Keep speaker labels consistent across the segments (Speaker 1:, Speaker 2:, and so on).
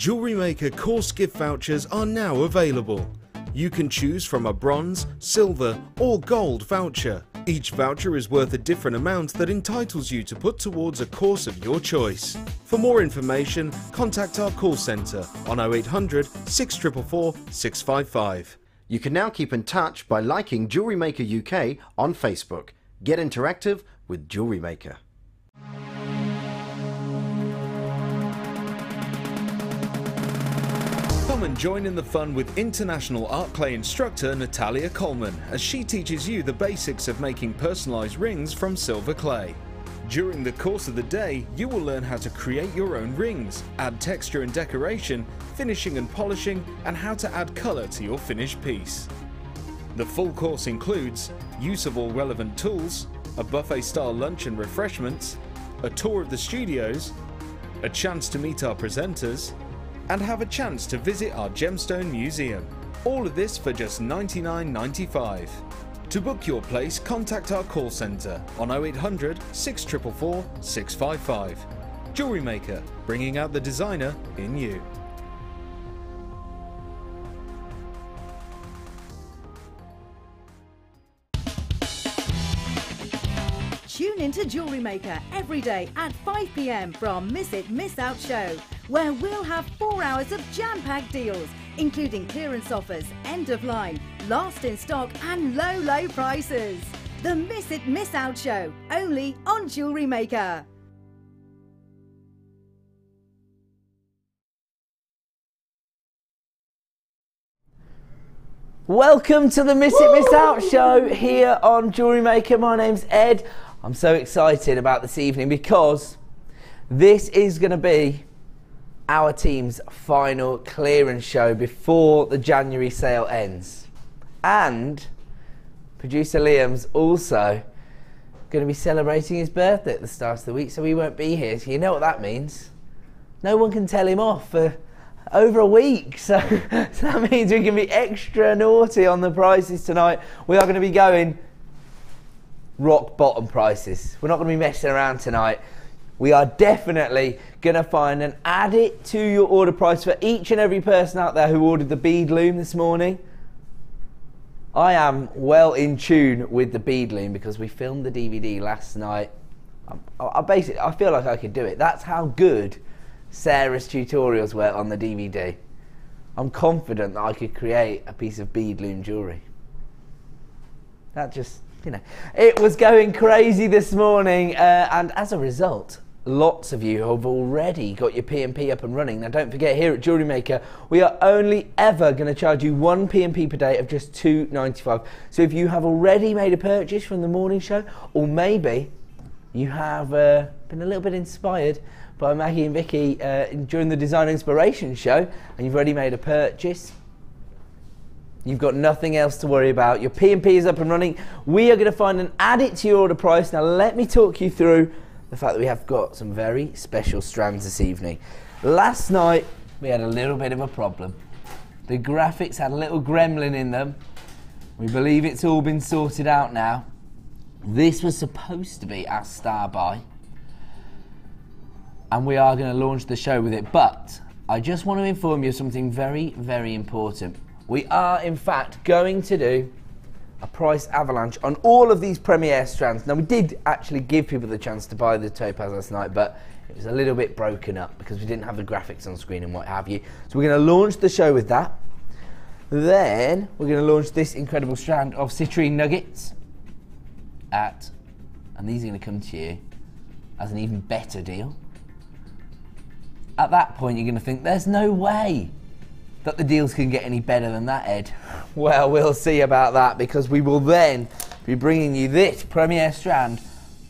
Speaker 1: JewelleryMaker course gift vouchers are now available. You can choose from a bronze, silver or gold voucher. Each voucher is worth a different amount that entitles you to put towards a course of your choice. For more information, contact our call centre on 0800 644 655.
Speaker 2: You can now keep in touch by liking JewelleryMaker UK on Facebook. Get interactive with JewelleryMaker.
Speaker 1: Come and join in the fun with international art clay instructor Natalia Coleman as she teaches you the basics of making personalised rings from silver clay. During the course of the day, you will learn how to create your own rings, add texture and decoration, finishing and polishing, and how to add colour to your finished piece. The full course includes use of all relevant tools, a buffet-style lunch and refreshments, a tour of the studios, a chance to meet our presenters, and have a chance to visit our gemstone museum. All of this for just $99.95. To book your place, contact our call centre on 0800 644 655. JewelleryMaker, bringing out the designer in you.
Speaker 3: Tune into JewelleryMaker every day at 5 p.m. for our Miss It, Miss Out show, where we'll have 4 hours of jam-packed deals, including clearance offers, end of line, last in stock and low prices. The Miss It, Miss Out show, only on JewelleryMaker.
Speaker 4: Welcome to the Miss It, Miss Out show here on JewelleryMaker. My name's Ed. I'm so excited about this evening because this is going to be our team's final clearance show before the January sale ends. And producer Liam's also going to be celebrating his birthday at the start of the week, so he won't be here. So you know what that means. No one can tell him off for over a week, so that means we can be extra naughty on the prices tonight. We are going to be going rock bottom prices. We're not going to be messing around tonight. We are definitely going to find and add it to your order price for each and every person out there who ordered the bead loom this morning. I am well in tune with the bead loom because we filmed the DVD last night. I feel like I could do it. That's how good Sarah's tutorials were on the DVD. I'm confident that I could create a piece of bead loom jewellery. That just, you know, it was going crazy this morning, and as a result, lots of you have already got your P&P up and running. Now don't forget, here at JewelleryMaker, we are only ever going to charge you one P&P per day of just $2.95. So if you have already made a purchase from the morning show, or maybe you have been a little bit inspired by Maggie and Vicky during the Design Inspiration show, and you've already made a purchase, you've got nothing else to worry about. Your P&P is up and running. We are going to find and add it to your order price. Now let me talk you through the fact that we have got some very special strands this evening. Last night we had a little bit of a problem. The graphics had a little gremlin in them. We believe it's all been sorted out now. This was supposed to be our star buy, and we are going to launch the show with it, but I just want to inform you of something very, very important. We are in fact going to do a price avalanche on all of these Premiere strands. Now we did actually give people the chance to buy the topaz last night, but it was a little bit broken up because we didn't have the graphics on screen and what have you. So we're going to launch the show with that. Then we're going to launch this incredible strand of citrine nuggets and these are going to come to you as an even better deal. At that point you're going to think, there's no way that the deals can get any better than that, Ed. Well, we'll see about that, because we will then be bringing you this Premiere strand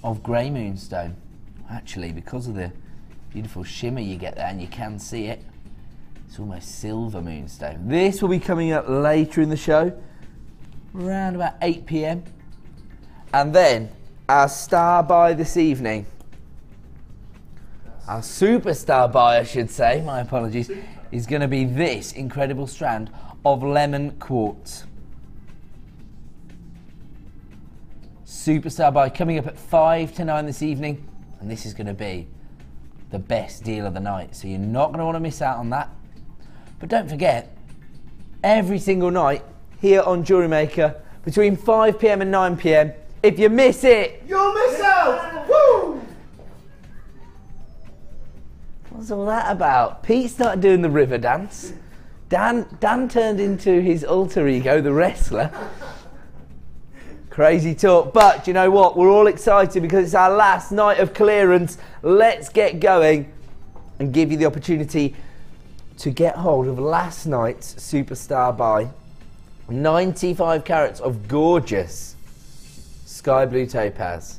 Speaker 4: of grey moonstone. Actually, because of the beautiful shimmer you get there, and you can see it, it's almost silver moonstone. This will be coming up later in the show, around about 8 p.m. And then our star buy this evening, our superstar buy I should say, my apologies, is going to be this incredible strand of lemon quartz. Superstar buy coming up at 5 to 9 this evening, and this is going to be the best deal of the night, so you're not going to want to miss out on that. But don't forget, every single night here on Jewellery Maker between 5 PM and 9 PM, if you miss it,
Speaker 2: You'll miss out! Woo!
Speaker 4: What's all that about? Pete started doing the river dance. Dan turned into his alter ego, the wrestler. Crazy talk, but you know what? We're all excited because it's our last night of clearance. Let's get going and give you the opportunity to get hold of last night's superstar buy. 95 carats of gorgeous sky blue topaz.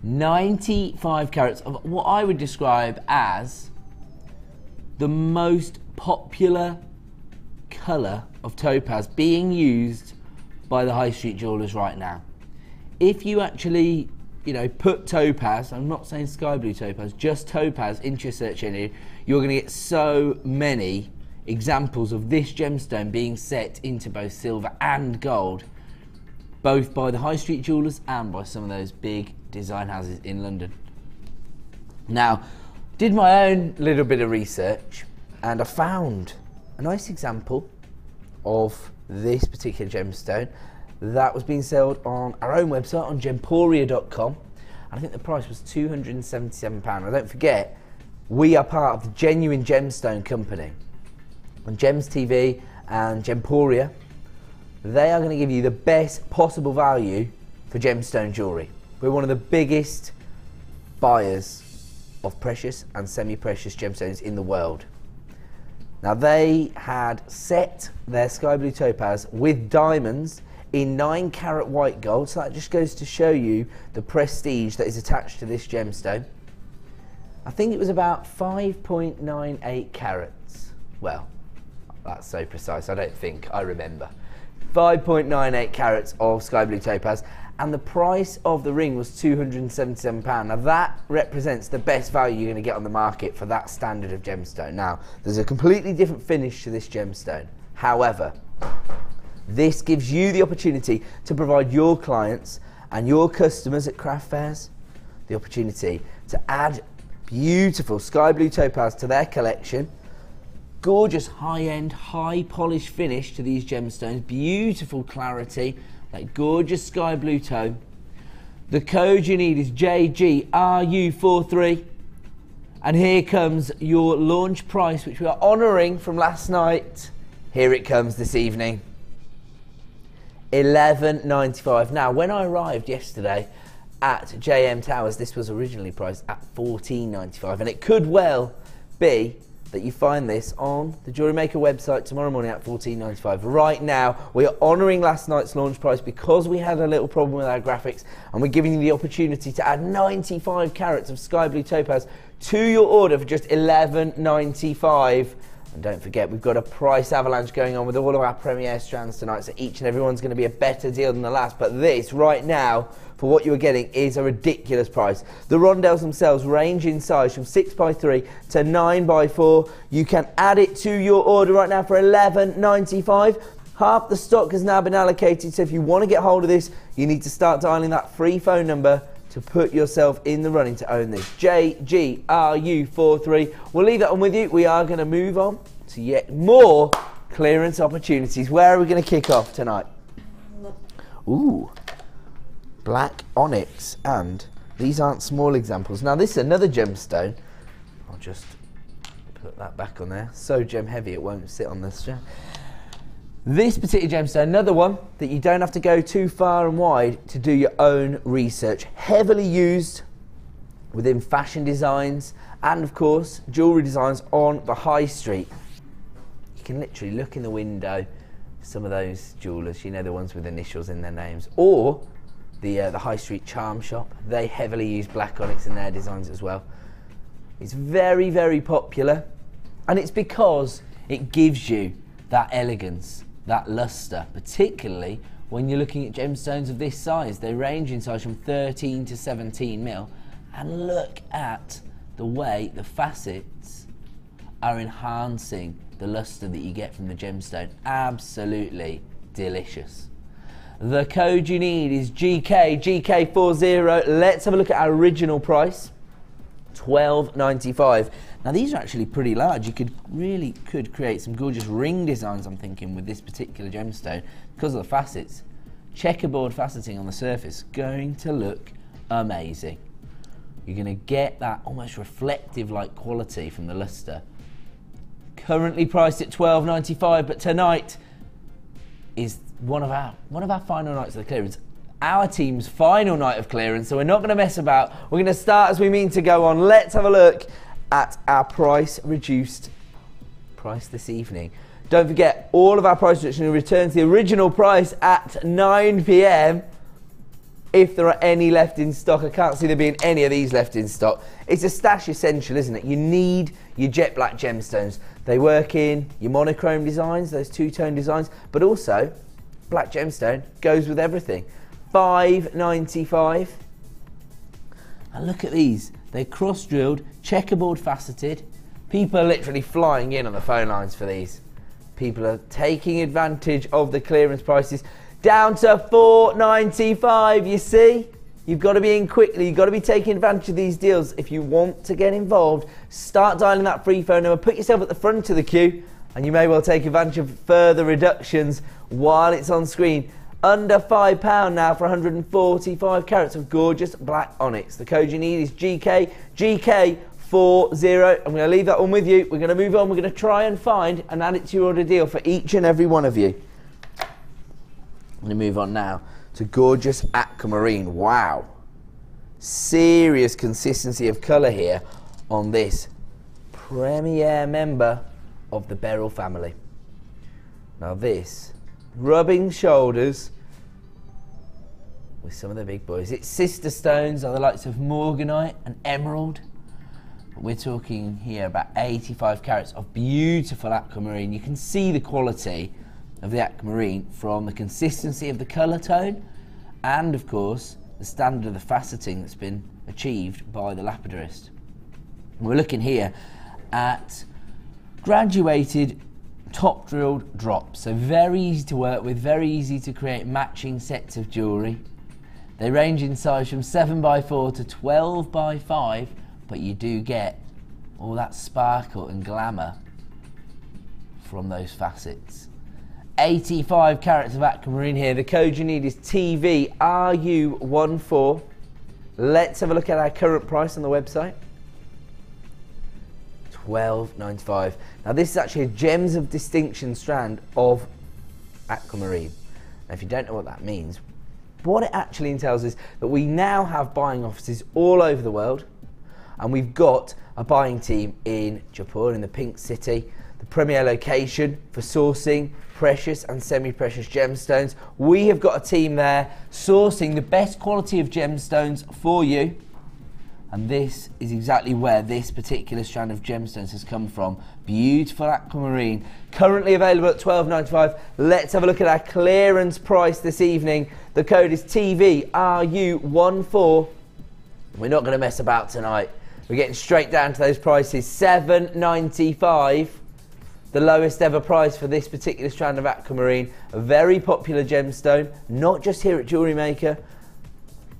Speaker 4: $95 carats of what I would describe as the most popular colour of topaz being used by the high street jewellers right now. If you actually, put topaz, I'm not saying sky blue topaz, just topaz into your search engine, you're going to get so many examples of this gemstone being set into both silver and gold, both by the high street jewellers and by some of those big design houses in London. Now, did my own little bit of research and I found a nice example of this particular gemstone that was being sold on our own website on gemporia.com. I think the price was £277. Now don't forget, we are part of the Genuine Gemstone Company. On Gems TV and Gemporia, they are going to give you the best possible value for gemstone jewellery. We're one of the biggest buyers of precious and semi-precious gemstones in the world. Now they had set their sky blue topaz with diamonds in 9 carat white gold, so that just goes to show you the prestige that is attached to this gemstone. I think it was about 5.98 carats. Well, that's so precise, I don't think I remember. 5.98 carats of sky blue topaz, and the price of the ring was £277. Now that represents the best value you're going to get on the market for that standard of gemstone. Now, there's a completely different finish to this gemstone. However, this gives you the opportunity to provide your clients and your customers at craft fairs the opportunity to add beautiful sky blue topaz to their collection. Gorgeous high-end, high-polished finish to these gemstones, beautiful clarity, that gorgeous sky blue tone. The code you need is JGRU43, and here comes your launch price, which we are honouring from last night. Here it comes this evening, $11.95. Now, when I arrived yesterday at JM Towers, this was originally priced at $14.95, and it could well be that you find this on the Jewellery Maker website tomorrow morning at $14.95. Right now, we are honouring last night's launch price because we had a little problem with our graphics, and we're giving you the opportunity to add 95 carats of sky blue topaz to your order for just $11.95. And don't forget, we've got a price avalanche going on with all of our premiere strands tonight, so each and every one's going to be a better deal than the last. But this, right now, for what you're getting, is a ridiculous price. The rondelles themselves range in size from 6x3 to 9x4. You can add it to your order right now for $11.95. Half the stock has now been allocated, so if you want to get hold of this, you need to start dialing that free phone number to put yourself in the running to own this. JGRU43. We'll leave that on with you. We are going to move on to yet more clearance opportunities. Where are we going to kick off tonight? Ooh, black onyx, and these aren't small examples. Now this is another gemstone. I'll just put that back on there. So gem heavy it won't sit on this gem. This particular gemstone, another one that you don't have to go too far and wide to do your own research. Heavily used within fashion designs and, of course, jewellery designs on the high street. You can literally look in the window, some of those jewellers, you know, the ones with initials in their names, or the high street charm shop. They heavily use black onyx in their designs as well. It's very, very popular, and it's because it gives you that elegance, that luster, particularly when you're looking at gemstones of this size. They range in size from 13 to 17 mil, and look at the way the facets are enhancing the luster that you get from the gemstone. Absolutely delicious. The code you need is GK40. Let's have a look at our original price, $12.95. Now these are actually pretty large. You could create some gorgeous ring designs, I'm thinking, with this particular gemstone because of the facets. Checkerboard faceting on the surface, going to look amazing. You're going to get that almost reflective like quality from the luster. Currently priced at $12.95, but tonight is one of our final nights of the clearance. Our team's final night of clearance, so we're not going to mess about. We're going to start as we mean to go on. Let's have a look at our reduced price this evening. Don't forget, all of our price reduction will return to the original price at 9 p.m. if there are any left in stock. I can't see there being any of these left in stock. It's a stash essential, isn't it? You need your jet black gemstones. They work in your monochrome designs, those two-tone designs, but also black gemstone goes with everything. $5.95. And look at these. They're cross-drilled, checkerboard faceted. People are literally flying in on the phone lines for these. People are taking advantage of the clearance prices down to $4.95. You see, you've got to be in quickly. You've got to be taking advantage of these deals. If you want to get involved, start dialing that free phone number, put yourself at the front of the queue, and you may well take advantage of further reductions while it's on screen. Under £5 now for 145 carats of gorgeous black onyx. The code you need is GK40. I'm going to leave that one with you. We're going to move on. We're going to try and find and add it to your order deal for each and every one of you. I'm going to move on now to gorgeous aquamarine. Wow. Serious consistency of colour here on this premier member of the beryl family. Now this, rubbing shoulders with some of the big boys. Its sister stones are the likes of morganite and emerald. But we're talking here about 85 carats of beautiful aquamarine. You can see the quality of the aquamarine from the consistency of the colour tone and, of course, the standard of the faceting that's been achieved by the lapidurist. We're looking here at graduated top drilled drops, so very easy to work with, very easy to create matching sets of jewellery. They range in size from 7x4 to 12x5, but you do get all that sparkle and glamour from those facets. 85 carats of aquamarine here. The code you need is TVRU14. Let's have a look at our current price on the website. $12.95. Now this is actually a Gems of Distinction strand of aquamarine. Now if you don't know what that means, what it actually entails is that we now have buying offices all over the world, and we've got a buying team in Jaipur, in the Pink City, the premier location for sourcing precious and semi-precious gemstones. We have got a team there sourcing the best quality of gemstones for you. And this is exactly where this particular strand of gemstones has come from. Beautiful aquamarine, currently available at $12.95. Let's have a look at our clearance price this evening. The code is TVRU14. We're not going to mess about tonight. We're getting straight down to those prices. $7.95, the lowest ever price for this particular strand of aquamarine. A very popular gemstone, not just here at JewelleryMaker,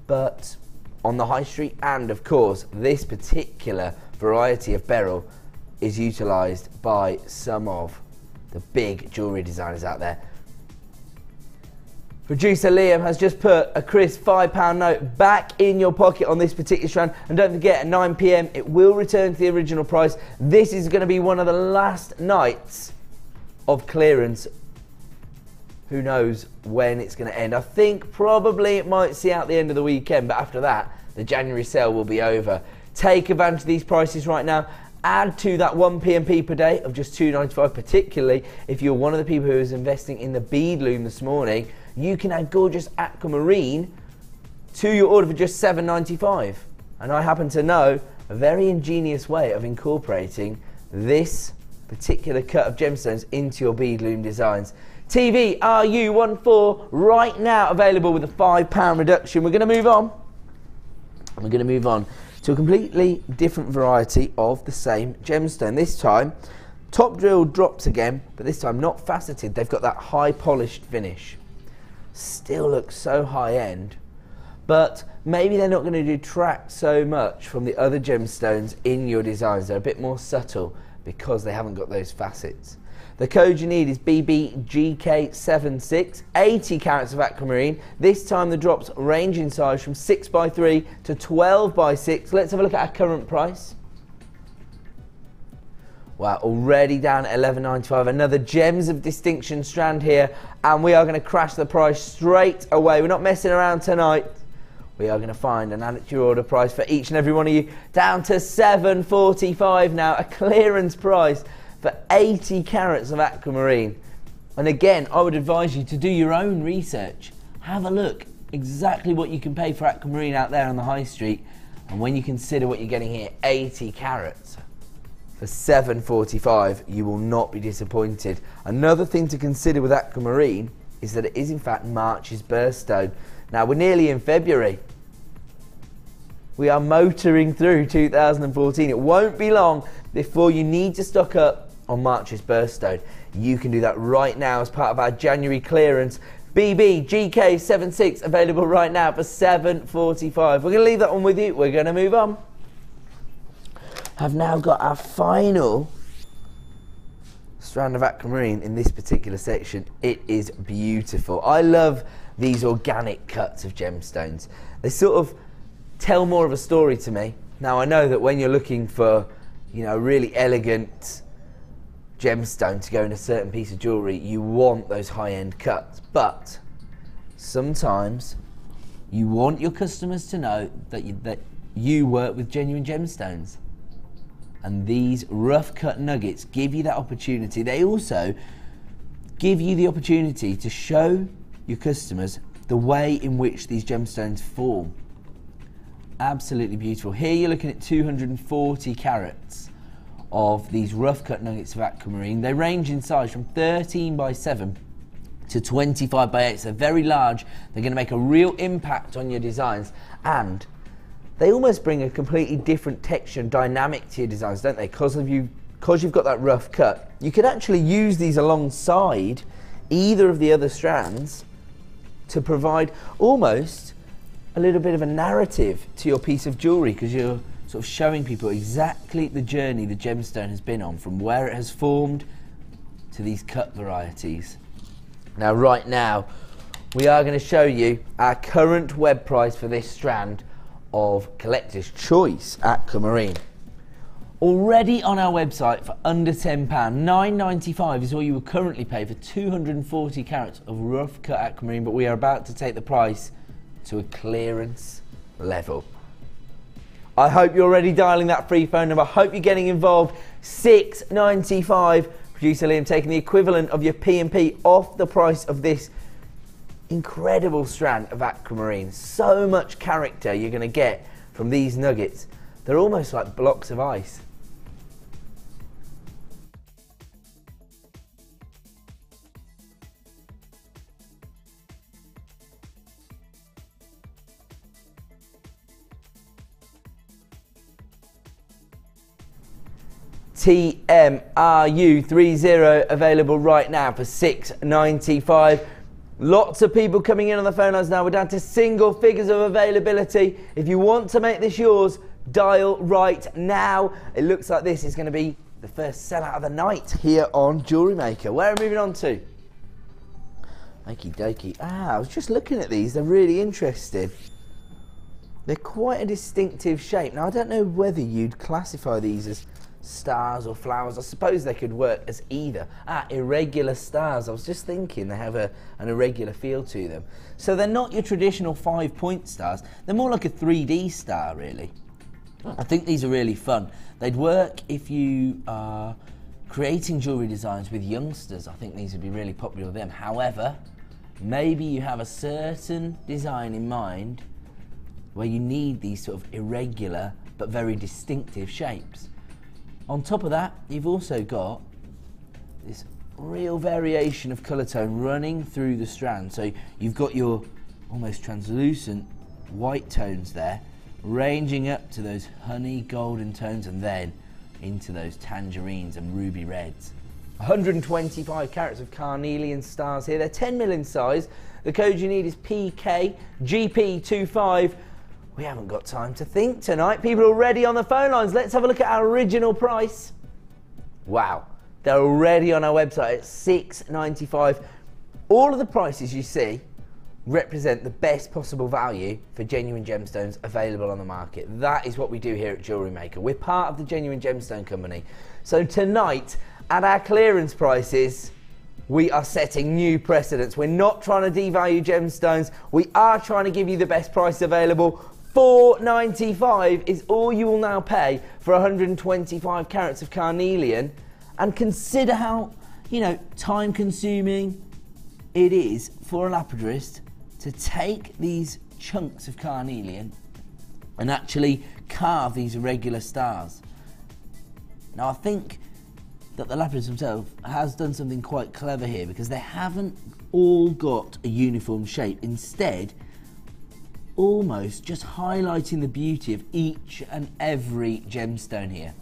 Speaker 4: but on the high street, and of course this particular variety of beryl is utilised by some of the big jewellery designers out there. Producer Liam has just put a crisp £5 note back in your pocket on this particular strand, and don't forget at 9 p.m. it will return to the original price. This is going to be one of the last nights of clearance. Who knows when it's going to end. I think probably it might see out the end of the weekend, but after that, the January sale will be over. Take advantage of these prices right now. Add to that 1 PMP per day of just $2.95, particularly if you're one of the people who is investing in the bead loom this morning. You can add gorgeous aquamarine to your order for just $7.95. And I happen to know a very ingenious way of incorporating this particular cut of gemstones into your bead loom designs. TVRU14 right now available with a £5 reduction. We're going to move on. We're going to move on to a completely different variety of the same gemstone. This time, top drilled drops again, but this time not faceted. They've got that high polished finish. still look so high end, but maybe they're not going to detract so much from the other gemstones in your designs. They're a bit more subtle because they haven't got those facets. The code you need is BBGK76, 80 carats of aquamarine. This time the drops range in size from 6x3 to 12x6. Let's have a look at our current price. Wow, already down at $11.95. Another Gems of Distinction strand here, and we are going to crash the price straight away. We're not messing around tonight. We are going to find and add it to your order price for each and every one of you, down to $7.45 now, a clearance price for 80 carats of aquamarine. And again, I would advise you to do your own research. Have a look exactly what you can pay for aquamarine out there on the high street, and when you consider what you're getting here, 80 carats for $7.45, you will not be disappointed. Another thing to consider with aquamarine is that it is in fact March's birthstone. Now we're nearly in February. We are motoring through 2014. It won't be long before you need to stock up on March's birthstone. You can do that right now as part of our January clearance. BBGK76 available right now for $7.45. We're going to leave that one with you. We're going to move on. I've now got our final strand of aquamarine in this particular section. It is beautiful. I love these organic cuts of gemstones. They sort of tell more of a story to me. Now I know that when you're looking for, you know, a really elegant gemstone to go in a certain piece of jewellery, you want those high-end cuts, but sometimes you want your customers to know that you work with genuine gemstones. And these rough cut nuggets give you that opportunity. They also give you the opportunity to show your customers the way in which these gemstones form. Absolutely beautiful. Here you're looking at 240 carats of these rough cut nuggets of aquamarine. They range in size from 13x7 to 25x8. So very large. They're going to make a real impact on your designs, and they almost bring a completely different texture and dynamic to your designs, don't they? Because you've got that rough cut. You could actually use these alongside either of the other strands to provide almost a little bit of a narrative to your piece of jewellery, because you're sort of showing people exactly the journey the gemstone has been on, from where it has formed to these cut varieties. Now right now we are going to show you our current web price for this strand of Collector's Choice aquamarine. Already on our website for under £10, $9.95 is all you will currently pay for 240 carats of rough cut aquamarine, but we are about to take the price to a clearance level. I hope you're already dialing that free phone number. I hope you're getting involved. $6.95. Producer Liam taking the equivalent of your P&P off the price of this incredible strand of aquamarine. So much character you're going to get from these nuggets. They're almost like blocks of ice. TMRU30 available right now for $6.95. Lots of people coming in on the phone lines now. We're down to single figures of availability. If you want to make this yours, dial right now. It looks like this is going to be the first sellout of the night here on Jewellery Maker. Where are we moving on to? Okie dokie. I was just looking at these. They're really interesting. They're quite a distinctive shape. Now, I don't know whether you'd classify these as stars or flowers. I suppose they could work as either. Irregular stars. I was just thinking they have an irregular feel to them. So they're not your traditional 5-point stars. They're more like a 3D star, really. I think these are really fun. They'd work if you are creating jewellery designs with youngsters. I think these would be really popular with them. However, maybe you have a certain design in mind where you need these sort of irregular but very distinctive shapes. On top of that, you've also got this real variation of colour tone running through the strand. So you've got your almost translucent white tones there, ranging up to those honey golden tones, and then into those tangerines and ruby reds. 125 carats of carnelian stars here. They're 10 mil in size. The code you need is PKGP25. We haven't got time to think tonight. People are already on the phone lines. Let's have a look at our original price. Wow, they're already on our website at $6.95. All of the prices you see represent the best possible value for genuine gemstones available on the market. That is what we do here at Jewellery Maker. We're part of the Genuine Gemstone Company. So tonight, at our clearance prices, we are setting new precedents. We're not trying to devalue gemstones. We are trying to give you the best price available. $4.95 is all you will now pay for 125 carats of carnelian. And consider how, time consuming it is for a lapidarist to take these chunks of carnelian and actually carve these irregular stars. Now I think that the lapidist himself has done something quite clever here, because they haven't all got a uniform shape. Instead, almost just highlighting the beauty of each and every gemstone here.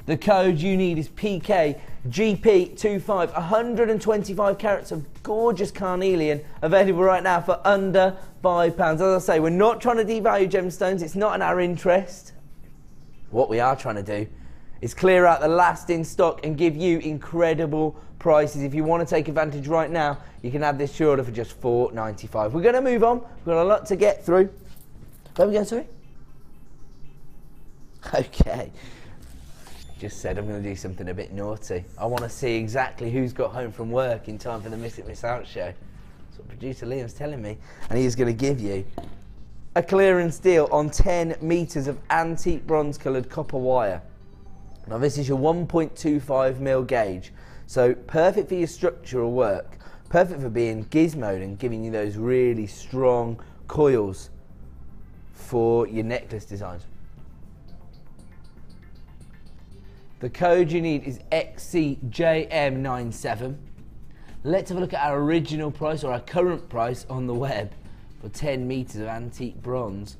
Speaker 4: The code you need is PKGP25, 125 carats of gorgeous carnelian, available right now for under £5. As I say, we're not trying to devalue gemstones. It's not in our interest. What we are trying to do is clear out the last in stock and give you incredible prices. If you want to take advantage right now, you can add this to your order for just $4.95. We're going to move on. We've got a lot to get through. Where are we going, sorry? Okay. Just said I'm going to do something a bit naughty. I want to see exactly who's got home from work in time for the Miss It Miss Out show. That's what producer Liam's telling me. And he's going to give you a clearance deal on 10 metres of antique bronze coloured copper wire. Now this is your 1.25mm gauge, so perfect for your structural work, perfect for being gizmoed and giving you those really strong coils for your necklace designs. The code you need is XCJM97. Let's have a look at our original price, or our current price on the web, for 10 metres of antique bronze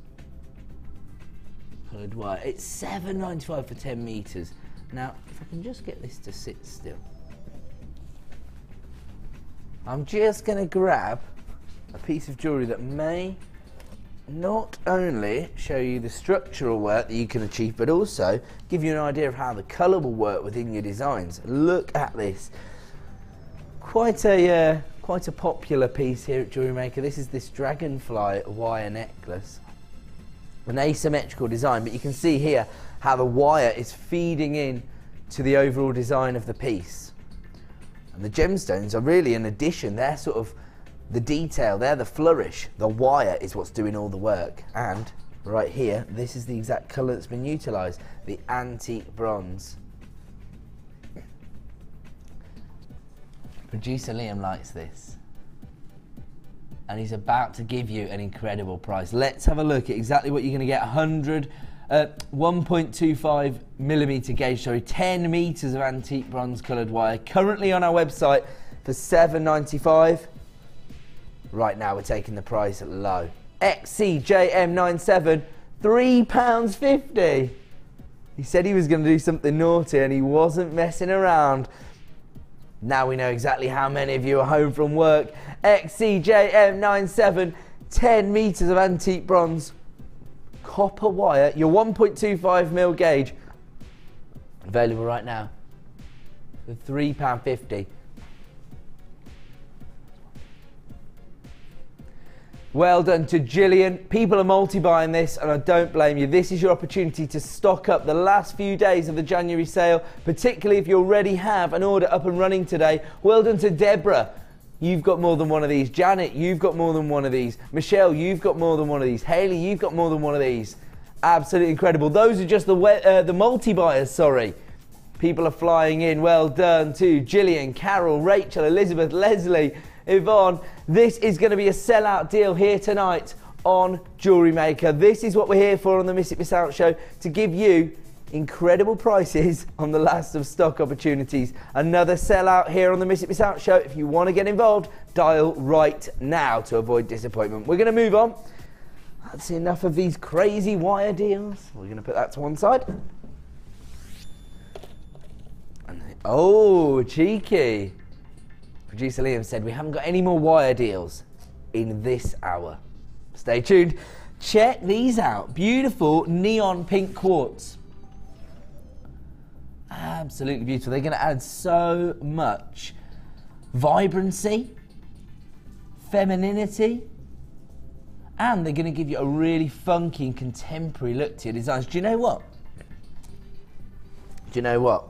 Speaker 4: coloured wire. It's $7.95 for 10 metres. Now, if I can just get this to sit still, I'm just going to grab a piece of jewellery that may not only show you the structural work that you can achieve, but also give you an idea of how the colour will work within your designs. Look at this. Quite a popular piece here at Jewellery Maker. This is this dragonfly wire necklace. An asymmetrical design, but you can see here how the wire is feeding in to the overall design of the piece. And the gemstones are really an addition. They're sort of the detail, they're the flourish. The wire is what's doing all the work. And right here, this is the exact colour that's been utilised, the antique bronze. Producer Liam likes this, and he's about to give you an incredible price. Let's have a look at exactly what you're going to get. 1.25mm gauge, sorry, 10 metres of antique bronze coloured wire, currently on our website for $7.95. Right now we're taking the price low. XCJM97, £3.50. He said he was going to do something naughty and he wasn't messing around. Now we know exactly how many of you are home from work. XCJM97, 10 metres of antique bronze copper wire, your 1.25mm gauge, available right now for £3.50. Well done to Gillian. People are multi-buying this, and I don't blame you. This is your opportunity to stock up the last few days of the January sale, particularly if you already have an order up and running today. Well done to Deborah. You've got more than one of these. Janet, you've got more than one of these. Michelle, you've got more than one of these. Hayley, you've got more than one of these. Absolutely incredible. Those are just the multi-buyers, sorry. People are flying in. Well done to Gillian, Carol, Rachel, Elizabeth, Leslie, Yvonne. This is going to be a sellout deal here tonight on Jewellery Maker. This is what we're here for on the Miss It Miss Out show, to give you incredible prices on the last of stock opportunities. Another sellout here on the Miss It Miss Out show. If you want to get involved, dial right now to avoid disappointment. We're going to move on. That's enough of these crazy wire deals. We're going to put that to one side. And Oh, cheeky. Producer Liam said we haven't got any more wire deals in this hour. Stay tuned. Check these out. Beautiful neon pink quartz. Absolutely beautiful. They're going to add so much vibrancy, femininity, and they're going to give you a really funky and contemporary look to your designs. Do you know what? Do you know what?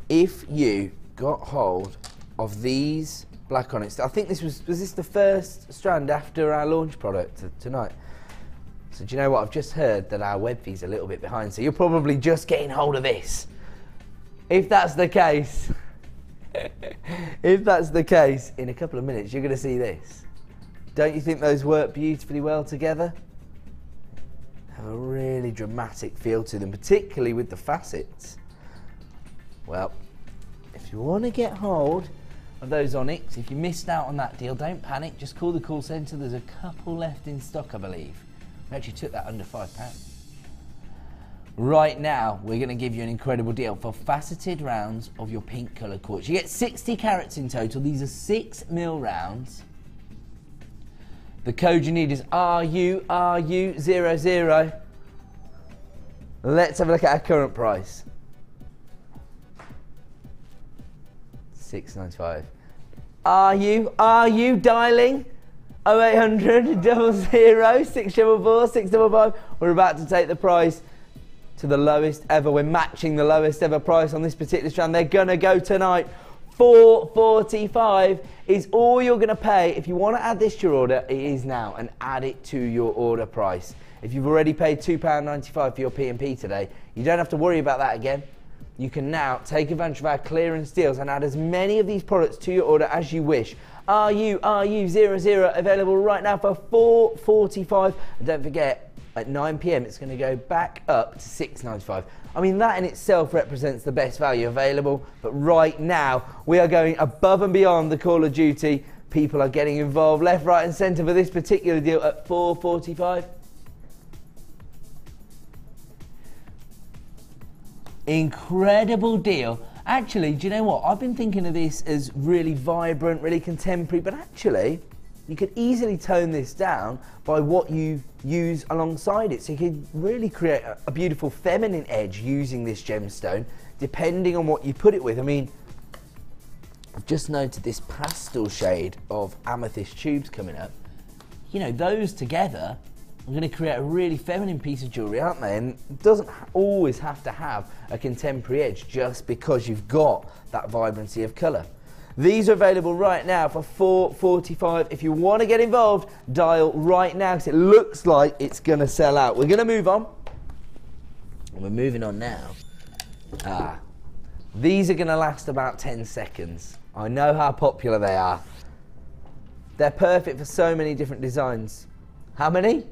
Speaker 4: If you got hold of these black onyx, I think this was this the first strand after our launch product tonight. So do you know what? I've just heard that our web feed's a little bit behind, so you're probably just getting hold of this. If that's the case, if that's the case, in a couple of minutes you're going to see this. Don't you think those work beautifully well together? Have a really dramatic feel to them, particularly with the facets. Well, if you want to get hold of those onyx, if you missed out on that deal, don't panic, just call the call centre. There's a couple left in stock, I believe. We actually took that under £5. Right now, we're going to give you an incredible deal for faceted rounds of your pink colour quartz. You get 60 carats in total. These are 6mm rounds. The code you need is RU00. Let's have a look at our current price. $6.95. Are you dialing? 0800 00 644 655. We're about to take the price to the lowest ever. We're matching the lowest ever price on this particular strand. They're gonna go tonight. $4.45 is all you're gonna pay. If you want to add this to your order, it is now, and add it to your order price. If you've already paid £2.95 for your P&P today, you don't have to worry about that again. You can now take advantage of our clearance deals and add as many of these products to your order as you wish. RU00 available right now for $4.45. And don't forget, at 9 PM it's going to go back up to $6.95. I mean, that in itself represents the best value available, but right now we are going above and beyond the Call of Duty. People are getting involved left, right and centre for this particular deal at $4.45. Incredible deal. Actually, do you know what? I've been thinking of this as really vibrant, really contemporary, but actually you could easily tone this down by what you use alongside it. So you could really create a beautiful feminine edge using this gemstone, depending on what you put it with. I mean, I've just noted this pastel shade of amethyst tubes coming up. You know, those together are going to create a really feminine piece of jewellery, aren't they? And it doesn't always have to have a contemporary edge just because you've got that vibrancy of colour. These are available right now for $4.45. If you want to get involved, dial right now because it looks like it's going to sell out. We're going to move on. And we're moving on now. These are going to last about 10 seconds. I know how popular they are. They're perfect for so many different designs. How many?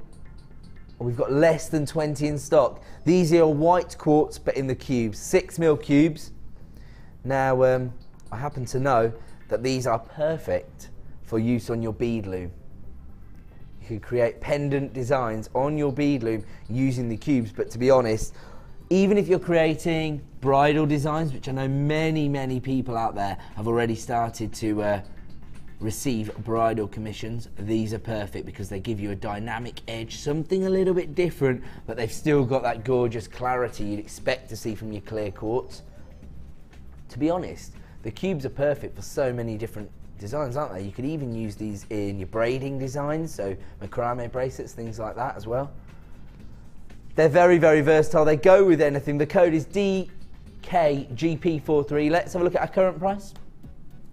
Speaker 4: We've got less than 20 in stock. These are white quartz, but in the cubes, 6mm cubes. Now, I happen to know that these are perfect for use on your bead loom. You can create pendant designs on your bead loom using the cubes, but to be honest, even if you're creating bridal designs, which I know many people out there have already started to receive bridal commissions, these are perfect because they give you a dynamic edge, something a little bit different, but they've still got that gorgeous clarity you'd expect to see from your clear quartz. To be honest, the cubes are perfect for so many different designs, aren't they? You could even use these in your braiding designs, so macrame bracelets, things like that as well. They're very versatile. They go with anything. The code is DKGP43. Let's have a look at our current price.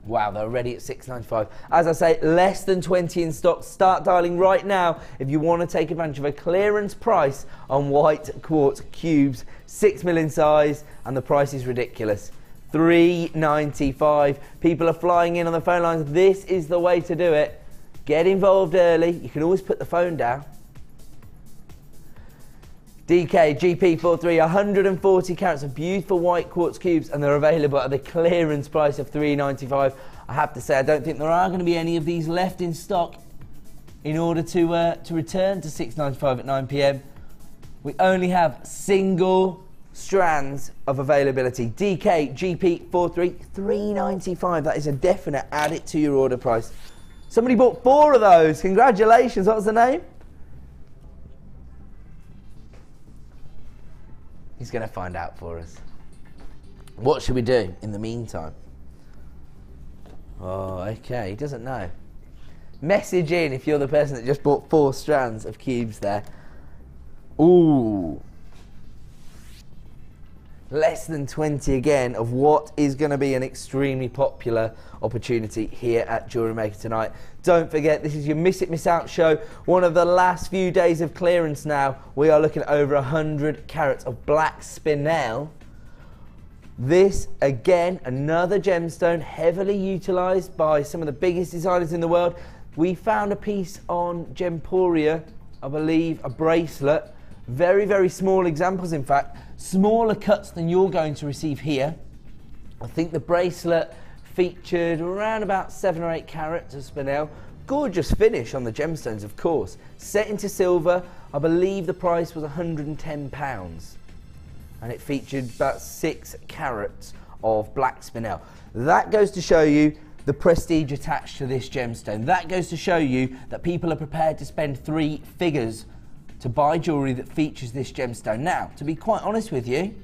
Speaker 4: Wow, they're already at $6.95. As I say, less than 20 in stock. Start dialing right now if you want to take advantage of a clearance price on white quartz cubes, 6mm in size, and the price is ridiculous. $3.95. People are flying in on the phone lines. This is the way to do it. Get involved early. You can always put the phone down. DKGP43, 140 carats of beautiful white quartz cubes, and they're available at the clearance price of $3.95. I have to say, I don't think there are going to be any of these left in stock in order to return to $6.95 at 9 PM. We only have single strands of availability. DK GP43 $3.95. That is a definite add it to your order price. Somebody bought 4 of those. Congratulations. What was the name? He's going to find out for us. What should we do in the meantime? Oh, okay. He doesn't know. Message in if you're the person that just bought 4 strands of cubes there. Ooh. Less than 20 again of what is going to be an extremely popular opportunity here at JewelleryMaker tonight. Don't forget, this is your Miss It, Miss Out show. One of the last few days of clearance now. We are looking at over 100 carats of black spinel. This, again, another gemstone heavily utilised by some of the biggest designers in the world. We found a piece on Gemporia, I believe, a bracelet. Very, very small examples, in fact. Smaller cuts than you're going to receive here. I think the bracelet featured around about 7 or 8 carats of spinel. Gorgeous finish on the gemstones, of course. Set into silver, I believe the price was £110. And it featured about 6 carats of black spinel. That goes to show you the prestige attached to this gemstone. That goes to show you that people are prepared to spend 3 figures to buy jewellery that features this gemstone. Now, to be quite honest with you,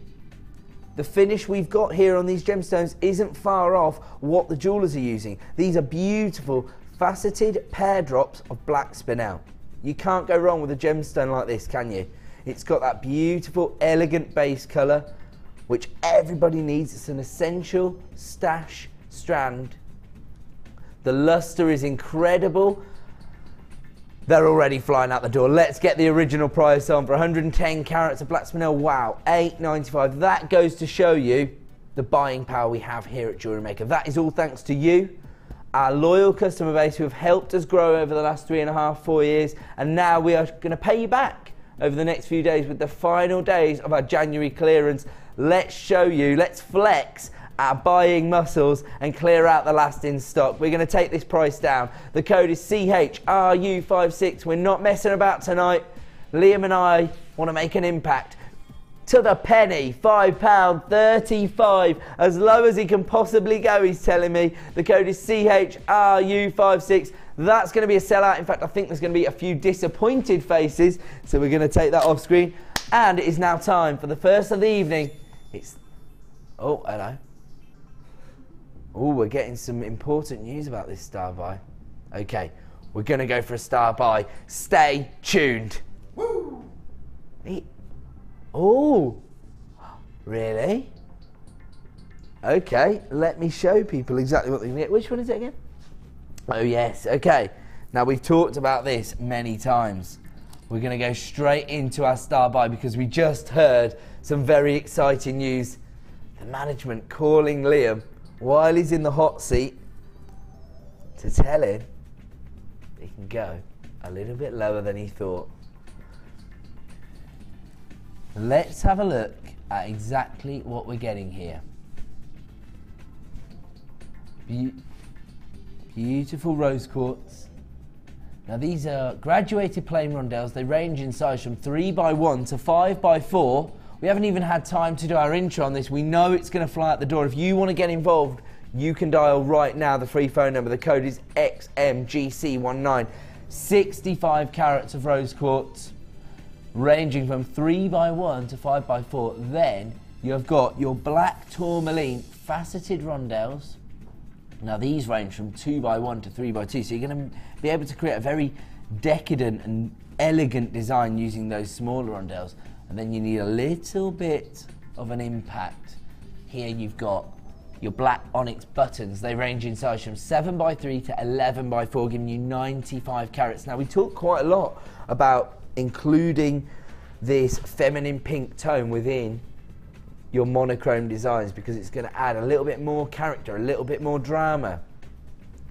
Speaker 4: the finish we've got here on these gemstones isn't far off what the jewellers are using. These are beautiful faceted pear drops of black spinel. You can't go wrong with a gemstone like this, can you? It's got that beautiful, elegant base colour, which everybody needs. It's an essential stash strand. The luster is incredible. They're already flying out the door. Let's get the original price on for 110 carats of black spinel. Wow, $8.95. That goes to show you the buying power we have here at JewelleryMaker. That is all thanks to you, our loyal customer base who have helped us grow over the last 3.5, 4 years. And now we are going to pay you back over the next few days with the final days of our January clearance. Let's show you, let's flex our buying muscles and clear out the last in stock. We're going to take this price down. The code is CHRU56. We're not messing about tonight. Liam and I want to make an impact. To the penny, £5.35, as low as he can possibly go, he's telling me. The code is CHRU56. That's going to be a sellout. In fact, I think there's going to be a few disappointed faces, so we're going to take that off screen. And it is now time for the first of the evening. It's... Oh, hello. Oh, we're getting some important news about this star buy. Okay, we're going to go for a star buy. Stay tuned. Woo! Oh, really? Okay, let me show people exactly what they can get. Which one is it again? Oh, yes. Okay, now we've talked about this many times. We're going to go straight into our star buy because we just heard some very exciting news. The management calling Liam while he's in the hot seat to tell him he can go a little bit lower than he thought. Let's have a look at exactly what we're getting here. Beautiful rose quartz. Now these are graduated plain rondelles. They range in size from 3x1 to 5x4. We haven't even had time to do our intro on this. We know it's going to fly out the door. If you want to get involved, you can dial right now the free phone number. The code is XMGC19. 65 carats of rose quartz, ranging from 3x1 to 5x4. Then you've got your black tourmaline faceted rondelles. Now these range from 2x1 to 3x2, so you're going to be able to create a very decadent and elegant design using those smaller rondelles. And then you need a little bit of an impact. Here you've got your black onyx buttons. They range in size from 7x3 to 11x4, giving you 95 carats. Now we talked quite a lot about including this feminine pink tone within your monochrome designs because it's going to add a little bit more character, a little bit more drama.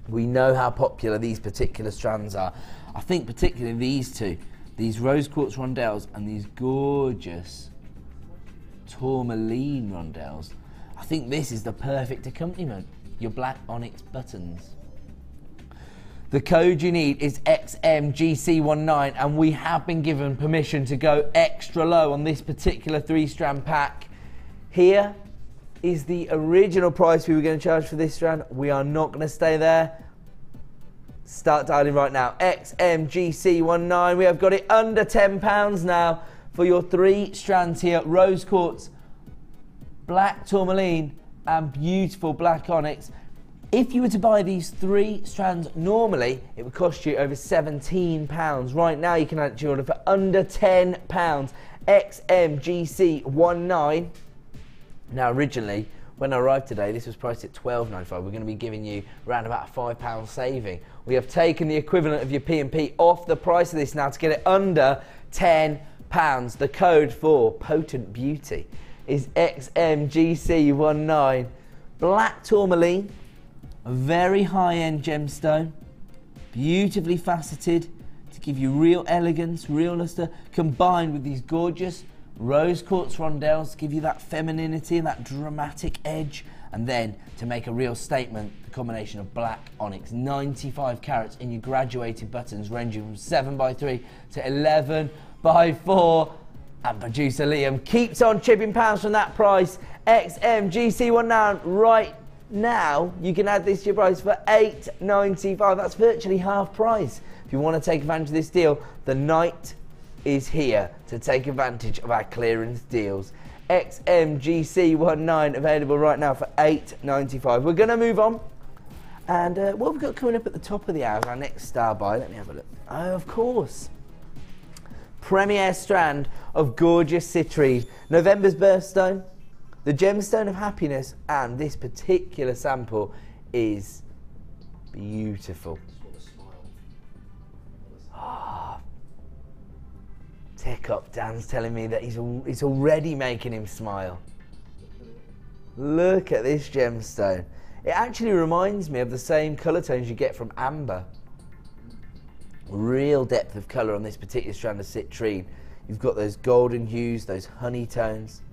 Speaker 4: We know how popular these particular strands are. I think particularly these two, these rose quartz rondelles and these gorgeous tourmaline rondelles. I think this is the perfect accompaniment, your black onyx buttons. The code you need is XMGC19, and we have been given permission to go extra low on this particular 3-strand pack. Here is the original price we were going to charge for this strand. We are not going to stay there. Start dialing right now. XMGC19. We have got it under £10 now for your 3 strands here. Rose quartz, black tourmaline, and beautiful black onyx. If you were to buy these 3 strands normally, it would cost you over £17. Right now you can add it to your order for under £10. XMGC19. Now originally, when I arrived today, this was priced at £12.95. We're going to be giving you around about a £5 saving. We have taken the equivalent of your P&P off the price of this now to get it under £10. The code for Potent Beauty is XMGC19. Black tourmaline, a very high-end gemstone, beautifully faceted to give you real elegance, real luster, combined with these gorgeous rose quartz rondelles to give you that femininity and that dramatic edge, and then to make a real statement, the combination of black onyx, 95 carats in your graduated buttons ranging from 7x3 to 11x4, and producer Liam keeps on chipping pounds from that price. XMGC19 right now, you can add this to your price for £8.95. That's virtually half price. If you want to take advantage of this deal, the night is here to take advantage of our clearance deals. XMGC19 available right now for £8.95. We're going to move on, and what we've got coming up at the top of the hour, our next star buy. Let me have a look. Oh, of course, premier strand of gorgeous citrine, November's birthstone, the gemstone of happiness, and this particular sample is beautiful. Tick up, Dan's telling me that he's already making him smile. Look at this gemstone. It actually reminds me of the same colour tones you get from amber. Real depth of colour on this particular strand of citrine. You've got those golden hues, those honey tones,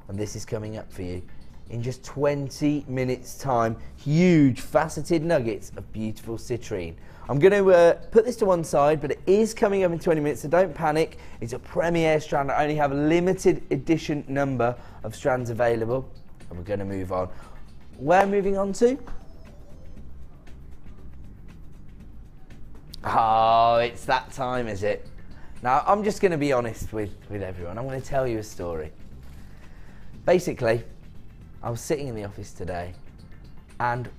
Speaker 4: and this is coming up for you in just 20 minutes time. Huge faceted nuggets of beautiful citrine. I'm going to put this to one side, but it is coming up in 20 minutes, so don't panic. It's a premier strand. I only have a limited edition number of strands available, and we're going to move on. We're moving on to? Oh, it's that time, is it? Now, I'm just going to be honest with everyone. I'm going to tell you a story. Basically, I was sitting in the office today, and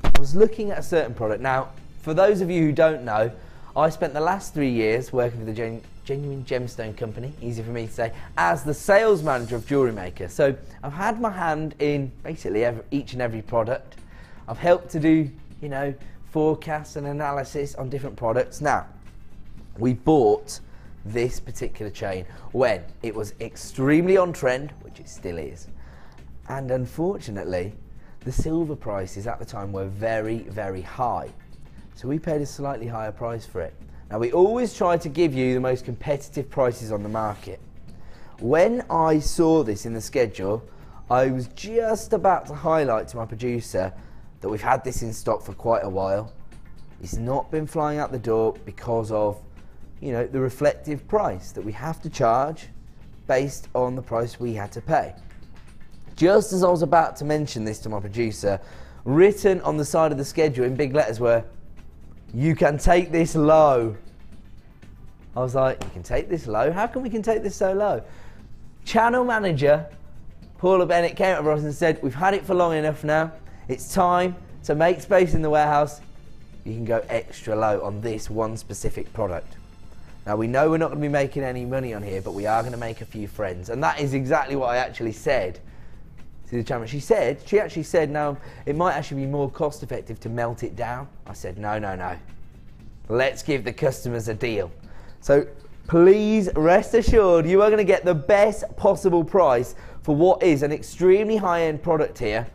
Speaker 4: I was looking at a certain product. Now, for those of you who don't know, I spent the last 3 years working for the Genuine Gemstone Company, easy for me to say, as the sales manager of JewelleryMaker. So I've had my hand in basically each and every product. I've helped to do, you know, forecasts and analysis on different products. Now, we bought this particular chain when it was extremely on trend, which it still is. And unfortunately, the silver prices at the time were very, very high. So we paid a slightly higher price for it. Now, we always try to give you the most competitive prices on the market. When I saw this in the schedule, I was just about to highlight to my producer that we've had this in stock for quite a while. It's not been flying out the door because of, you know, the reflective price that we have to charge based on the price we had to pay. Just as I was about to mention this to my producer, written on the side of the schedule in big letters were, "You can take this low." I was like, you can take this low? How come we can take this so low? Channel manager Paula Bennett came up to us and said, we've had it for long enough now. It's time to make space in the warehouse. You can go extra low on this one specific product. Now, we know we're not going to be making any money on here, but we are going to make a few friends. And that is exactly what I actually said to the channel. She actually said, no, it might actually be more cost effective to melt it down. I said, no. Let's give the customers a deal. So please rest assured you are going to get the best possible price for what is an extremely high-end product here.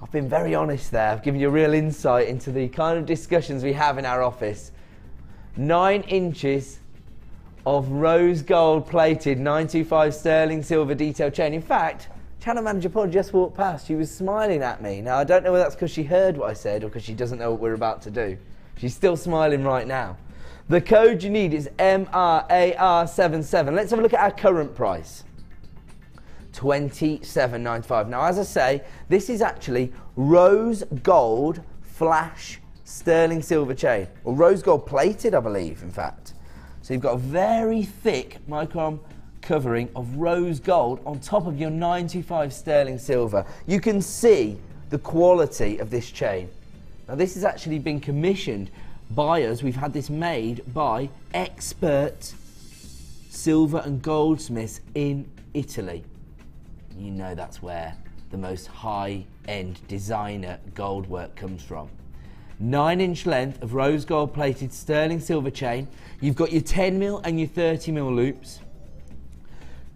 Speaker 4: I've been very honest there. I've given you a real insight into the kind of discussions we have in our office. 9 inches of rose gold plated 925 sterling silver detail chain. In fact, channel manager Pod just walked past. She was smiling at me. Now, I don't know whether that's because she heard what I said or because she doesn't know what we're about to do. She's still smiling right now. The code you need is MRAR77. Let's have a look at our current price. $27.95. Now, as I say, this is actually rose gold flash sterling silver chain, or rose gold plated, I believe, in fact. So you've got a very thick micron covering of rose gold on top of your 95 sterling silver. You can see the quality of this chain. Now, this has actually been commissioned by us. We've had this made by expert silver and goldsmiths in Italy. You know that's where the most high-end designer gold work comes from. 9-inch length of rose gold plated sterling silver chain. You've got your 10mm and your 30mm loops.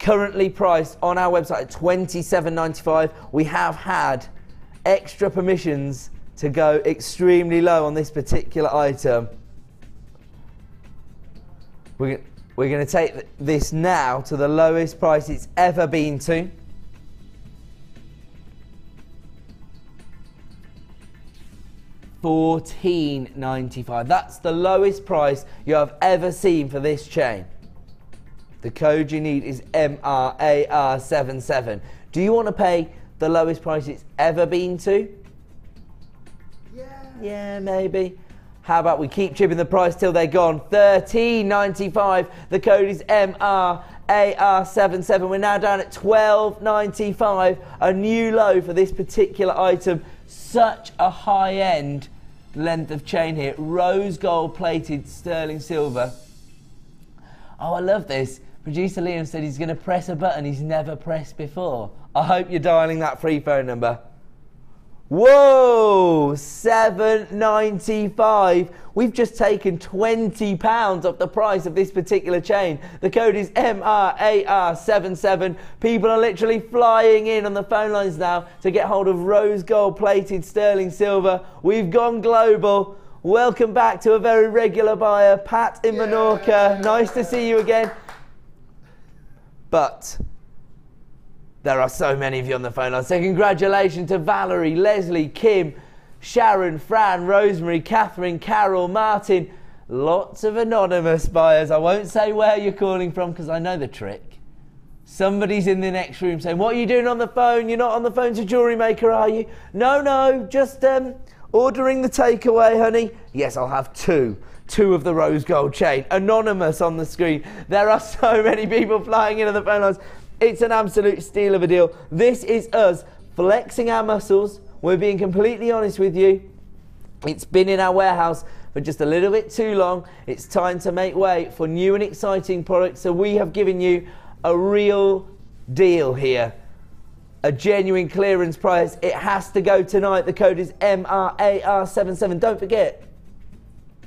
Speaker 4: Currently priced on our website at $27.95. We have had extra permissions to go extremely low on this particular item. We're going to take this now to the lowest price it's ever been to. $14.95. That's the lowest price you have ever seen for this chain. The code you need is MRAR77. Do you want to pay the lowest price it's ever been to? Yeah, maybe. How about we keep chipping the price till they're gone? $13.95. The code is MRAR77. We're now down at $12.95. A new low for this particular item. Such a high-end length of chain here. Rose gold plated sterling silver. Oh, I love this. Producer Liam said he's going to press a button he's never pressed before. I hope you're dialing that free phone number. Whoa, $7.95. We've just taken £20 off the price of this particular chain. The code is MRAR77. People are literally flying in on the phone lines now to get hold of rose gold plated sterling silver. We've gone global. Welcome back to a very regular buyer, Pat in Menorca. Nice to see you again. But there are so many of you on the phone line. So congratulations to Valerie, Leslie, Kim, Sharon, Fran, Rosemary, Catherine, Carol, Martin. Lots of anonymous buyers. I won't say where you're calling from because I know the trick. Somebody's in the next room saying, what are you doing on the phone? You're not on the phone to Jewellery Maker, are you? No, just ordering the takeaway, honey. Yes, I'll have two of the rose gold chain. Anonymous on the screen. There are so many people flying in on the phone lines. It's an absolute steal of a deal. This is us flexing our muscles. We're being completely honest with you. It's been in our warehouse for just a little bit too long. It's time to make way for new and exciting products. So we have given you a real deal here. A genuine clearance price. It has to go tonight. The code is MRAR77. Don't forget,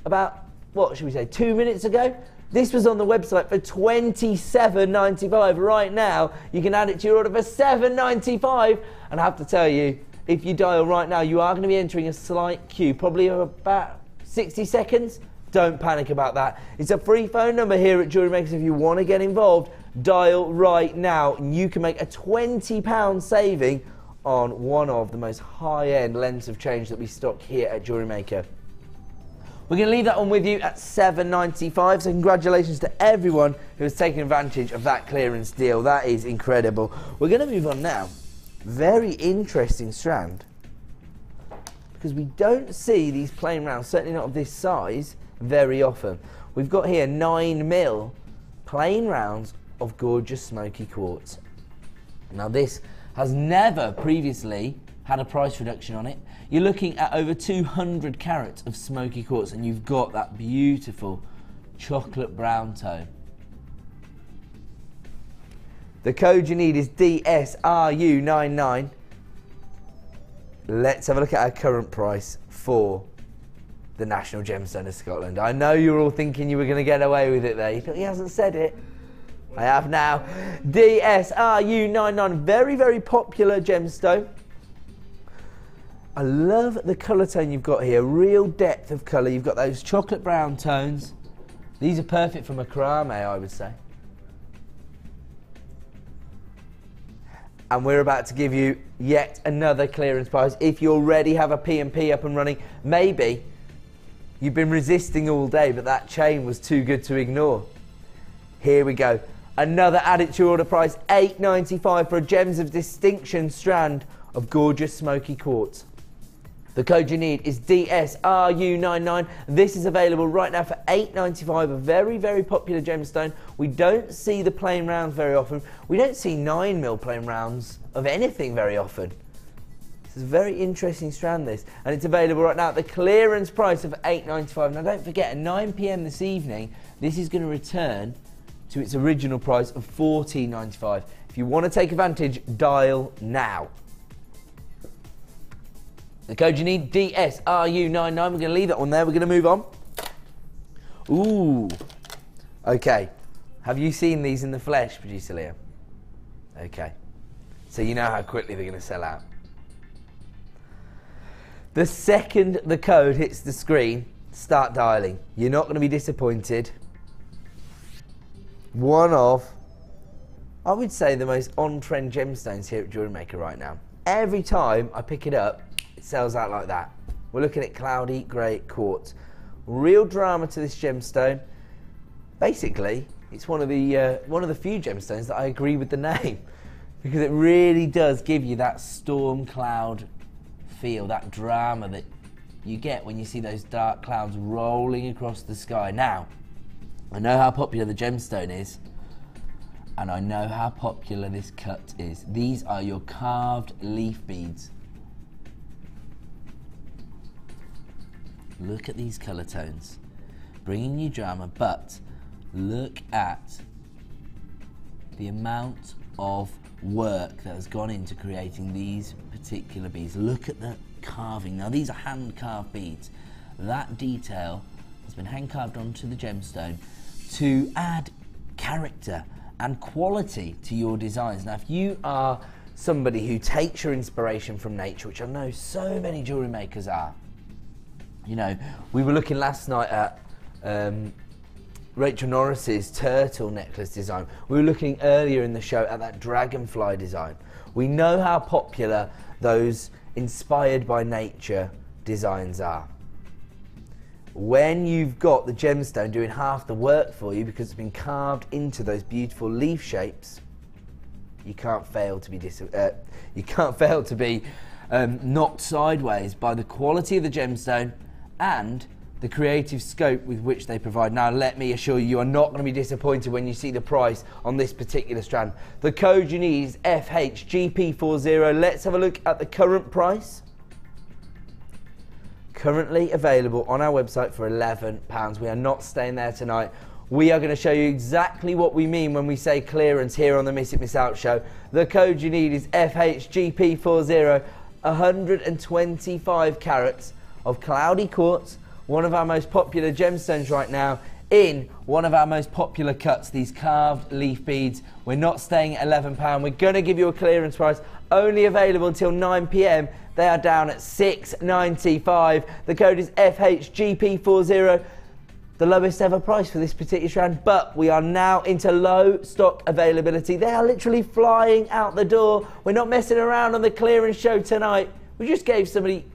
Speaker 4: about, what should we say, 2 minutes ago, this was on the website for $27.95. Right now, you can add it to your order for $7.95. And I have to tell you, if you dial right now, you are going to be entering a slight queue, probably of about 60 seconds. Don't panic about that. It's a free phone number here at Jewellery Maker. If you want to get involved, dial right now and you can make a £20 saving on one of the most high-end lengths of change that we stock here at Jewellery Maker. We're going to leave that one with you at $7.95, so congratulations to everyone who has taken advantage of that clearance deal. That is incredible. We're going to move on now. Very interesting strand, because we don't see these plain rounds, certainly not of this size, very often. We've got here 9mm plain rounds of gorgeous smoky quartz. Now this has never previously had a price reduction on it. You're looking at over 200 carats of smoky quartz, and you've got that beautiful chocolate brown tone. The code you need is DSRU99. Let's have a look at our current price for the National Gemstone of Scotland. I know you're all thinking you were going to get away with it there. You thought he hasn't said it. I have now. DSRU99, very, very popular gemstone. I love the colour tone you've got here, real depth of colour. You've got those chocolate brown tones. These are perfect for macrame, I would say. And we're about to give you yet another clearance price. If you already have a P&P up and running, maybe you've been resisting all day, but that chain was too good to ignore. Here we go. Another added to your order price, $8.95 for a Gems of Distinction strand of gorgeous smoky quartz. The code you need is DSRU99. This is available right now for $8.95, a very, very popular gemstone. We don't see the plain rounds very often. We don't see 9mm plain rounds of anything very often. This is a very interesting strand, this, and it's available right now at the clearance price of $8.95. Now don't forget, at 9 PM this evening, this is going to return to its original price of $14.95. If you want to take advantage, dial now. The code you need, DSRU99. We're going to leave that one there. We're going to move on. Ooh. Okay. Have you seen these in the flesh, Producer Liam? Okay. So you know how quickly they're going to sell out. The second the code hits the screen, start dialing. You're not going to be disappointed. One of, I would say, the most on-trend gemstones here at JewelleryMaker right now. Every time I pick it up, it sells out like that. We're looking at cloudy grey quartz. Real drama to this gemstone. Basically, it's one of the few gemstones that I agree with the name, because it really does give you that storm cloud feel, that drama that you get when you see those dark clouds rolling across the sky. Now, I know how popular the gemstone is, and I know how popular this cut is. These are your carved leaf beads. Look at these colour tones, bringing you drama, but look at the amount of work that has gone into creating these particular beads. Look at the carving. Now these are hand carved beads. That detail has been hand carved onto the gemstone to add character and quality to your designs. Now if you are somebody who takes your inspiration from nature, which I know so many jewellery makers are, you know, we were looking last night at Rachel Norris's turtle necklace design. We were looking earlier in the show at that dragonfly design. We know how popular those inspired by nature designs are. When you've got the gemstone doing half the work for you because it's been carved into those beautiful leaf shapes, you can't fail to be knocked sideways by the quality of the gemstone and the creative scope with which they provide. Now let me assure you, you are not going to be disappointed when you see the price on this particular strand. The code you need is FHGP40. Let's have a look at the current price. Currently available on our website for £11. We are not staying there tonight. We are going to show you exactly what we mean when we say clearance here on the Miss It Miss Out show. The code you need is FHGP40. 125 carats of cloudy quartz, one of our most popular gemstones right now, in one of our most popular cuts, these carved leaf beads. We're not staying at £11. We're going to give you a clearance price, only available until 9 PM. They are down at $6.95. The code is FHGP40. The lowest ever price for this particular strand, but we are now into low stock availability. They are literally flying out the door. We're not messing around on the clearance show tonight. We just gave somebody,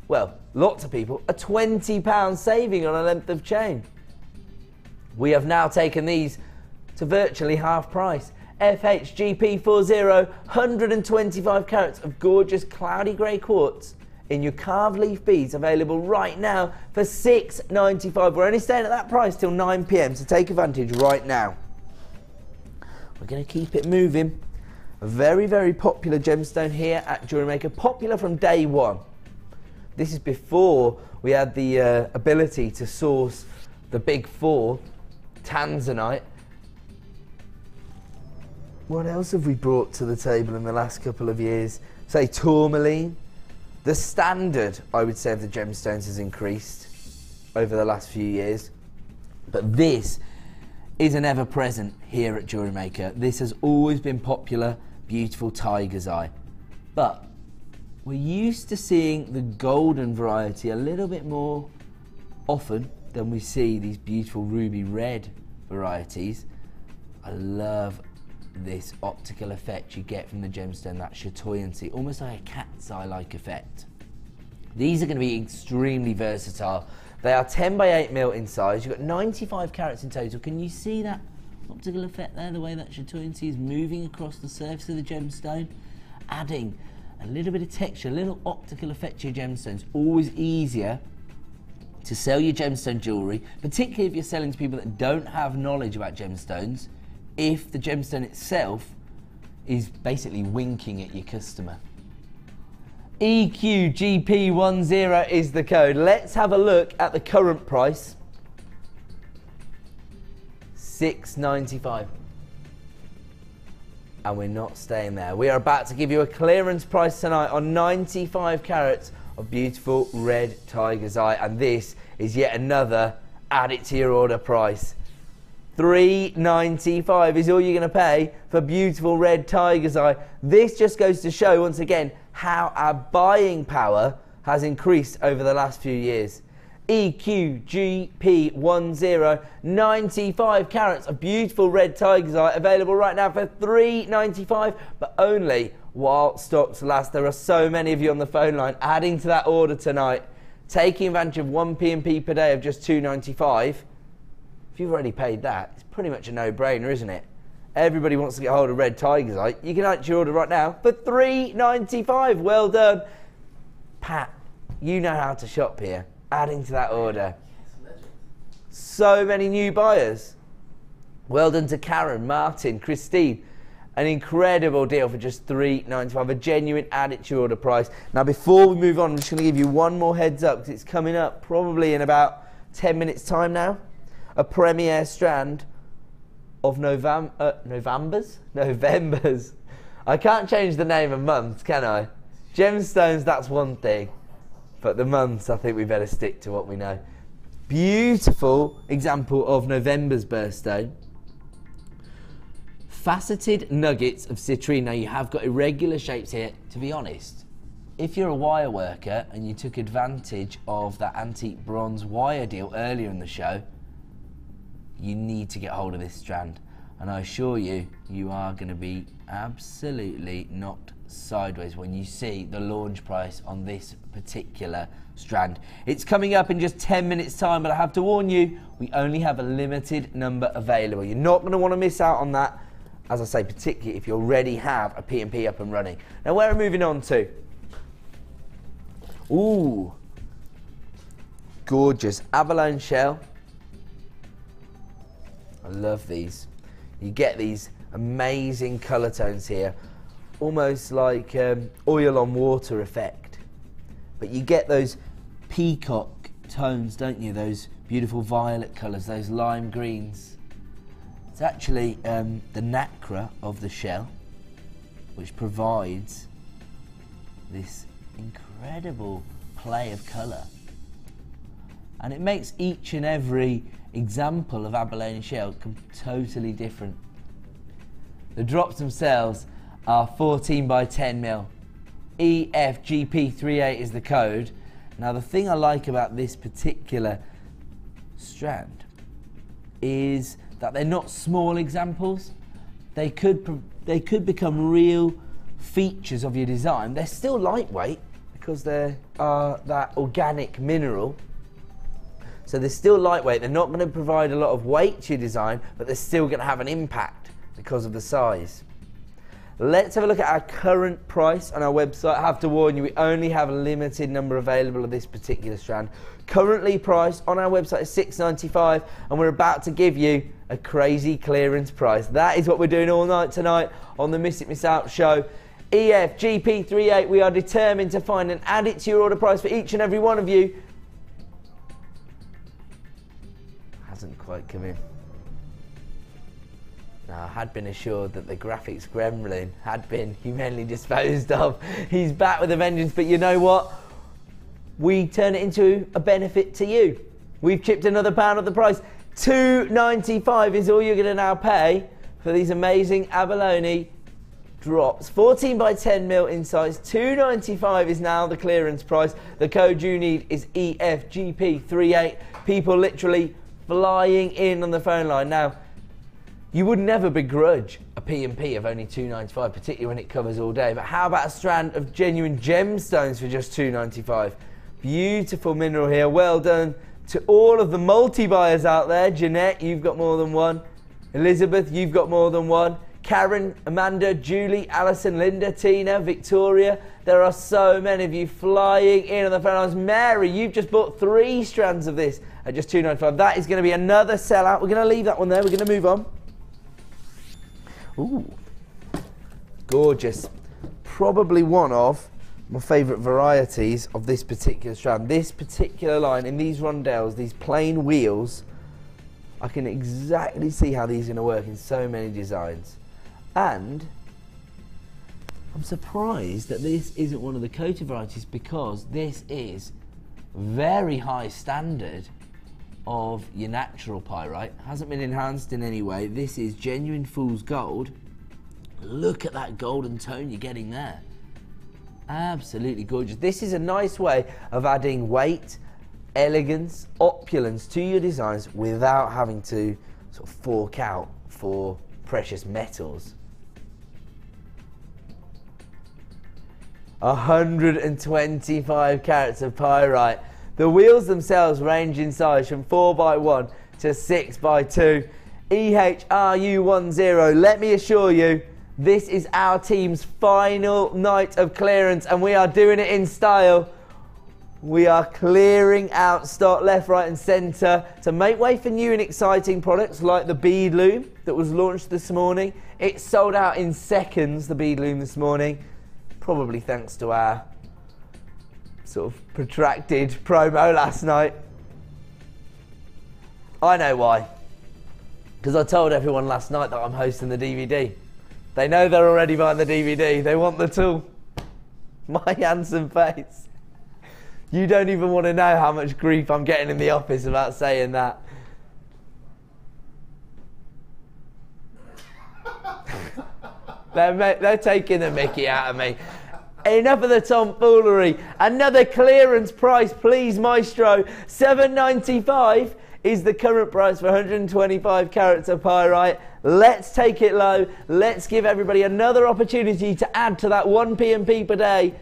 Speaker 4: well, lots of people, a £20 saving on a length of chain. We have now taken these to virtually half price. FHGP40, 125 carats of gorgeous cloudy grey quartz in your carved leaf beads, available right now for $6.95. We're only staying at that price till 9 PM, so take advantage right now. We're going to keep it moving. A very, very popular gemstone here at JewelleryMaker, popular from day one. This is before we had the ability to source the big four, tanzanite. What else have we brought to the table in the last couple of years? Say tourmaline. The standard, I would say, of the gemstones has increased over the last few years, but this is an ever-present here at JewelleryMaker. This has always been popular, beautiful tiger's eye, but we're used to seeing the golden variety a little bit more often than we see these beautiful ruby red varieties. I love this optical effect you get from the gemstone, that chatoyancy, almost like a cat's eye-like effect. These are going to be extremely versatile. They are 10 by 8 mil in size. You've got 95 carats in total. Can you see that optical effect there, the way that chatoyancy is moving across the surface of the gemstone, adding a little bit of texture, a little optical effect to your gemstones. Always easier to sell your gemstone jewellery, particularly if you're selling to people that don't have knowledge about gemstones, if the gemstone itself is basically winking at your customer. EQGP10 is the code. Let's have a look at the current price. $6.95. And we're not staying there. We are about to give you a clearance price tonight on 95 carats of beautiful red tiger's eye, and this is yet another add it to your order price. $3.95 is all you're going to pay for beautiful red tiger's eye. This just goes to show once again how our buying power has increased over the last few years. EQGP10, 95 carats of beautiful red tiger's eye, available right now for $3.95, but only while stocks last. There are so many of you on the phone line adding to that order tonight, taking advantage of 1 P&P per day of just $2.95. If you've already paid that, it's pretty much a no-brainer, isn't it? Everybody wants to get hold of red tiger's eye. You can add your order right now for $3.95. Well done. Pat, you know how to shop here. Adding to that order. So many new buyers. Well done to Karen, Martin, Christine. An incredible deal for just $3.95. A genuine add it to your order price. Now before we move on, I'm just going to give you one more heads up, because it's coming up probably in about 10 minutes time now. A premiere strand of Novembers. I can't change the name of months, can I? Gemstones, that's one thing. But the months, I think we better stick to what we know. Beautiful example of November's birthstone. Faceted nuggets of citrine. Now you have got irregular shapes here. To be honest, if you're a wire worker and you took advantage of that antique bronze wire deal earlier in the show, you need to get hold of this strand. And I assure you, you are going to be absolutely knocked sideways when you see the launch price on this particular strand. It's coming up in just 10 minutes time, but I have to warn you, we only have a limited number available. You're not going to want to miss out on that, as I say, particularly if you already have a P&P up and running. Now where are we moving on to? Ooh, gorgeous abalone shell. I love these. You get these amazing colour tones here, almost like oil on water effect. But you get those peacock tones, don't you? Those beautiful violet colours, those lime greens. It's actually the nacre of the shell, which provides this incredible play of colour. And it makes each and every example of abalone shell totally different. The drops themselves are 14 by 10 mil. EFGP38 is the code. Now the thing I like about this particular strand is that they're not small examples. They could become real features of your design. They're still lightweight because they are that organic mineral. So they're still lightweight. They're not going to provide a lot of weight to your design, but they're still going to have an impact because of the size. Let's have a look at our current price on our website. I have to warn you, we only have a limited number available of this particular strand. Currently priced on our website is $6.95, and we're about to give you a crazy clearance price. That is what we're doing all night tonight on the Miss It Miss Out show. EFGP38, we are determined to find and add it to your order price for each and every one of you. Hasn't quite come in. Now, I had been assured that the graphics gremlin had been humanly disposed of. He's back with a vengeance, but you know what? We turn it into a benefit to you. We've chipped another pound of the price. $2.95 is all you're going to now pay for these amazing abalone drops. 14 by 10 mil in size. $2.95 is now the clearance price. The code you need is EFGP38. People literally flying in on the phone line. Now, you would never begrudge a P&P of only $2.95, particularly when it covers all day. But how about a strand of genuine gemstones for just $2.95? Beautiful mineral here. Well done to all of the multi-buyers out there. Jeanette, you've got more than one. Elizabeth, you've got more than one. Karen, Amanda, Julie, Alison, Linda, Tina, Victoria. There are so many of you flying in on the phone lines. Mary, you've just bought 3 strands of this at just $2.95. That is going to be another sellout. We're going to leave that one there. We're going to move on. Ooh, gorgeous. Probably one of my favourite varieties of this particular strand. This particular line in these rondelles, these plain wheels, I can exactly see how these are going to work in so many designs. And I'm surprised that this isn't one of the coated varieties, because this is very high standard of your natural pyrite. Hasn't been enhanced in any way. This is genuine fool's gold. Look at that golden tone you're getting there. Absolutely gorgeous. This is a nice way of adding weight, elegance, opulence to your designs without having to sort of fork out for precious metals. 125 carats of pyrite. The wheels themselves range in size from 4x1 to 6x2. EHRU10. Let me assure you, this is our team's final night of clearance, and we are doing it in style. We are clearing out stock left, right and centre to make way for new and exciting products like the bead loom that was launched this morning. It sold out in seconds, the bead loom this morning, probably thanks to our sort of protracted promo last night. I know why. Because I told everyone last night that I'm hosting the DVD. They know they're already buying the DVD. They want the tool. My handsome face. You don't even want to know how much grief I'm getting in the office about saying that. They're taking the mickey out of me. Enough of the tomfoolery. Another clearance price, please, Maestro. $7.95 is the current price for 125 carats of pyrite. Let's take it low. Let's give everybody another opportunity to add to that 1 P&P per day.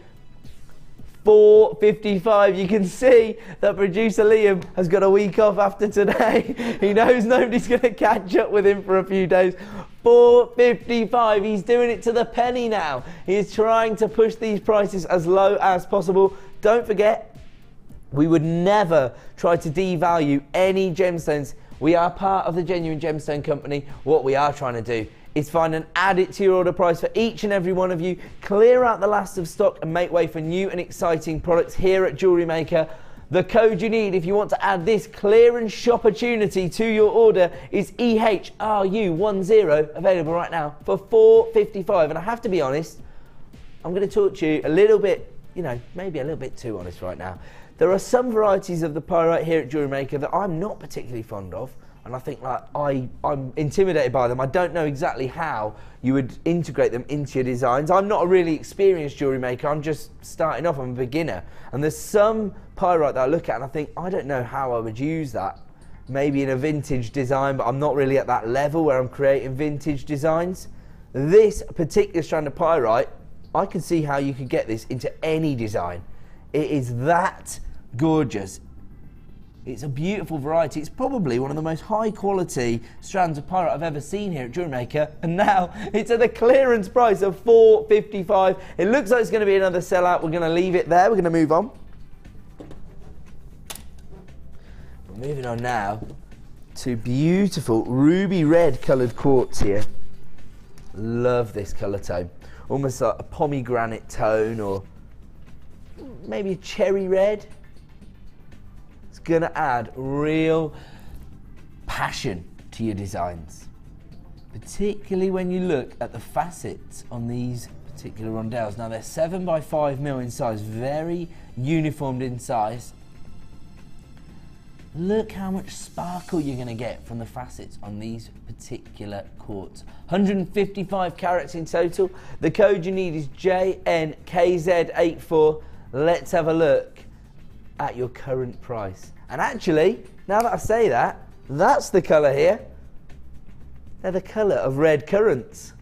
Speaker 4: $4.55. You can see that producer Liam has got a week off after today. He knows nobody's going to catch up with him for a few days. $4.55. He's doing it to the penny now. He is trying to push these prices as low as possible. Don't forget, we would never try to devalue any gemstones. We are part of the Genuine Gemstone Company. What we are trying to do is find and add it to your order price for each and every one of you, clear out the last of stock and make way for new and exciting products here at Jewellery Maker. The code you need if you want to add this clearance shopportunity to your order is EHRU10, available right now for $4.55. And I have to be honest, I'm going to talk to you a little bit, you know, maybe a little bit too honest right now. There are some varieties of the pyrite here at Jewellery Maker that I'm not particularly fond of. And I think like I'm intimidated by them. I don't know exactly how you would integrate them into your designs. I'm not a really experienced jewellery maker. I'm just starting off. I'm a beginner. And there's some pyrite that I look at and I think, I don't know how I would use that. Maybe in a vintage design, but I'm not really at that level where I'm creating vintage designs. This particular strand of pyrite, I can see how you could get this into any design. It is that gorgeous. It's a beautiful variety. It's probably one of the most high quality strands of pyrite I've ever seen here at Jewellery Maker. And now it's at the clearance price of $4.55. It looks like it's going to be another sellout. We're going to leave it there. We're going to move on. We're moving on now to beautiful ruby red coloured quartz here. Love this colour tone. Almost like a pomegranate tone or maybe a cherry red. Going to add real passion to your designs, particularly when you look at the facets on these particular rondelles. Now they're 7x5mm in size, very uniformed in size. Look how much sparkle you're going to get from the facets on these particular quartz. 155 carats in total. The code you need is JNKZ84. Let's have a look at your current price. And actually, now that I say that, that's the colour here. They're the colour of red currants.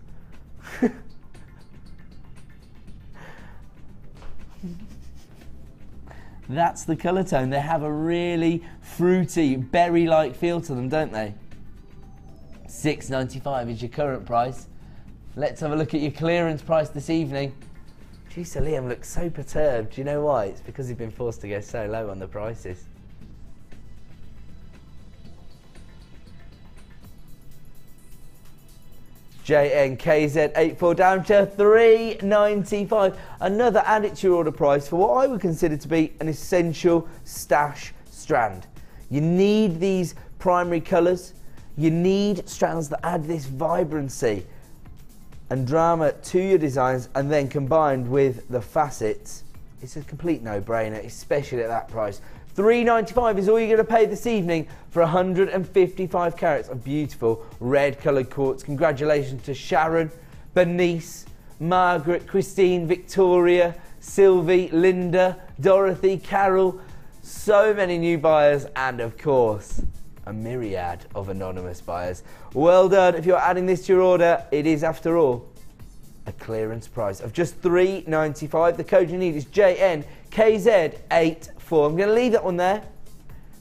Speaker 4: That's the colour tone. They have a really fruity, berry-like feel to them, don't they? £6.95 is your current price. Let's have a look at your clearance price this evening. Gee, Sir Liam looks so perturbed. Do you know why? It's because he's been forced to go so low on the prices. JNKZ84 down to £3.95. Another add it to your order price for what I would consider to be an essential stash strand. You need these primary colours. You need strands that add this vibrancy and drama to your designs, and then combined with the facets, it's a complete no-brainer, especially at that price. £3.95 is all you're going to pay this evening for 155 carats of beautiful red coloured quartz. Congratulations to Sharon, Bernice, Margaret, Christine, Victoria, Sylvie, Linda, Dorothy, Carol. So many new buyers, and of course a myriad of anonymous buyers. Well done. If you're adding this to your order, it is after all a clearance price of just £3.95. The code you need is JNKZ84. I'm going to leave that one there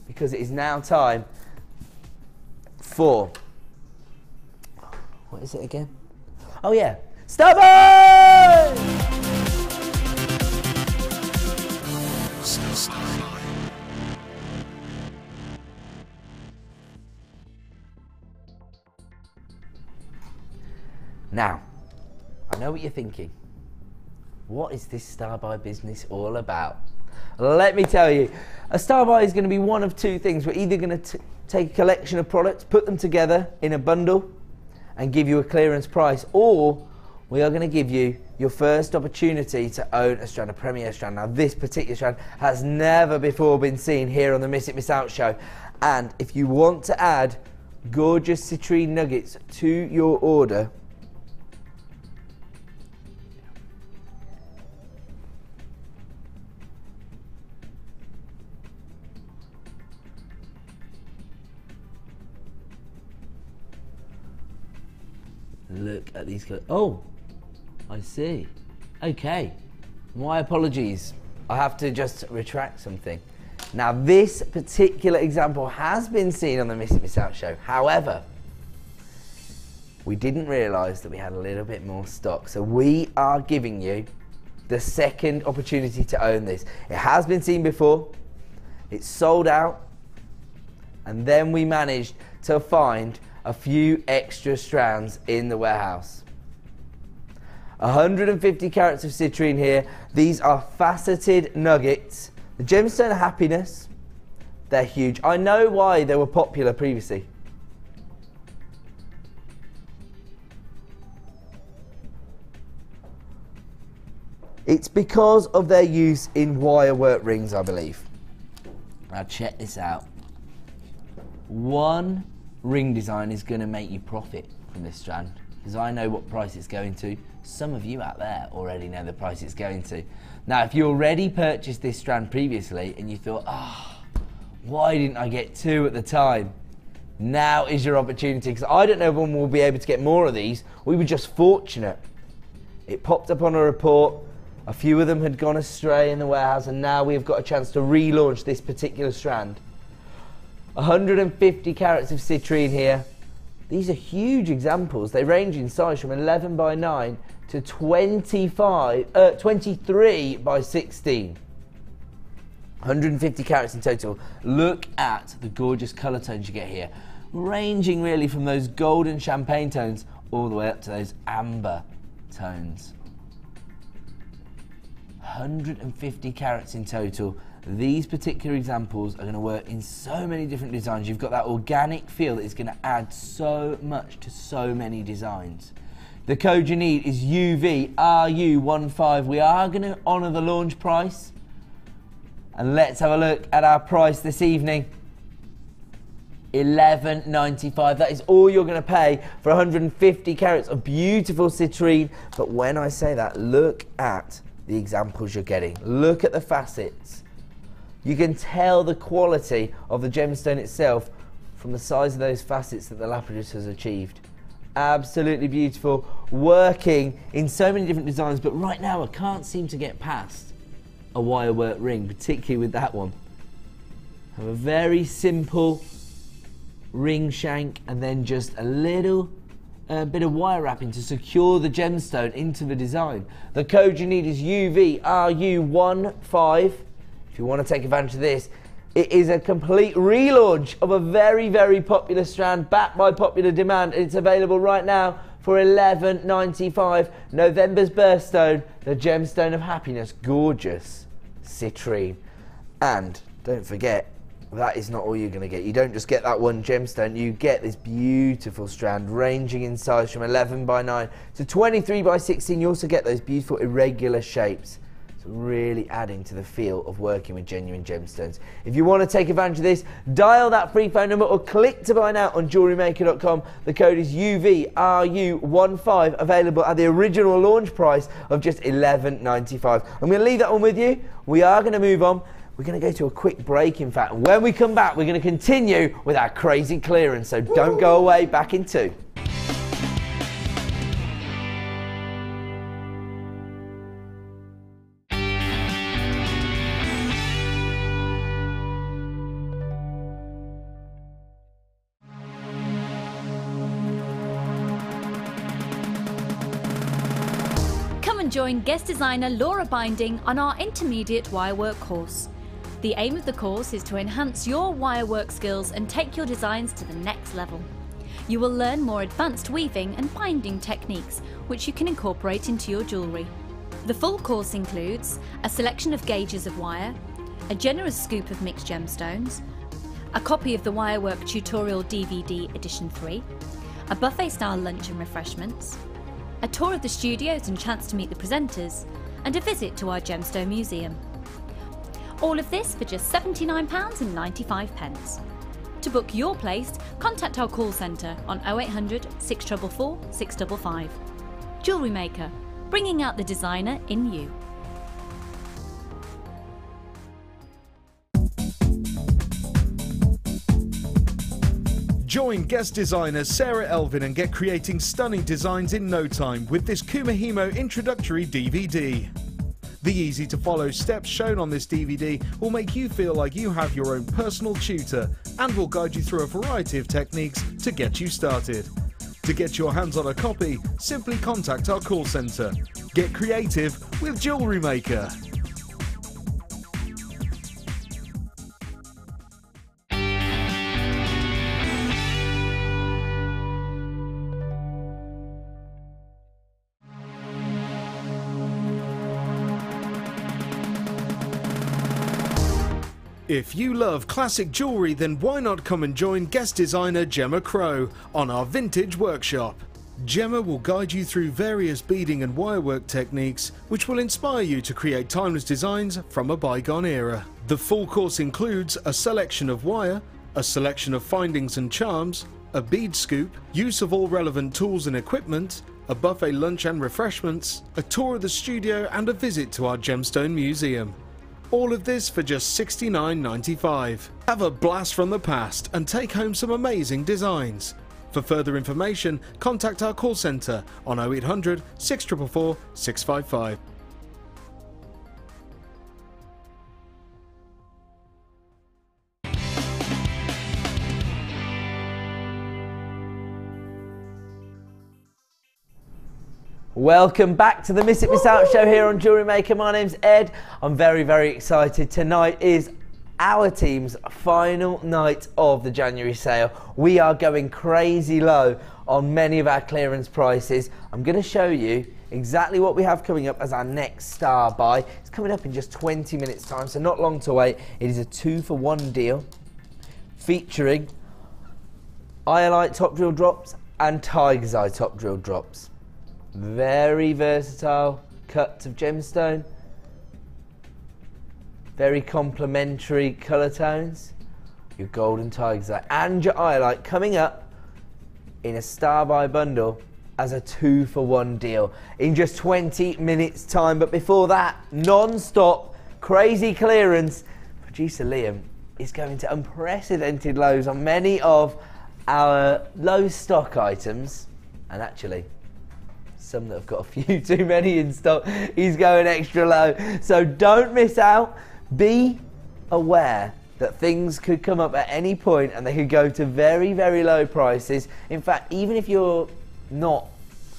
Speaker 4: because it is now time for, what is it again? Oh yeah, Stubborn! Now, I know what you're thinking. What is this star buy business all about? Let me tell you. A star buy is going to be one of two things. We're either going to take a collection of products, put them together in a bundle and give you a clearance price, or we are going to give you your first opportunity to own a strand, a premier strand. Now, this particular strand has never before been seen here on the Miss It Miss Out show. And if you want to add gorgeous citrine nuggets to your order, look at these colors. Oh, I see. Okay, my apologies. I have to just retract something. Now, this particular example has been seen on the Miss It Miss Out show. However, we didn't realise that we had a little bit more stock. So we are giving you the second opportunity to own this. It has been seen before. It's sold out. And then we managed to find a few extra strands in the warehouse. 150 carats of citrine here. These are faceted nuggets. The gemstone of happiness, they're huge. I know why they were popular previously. It's because of their use in wire work rings, I believe. Now check this out. One ring design is going to make you profit from this strand, because I know what price it's going to. Some of you out there already know the price it's going to. Now, if you already purchased this strand previously and you thought, why didn't I get two at the time? Now is your opportunity, because I don't know when we'll be able to get more of these. We were just fortunate. It popped up on a report. A few of them had gone astray in the warehouse, and now we've got a chance to relaunch this particular strand. 150 carats of citrine here. These are huge examples. They range in size from 11 by 9 to 23 by 16. 150 carats in total. Look at the gorgeous colour tones you get here, ranging really from those golden champagne tones all the way up to those amber tones. 150 carats in total. These particular examples are going to work in so many different designs. You've got that organic feel that is going to add so much to so many designs. The code you need is UVRU15. We are going to honour the launch price. And let's have a look at our price this evening. £11.95. That is all you're going to pay for 150 carats of beautiful citrine. But when I say that, look at the examples you're getting. Look at the facets. You can tell the quality of the gemstone itself from the size of those facets that the lapidus has achieved. Absolutely beautiful, working in so many different designs, but right now I can't seem to get past a wire work ring, particularly with that one. Have a very simple ring shank, and then just a little bit of wire wrapping to secure the gemstone into the design. The code you need is UVRU15. If you want to take advantage of this, it is a complete relaunch of a very, very popular strand backed by popular demand. It's available right now for $11.95. November's birthstone, the gemstone of happiness, gorgeous citrine. And don't forget, that is not all you're going to get. You don't just get that one gemstone, you get this beautiful strand ranging in size from 11 by 9 to 23 by 16. You also get those beautiful irregular shapes. So really adding to the feel of working with genuine gemstones. If you want to take advantage of this, dial that free phone number or click to buy now on JewelleryMaker.com. The code is UVRU15, available at the original launch price of just $11.95. I'm going to leave that one with you. We are going to move on. We're going to go to a quick break, in fact. And when we come back, we're going to continue with our crazy clearance. So don't go away, back in 2.
Speaker 5: Come and join guest designer Laura Binding on our intermediate wirework course. The aim of the course is to enhance your wirework skills and take your designs to the next level. You will learn more advanced weaving and binding techniques, which you can incorporate into your jewellery. The full course includes a selection of gauges of wire, a generous scoop of mixed gemstones, a copy of the Wirework Tutorial DVD Edition 3, a buffet-style lunch and refreshments, a tour of the studios and chance to meet the presenters, and a visit to our Gemstone Museum. All of this for just £79.95. To book your place, contact our call centre on 0800 644 655. Jewellery Maker, bringing out the designer in you.
Speaker 1: Join guest designer Sarah Elvin and get creating stunning designs in no time with this MIMO introductory DVD. The easy-to-follow steps shown on this DVD will make you feel like you have your own personal tutor and will guide you through a variety of techniques to get you started. To get your hands on a copy, simply contact our call centre. Get creative with Jewellery Maker. If you love classic jewellery, then why not come and join guest designer Gemma Crow on our vintage workshop. Gemma will guide you through various beading and wirework techniques which will inspire you to create timeless designs from a bygone era. The full course includes a selection of wire, a selection of findings and charms, a bead scoop, use of all relevant tools and equipment, a buffet lunch and refreshments, a tour of the studio and a visit to our Gemstone Museum. All of this for just $69.95. Have a blast from the past and take home some amazing designs. For further information, contact our call centre on 0800 644 655.
Speaker 4: Welcome back to the Miss It Miss Out show here on Jewellery Maker. My name's Ed. I'm very, very excited. Tonight is our team's final night of the January sale. We are going crazy low on many of our clearance prices. I'm going to show you exactly what we have coming up as our next star buy. It's coming up in just 20 minutes time, so not long to wait. It is a 2-for-1 deal featuring Iolite top drill drops and Tiger's Eye top drill drops. Very versatile cuts of gemstone, very complementary colour tones. Your golden Tiger's Eye and your Iolite coming up in a star buy bundle as a 2-for-1 deal in just 20 minutes time. But before that, non-stop crazy clearance. Producer Liam is going to unprecedented lows on many of our low stock items, and actually some that have got a few too many in stock. He's going extra low, so don't miss out. Be aware that things could come up at any point and they could go to very, very low prices. In fact, even if you're not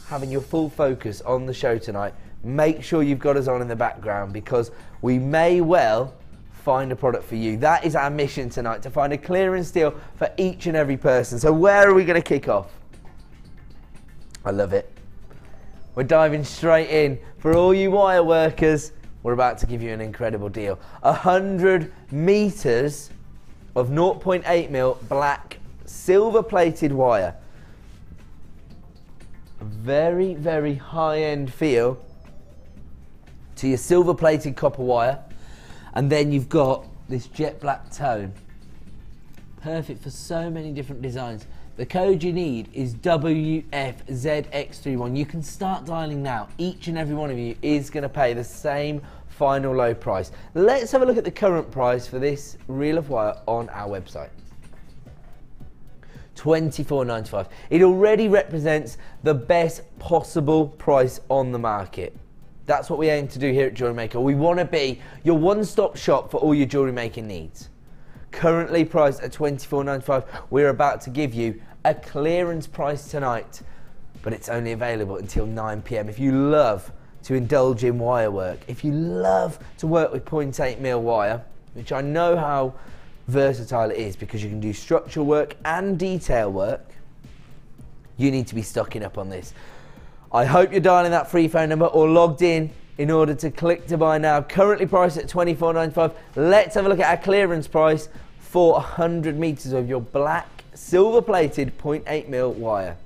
Speaker 4: having your full focus on the show tonight, make sure you've got us on in the background, because we may well find a product for you. That is our mission tonight, to find a clearance deal for each and every person. So where are we going to kick off? I love it. We're diving straight in. For all you wire workers, we're about to give you an incredible deal. 100 meters of 0.8mm black silver plated wire. A very, very high-end feel to your silver plated copper wire. And then you've got this jet black tone. Perfect for so many different designs. The code you need is WFZX31. You can start dialing now. Each and every one of you is going to pay the same final low price. Let's have a look at the current price for this reel of wire on our website. $24.95. It already represents the best possible price on the market. That's what we aim to do here at Jewellery Maker. We want to be your one-stop shop for all your jewellery making needs. Currently priced at $24.95, we're about to give you a clearance price tonight, but it's only available until 9 PM. If you love to indulge in wire work, if you love to work with 0.8mm wire, which I know how versatile it is because you can do structural work and detail work, you need to be stocking up on this. I hope you're dialing that free phone number or logged in order to click to buy now. Currently priced at $24.95. Let's have a look at our clearance price for 100 meters of your black silver plated 0.8mm wire.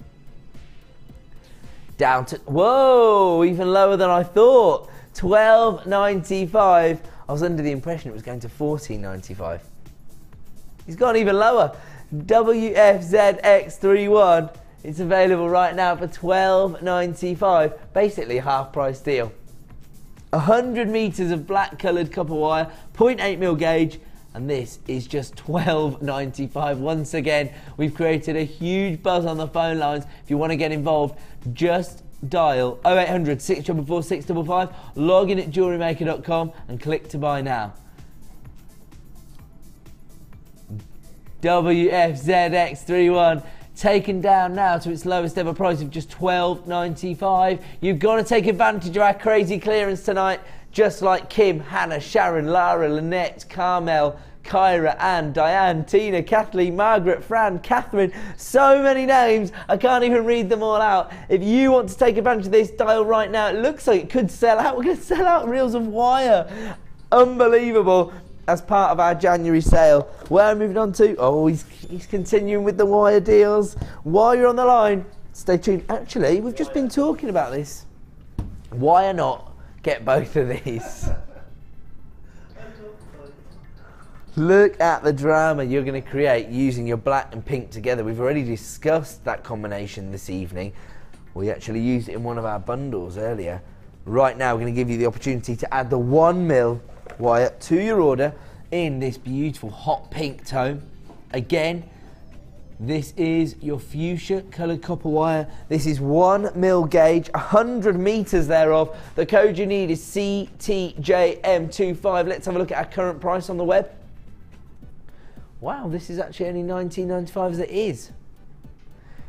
Speaker 4: Down to, whoa, even lower than I thought. $12.95. I was under the impression it was going to $14.95. He's gone even lower. WFZX31. It's available right now for $12.95. Basically a half price deal. 100 meters of black coloured copper wire, 0.8mm gauge, and this is just $12.95. Once again, we've created a huge buzz on the phone lines. If you want to get involved, just dial 0800 644 655, log in at JewelleryMaker.com and click to buy now. WFZX31 taken down now to its lowest ever price of just $12.95. You've got to take advantage of our crazy clearance tonight, just like Kim, Hannah, Sharon, Lara, Lynette, Carmel, Kyra, Anne, Diane, Tina, Kathleen, Margaret, Fran, Catherine. So many names, I can't even read them all out. If you want to take advantage of this, dial right now. It looks like it could sell out. We're going to sell out reels of wire. Unbelievable. As part of our January sale. Where are we moving on to? Oh, he's continuing with the wire deals. While you're on the line, stay tuned. Actually, we've just been talking about this. Why not get both of these? Look at the drama you're going to create using your black and pink together. We've already discussed that combination this evening. We actually used it in one of our bundles earlier. Right now, we're going to give you the opportunity to add the 1mm wire to your order in this beautiful hot pink tone. Again, this is your fuchsia coloured copper wire. This is 1mm gauge, 100 meters thereof. The code you need is CTJM25. Let's have a look at our current price on the web. Wow, this is actually only $19.95 as it is.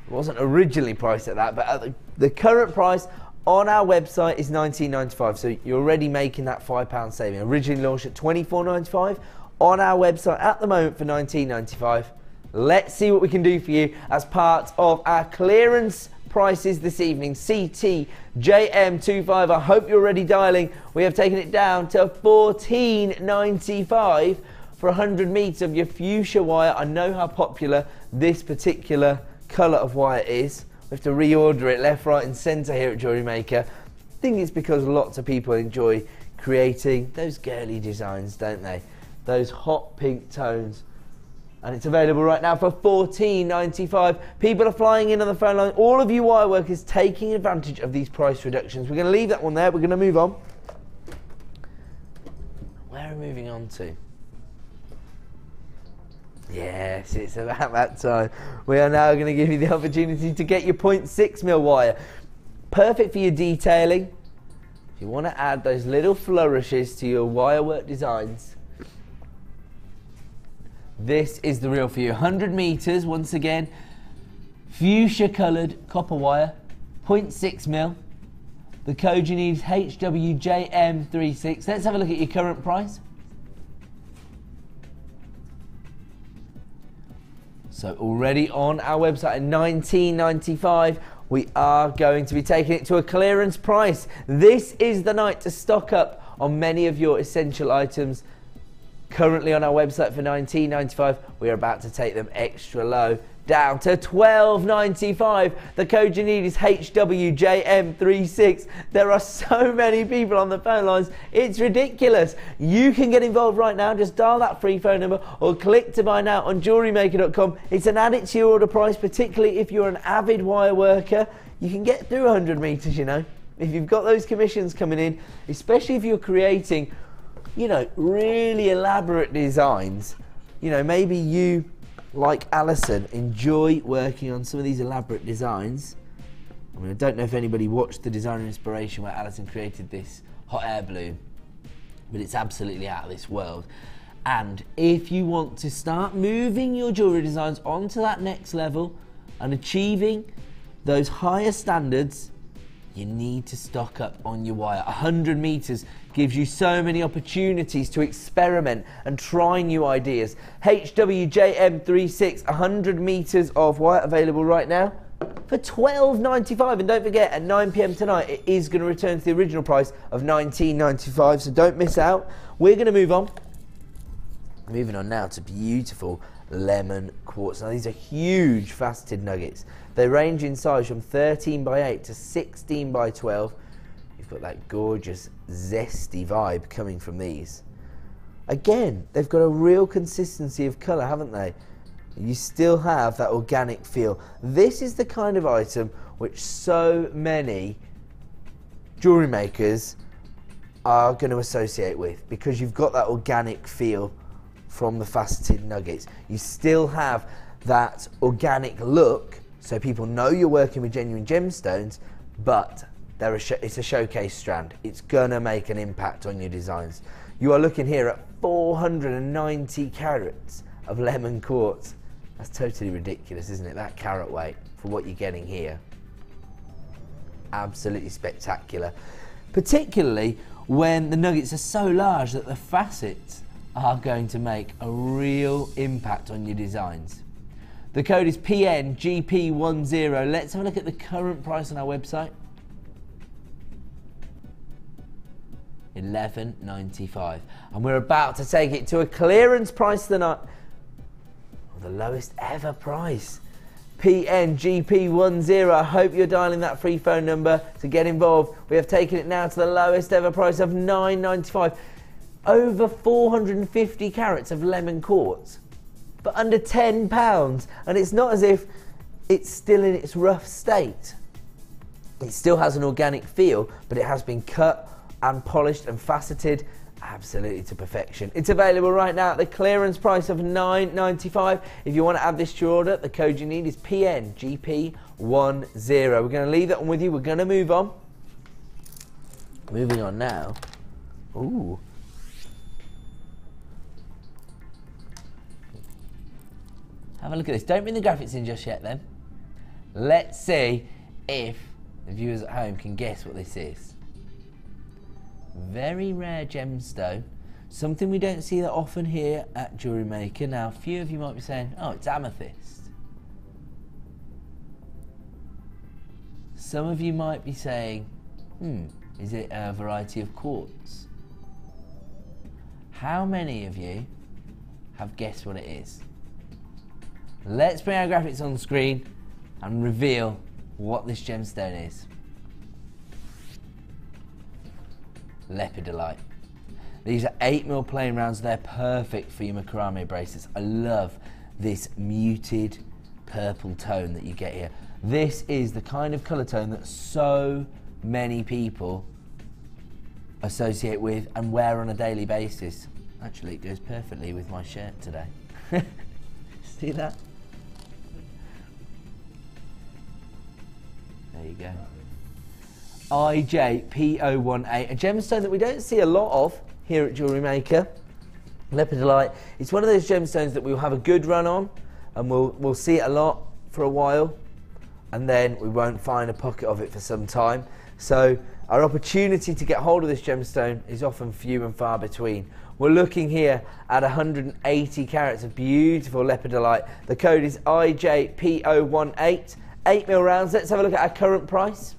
Speaker 4: It wasn't originally priced at that, but at the current price on our website is $19.95, so you're already making that £5 saving. Originally launched at $24.95, on our website at the moment for $19.95. Let's see what we can do for you as part of our clearance prices this evening. CTJM25, I hope you're already dialing. We have taken it down to $14.95 for 100 meters of your fuchsia wire. I know how popular this particular colour of wire is. We have to reorder it left, right and centre here at Jewellery Maker. I think it's because lots of people enjoy creating those girly designs, don't they? Those hot pink tones. And it's available right now for $14.95. People are flying in on the phone line. All of you wire workers taking advantage of these price reductions. We're going to leave that one there. We're going to move on. Where are we moving on to? Yes, it's about that time. We are now going to give you the opportunity to get your 0.6mm wire. Perfect for your detailing. If you want to add those little flourishes to your wire work designs, This is the real for you. 100 meters, once again, fuchsia coloured copper wire, 0.6 mil. The code you need is HWJM36. Let's have a look at your current price. So already on our website at $19.95, we are going to be taking it to a clearance price. This is the night to stock up on many of your essential items. Currently on our website for $19.95, we're about to take them extra low, down to $12.95. The code you need is HWJM36. There are so many people on the phone lines, it's ridiculous. You can get involved right now. Just dial that free phone number or click to buy now on JewelleryMaker.com. It's an add it to your order price, particularly if you're an avid wire worker. You can get through 100 meters, you know, if you've got those commissions coming in, especially if you're creating, you know, really elaborate designs. You know, maybe you, like Alison, enjoy working on some of these elaborate designs. I mean, I don't know if anybody watched the Designer Inspiration where Alison created this hot air balloon, but it's absolutely out of this world. And if you want to start moving your jewellery designs onto that next level and achieving those higher standards, you need to stock up on your wire. 100 meters gives you so many opportunities to experiment and try new ideas. HWJM36, 100 meters of wire available right now for $12.95. And don't forget, at 9 PM tonight, it is going to return to the original price of $19.95, so don't miss out. We're going to move on. Moving on now to beautiful lemon quartz. Now these are huge faceted nuggets. They range in size from 13 by 8 to 16 by 12. You've got that gorgeous zesty vibe coming from these. Again, they've got a real consistency of colour, haven't they? You still have that organic feel. This is the kind of item which so many jewellery makers are going to associate with, because you've got that organic feel from the faceted nuggets. You still have that organic look, so people know you're working with genuine gemstones, but it's a showcase strand. It's gonna make an impact on your designs. You are looking here at 490 carats of lemon quartz. That's totally ridiculous, isn't it? That carat weight for what you're getting here. Absolutely spectacular. Particularly when the nuggets are so large that the facets are going to make a real impact on your designs. The code is PNGP10. Let's have a look at the current price on our website. $11.95. And we're about to take it to a clearance price tonight. The lowest ever price. PNGP10. I hope you're dialing that free phone number to get involved. We have taken it now to the lowest ever price of $9.95. Over 450 carats of lemon quartz for under £10, and it's not as if it's still in its rough state. It still has an organic feel, but it has been cut and polished and faceted absolutely to perfection. It's available right now at the clearance price of $9.95. If you want to add this to your order, the code you need is PNGP10. We're going to leave that one with you. We're going to move on. Moving on now. Ooh. Have a look at this. Don't bring the graphics in just yet then. Let's see if the viewers at home can guess what this is. Very rare gemstone. Something we don't see that often here at JewelleryMaker. Now, a few of you might be saying, oh, it's amethyst. Some of you might be saying, is it a variety of quartz? How many of you have guessed what it is? Let's bring our graphics on screen and reveal what this gemstone is. Lepidolite. These are 8mm plain rounds. They're perfect for your macrame bracelets. I love this muted purple tone that you get here. This is the kind of colour tone that so many people associate with and wear on a daily basis. Actually, it goes perfectly with my shirt today. See that? There you go. IJP018, a gemstone that we don't see a lot of here at JewelleryMaker. Lepidolite, it's one of those gemstones that we'll have a good run on, and we'll see it a lot for a while, and then we won't find a pocket of it for some time. So our opportunity to get hold of this gemstone is often few and far between. We're looking here at 180 carats of beautiful lepidolite. The code is IJPO18, 8mm rounds. Let's have a look at our current price.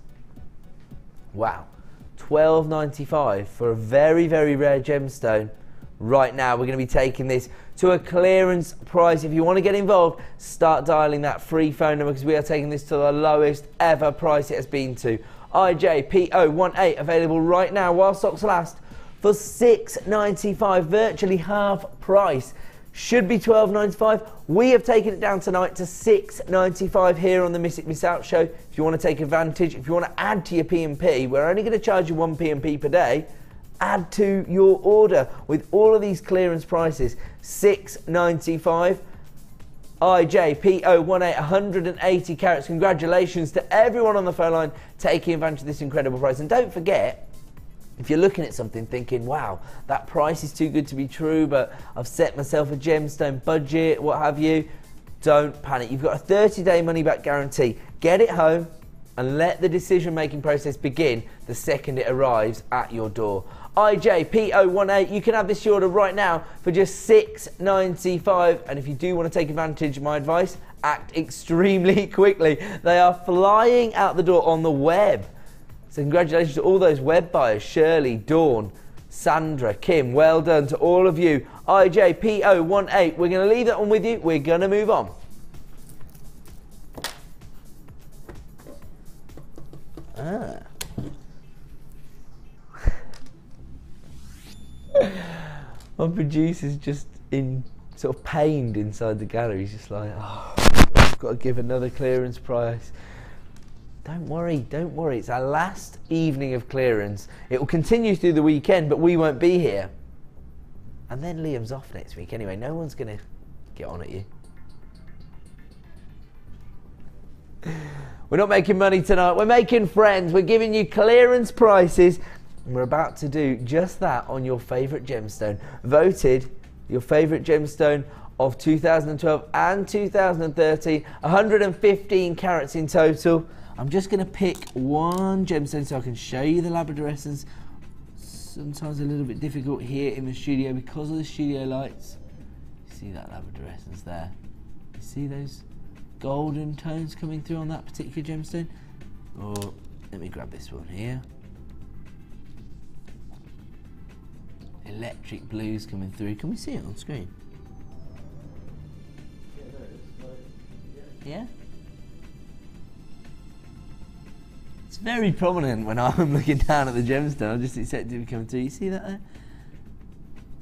Speaker 4: Wow, $12.95 for a very, very rare gemstone. Right now we're going to be taking this to a clearance price. If you want to get involved, start dialing that free phone number, because we are taking this to the lowest ever price it has been to. IJPO18 available right now while stocks last for $6.95, virtually half price. Should be $12.95. We have taken it down tonight to $6.95 here on the Miss It Miss Out show. If you want to take advantage, if you want to add to your P&P, we're only going to charge you one P&P per day. Add to your order with all of these clearance prices. $6.95. IJPO18, 180 carats. Congratulations to everyone on the phone line taking advantage of this incredible price. And don't forget, if you're looking at something thinking, wow, that price is too good to be true, but I've set myself a gemstone budget, what have you, don't panic. You've got a 30-day money-back guarantee. Get it home and let the decision-making process begin the second it arrives at your door. IJPO18, you can have this order right now for just $6.95, and if you do want to take advantage of my advice, act extremely quickly. They are flying out the door on the web. So congratulations to all those web buyers, Shirley, Dawn, Sandra, Kim, well done to all of you. IJPO18, we're going to leave that one with you. We're going to move on. My producer's just sort of pained inside the gallery. He's just like, oh, I've got to give another clearance price. Don't worry, it's our last evening of clearance. It will continue through the weekend, but we won't be here. And then Liam's off next week anyway. No one's going to get on at you. We're not making money tonight, we're making friends. We're giving you clearance prices, and we're about to do just that on your favourite gemstone. Voted your favourite gemstone of 2012 and 2013, 115 carats in total. I'm just going to pick one gemstone so I can show you the labradorescence. Sometimes a little bit difficult here in the studio because of the studio lights. You see that labradorescence there? You see those golden tones coming through on that particular gemstone? Or let me grab this one here. Electric blues coming through. Can we see it on screen? Yeah? It's very prominent when I'm looking down at the gemstone. I just expect it to come through. You see that there?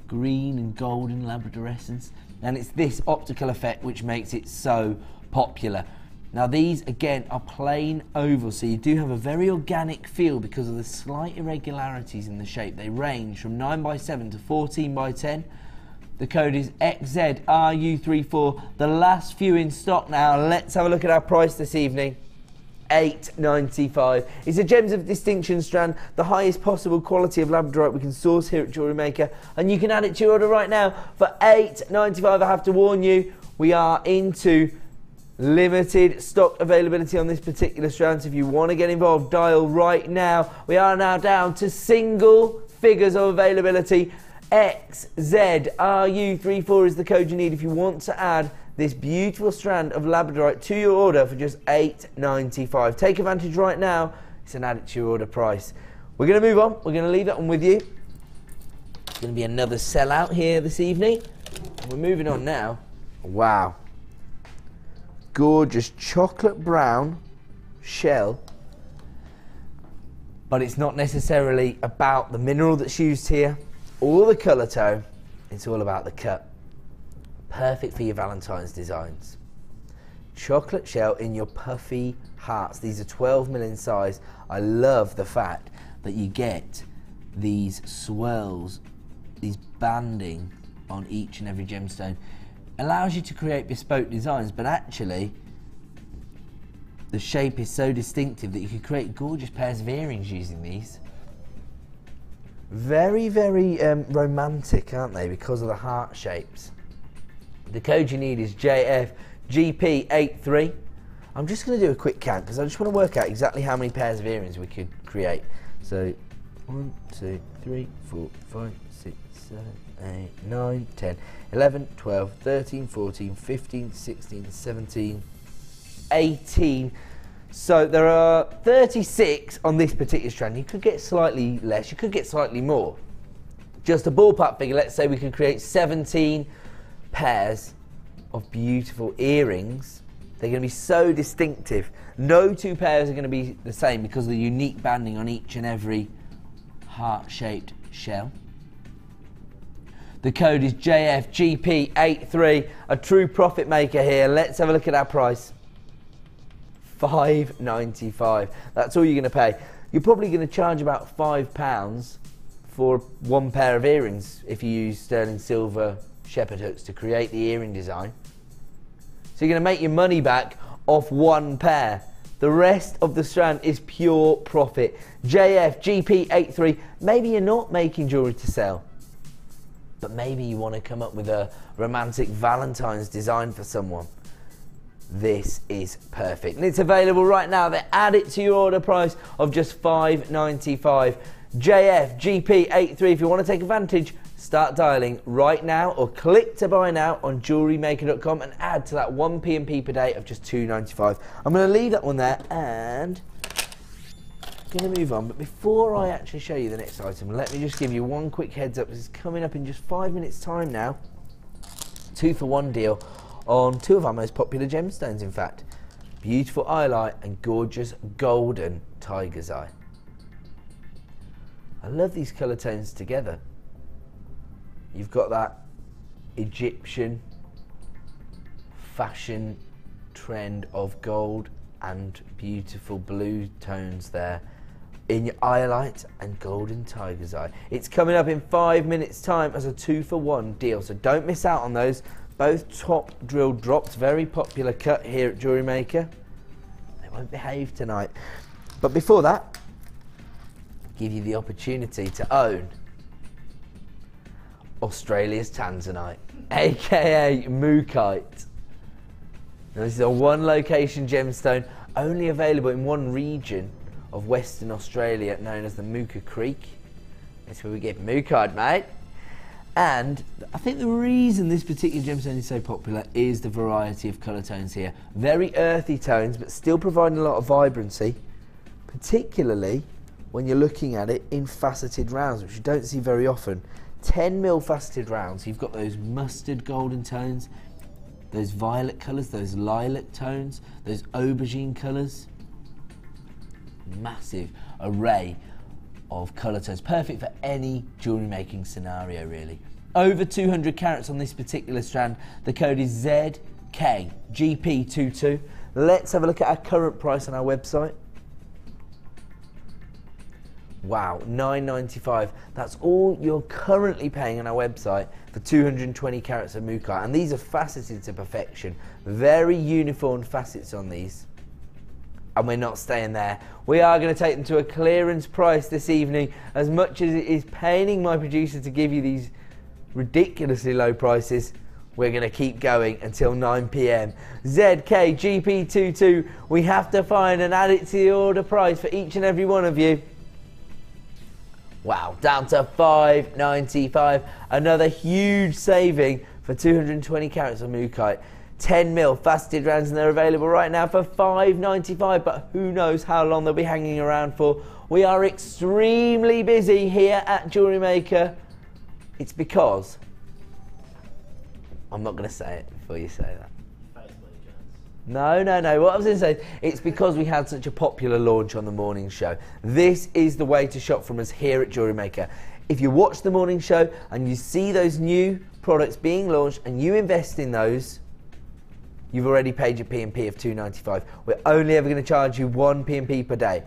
Speaker 4: Green and golden labradorescence. And it's this optical effect which makes it so popular. Now these again are plain oval, so you do have a very organic feel because of the slight irregularities in the shape. They range from 9x7 to 14x10. The code is XZRU34. The last few in stock now. Let's have a look at our price this evening. $8.95. It's a Gems of Distinction strand, the highest possible quality of labradorite we can source here at Jewellery Maker, and you can add it to your order right now for $8.95. I have to warn you, we are into limited stock availability on this particular strand, so if you want to get involved, dial right now. We are now down to single figures of availability. XZRU34 is the code you need if you want to add this beautiful strand of labradorite to your order for just $8.95. Take advantage right now. It's an add it to your order price. We're going to move on. We're going to leave that one with you. It's going to be another sellout here this evening. We're moving on now. Wow. Gorgeous chocolate brown shell. But it's not necessarily about the mineral that's used here or the colour tone. It's all about the cut. Perfect for your Valentine's designs. Chocolate shell in your puffy hearts. These are 12mm in size. I love the fact that you get these swirls, these banding on each and every gemstone. Allows you to create bespoke designs, but actually the shape is so distinctive that you could create gorgeous pairs of earrings using these. Very, very romantic, aren't they, because of the heart shapes. The code you need is JFGP83. I'm just going to do a quick count because I just want to work out exactly how many pairs of earrings we could create. So 1, 2, 3, 4, 5, 6, 7, 8, 9, 10, 11, 12, 13, 14, 15, 16, 17, 18. So there are 36 on this particular strand. You could get slightly less, you could get slightly more. Just a ballpark figure, let's say we could create 17 pairs of beautiful earrings. They're going to be so distinctive. No two pairs are going to be the same because of the unique banding on each and every heart-shaped shell. The code is JFGP83, a true profit maker here. Let's have a look at our price. $5.95. That's all you're going to pay. You're probably going to charge about £5 for one pair of earrings if you use sterling silver shepherd hooks to create the earring design. So you're going to make your money back off one pair. The rest of the strand is pure profit. JFGP83, maybe you're not making jewellery to sell, but maybe you want to come up with a romantic Valentine's design for someone. This is perfect. And it's available right now. They add it to your order price of just $5.95. JFGP83, if you want to take advantage, start dialing right now or click to buy now on JewelleryMaker.com and add to that 1 P&P per day of just $2.95. I'm going to leave that one there and I'm going to move on. But before I actually show you the next item, let me just give you one quick heads up. This is coming up in just 5 minutes time now. 2-for-1 deal on 2 of our most popular gemstones, in fact. Beautiful highlight and gorgeous golden tiger's eye. I love these colour tones together. You've got that Egyptian fashion trend of gold and beautiful blue tones there in your highlight and golden tiger's eye. It's coming up in 5 minutes time as a 2-for-1 deal, so don't miss out on those. Both top drill drops, very popular cut here at Jewellery Maker. They won't behave tonight. But before that, give you the opportunity to own Australia's Tanzanite, aka Mookite. Now this is a one location gemstone, only available in one region of Western Australia known as the Mooka Creek. That's where we get Mookite, mate. And I think the reason this particular gemstone is so popular is the variety of colour tones here. Very earthy tones, but still providing a lot of vibrancy, particularly when you're looking at it in faceted rounds, which you don't see very often. 10mm faceted rounds, you've got those mustard golden tones, those violet colours, those lilac tones, those aubergine colours. Massive array of colour tones, perfect for any jewellery making scenario really. Over 200 carats on this particular strand. The code is ZKGP22. Let's have a look at our current price on our website. Wow, $9.95. That's all you're currently paying on our website for 220 carats of Mookite, and these are faceted to perfection. Very uniform facets on these. And we're not staying there. We are going to take them to a clearance price this evening. As much as it is paining my producer to give you these ridiculously low prices, we're going to keep going until 9 PM. ZKGP22, we have to find and add it to the order price for each and every one of you. Wow, down to $5.95. Another huge saving for 220 carats of Mookite. 10mm faceted rounds, and they're available right now for $5.95, but who knows how long they'll be hanging around for. We are extremely busy here at Jewellery Maker. It's because I'm not going to say it before you say that. No. What I was going to say is it's because we had such a popular launch on the morning show. This is the way to shop from us here at Jewellery Maker. If you watch the morning show and you see those new products being launched and you invest in those, you've already paid your P&P of $2.95. We're only ever going to charge you 1 P&P per day.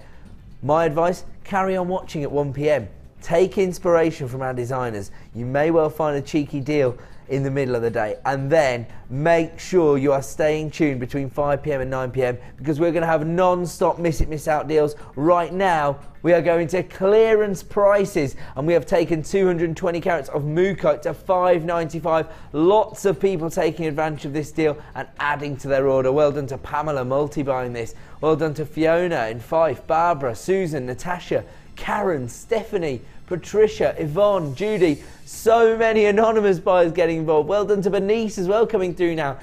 Speaker 4: My advice, carry on watching at 1 PM. Take inspiration from our designers. You may well find a cheeky deal in the middle of the day. And then make sure you are staying tuned between 5 p.m. and 9 p.m. because we're going to have non-stop miss it, miss out deals. Right now, we are going to clearance prices, and we have taken 220 carats of mookaite to $5.95. Lots of people taking advantage of this deal and adding to their order. Well done to Pamela multi-buying this. Well done to Fiona in Fife, Barbara, Susan, Natasha, Karen, Stephanie, Patricia, Yvonne, Judy. So many anonymous buyers getting involved. Well done to Bernice as well coming through now.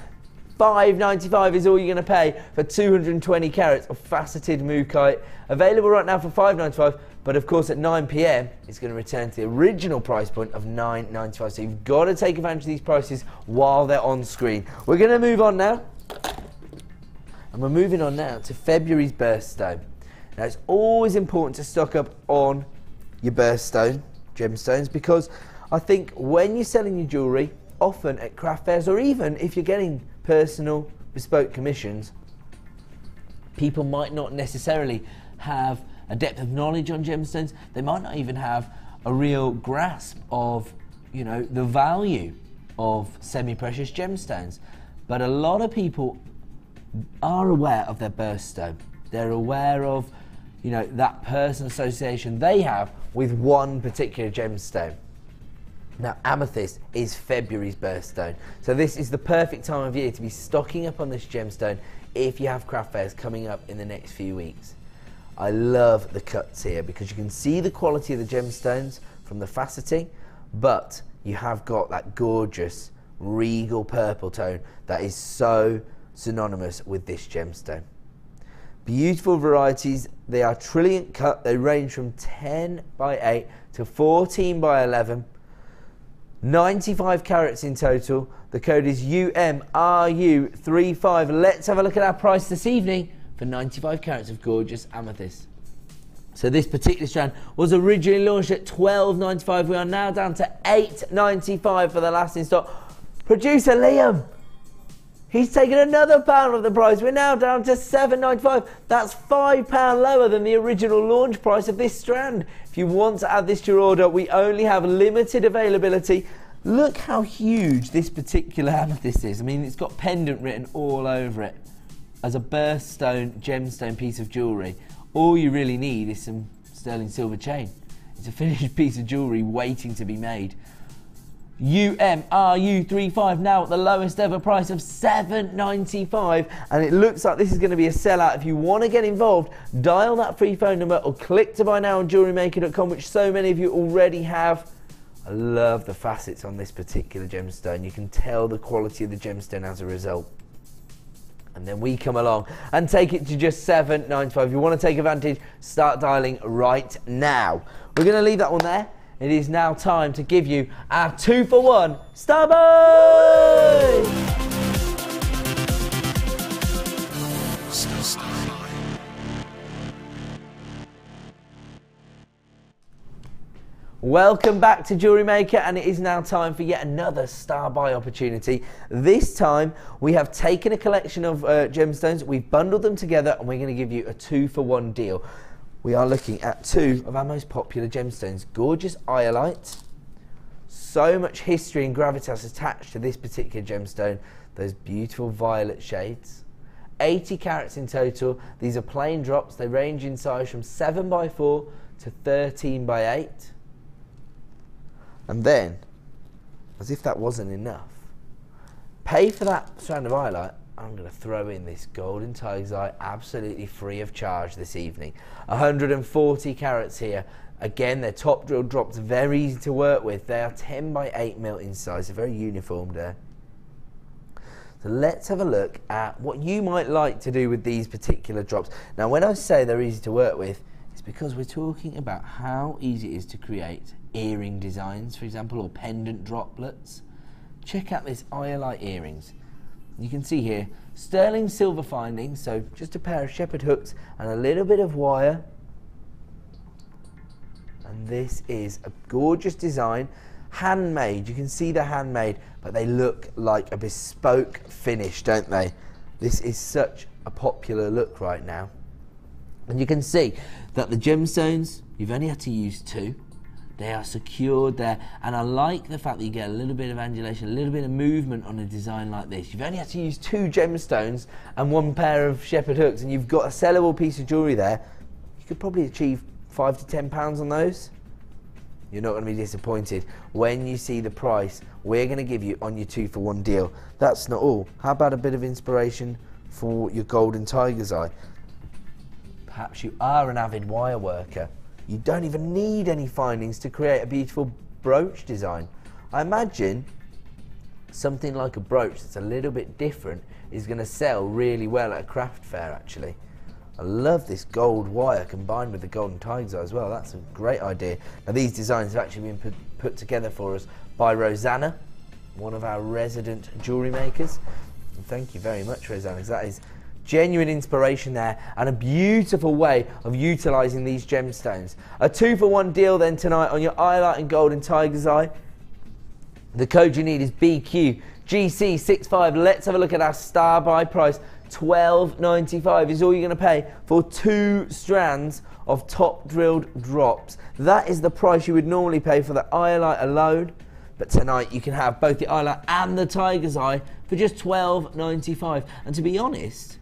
Speaker 4: $5.95 is all you're going to pay for 220 carats of faceted mookaite. Available right now for $5.95, but of course at 9 p.m. it's going to return to the original price point of $9.95. So you've got to take advantage of these prices while they're on screen. We're going to move on now. And we're moving on now to February's birthstone. Now it's always important to stock up on your birthstone gemstones, because I think when you're selling your jewellery, often at craft fairs, or even if you're getting personal bespoke commissions, people might not necessarily have a depth of knowledge on gemstones. They might not even have a real grasp of, you know, the value of semi-precious gemstones. But a lot of people are aware of their birthstone. They're aware of, you know, that personal association they have with one particular gemstone. Now, amethyst is February's birthstone, so this is the perfect time of year to be stocking up on this gemstone if you have craft fairs coming up in the next few weeks. I love the cuts here because you can see the quality of the gemstones from the faceting, but you have got that gorgeous regal purple tone that is so synonymous with this gemstone. Beautiful varieties. They are trilliant cut. They range from 10 by 8 to 14 by 11. 95 carats in total. The code is UMRU35. Let's have a look at our price this evening for 95 carats of gorgeous amethyst. So this particular strand was originally launched at $12.95. We are now down to $8.95 for the last in stock. Producer Liam, he's taken another pound of the price. We're now down to $7.95. That's £5 lower than the original launch price of this strand. If you want to add this to your order, we only have limited availability. Look how huge this particular amethyst is. I mean, it's got pendant written all over it as a birthstone gemstone piece of jewellery. All you really need is some sterling silver chain. It's a finished piece of jewellery waiting to be made. UMRU35 now at the lowest ever price of $7.95, and it looks like this is going to be a sellout. If you want to get involved, dial that free phone number or click to buy now on JewelleryMaker.com, which so many of you already have. I love the facets on this particular gemstone. You can tell the quality of the gemstone as a result. And then we come along and take it to just $7.95. If you want to take advantage, start dialing right now. We're going to leave that one there. It is now time to give you our 2-for-1 Star Buy! Welcome back to Jewellery Maker, and it is now time for yet another Star Buy opportunity. This time we have taken a collection of gemstones, we've bundled them together, and we're going to give you a 2-for-1 deal. We are looking at 2 of our most popular gemstones. Gorgeous iolite. So much history and gravitas attached to this particular gemstone. Those beautiful violet shades. 80 carats in total. These are plain drops. They range in size from 7 by 4 to 13 by 8. And then, as if that wasn't enough, pay for that strand of iolite. I'm going to throw in this golden tiger's eye absolutely free of charge this evening. 140 carats here. Again, they're top drill drops, very easy to work with. They are 10 by 8 mil in size, they're very uniform there. So let's have a look at what you might like to do with these particular drops. Now, when I say they're easy to work with, it's because we're talking about how easy it is to create earring designs, for example, or pendant droplets. Check out this iolite earrings. You can see here sterling silver findings, so just a pair of shepherd hooks and a little bit of wire. And this is a gorgeous design, handmade. You can see they're handmade, but they look like a bespoke finish, don't they? This is such a popular look right now. And you can see that the gemstones, you've only had to use 2. They are secured there, and I like the fact that you get a little bit of angulation, a little bit of movement on a design like this. You've only had to use 2 gemstones and 1 pair of shepherd hooks, and you've got a sellable piece of jewellery there. You could probably achieve £5 to £10 on those. You're not going to be disappointed when you see the price we're going to give you on your 2-for-1 deal. That's not all. How about a bit of inspiration for your golden tiger's eye? Perhaps you are an avid wire worker. You don't even need any findings to create a beautiful brooch design. I imagine something like a brooch that's a little bit different is going to sell really well at a craft fair, actually. I love this gold wire combined with the golden tiger's eye as well. That's a great idea. Now, these designs have actually been put together for us by Rosanna, one of our resident jewellery makers. And thank you very much, Rosanna, because that is genuine inspiration there and a beautiful way of utilising these gemstones. A 2-for-1 deal then tonight on your Eyelight and Golden Tiger's Eye. The code you need is BQGC65. Let's have a look at our star buy price. $12.95 is all you're going to pay for 2 strands of top drilled drops. That is the price you would normally pay for the Eyelight alone, but tonight you can have both the Eyelight and the Tiger's Eye for just $12.95. And to be honest,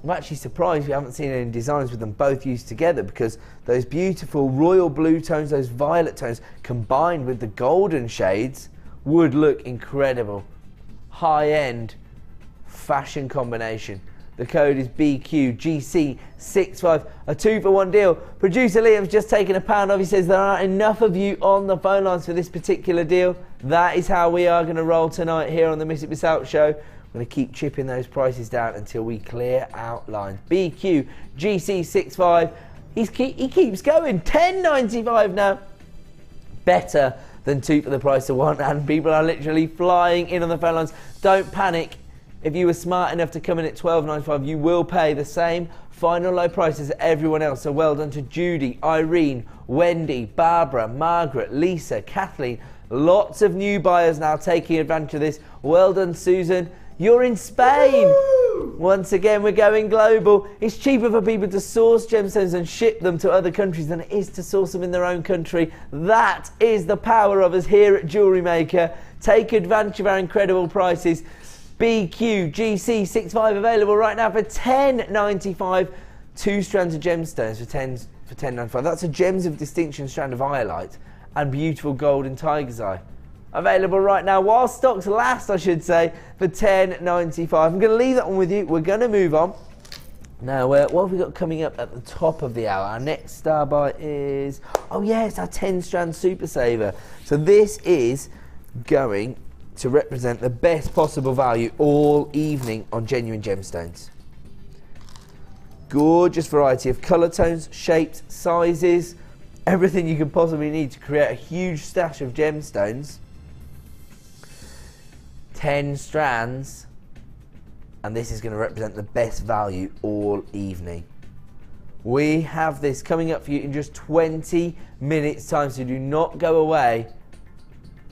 Speaker 4: I'm actually surprised we haven't seen any designs with them both used together, because those beautiful royal blue tones, those violet tones, combined with the golden shades would look incredible. High-end fashion combination. The code is BQGC65. A 2-for-1 deal. Producer Liam's just taken £1 off. He says there aren't enough of you on the phone lines for this particular deal. That is how we are going to roll tonight here on the Miss It Miss Out show. We're going to keep chipping those prices down until we clear out lines. BQGC65. He keeps going. $10.95 now. Better than 2 for the price of 1, and people are literally flying in on the phone lines. Don't panic. If you were smart enough to come in at $12.95, you will pay the same final low price as everyone else. So well done to Judy, Irene, Wendy, Barbara, Margaret, Lisa, Kathleen. Lots of new buyers now taking advantage of this. Well done, Susan. You're in Spain. Woo! Once again, we're going global. It's cheaper for people to source gemstones and ship them to other countries than it is to source them in their own country. That is the power of us here at Jewellery Maker. Take advantage of our incredible prices. BQGC65 available right now for $10.95. 2 strands of gemstones for $10.95. That's a Gems of Distinction strand of Eyelight and beautiful golden tiger's eye. Available right now, while stocks last, I should say, for $10.95. I'm going to leave that one with you. We're going to move on. Now, what have we got coming up at the top of the hour? Our next star buy is, oh yeah, it's our 10-strand Super Saver. So this is going to represent the best possible value all evening on genuine gemstones. Gorgeous variety of colour tones, shapes, sizes, everything you could possibly need to create a huge stash of gemstones. 10 strands, and this is going to represent the best value all evening. We have this coming up for you in just 20 minutes time, so do not go away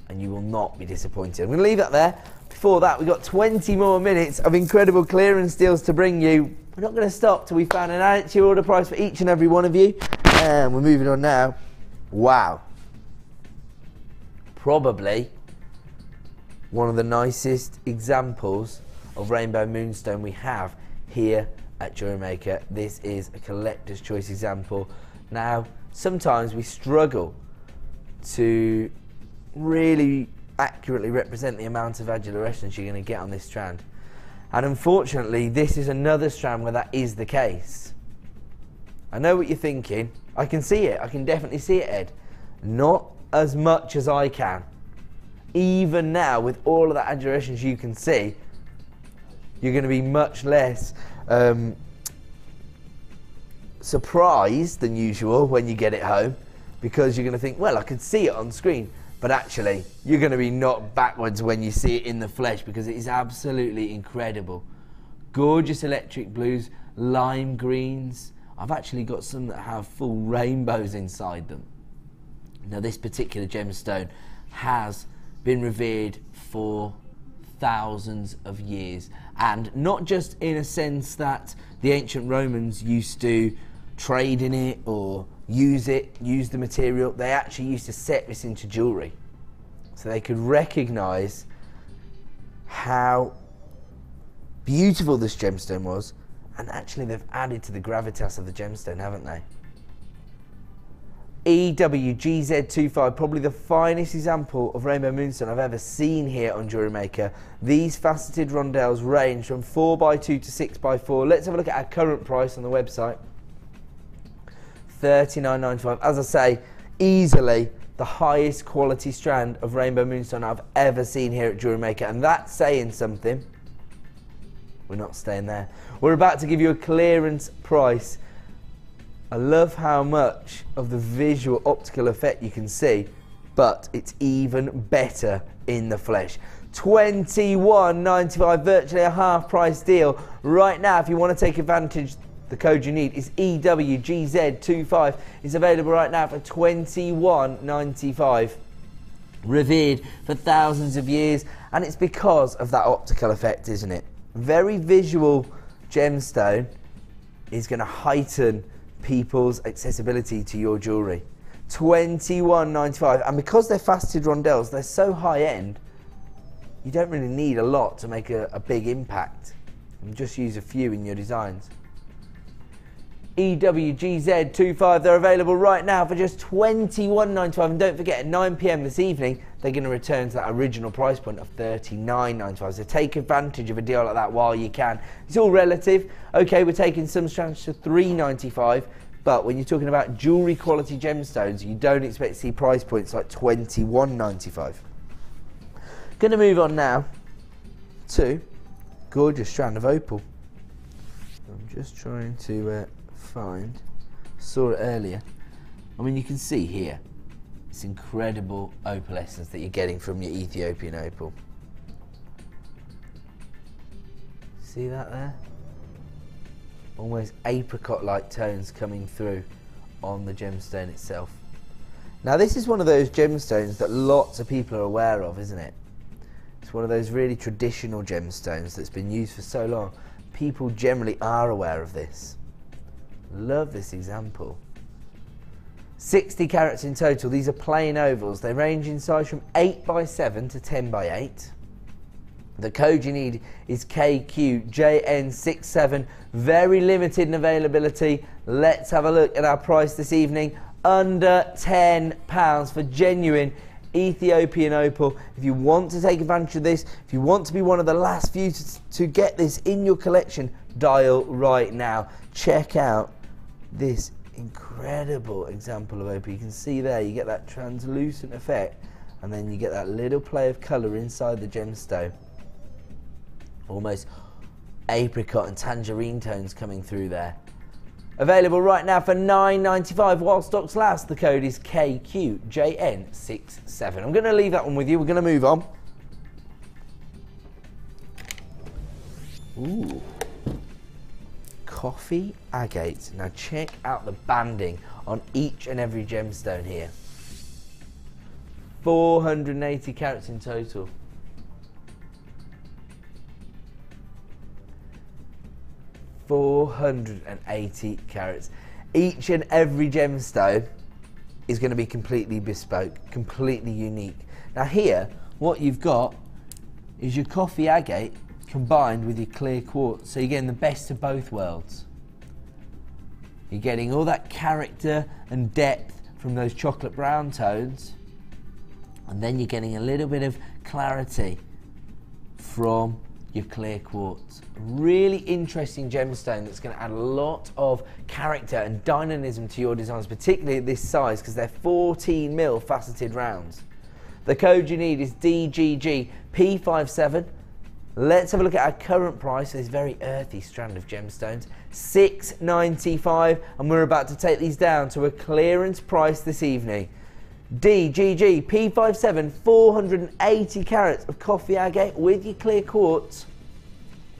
Speaker 4: and you will not be disappointed. I'm going to leave that there. Before that, we've got 20 more minutes of incredible clearance deals to bring you. We're not going to stop till we found an actual order price for each and every one of you, and we're moving on now. Wow, probably one of the nicest examples of rainbow moonstone we have here at JewelleryMaker. This is a collector's choice example. Now, sometimes we struggle to really accurately represent the amount of angular resonance you're going to get on this strand. And unfortunately, this is another strand where that is the case. I know what you're thinking. I can see it. I can definitely see it, Ed. Not as much as I can. Even now, with all of that angular you can see, you're going to be much less surprised than usual when you get it home, because you're going to think, well, I could see it on screen, but actually you're going to be knocked backwards when you see it in the flesh, because it is absolutely incredible. Gorgeous electric blues, lime greens. I've actually got some that have full rainbows inside them. Now, this particular gemstone has been revered for thousands of years, and not just in a sense that the ancient Romans used to trade in it or use the material. They actually used to set this into jewellery so they could recognise how beautiful this gemstone was, and actually they've added to the gravitas of the gemstone, haven't they? EWGZ25, probably the finest example of rainbow moonstone I've ever seen here on JewelleryMaker. These faceted rondelles range from 4x2 to 6x4. Let's have a look at our current price on the website. $39.95. As I say, easily the highest quality strand of rainbow moonstone I've ever seen here at JewelleryMaker, and that's saying something. We're not staying there. We're about to give you a clearance price. I love how much of the visual optical effect you can see, but it's even better in the flesh. $21.95, virtually a half price deal. Right now, if you want to take advantage, the code you need is EWGZ25. It's available right now for $21.95. Revered for thousands of years, and it's because of that optical effect, isn't it? Very visual gemstone is going to heighten people's accessibility to your jewellery. $21.95, and because they're faceted rondelles, they're so high end, you don't really need a lot to make a big impact. You just use a few in your designs. EWGZ25, they're available right now for just $21.95, and don't forget, at 9 PM this evening they're going to return to that original price point of $39.95, so take advantage of a deal like that while you can. It's all relative. Okay, we're taking some strands to $3.95, but when you're talking about jewellery quality gemstones, you don't expect to see price points like $21.95. Going to move on now to gorgeous strand of opal. I'm just trying to saw it earlier. I mean, you can see here this incredible opalescence that you're getting from your Ethiopian opal. See that there? Almost apricot-like tones coming through on the gemstone itself. Now, this is one of those gemstones that lots of people are aware of, isn't it? It's one of those really traditional gemstones that's been used for so long. People generally are aware of this. Love this example. 60 carats in total. These are plain ovals. They range in size from 8x7 to 10x8. The code you need is KQJN67. Very limited in availability. Let's have a look at our price this evening. Under £10 for genuine Ethiopian opal. If you want to take advantage of this, if you want to be one of the last few to get this in your collection, dial right now. Check out this incredible example of opal. You can see there, you get that translucent effect, and then you get that little play of colour inside the gemstone. Almost apricot and tangerine tones coming through there. Available right now for $9.95 while stocks last. The code is KQJN67. I'm going to leave that one with you. We're going to move on. Ooh. Coffee agate. Now check out the banding on each and every gemstone here. 480 carats in total. $480 carats. Each and every gemstone is going to be completely bespoke, completely unique. Now here, what you've got is your coffee agate combined with your clear quartz. So you're getting the best of both worlds. You're getting all that character and depth from those chocolate brown tones, and then you're getting a little bit of clarity from your clear quartz. Really interesting gemstone that's going to add a lot of character and dynamism to your designs, particularly at this size, because they're 14mm faceted rounds. The code you need is DGGP57. Let's have a look at our current price for this very earthy strand of gemstones. $6.95, and we're about to take these down to a clearance price this evening. DGG P57, 480 carats of coffee agate with your clear quartz.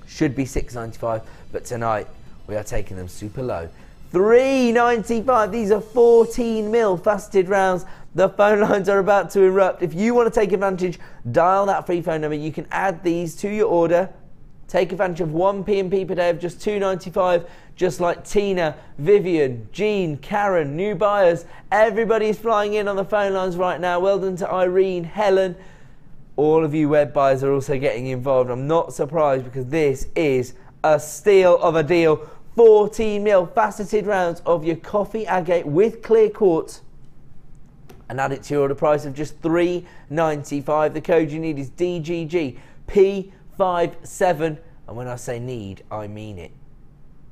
Speaker 4: Should be $6.95, but tonight we are taking them super low. $3.95. These are 14mm faceted rounds. The phone lines are about to erupt. If you want to take advantage, dial that free phone number. You can add these to your order Take advantage of one P&P per day of just $2.95, just like Tina, Vivian, Jean, Karen, new buyers. Everybody's flying in on the phone lines right now. Well done to Irene, Helen. All of you web buyers are also getting involved. I'm not surprised because this is a steal of a deal. 14mm faceted rounds of your coffee agate with clear quartz, and add it to your order price of just $3.95. The code you need is DGGP57, and when I say need, I mean it.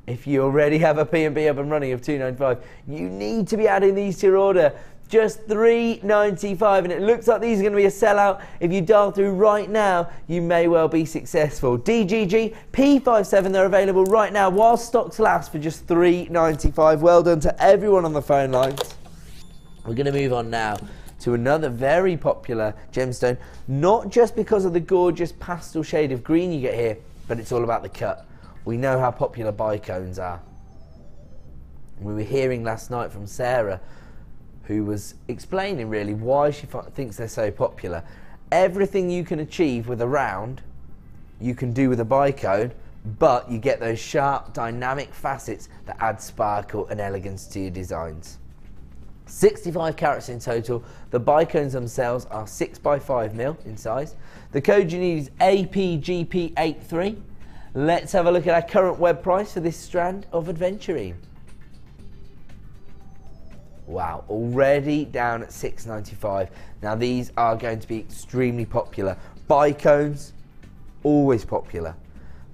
Speaker 4: If you already have a P&P up and running of $2.95, you need to be adding these to your order. Just $3.95, and it looks like these are going to be a sellout. If you dial through right now, you may well be successful. DGG P57, they're available right now while stocks last for just $3.95. Well done to everyone on the phone lines. We're going to move on now to another very popular gemstone, not just because of the gorgeous pastel shade of green you get here, but it's all about the cut. We know how popular bicones are. We were hearing last night from Sarah, who was explaining really why she thinks they're so popular. Everything you can achieve with a round, you can do with a bicone, but you get those sharp, dynamic facets that add sparkle and elegance to your designs. 65 carats in total. The bicones themselves are 6x5mm in size. The code you need is APGP83. Let's have a look at our current web price for this strand of aventurine. Wow, already down at $6.95. Now these are going to be extremely popular. Bicones, always popular.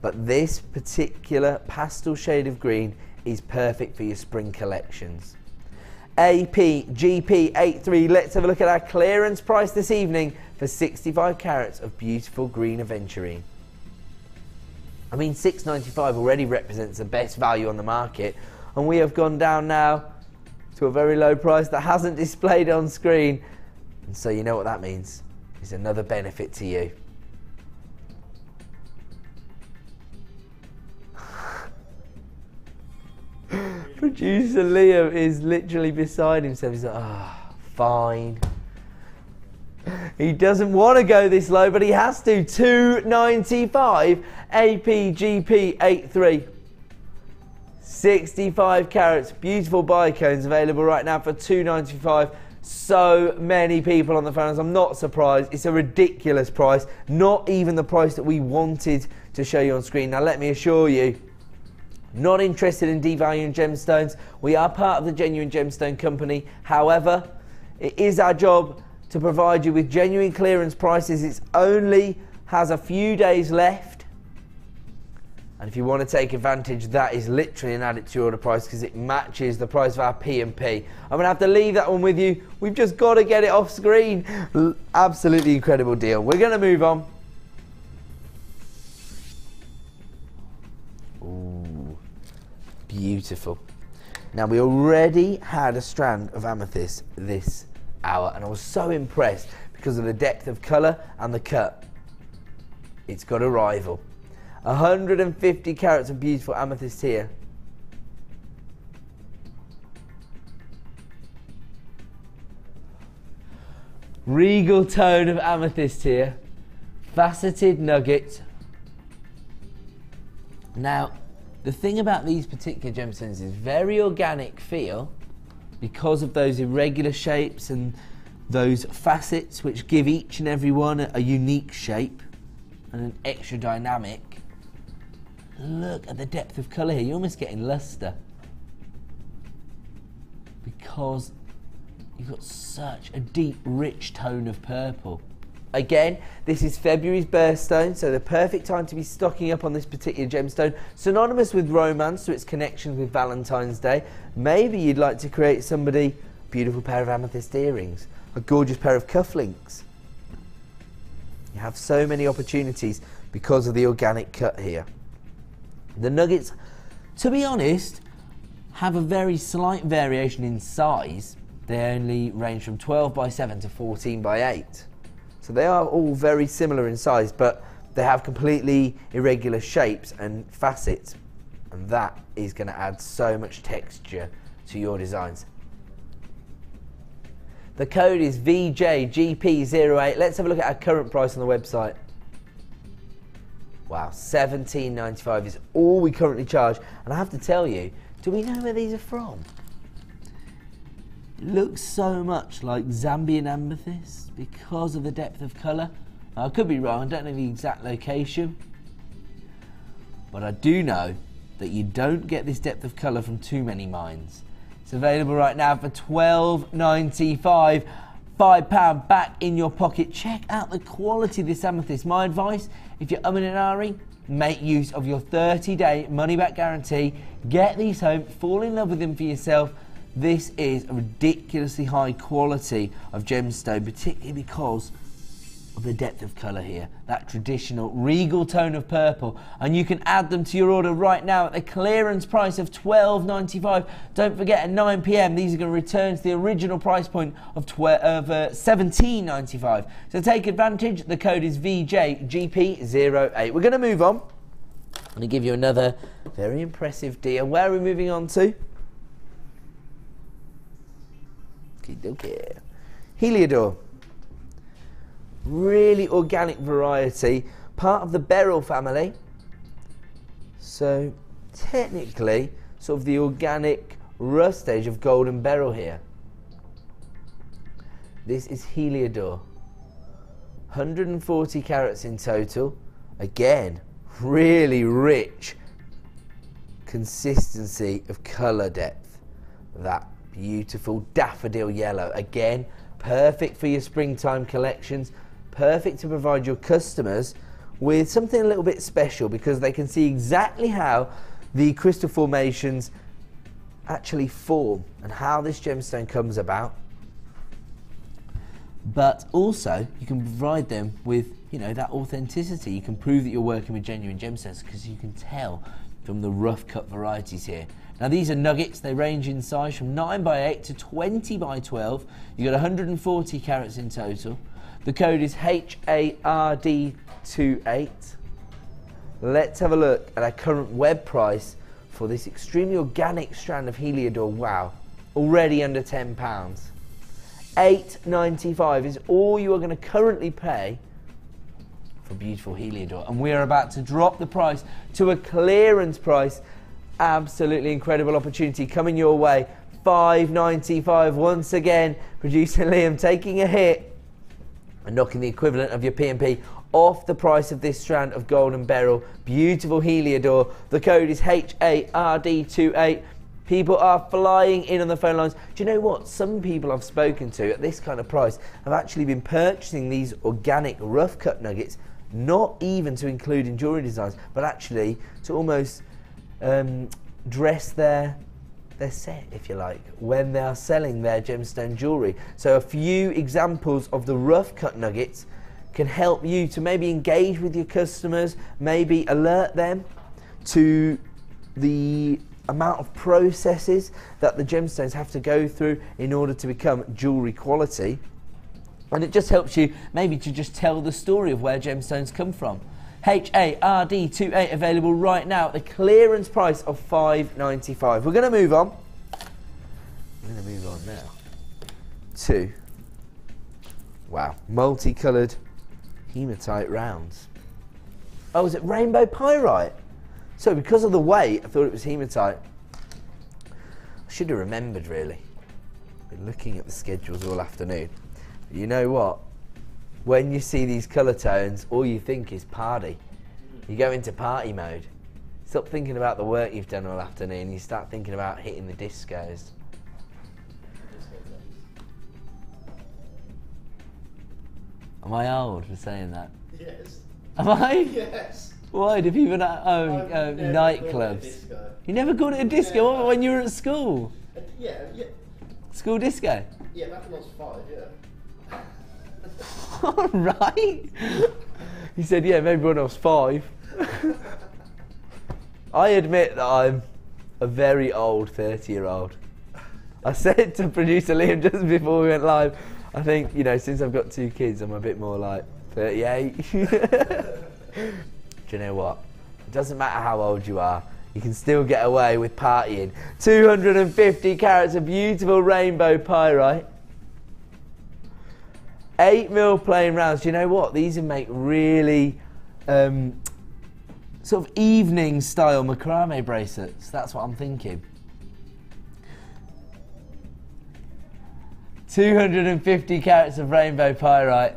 Speaker 4: But this particular pastel shade of green is perfect for your spring collections. APGP83, let's have a look at our clearance price this evening for 65 carats of beautiful green aventurine. I mean, $6.95 already represents the best value on the market, and we have gone down now to a very low price that hasn't displayed on screen, and so you know what that means. It's another benefit to you. Producer Liam is literally beside himself. He's like, fine. He doesn't want to go this low, but he has to. $2.95 APGP83. 65 carats, beautiful bicones available right now for $2.95. So many people on the phones. I'm not surprised. It's a ridiculous price. Not even the price that we wanted to show you on screen. Now let me assure you, not interested in devaluing gemstones. We are part of the Genuine Gemstone Company. However, it is our job to provide you with genuine clearance prices. It only has a few days left. And if you want to take advantage, that is literally an added to your order price because it matches the price of our P&P. I'm going to have to leave that one with you. We've just got to get it off screen. Absolutely incredible deal. We're going to move on. Ooh, beautiful. Now, we already had a strand of amethyst this hour, and I was so impressed because of the depth of colour and the cut. It's got a rival. 150 carats of beautiful amethyst here. Regal tone of amethyst here. Faceted nugget. Now, the thing about these particular gemstones is very organic feel because of those irregular shapes and those facets which give each and every one a unique shape and an extra dynamic. Look at the depth of colour here. You're almost getting luster because you've got such a deep, rich tone of purple. Again, this is February's birthstone, so the perfect time to be stocking up on this particular gemstone. Synonymous with romance, so its connections with Valentine's Day. Maybe you'd like to create somebody a beautiful pair of amethyst earrings, a gorgeous pair of cufflinks. You have so many opportunities because of the organic cut here. The nuggets, to be honest, have a very slight variation in size. They only range from 12x7 to 14x8. So they are all very similar in size, but they have completely irregular shapes and facets. And that is going to add so much texture to your designs. The code is VJGP08. Let's have a look at our current price on the website. Wow, $17.95 is all we currently charge. And I have to tell you, do we know where these are from? It looks so much like Zambian amethyst because of the depth of colour. Now, I could be wrong, I don't know the exact location. But I do know that you don't get this depth of colour from too many mines. It's available right now for $12.95. £5 back in your pocket. Check out the quality of this amethyst. My advice, if you're umming and ahhing, make use of your 30-day money-back guarantee. Get these home, fall in love with them for yourself. This is a ridiculously high quality of gemstone, particularly because of the depth of colour here, that traditional regal tone of purple, and you can add them to your order right now at the clearance price of $12.95. Don't forget, at 9 p.m. these are going to return to the original price point of $17.95. So take advantage. The code is VJGP08. We're going to move on. I'm going to give you another very impressive deal. Where are we moving on to? Okay. Heliodor. Really organic variety, part of the beryl family. So technically, sort of the organic rough stage of golden beryl here. This is Heliodor. 140 carats in total. Again, really rich consistency of colour depth. That beautiful daffodil yellow. Again, perfect for your springtime collections. Perfect to provide your customers with something a little bit special, because they can see exactly how the crystal formations actually form and how this gemstone comes about. But also you can provide them with, you know, that authenticity. You can prove that you're working with genuine gemstones because you can tell from the rough cut varieties here. Now these are nuggets. They range in size from 9x8 to 20x12. You got 140 carats in total. The code is HARD28. Let's have a look at our current web price for this extremely organic strand of Heliodor. Wow, already under £10. $8.95 is all you are going to currently pay for beautiful Heliodor. And we are about to drop the price to a clearance price. Absolutely incredible opportunity coming your way. $5.95 once again. Producer Liam taking a hit and knocking the equivalent of your P&P off the price of this strand of golden beryl. Beautiful Heliodor. The code is HARD28. People are flying in on the phone lines. Do you know what? Some people I've spoken to at this kind of price have actually been purchasing these organic rough cut nuggets, not even to include in jewellery designs, but actually to almost dress their set, if you like, when they are selling their gemstone jewellery. So a few examples of the rough cut nuggets can help you to maybe engage with your customers, maybe alert them to the amount of processes that the gemstones have to go through in order to become jewellery quality. And it just helps you maybe to just tell the story of where gemstones come from. HARD28 available right now at the clearance price of $5.95. We're going to move on. We're going to move on now to, wow, multicoloured hematite rounds. Oh, is it rainbow pyrite? So because of the weight, I thought it was hematite. I should have remembered, really. Been looking at the schedules all afternoon. But you know what? When you see these colour tones, all you think is party. You go into party mode. Stop thinking about the work you've done all afternoon. You start thinking about hitting the discos. Am I old for saying that?
Speaker 2: Yes.
Speaker 4: Am I?
Speaker 2: Yes.
Speaker 4: Why do people not own nightclubs? You never gone to a disco?
Speaker 2: Yeah.
Speaker 4: What, when you were at school?
Speaker 2: Yeah.
Speaker 4: School disco?
Speaker 2: Yeah, back when I was 5, yeah.
Speaker 4: All right. He said, yeah, maybe when I was 5. I admit that I'm a very old 30-year-old. I said to producer Liam just before we went live, I think, you know, since I've got 2 kids, I'm a bit more like 38. Do you know what? It doesn't matter how old you are, you can still get away with partying. 250 carats of beautiful rainbow pyrite. 8mm plain rounds. Do you know what? These would make really sort of evening style macrame bracelets. That's what I'm thinking. 250 carats of rainbow pyrite.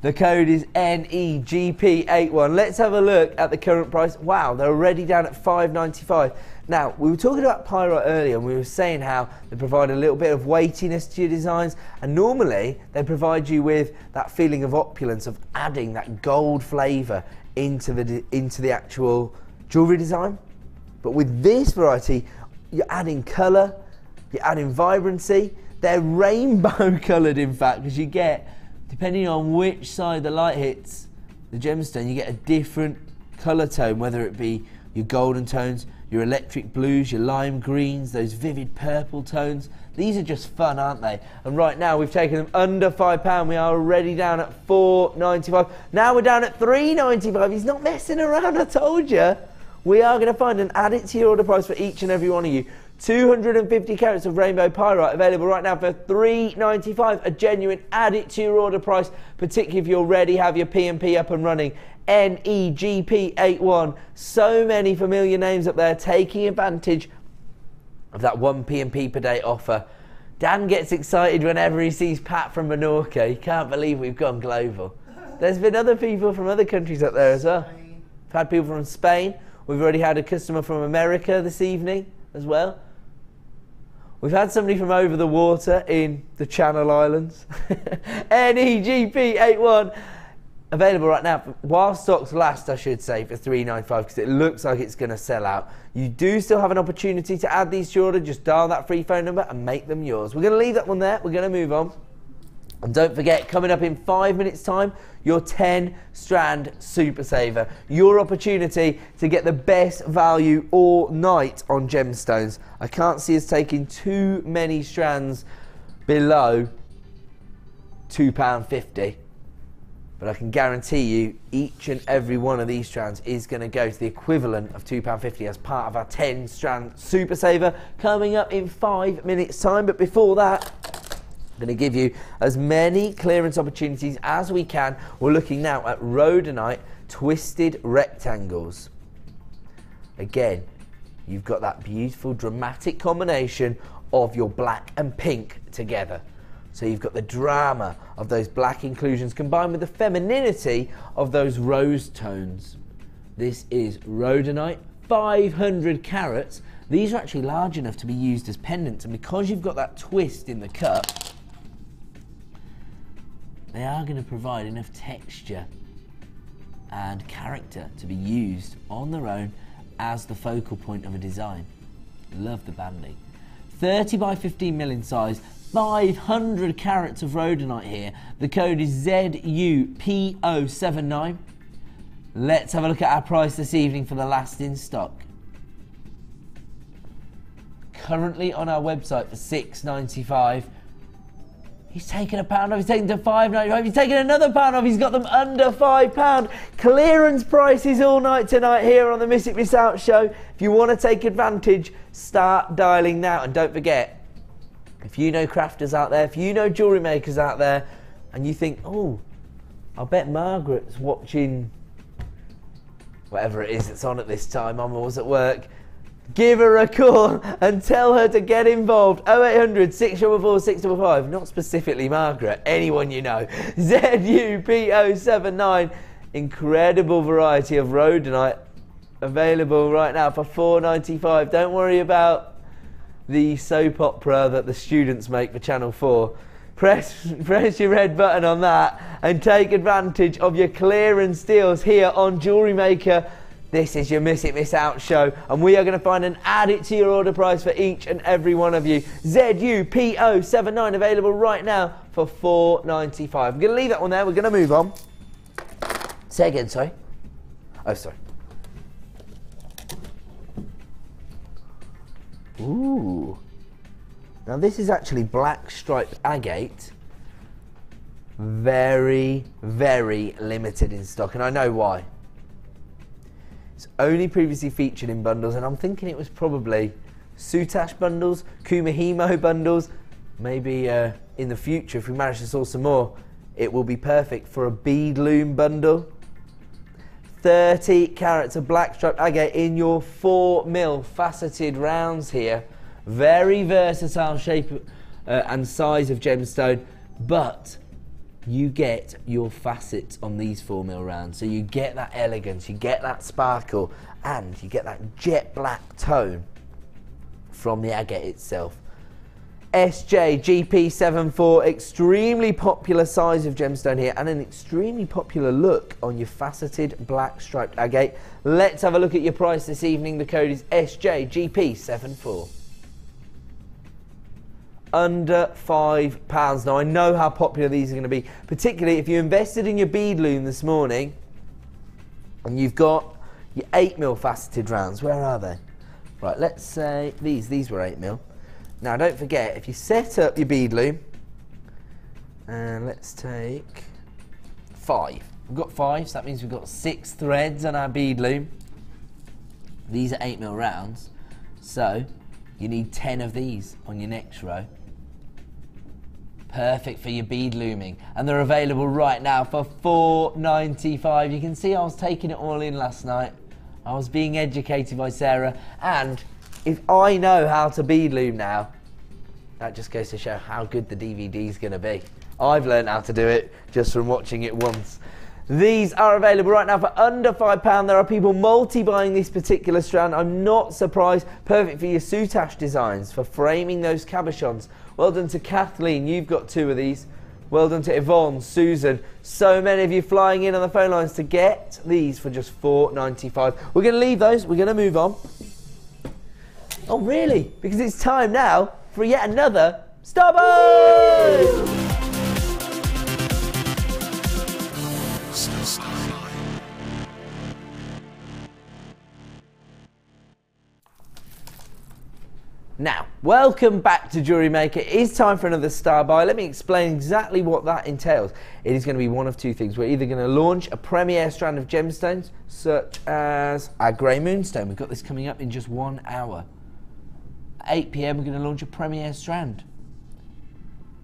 Speaker 4: The code is NEGP81. Let's have a look at the current price. Wow, they're already down at $5.95. Now, we were talking about pyrite earlier, and we were saying how they provide a little bit of weightiness to your designs, and normally they provide you with that feeling of opulence, of adding that gold flavour into the actual jewellery design. But with this variety, you're adding colour, you're adding vibrancy. They're rainbow coloured, in fact, because you get, depending on which side the light hits the gemstone, you get a different colour tone, whether it be your golden tones, your electric blues, your lime greens, those vivid purple tones. These are just fun, aren't they? And right now we've taken them under £5. We are already down at $4.95. Now we're down at $3.95. He's not messing around, I told you. We are going to find and add it to your order price for each and every one of you. 250 carats of rainbow pyrite available right now for $3.95. A genuine add it to your order price, particularly if you already have your P&P up and running. NEGP81. So many familiar names up there taking advantage of that one P&P per day offer. Dan gets excited whenever he sees Pat from Menorca. He can't believe we've gone global. There's been other people from other countries up there as well. We've had people from Spain. We've already had a customer from America this evening as well. We've had somebody from over the water in the Channel Islands. NEGP81. Available right now, while stocks last, I should say, for $3.95, because it looks like it's going to sell out. You do still have an opportunity to add these to your order. Just dial that free phone number and make them yours. We're going to leave that one there. We're going to move on. And don't forget, coming up in 5 minutes' time, your 10-strand Super Saver. Your opportunity to get the best value all night on gemstones. I can't see us taking too many strands below £2.50. But I can guarantee you each and every one of these strands is going to go to the equivalent of £2.50 as part of our 10-strand Super Saver coming up in 5 minutes' time. But before that, I'm going to give you as many clearance opportunities as we can. We're looking now at rhodonite twisted rectangles. Again, you've got that beautiful dramatic combination of your black and pink together. So you've got the drama of those black inclusions combined with the femininity of those rose tones. This is rhodonite, 500 carats. These are actually large enough to be used as pendants, and because you've got that twist in the cup, they are going to provide enough texture and character to be used on their own as the focal point of a design. Love the banding. 30 by 15 mil in size, 500 carats of rhodonite here. The code is ZUPO79. Let's have a look at our price this evening for the last in stock. Currently on our website for $6.95. He's taken a pound off, he's taken to $5.95, he's taken another pound off, he's got them under £5. Clearance prices all night tonight here on the Miss It Miss Out show. If you want to take advantage, start dialing now. And don't forget, if you know crafters out there, if you know jewellery makers out there, and you think, oh, I'll bet Margaret's watching whatever it is that's on at this time, I'm always at work, give her a call and tell her to get involved. 0800 644 655. Not specifically Margaret, anyone you know. ZUPO79. Incredible variety of rhodonite available right now for $4.95. Don't worry about the soap opera that the students make for Channel 4. Press your red button on that and take advantage of your clearance deals here on Jewellery Maker. This is your Miss It Miss Out show, and we are going to find and add it to your order price for each and every one of you. ZUPO79 available right now for $4.95. I'm going to leave that one there. We're going to move on. Say again, sorry. Oh, sorry. Ooh. Now this is actually black striped agate. Very, very limited in stock, and I know why. It's only previously featured in bundles, and I'm thinking it was probably Soutache bundles, Kumihimo bundles. Maybe in the future, if we manage to source some more, it will be perfect for a bead loom bundle. 30 carats of black striped agate in your 4mm faceted rounds here. Very versatile shape and size of gemstone, but you get your facets on these 4mm rounds. So you get that elegance, you get that sparkle, and you get that jet black tone from the agate itself. SJ-GP74, extremely popular size of gemstone here and an extremely popular look on your faceted black striped agate. Let's have a look at your price this evening. The code is SJ-GP74. Under £5. Now I know how popular these are going to be, particularly if you invested in your bead loom this morning and you've got your 8mm faceted rounds. Where are they? Right, let's say these were 8mm. Now don't forget, if you set up your bead loom, and let's take 5. We've got 5, so that means we've got 6 threads on our bead loom. These are 8mm rounds, so you need 10 of these on your next row. Perfect for your bead looming, and they're available right now for £4.95. You can see I was taking it all in last night. I was being educated by Sarah, and if I know how to bead loom now, that just goes to show how good the DVD is going to be. I've learned how to do it just from watching it once. These are available right now for under £5. There are people multi-buying this particular strand. I'm not surprised. Perfect for your soutache designs, for framing those cabochons. Well done to Kathleen, you've got 2 of these. Well done to Yvonne, Susan. So many of you flying in on the phone lines to get these for just £4.95. We're going to leave those. We're going to move on. Oh, really? Because it's time now for yet another Star Buy! Now, welcome back to Jewellery Maker. It is time for another Star Buy. Let me explain exactly what that entails. It is going to be one of 2 things. We're either going to launch a premiere strand of gemstones, such as our grey moonstone. We've got this coming up in just 1 hour. At 8 PM, we're going to launch a premiere strand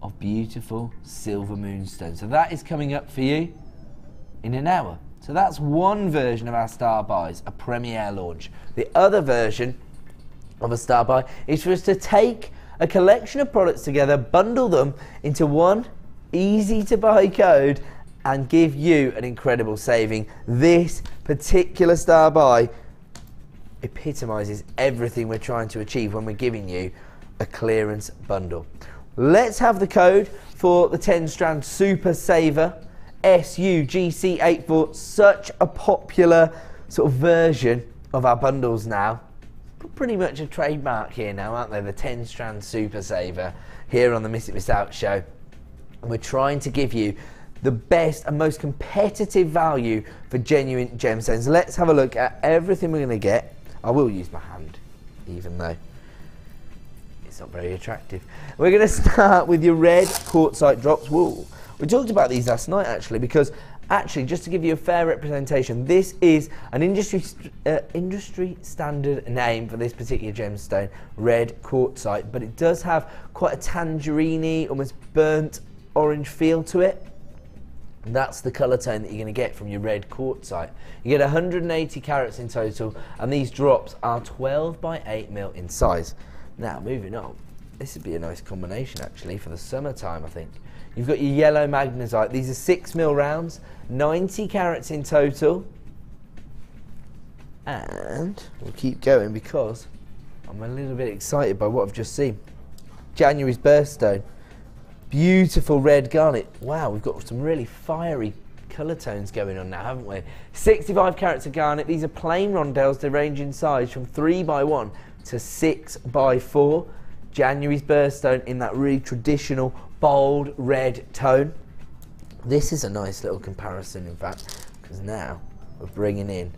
Speaker 4: of beautiful silver moonstone. So that is coming up for you in an hour. So that's one version of our Star Buys, a premiere launch. The other version of a Star Buy is for us to take a collection of products together, bundle them into one easy to buy code and give you an incredible saving. This particular Star Buy epitomizes everything we're trying to achieve when we're giving you a clearance bundle. Let's have the code for the 10 strand Super Saver SUGC84. Such a popular sort of version of our bundles now. Pretty much a trademark here now, aren't they? The 10 strand Super Saver here on the Miss It Miss Out show. And we're trying to give you the best and most competitive value for genuine gemstones. Let's have a look at everything we're going to get. I will use my hand, even though it's not very attractive. We're going to start with your red quartzite drops. Whoa. We talked about these last night, actually, because actually, just to give you a fair representation, this is an industry standard name for this particular gemstone, red quartzite, but it does have quite a tangerine-y, almost burnt orange feel to it. And that's the colour tone that you're going to get from your red quartzite. You get 180 carats in total, and these drops are 12 by 8mm in size. Now, moving on, this would be a nice combination actually for the summertime, I think. You've got your yellow magnesite. These are 6mm rounds, 90 carats in total. And we'll keep going because I'm a little bit excited by what I've just seen. January's birthstone. Beautiful red garnet. Wow, we've got some really fiery colour tones going on now, haven't we? 65 carats of garnet. These are plain rondelles. They range in size from 3x1 to 6x4. January's birthstone in that really traditional bold red tone. This is a nice little comparison, in fact, because now we're bringing in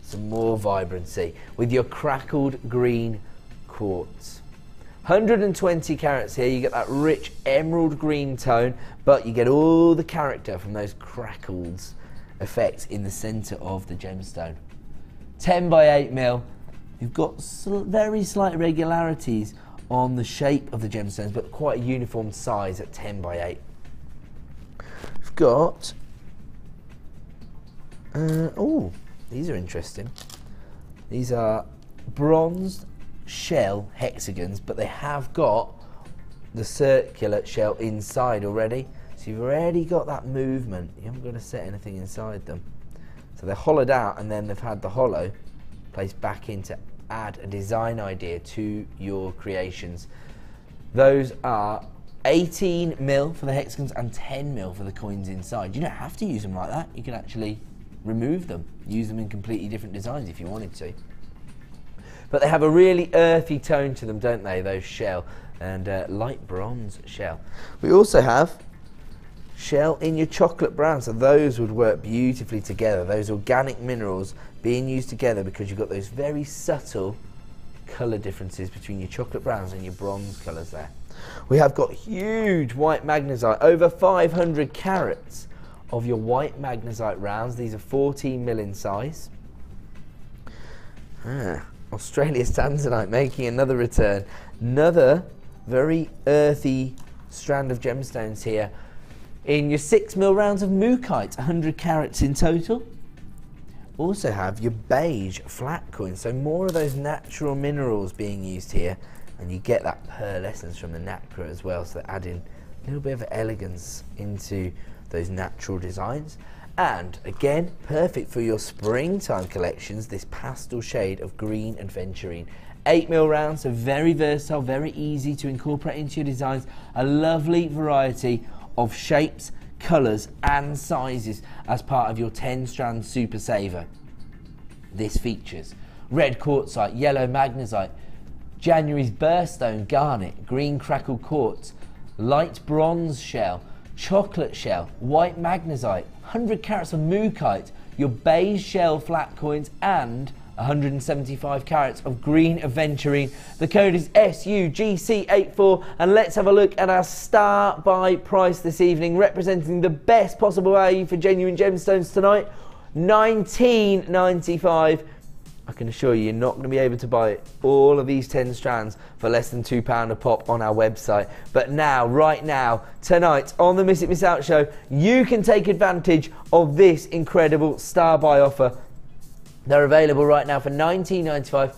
Speaker 4: some more vibrancy with your crackled green quartz. 120 carats here. You get that rich emerald green tone, but you get all the character from those crackles effects in the center of the gemstone. 10 by 8mm. You've got very slight irregularities on the shape of the gemstones, but quite a uniform size at 10 by 8. We've got Oh, these are interesting. These are bronzed shell hexagons, but they have got the circular shell inside already. So you've already got that movement. You haven't got to set anything inside them. So they're hollowed out, and then they've had the hollow placed back in to add a design idea to your creations. Those are 18 mil for the hexagons and 10 mil for the coins inside. You don't have to use them like that. You can actually remove them, use them in completely different designs if you wanted to. But they have a really earthy tone to them, don't they, those shell, and light bronze shell. We also have shell in your chocolate brown, so those would work beautifully together, those organic minerals being used together, because you've got those very subtle colour differences between your chocolate browns and your bronze colours there. We have got huge white magnesite, over 500 carats of your white magnesite rounds. These are 14 mil in size. Australia's tanzanite making another return. Another very earthy strand of gemstones here. In your 6 mil rounds of mookaite, 100 carats in total. Also have your beige flat coins, so more of those natural minerals being used here, and you get that pearlescence from the nacre as well, so adding a little bit of elegance into those natural designs. And again, perfect for your springtime collections, this pastel shade of green adventurine. 8 mil rounds, so very versatile, very easy to incorporate into your designs. A lovely variety of shapes, colours and sizes as part of your 10 strand super saver. This features red quartzite, yellow magnesite, January's birthstone garnet, green crackle quartz, light bronze shell, chocolate shell, white magnesite, 100 carats of mookaite, your beige shell flat coins, and 175 carats of green aventurine. The code is SUGC84, and let's have a look at our star buy price this evening, representing the best possible value for genuine gemstones tonight. $19.95. I can assure you, you're not going to be able to buy all of these 10 strands for less than £2 a pop on our website. But now, right now, tonight on the Miss It Miss Out show, you can take advantage of this incredible star buy offer. They're available right now for $19.95.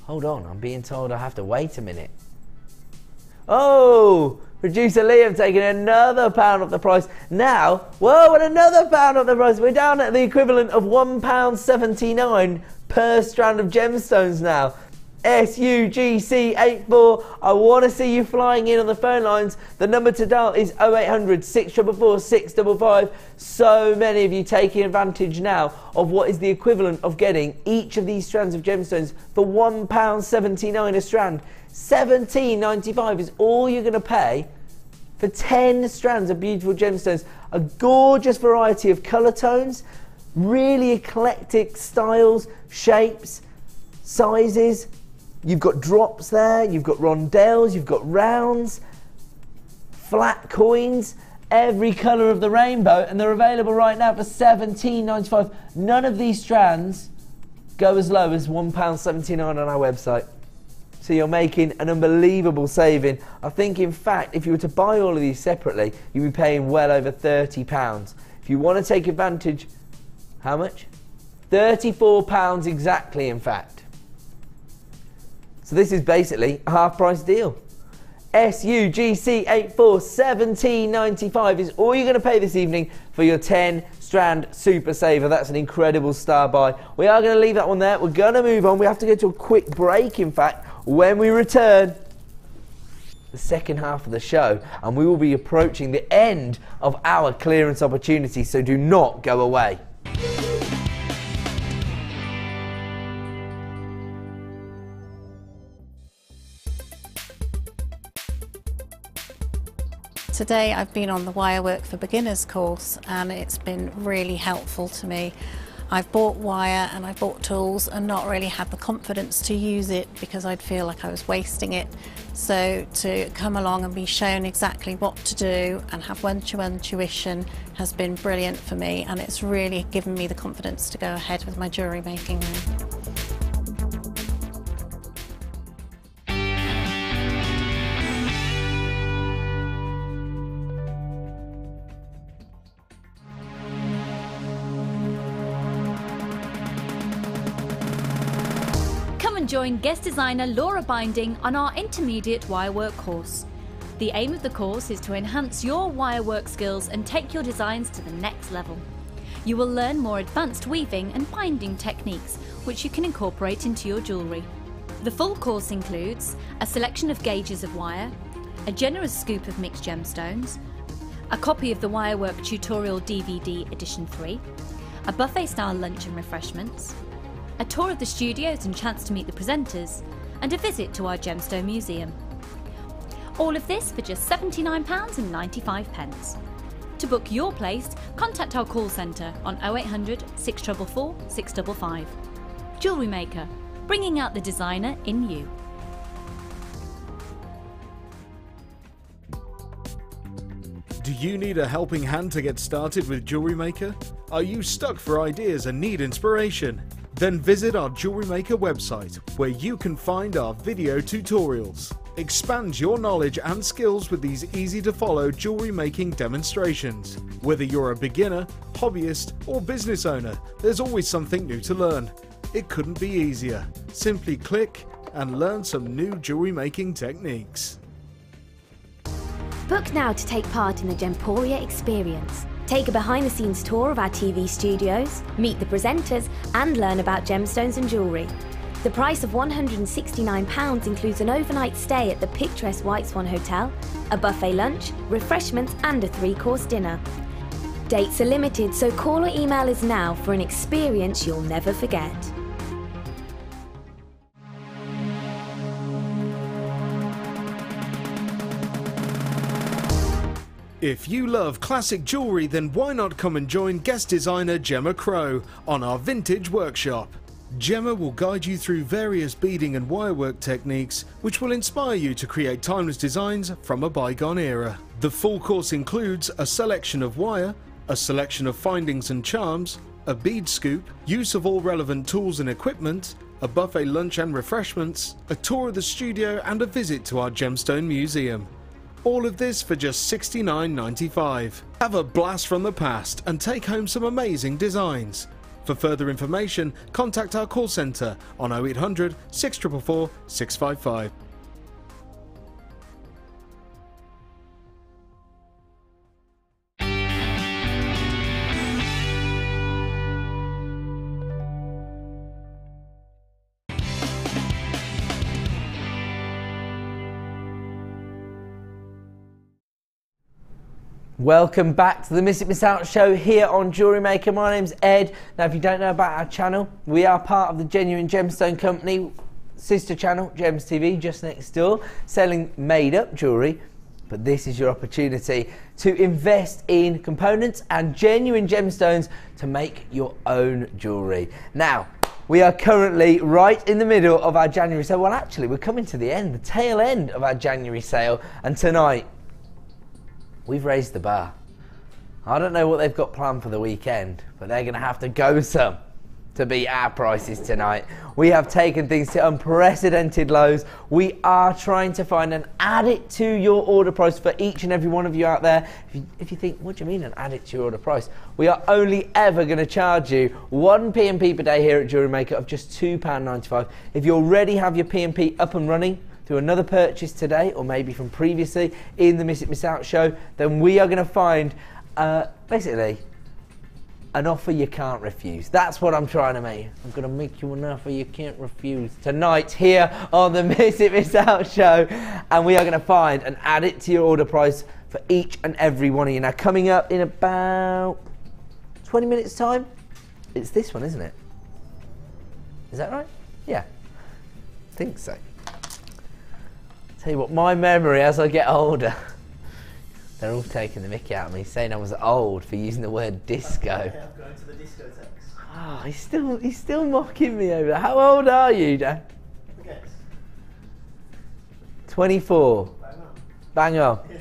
Speaker 4: Hold on, I'm being told I have to wait a minute. Oh, producer Liam taking another £1 off the price. Now, whoa, and another £1 off the price. We're down at the equivalent of £1.79 per strand of gemstones now. SUGC84. I want to see you flying in on the phone lines. The number to dial is 0800 644 655. So many of you taking advantage now of what is the equivalent of getting each of these strands of gemstones for £1.79 a strand. $17.95 is all you're going to pay for 10 strands of beautiful gemstones. A gorgeous variety of colour tones, really eclectic styles, shapes, sizes. You've got drops there, you've got rondelles, you've got rounds, flat coins, every colour of the rainbow, and they're available right now for $17.95. None of these strands go as low as £1.79 on our website. So you're making an unbelievable saving. I think, in fact, if you were to buy all of these separately, you'd be paying well over £30. If you want to take advantage, how much? £34 exactly, in fact. So this is basically a half price deal. SUGC84, $17.95 is all you're going to pay this evening for your 10 strand super saver. That's an incredible star buy. We are going to leave that one there. We're going to move on. We have to go to a quick break, in fact. When we return, the second half of the show, and we will be approaching the end of our clearance opportunity, so do not go away.
Speaker 6: Today I've been on the Wirework for Beginners course, and it's been really helpful to me. I've bought wire and I've bought tools and not really had the confidence to use it because I'd feel like I was wasting it. So to come along and be shown exactly what to do and have one-to-one tuition has been brilliant for me, and it's really given me the confidence to go ahead with my jewellery making now.
Speaker 5: and join guest designer Laura Binding on our intermediate wirework course. The aim of the course is to enhance your wirework skills and take your designs to the next level. You will learn more advanced weaving and binding techniques, which you can incorporate into your jewellery. The full course includes a selection of gauges of wire, a generous scoop of mixed gemstones, a copy of the Wirework Tutorial DVD Edition 3, a buffet-style lunch and refreshments, a tour of the studios and chance to meet the presenters, and a visit to our Gemstone Museum. All of this for just £79.95. To book your place, contact our call centre on 0800 644 655. JewelleryMaker, bringing out the designer in you.
Speaker 1: Do you need a helping hand to get started with JewelleryMaker? Are you stuck for ideas and need inspiration? Then visit our JewelleryMaker website, where you can find our video tutorials. Expand your knowledge and skills with these easy-to-follow jewellery making demonstrations. Whether you're a beginner, hobbyist, or business owner, there's always something new to learn. It couldn't be easier. Simply click and learn some new jewellery making techniques.
Speaker 7: Book now to take part in the Gemporia experience. Take a behind-the-scenes tour of our TV studios, meet the presenters, and learn about gemstones and jewellery. The price of £169 includes an overnight stay at the picturesque White Swan Hotel, a buffet lunch, refreshments, and a 3-course dinner. Dates are limited, so call or email us now for an experience you'll never forget.
Speaker 1: If you love classic jewellery, then why not come and join guest designer Gemma Crow on our vintage workshop. Gemma will guide you through various beading and wirework techniques which will inspire you to create timeless designs from a bygone era. The full course includes a selection of wire, a selection of findings and charms, a bead scoop, use of all relevant tools and equipment, a buffet lunch and refreshments, a tour of the studio, and a visit to our Gemstone Museum. All of this for just £69.95. Have a blast from the past and take home some amazing designs. For further information, contact our call centre on 0800 644 655.
Speaker 4: Welcome back to the Miss It Miss Out show here on Jewellery Maker. My name's Ed. Now, if you don't know about our channel, we are part of the Genuine Gemstone Company sister channel, Gems TV, just next door, selling made-up jewellery. But this is your opportunity to invest in components and genuine gemstones to make your own jewellery. Now, we are currently right in the middle of our January sale. Well, actually, we're coming to the end, the tail end of our January sale, and tonight we've raised the bar. I don't know what they've got planned for the weekend, but they're going to have to go some to beat our prices tonight. We have taken things to unprecedented lows. We are trying to find and add it to your order price for each and every one of you out there. If you think, what do you mean and add it to your order price? We are only ever going to charge you one P&P per day here at Jewellery Maker of just £2.95. If you already have your P&P up and running through another purchase today, or maybe from previously in the Miss It Miss Out show, then we are going to find basically an offer you can't refuse. That's what I'm trying to make. I'm going to make you an offer you can't refuse tonight here on the Miss It Miss Out show, and we are going to find and add it to your order price for each and every one of you. Now, coming up in about 20 minutes time, it's this one, isn't it? Is that right? Yeah, I think so. Tell you what, my memory as I get older, they're all taking the mickey out of me, saying I was old for using the word disco.
Speaker 8: I'm going to the discotheques.
Speaker 4: Oh, he's still mocking me over that. How old are you, Dan?
Speaker 8: Guess.
Speaker 4: 24.
Speaker 8: Bang on.
Speaker 4: Bang on.
Speaker 8: Yeah.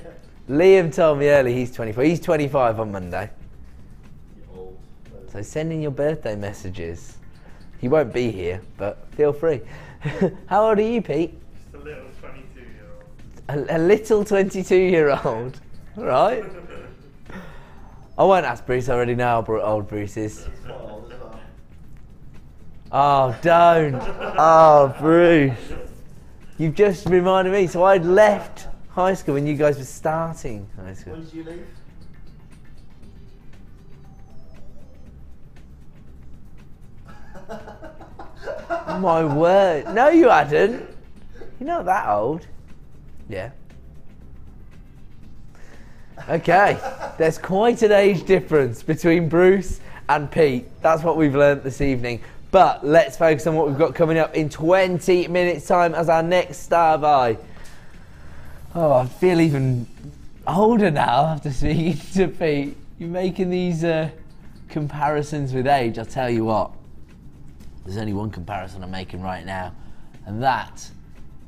Speaker 4: Liam told me earlier he's 24. He's 25 on Monday.
Speaker 8: You're old.
Speaker 4: So send in your birthday messages. He won't be here, but feel free. How old are you, Pete?
Speaker 8: Just a little 22-year-old.
Speaker 4: A little 22-year-old. Right. I won't ask Bruce, I already know how old Bruce is.
Speaker 8: He's quite old as well.
Speaker 4: Oh, don't. Oh, Bruce. You've just reminded me. So I'd left high school when you guys were starting high school.
Speaker 8: When did you leave?
Speaker 4: Oh, my word. No, you hadn't. You're not that old. Yeah. Okay. There's quite an age difference between Bruce and Pete. That's what we've learnt this evening. But let's focus on what we've got coming up in 20 minutes time as our next star by. Oh, I feel even older now after speaking to Pete. You're making these comparisons with age. I'll tell you what. There's only one comparison I'm making right now, and that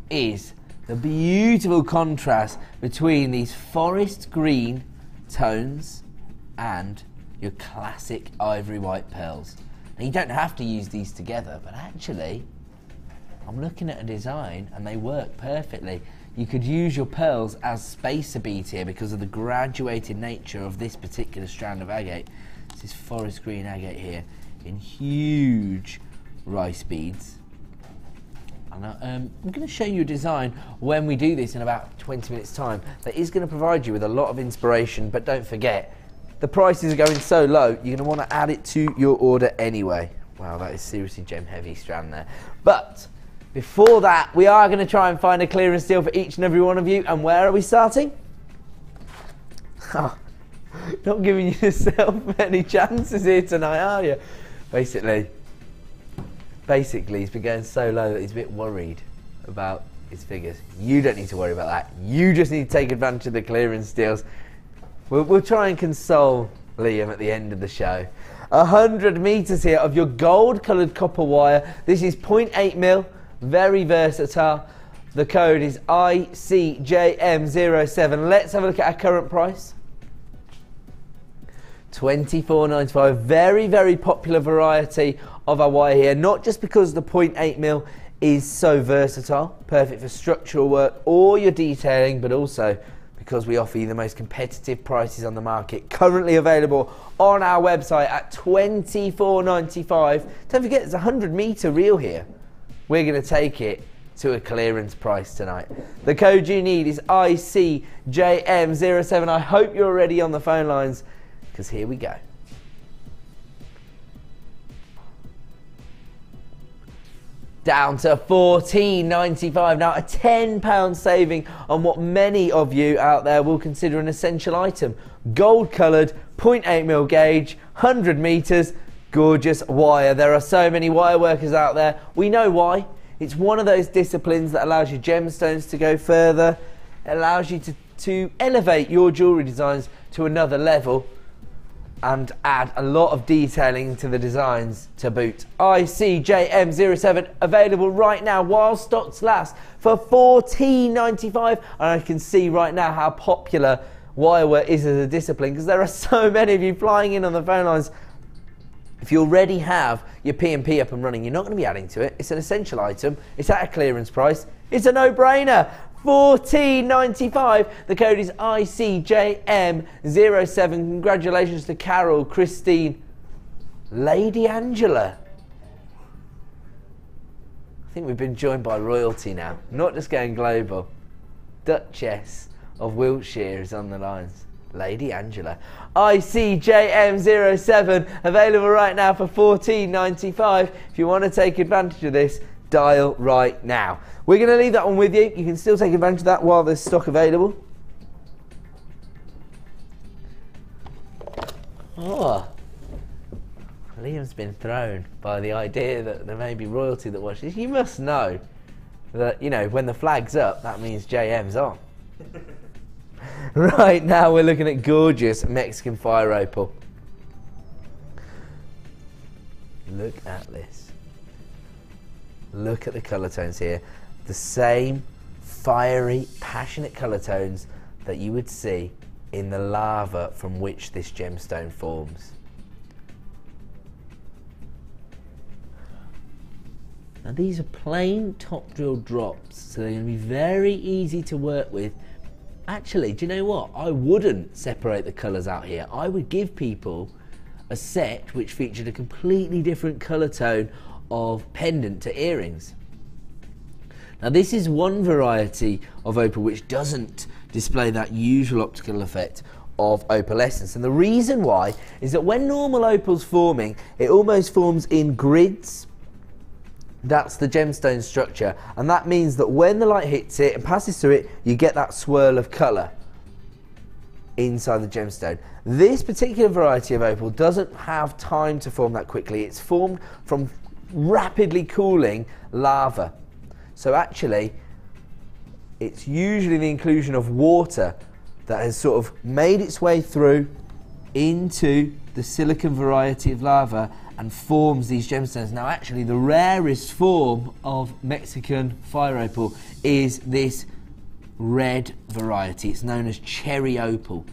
Speaker 4: is the beautiful contrast between these forest green tones and your classic ivory white pearls. Now, you don't have to use these together, but actually I'm looking at a design and they work perfectly. You could use your pearls as spacer beads here because of the graduated nature of this particular strand of agate. This is forest green agate here in huge rice beads. And I'm going to show you a design when we do this in about 20 minutes time that is going to provide you with a lot of inspiration, but don't forget, the prices are going so low, you're going to want to add it to your order anyway. Wow, that is seriously gem heavy strand there. But before that, we are going to try and find a clearance deal for each and every one of you. And where are we starting? Oh, not giving yourself many chances here tonight, are you? Basically, he's been going so low that he's a bit worried about his figures. You don't need to worry about that. You just need to take advantage of the clearance deals. We'll try and console Liam at the end of the show. 100 metres here of your gold coloured copper wire. This is 0.8mm, very versatile. The code is ICJM07. Let's have a look at our current price. $24.95. Very, very popular variety of our wire here. Not just because the 0.8mm is so versatile, perfect for structural work or your detailing, but also because we offer you the most competitive prices on the market, currently available on our website at $24.95. Don't forget, there's a 100 metre reel here. We're going to take it to a clearance price tonight. The code you need is ICJM07. I hope you're already on the phone lines, because here we go. Down to $14.95. Now a £10 saving on what many of you out there will consider an essential item. Gold coloured 0.8mm gauge, 100 metres, gorgeous wire. There are so many wire workers out there. We know why. It's one of those disciplines that allows your gemstones to go further. It allows you to elevate your jewellery designs to another level and add a lot of detailing to the designs to boot. ICJM07 available right now while stocks last for $14.95. And I can see right now how popular wire work is as a discipline because there are so many of you flying in on the phone lines. If you already have your P&P up and running, you're not going to be adding to it. It's an essential item. It's at a clearance price. It's a no-brainer. $14.95. The code is ICJM07. Congratulations to Carol, Christine, Lady Angela. I think we've been joined by royalty now, not just going global. Duchess of Wiltshire is on the lines. Lady Angela. ICJM07 available right now for $14.95. If you want to take advantage of this, dial right now. We're going to leave that one with you. You can still take advantage of that while there's stock available. Oh, Liam's been thrown by the idea that there may be royalty that watches. You must know that, you know, when the flag's up, that means JM's on. Right now we're looking at gorgeous Mexican fire opal. Look at this. Look at the colour tones here. The same fiery, passionate colour tones that you would see in the lava from which this gemstone forms. Now these are plain top drill drops, so they're going to be very easy to work with. Actually, do you know what? I wouldn't separate the colours out here. I would give people a set which featured a completely different colour tone of pendant to earrings. Now this is one variety of opal which doesn't display that usual optical effect of opalescence, and the reason why is that when normal opal's forming, it almost forms in grids. That's the gemstone structure, and that means that when the light hits it and passes through it, you get that swirl of colour inside the gemstone. This particular variety of opal doesn't have time to form that quickly. It's formed from rapidly cooling lava. So actually, it's usually the inclusion of water that has sort of made its way through into the silicon variety of lava and forms these gemstones. Now actually the rarest form of Mexican fire opal is this red variety. It's known as cherry opal.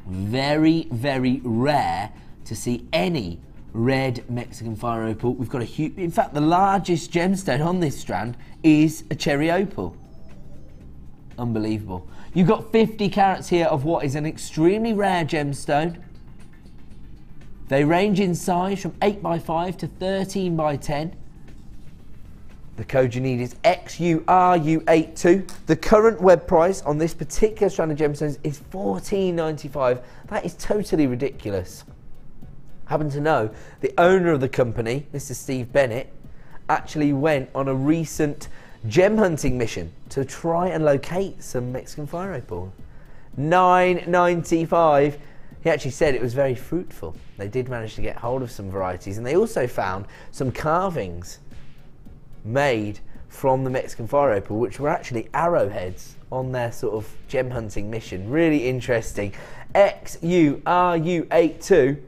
Speaker 4: Very, very rare to see any red Mexican fire opal. We've got a huge, in fact the largest gemstone on this strand is a cherry opal. Unbelievable. You've got 50 carats here of what is an extremely rare gemstone. They range in size from 8x5 to 13x10. The code you need is XURU82. The current web price on this particular strand of gemstones is $14.95. That is totally ridiculous. Happen to know the owner of the company, Mr. Steve Bennett, actually went on a recent gem hunting mission to try and locate some Mexican fire opal. $9.95. He actually said it was very fruitful. They did manage to get hold of some varieties, and they also found some carvings made from the Mexican fire opal, which were actually arrowheads on their sort of gem hunting mission. Really interesting. XURU82.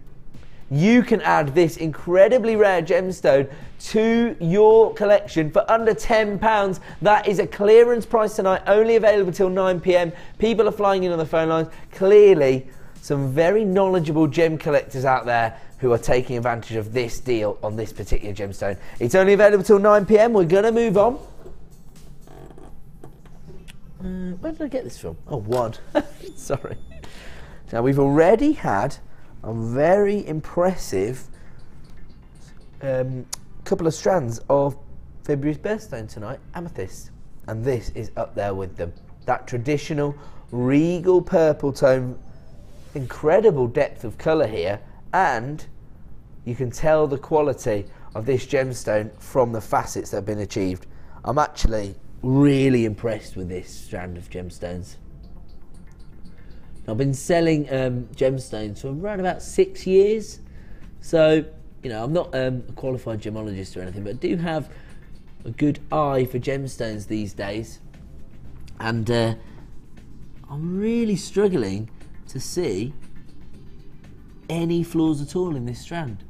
Speaker 4: You can add this incredibly rare gemstone to your collection for under £10. That is a clearance price tonight, only available till 9 PM. People are flying in on the phone lines. Clearly, some very knowledgeable gem collectors out there who are taking advantage of this deal on this particular gemstone. It's only available till 9 PM. We're going to move on. Where did I get this from? Oh, WOD. Sorry. Now, we've already had a very impressive couple of strands of February's birthstone tonight, amethyst, and this is up there with them. That traditional regal purple tone, incredible depth of colour here, and you can tell the quality of this gemstone from the facets that have been achieved. I'm actually really impressed with this strand of gemstones. I've been selling gemstones for around about 6 years, so you know I'm not a qualified gemologist or anything, but I do have a good eye for gemstones these days, and I'm really struggling to see any flaws at all in this strand.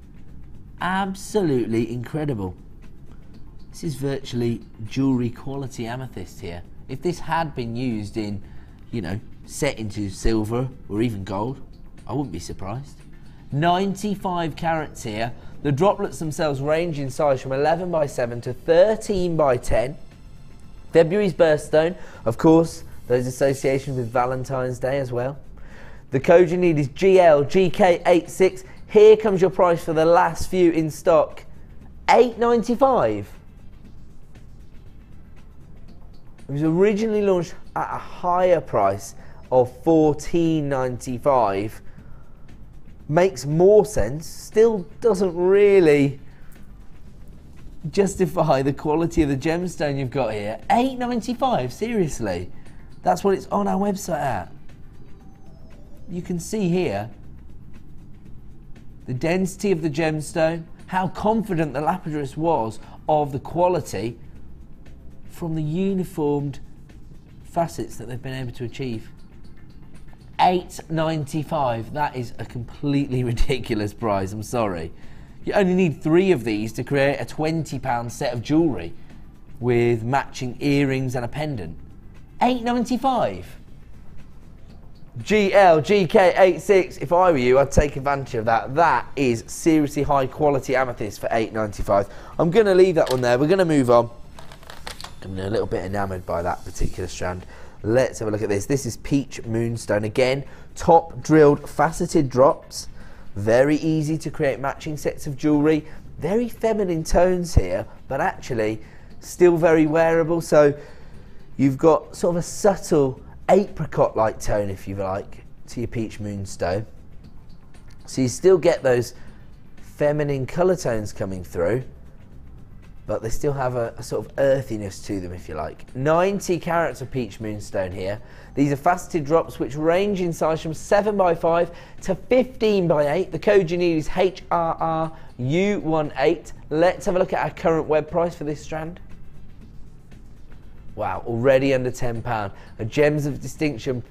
Speaker 4: Absolutely incredible. This is virtually jewellery quality amethyst here. If this had been used in, you know, set into silver or even gold, I wouldn't be surprised. 95 carats here. The droplets themselves range in size from 11x7 to 13x10. February's birthstone, of course, those associations with Valentine's Day as well. The code you need is GLGK86. Here comes your price for the last few in stock. $8.95. It was originally launched at a higher price of $14.95. Makes more sense, still doesn't really justify the quality of the gemstone you've got here. $8.95, seriously. That's what it's on our website at. You can see here the density of the gemstone, how confident the lapidus was of the quality from the uniformed facets that they've been able to achieve. $8.95, that is a completely ridiculous price, I'm sorry. You only need 3 of these to create a £20 set of jewellery with matching earrings and a pendant. $8.95. GLGK86, if I were you, I'd take advantage of that. That is seriously high quality amethyst for $8.95. I'm going to leave that one there. We're going to move on. I'm a little bit enamoured by that particular strand. Let's have a look at this. This is peach moonstone. Again, top drilled faceted drops. Very easy to create matching sets of jewellery. very feminine tones here, but actually still very wearable. So you've got sort of a subtle apricot-like tone, if you like, to your peach moonstone. So you still get those feminine colour tones coming through, but they still have a sort of earthiness to them, if you like. 90 carats of peach moonstone here. These are faceted drops which range in size from 7x5 to 15x8. The code you need is HRRU18. Let's have a look at our current web price for this strand. Wow, already under £10. A Gems of Distinction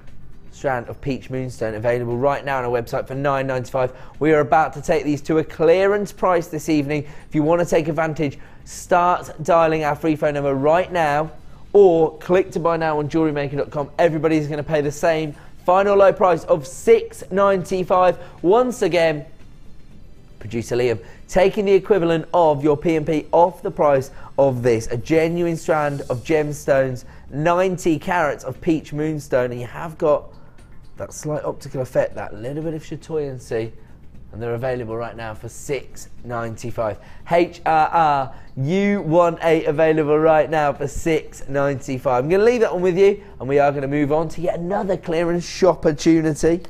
Speaker 4: strand of peach moonstone available right now on our website for £9.95. We are about to take these to a clearance price this evening. If you want to take advantage, start dialing our free phone number right now, or click to buy now on JewelleryMaker.com. Everybody's going to pay the same final low price of £6.95. Once again, producer Liam taking the equivalent of your P&P off the price of this. A genuine strand of gemstones, 90 carats of peach moonstone, and you have got that slight optical effect, that little bit of chatoyancy, and they're available right now for £6.95. HRRU18 available right now for £6.95. I'm going to leave that one with you, and we are going to move on to yet another clearance shop opportunity.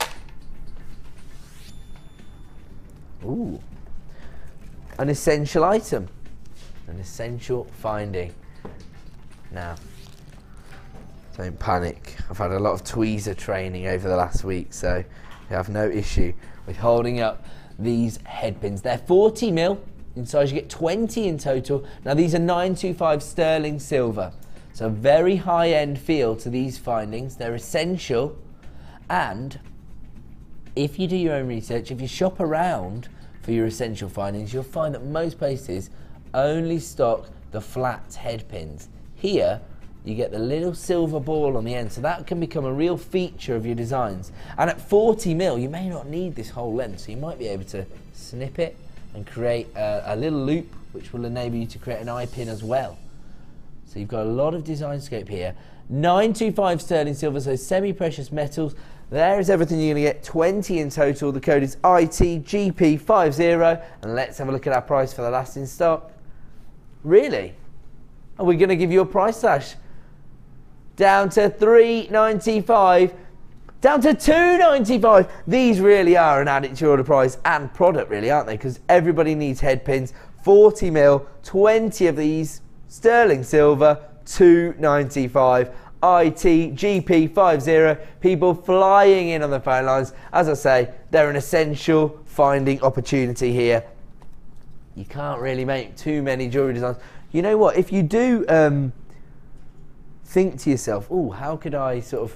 Speaker 4: Ooh, an essential item, an essential finding. Now, don't panic. I've had a lot of tweezer training over the last week, so you have no issue with holding up these head pins. They're 40mm in size, you get 20 in total. Now these are 925 sterling silver, so very high-end feel to these findings. They're essential, and if you do your own research, if you shop around for your essential findings, you'll find that most places only stock the flat head pins. Here you get the little silver ball on the end, so that can become a real feature of your designs. And at 40mm, you may not need this whole length, so you might be able to snip it and create a little loop, which will enable you to create an eye pin as well. So you've got a lot of design scope here. 925 sterling silver, so semi-precious metals. There is everything you're going to get, 20 in total. The code is ITGP50, and let's have a look at our price for the last in stock. Really? Are we going to give you a price slash? Down to $3.95, down to $2.95. These really are an added to your order price and product, really, aren't they? Because everybody needs head pins. 40mm, 20 of these, sterling silver, $2.95. ITGP50. People flying in on the phone lines. As I say, they're an essential finding opportunity here. You can't really make too many jewellery designs. You know what? If you do think to yourself, oh, how could I sort of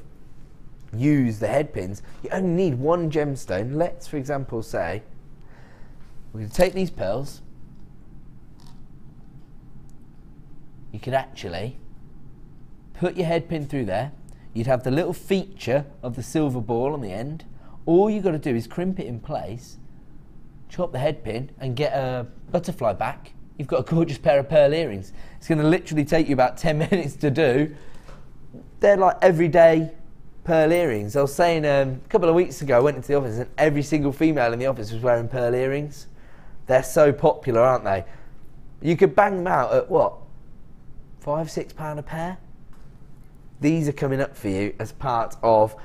Speaker 4: use the head pins? You only need one gemstone. Let's, for example, say we're going to take these pearls. You could actually put your head pin through there. You'd have the little feature of the silver ball on the end. All you've got to do is crimp it in place, chop the head pin, and get a butterfly back. You've got a gorgeous pair of pearl earrings. It's going to literally take you about 10 minutes to do. They're like everyday pearl earrings. I was saying a couple of weeks ago, I went into the office and every single female in the office was wearing pearl earrings. They're so popular, aren't they? You could bang them out at what? £5, £6 a pair? These are coming up for you as part of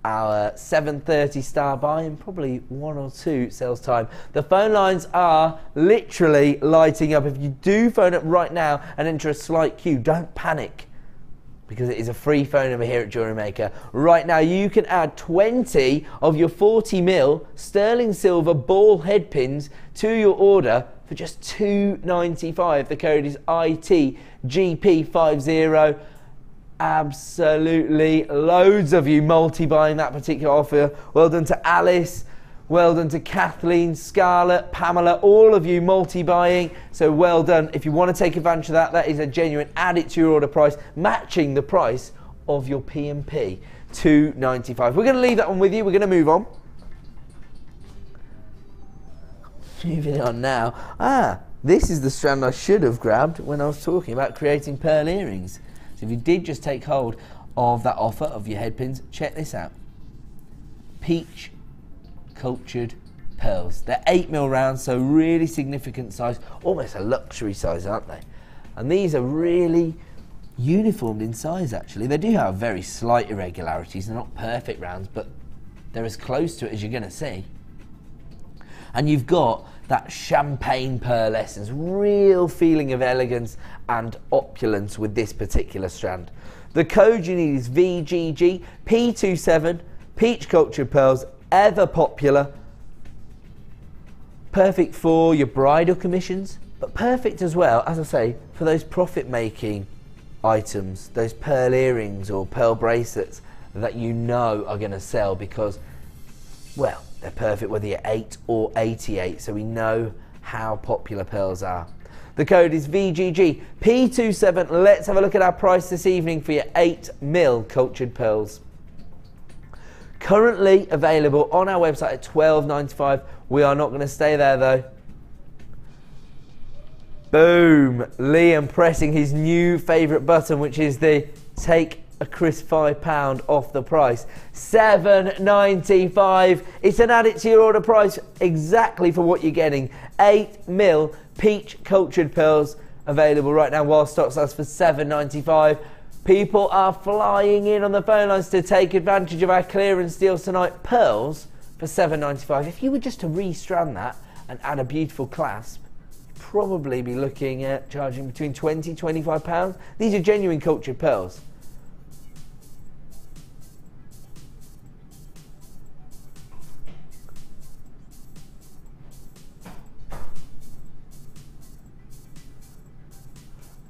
Speaker 4: our 7:30 star buy and probably 1 or 2 sales time. The phone lines are literally lighting up. If you do phone up right now and enter a slight queue, don't panic, because it is a free phone number here at Jewellery Maker. Right now you can add 20 of your 40mm sterling silver ball head pins to your order for just $2.95. The code is ITGP50. Absolutely loads of you multi-buying that particular offer. Well done to Alice, well done to Kathleen, Scarlett, Pamela, all of you multi-buying, so well done. If you want to take advantage of that, that is a genuine add it to your order price, matching the price of your P&P, $2.95. We're going to leave that one with you. We're going to move on. Moving on now. This is the strand I should have grabbed when I was talking about creating pearl earrings. So if you did just take hold of that offer of your head pins, check this out. Peach cultured pearls. They're 8mm rounds, so really significant size, almost a luxury size, aren't they? And these are really uniformed in size actually. They do have very slight irregularities, they're not perfect rounds, but they're as close to it as you're going to see. And you've got that champagne pearl essence, real feeling of elegance and opulence with this particular strand. The code you need is VGG P27, peach cultured pearls, ever popular. Perfect for your bridal commissions, but perfect as well, as I say, for those profit making items, those pearl earrings or pearl bracelets that you know are going to sell because, well, they're perfect whether you're 8 or 88, so we know how popular pearls are. The code is VGG P27. Let's have a look at our price this evening for your 8mm cultured pearls. Currently available on our website at $12.95. We are not going to stay there though. Boom! Liam pressing his new favourite button, which is the take a crisp £5 off the price. $7.95. It's an add it to your order price exactly for what you're getting. 8mm peach cultured pearls available right now while stock lasts for $7.95. People are flying in on the phone lines to take advantage of our clearance deals tonight. Pearls for $7.95. If you were just to restrand that and add a beautiful clasp, probably be looking at charging between £20 to £25. These are genuine cultured pearls.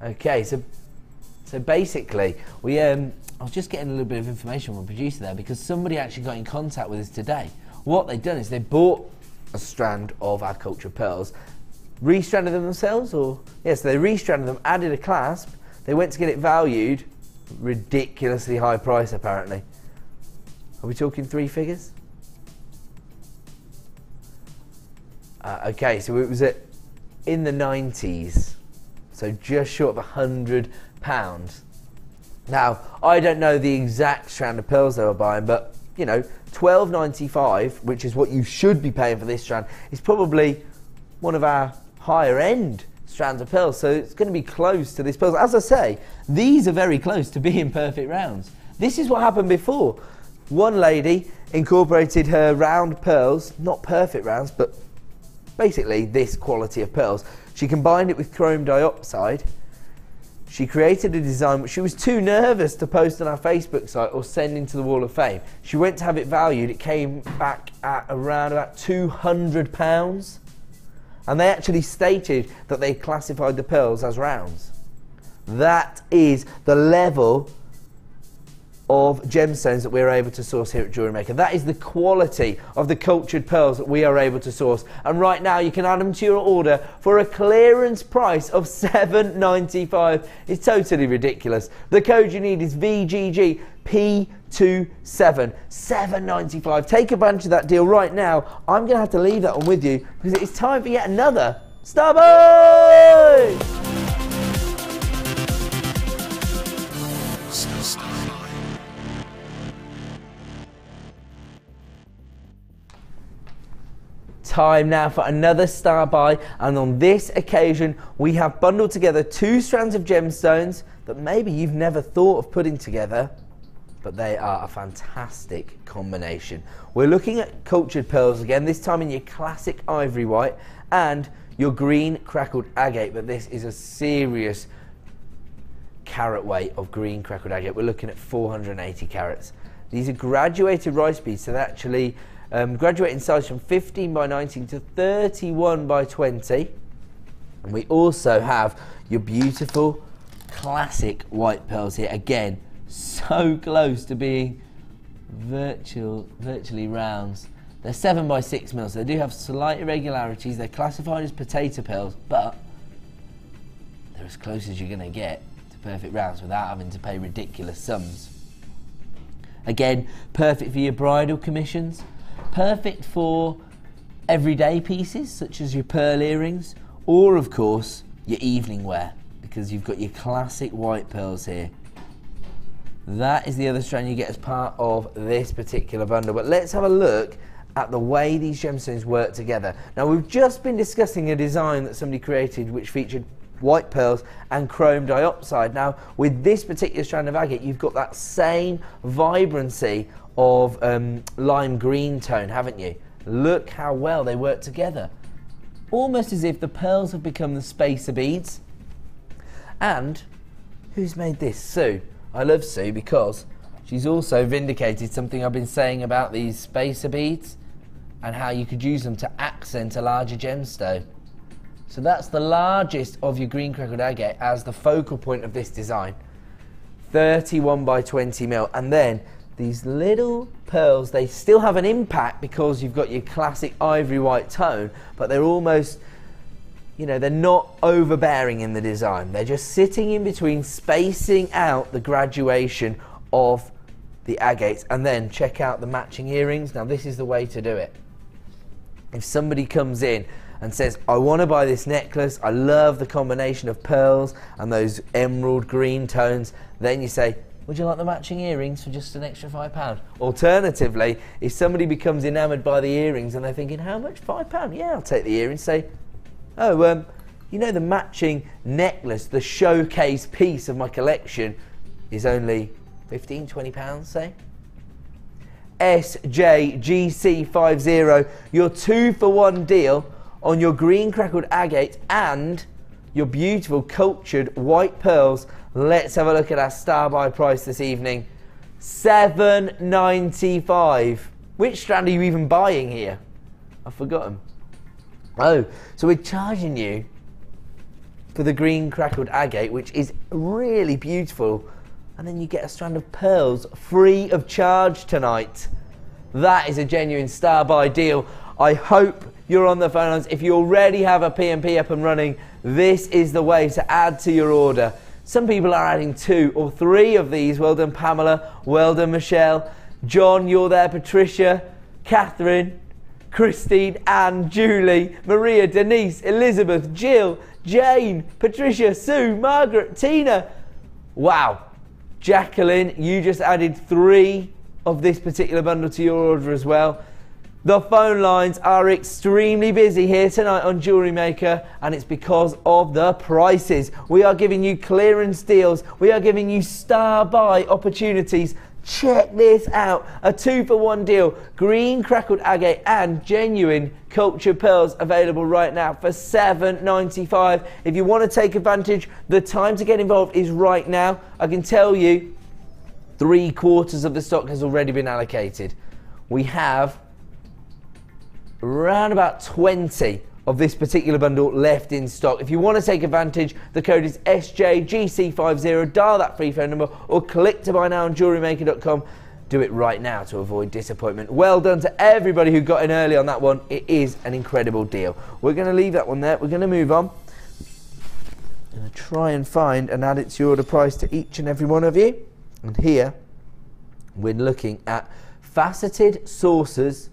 Speaker 4: Okay, so basically, I was just getting a little bit of information from a producer there because somebody actually got in contact with us today. What they've done is they bought a strand of our cultured pearls, restranded them themselves, or yes, they restranded them, added a clasp, they went to get it valued, ridiculously high price apparently. Are we talking 3 figures? Okay, so it was in the 90s. So just short of £100. Now, I don't know the exact strand of pearls they were buying, but you know, $12.95, which is what you should be paying for this strand, is probably one of our higher end strands of pearls. So it's going to be close to this pearl. As I say, these are very close to being perfect rounds. This is what happened before. One lady incorporated her round pearls, not perfect rounds, but basically this quality of pearls. She combined it with chrome dioxide. She created a design which she was too nervous to post on our Facebook site or send into the Wall of Fame. She went to have it valued. It came back at around about £200. And they actually stated that they classified the pearls as rounds. That is the level of gemstones that we're able to source here at JewelleryMaker. That is the quality of the cultured pearls that we are able to source. And right now you can add them to your order for a clearance price of $7.95. It's totally ridiculous. The code you need is VGG P27, $7.95. Take advantage of that deal right now. I'm going to have to leave that one with you because it's time for yet another Starboy! Time now for another star buy, and on this occasion we have bundled together 2 strands of gemstones that maybe you've never thought of putting together, but they are a fantastic combination. We're looking at cultured pearls again, this time in your classic ivory white and your green crackled agate, but this is a serious carat weight of green crackled agate. We're looking at 480 carats. These are graduated rice beads, so they actually graduate in size from 15 by 19 to 31 by 20. And we also have your beautiful classic white pearls here. Again, so close to being virtually rounds. They're 7 by 6 mils. They do have slight irregularities. They're classified as potato pearls, but they're as close as you're going to get to perfect rounds without having to pay ridiculous sums. Again, perfect for your bridal commissions. Perfect for everyday pieces such as your pearl earrings, or of course your evening wear, because you've got your classic white pearls here. That is the other strand you get as part of this particular bundle. But let's have a look at the way these gemstones work together. Now, we've just been discussing a design that somebody created which featured white pearls and chrome dioxide. Now, with this particular strand of agate, you've got that same vibrancy of lime green tone, haven't you? Look how well they work together. Almost as if the pearls have become the spacer beads. And who's made this? Sue. I love Sue because she's also vindicated something I've been saying about these spacer beads and how you could use them to accent a larger gemstone. So that's the largest of your green crackled agate as the focal point of this design. 31 by 20 mil. And then these little pearls, they still have an impact because you've got your classic ivory white tone, but they're almost, you know, they're not overbearing in the design. They're just sitting in between, spacing out the graduation of the agates. And then check out the matching earrings. Now, this is the way to do it. If somebody comes in and says, I want to buy this necklace, I love the combination of pearls and those emerald green tones, then you say, would you like the matching earrings for just an extra £5? Alternatively, if somebody becomes enamoured by the earrings and they're thinking, how much? £5? Yeah, I'll take the earrings. Say, oh, you know, the matching necklace, the showcase piece of my collection is only £15, £20, say. SJGC50, your 2-for-1 deal on your green crackled agate and your beautiful cultured white pearls. Let's have a look at our star buy price this evening. £7.95. Which strand are you even buying here? I've forgotten. Oh, so we're charging you for the green crackled agate, which is really beautiful, and then you get a strand of pearls free of charge tonight. That is a genuine star buy deal. I hope you're on the phone lines. If you already have a P&P up and running, this is the way to add to your order. Some people are adding 2 or 3 of these. Well done, Pamela. Well done, Michelle. John, you're there. Patricia, Catherine, Christine, Anne, Julie, Maria, Denise, Elizabeth, Jill, Jane, Patricia, Sue, Margaret, Tina. Wow. Jacqueline, you just added 3 of this particular bundle to your order as well. The phone lines are extremely busy here tonight on Jewellery Maker, and it's because of the prices. We are giving you clearance deals. We are giving you star buy opportunities. Check this out. A 2-for-1 deal. Green crackled agate and genuine cultured pearls available right now for £7.95. If you want to take advantage, the time to get involved is right now. I can tell you 3/4 of the stock has already been allocated. We have around about 20 of this particular bundle left in stock. If you want to take advantage, the code is SJGC50. Dial that free phone number or click to buy now on JewelleryMaker.com. Do it right now to avoid disappointment. Well done to everybody who got in early on that one. It is an incredible deal. We're going to leave that one there. We're going to move on. I'm going to try and find and add it to your order price to each and every one of you. And here we're looking at faceted saucers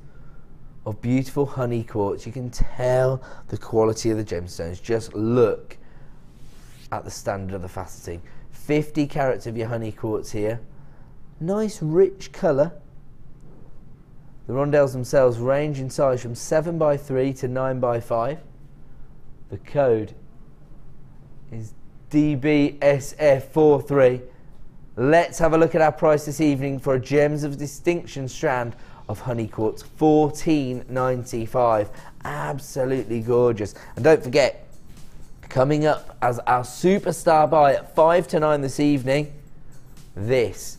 Speaker 4: of beautiful honey quartz. You can tell the quality of the gemstones. Just look at the standard of the faceting. 50 carats of your honey quartz here. Nice rich colour. The rondelles themselves range in size from 7x3 to 9x5. The code is DBSF43. Let's have a look at our price this evening for a Gems of Distinction strand of honey quartz. $14.95. Absolutely gorgeous. And don't forget, coming up as our superstar buy at 5 to 9 this evening, this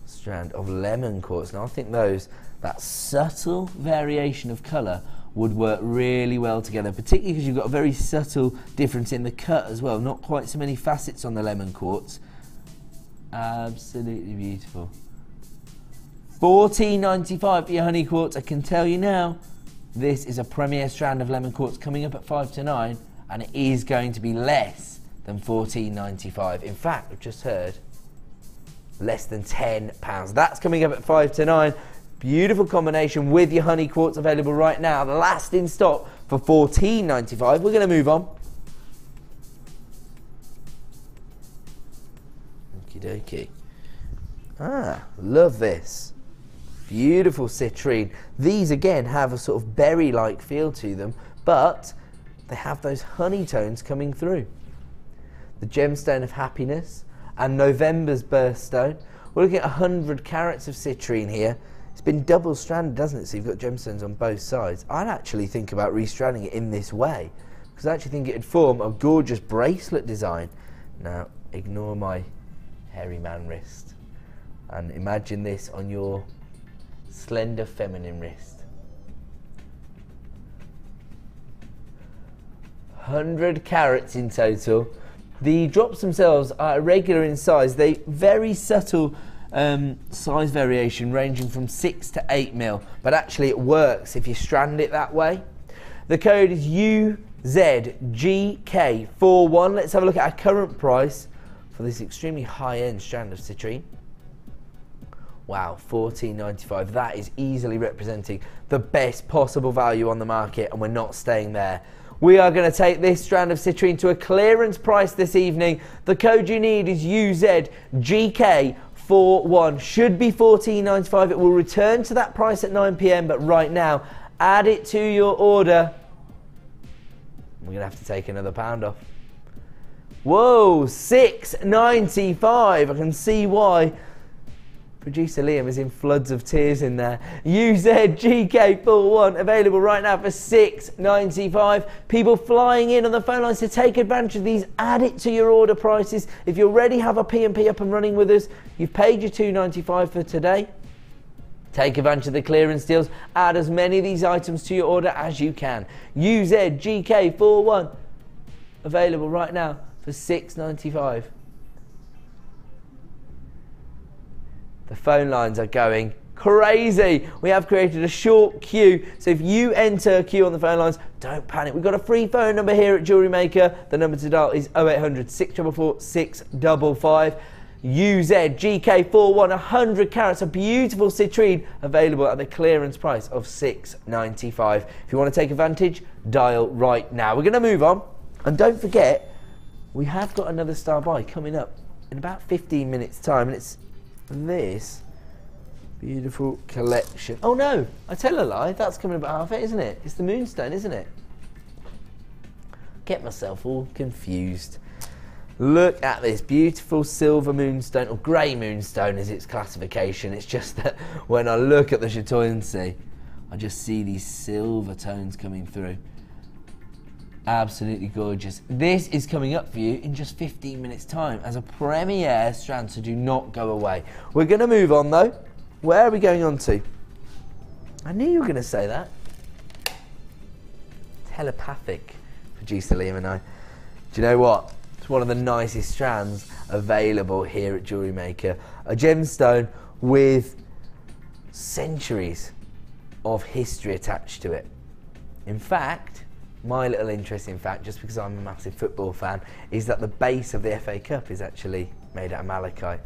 Speaker 4: strand of lemon quartz. Now I think that subtle variation of colour would work really well together, particularly because you've got a very subtle difference in the cut as well. Not quite so many facets on the lemon quartz. Absolutely beautiful. $14.95 for your honey quartz. I can tell you now, this is a premier strand of lemon quartz coming up at 5 to 9, and it is going to be less than $14.95. In fact, I've just heard less than £10. That's coming up at 5 to 9. Beautiful combination with your honey quartz available right now. The last in stock for $14.95. We're going to move on. Okie dokie. Love this. Beautiful citrine. These again have a sort of berry-like feel to them, but they have those honey tones coming through. The gemstone of happiness and November's birthstone. We're looking at 100 carats of citrine here. It's been double stranded, doesn't it? So you've got gemstones on both sides. I'd actually think about restranding it in this way, because I actually think it'd form a gorgeous bracelet design. Now, ignore my hairy man wrist and imagine this on your slender feminine wrist. 100 carats in total. The drops themselves are irregular in size. They very subtle size variation ranging from 6 to 8 mil, but actually it works if you strand it that way. The code is UZGK41. Let's have a look at our current price for this extremely high-end strand of citrine. Wow, $14.95. That is easily representing the best possible value on the market, and we're not staying there. We are going to take this strand of citrine to a clearance price this evening. The code you need is UZGK41. Should be $14.95. It will return to that price at 9 PM, but right now, add it to your order. We're going to have to take another pound off. Whoa, $6.95. I can see why. Producer Liam is in floods of tears in there. UZGK41 available right now for $6.95. People flying in on the phone lines to take advantage of these. Add it to your order prices. If you already have a P&P up and running with us, you've paid your $2.95 for today. Take advantage of the clearance deals. Add as many of these items to your order as you can. UZGK41 available right now for $6.95. The phone lines are going crazy. We have created a short queue, so if you enter a queue on the phone lines, don't panic. We've got a free phone number here at JewelleryMaker. The number to dial is 0800 644 655. UZGK41, 100 carats of beautiful citrine available at the clearance price of $6.95. If you want to take advantage, dial right now. We're going to move on, and don't forget, we have got another star buy coming up in about 15 minutes time, and it's this beautiful collection. Oh no, I tell a lie, that's coming about half it, isn't it? It's the moonstone, isn't it? Get myself all confused. Look at this beautiful silver moonstone, or grey moonstone is its classification. It's just that when I look at the chatoyancy, I just see these silver tones coming through. Absolutely gorgeous. This is coming up for you in just 15 minutes time as a premiere strand, so do not go away. We're going to move on though. Where are we going on to? I knew you were going to say that. Telepathic, producer Liam and I. Do you know what? It's one of the nicest strands available here at JewelleryMaker. A gemstone with centuries of history attached to it. In fact, my little interesting fact, just because I'm a massive football fan, is that the base of the FA Cup is actually made out of malachite.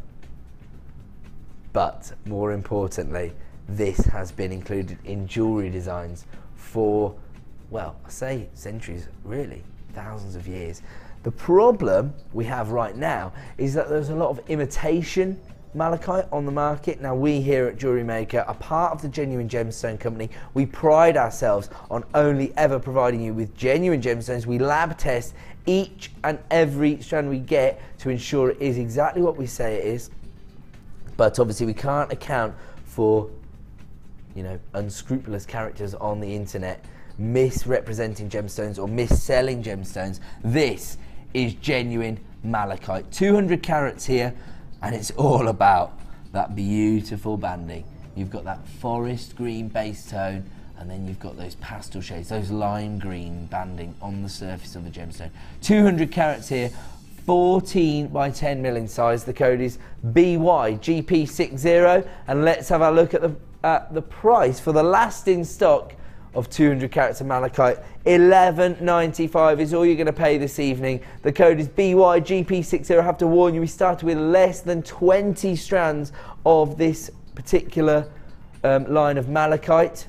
Speaker 4: But more importantly, this has been included in jewellery designs for, well, I say centuries, really, thousands of years. The problem we have right now is that there's a lot of imitation malachite on the market. Now, we here at JewelleryMaker are part of the Genuine Gemstone Company. We pride ourselves on only ever providing you with genuine gemstones. We lab test each and every strand we get to ensure it is exactly what we say it is. But obviously we can't account for, you know, unscrupulous characters on the internet misrepresenting gemstones or mis-selling gemstones. This is genuine malachite. 200 carats here. And it's all about that beautiful banding. You've got that forest green base tone, and then you've got those pastel shades, those lime green banding on the surface of the gemstone. 200 carats here, 14 by 10 mil in size. The code is BYGP60, and let's have a look at the price for the last in stock of 200 carats of malachite. $11.95 is all you're going to pay this evening. The code is BYGP60. I have to warn you, we started with less than 20 strands of this particular line of malachite.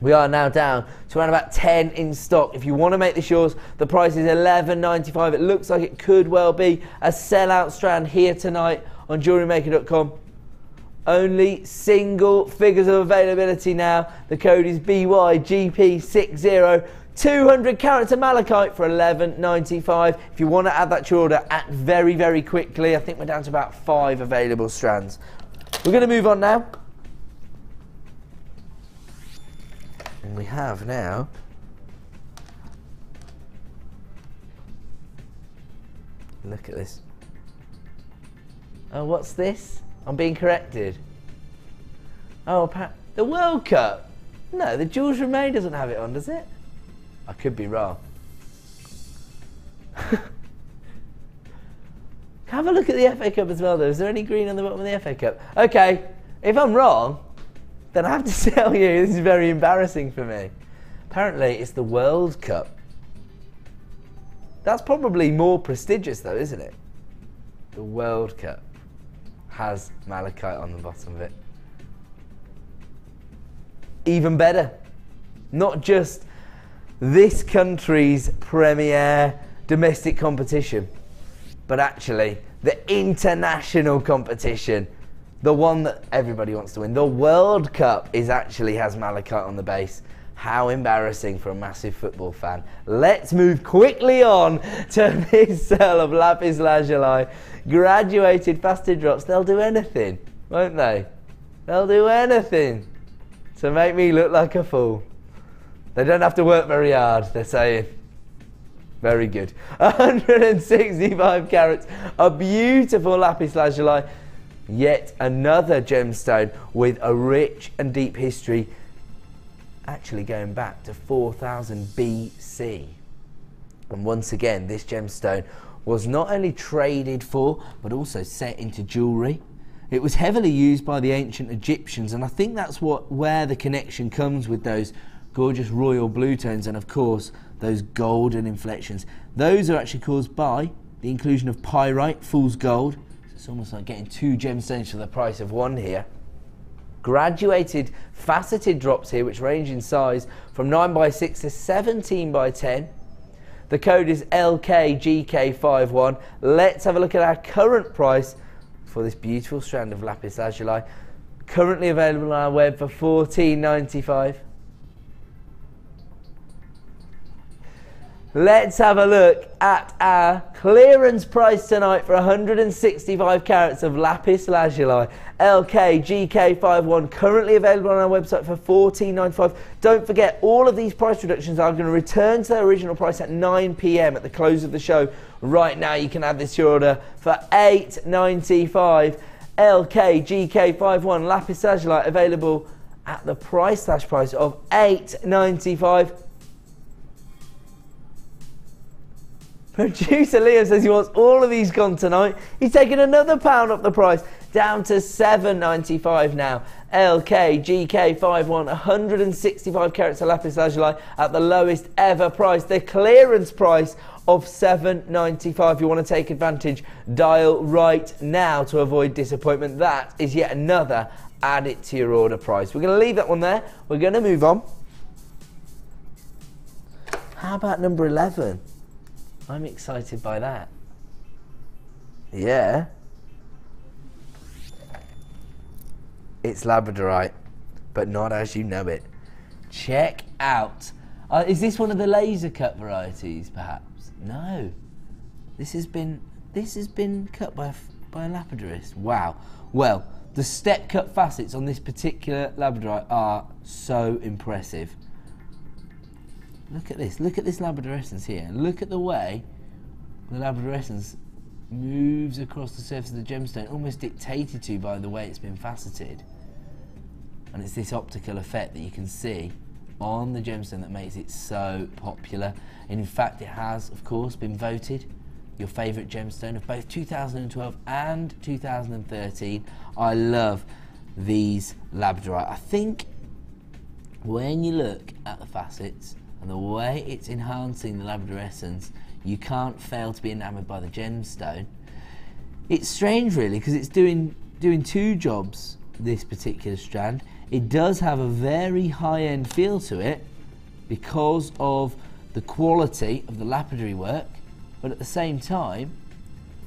Speaker 4: We are now down to around about 10 in stock. If you want to make this yours, the price is $11.95. It looks like it could well be a sellout strand here tonight on JewelleryMaker.com. Only single figures of availability now. The code is BYGP60. 200 carats of malachite for $11.95. If you want to add that to your order, act very, very quickly. I think we're down to about 5 available strands. We're going to move on now. And we have now look at this. Oh, what's this? I'm being corrected. Oh, the World Cup. No, the Jewellery doesn't have it on, does it? I could be wrong. Have a look at the FA Cup as well, though. Is there any green on the bottom of the FA Cup? Okay, if I'm wrong, then I have to tell you, this is very embarrassing for me. Apparently, it's the World Cup. That's probably more prestigious, though, isn't it? The World Cup has malachite on the bottom of it. Even better. Not just this country's premier domestic competition, but actually the international competition, the one that everybody wants to win. The World Cup has malachite on the base. How embarrassing for a massive football fan. Let's move quickly on to this sale of lapis lazuli. Graduated faceted drops. They'll do anything, won't they? They'll do anything to make me look like a fool. They don't have to work very hard, they're saying. Very good. 165 carats. A beautiful lapis lazuli. Yet another gemstone with a rich and deep history, actually going back to 4000 BC. And once again, this gemstone was not only traded for, but also set into jewellery. It was heavily used by the ancient Egyptians, and I think that's where the connection comes with those gorgeous royal blue tones and, of course, those golden inflections. Those are actually caused by the inclusion of pyrite, fool's gold. It's almost like getting 2 gemstones for the price of 1 here. Graduated faceted drops here, which range in size from 9x6 to 17x10. The code is LKGK51. Let's have a look at our current price for this beautiful strand of lapis lazuli. Currently available on our web for $14.95. Let's have a look at our clearance price tonight for 165 carats of lapis lazuli. LKGK51, currently available on our website for $14.95. Don't forget, all of these price reductions are going to return to their original price at 9 PM at the close of the show. Right now, you can add this to your order for $8.95. LKGK51 lapis lazuli available at the price of $8.95. Producer Leo says he wants all of these gone tonight. He's taking another £1 off the price, down to $7.95 now. LKGK51, 165 carats of lapis lazuli at the lowest ever price. The clearance price of $7.95. If you want to take advantage, dial right now to avoid disappointment. That is yet another add it to your order price. We're going to leave that one there. We're going to move on. How about number 11? I'm excited by that. Yeah. It's labradorite, but not as you know it. Check out. Is this one of the laser cut varieties, perhaps? No. This has been cut by a lapidorist. Wow. Well, the step cut facets on this particular labradorite are so impressive. Look at this labradorescence here. Look at the way the labradorescence moves across the surface of the gemstone, almost dictated to by the way it's been faceted. And it's this optical effect that you can see on the gemstone that makes it so popular. And in fact, it has, of course, been voted your favourite gemstone of both 2012 and 2013. I love these labradorite. I think when you look at the facets and the way it's enhancing the labradorescence, you can't fail to be enamoured by the gemstone. It's strange really, because it's doing 2 jobs, this particular strand. It does have a very high-end feel to it because of the quality of the lapidary work, but at the same time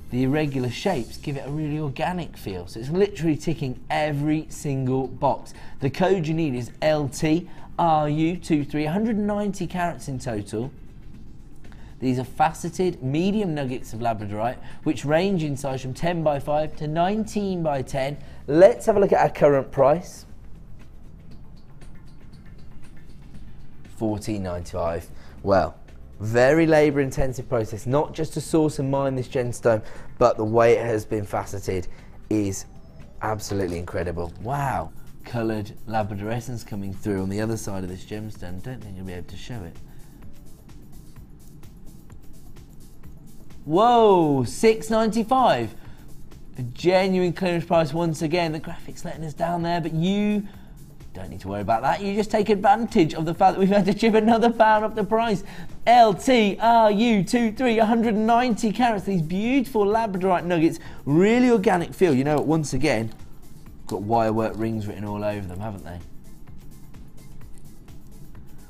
Speaker 4: the irregular shapes give it a really organic feel. So it's literally ticking every single box. The code you need is LTRU23, 190 carats in total. These are faceted medium nuggets of labradorite, which range in size from 10 by 5 to 19 by 10. Let's have a look at our current price. $14.95. Well, very labour intensive process, not just to source and mine this gemstone, but the way it has been faceted is absolutely incredible. Wow, coloured labrador essence coming through on the other side of this gemstone. Don't think you'll be able to show it. Whoa, $6.95. A genuine clearance price once again. The graphics letting us down there, but you don't need to worry about that. You just take advantage of the fact that we've had to chip another pound off the price. LTRU23, 190 carats. These beautiful labradorite nuggets, really organic feel. You know, once again, got wirework rings written all over them, haven't they?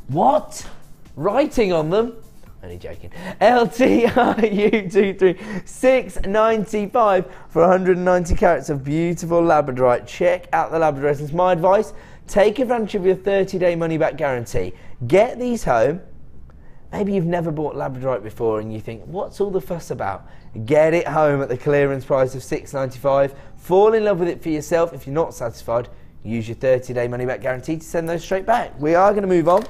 Speaker 4: What? Writing on them? Only joking. LTRU23, $6.95 for 190 carats of beautiful labradorite. Check out the labrador essence. My advice, take advantage of your 30-day money-back guarantee. Get these home. Maybe you've never bought labradorite before and you think, what's all the fuss about? Get it home at the clearance price of $6.95. Fall in love with it for yourself. If you're not satisfied, use your 30-day money-back guarantee to send those straight back. We are going to move on.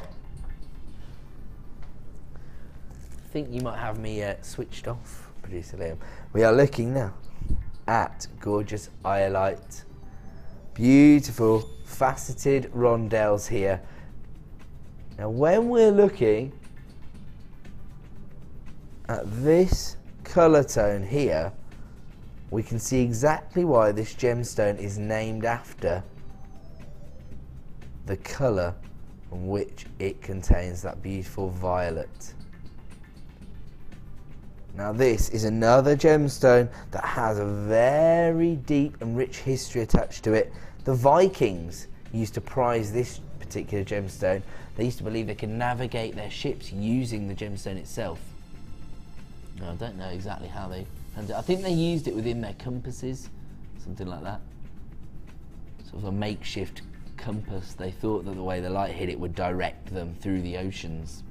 Speaker 4: I think you might have me switched off, Producer Liam. We are looking now at gorgeous iolite. Beautiful faceted rondelles here. Now when we're looking at this colour tone here, we can see exactly why this gemstone is named after the colour in which it contains, that beautiful violet. Now this is another gemstone that has a very deep and rich history attached to it. The Vikings used to prize this particular gemstone. They used to believe they could navigate their ships using the gemstone itself. Now, I don't know exactly how they handled it. I think they used it within their compasses, something like that. Sort of a makeshift compass. They thought that the way the light hit it would direct them through the oceans.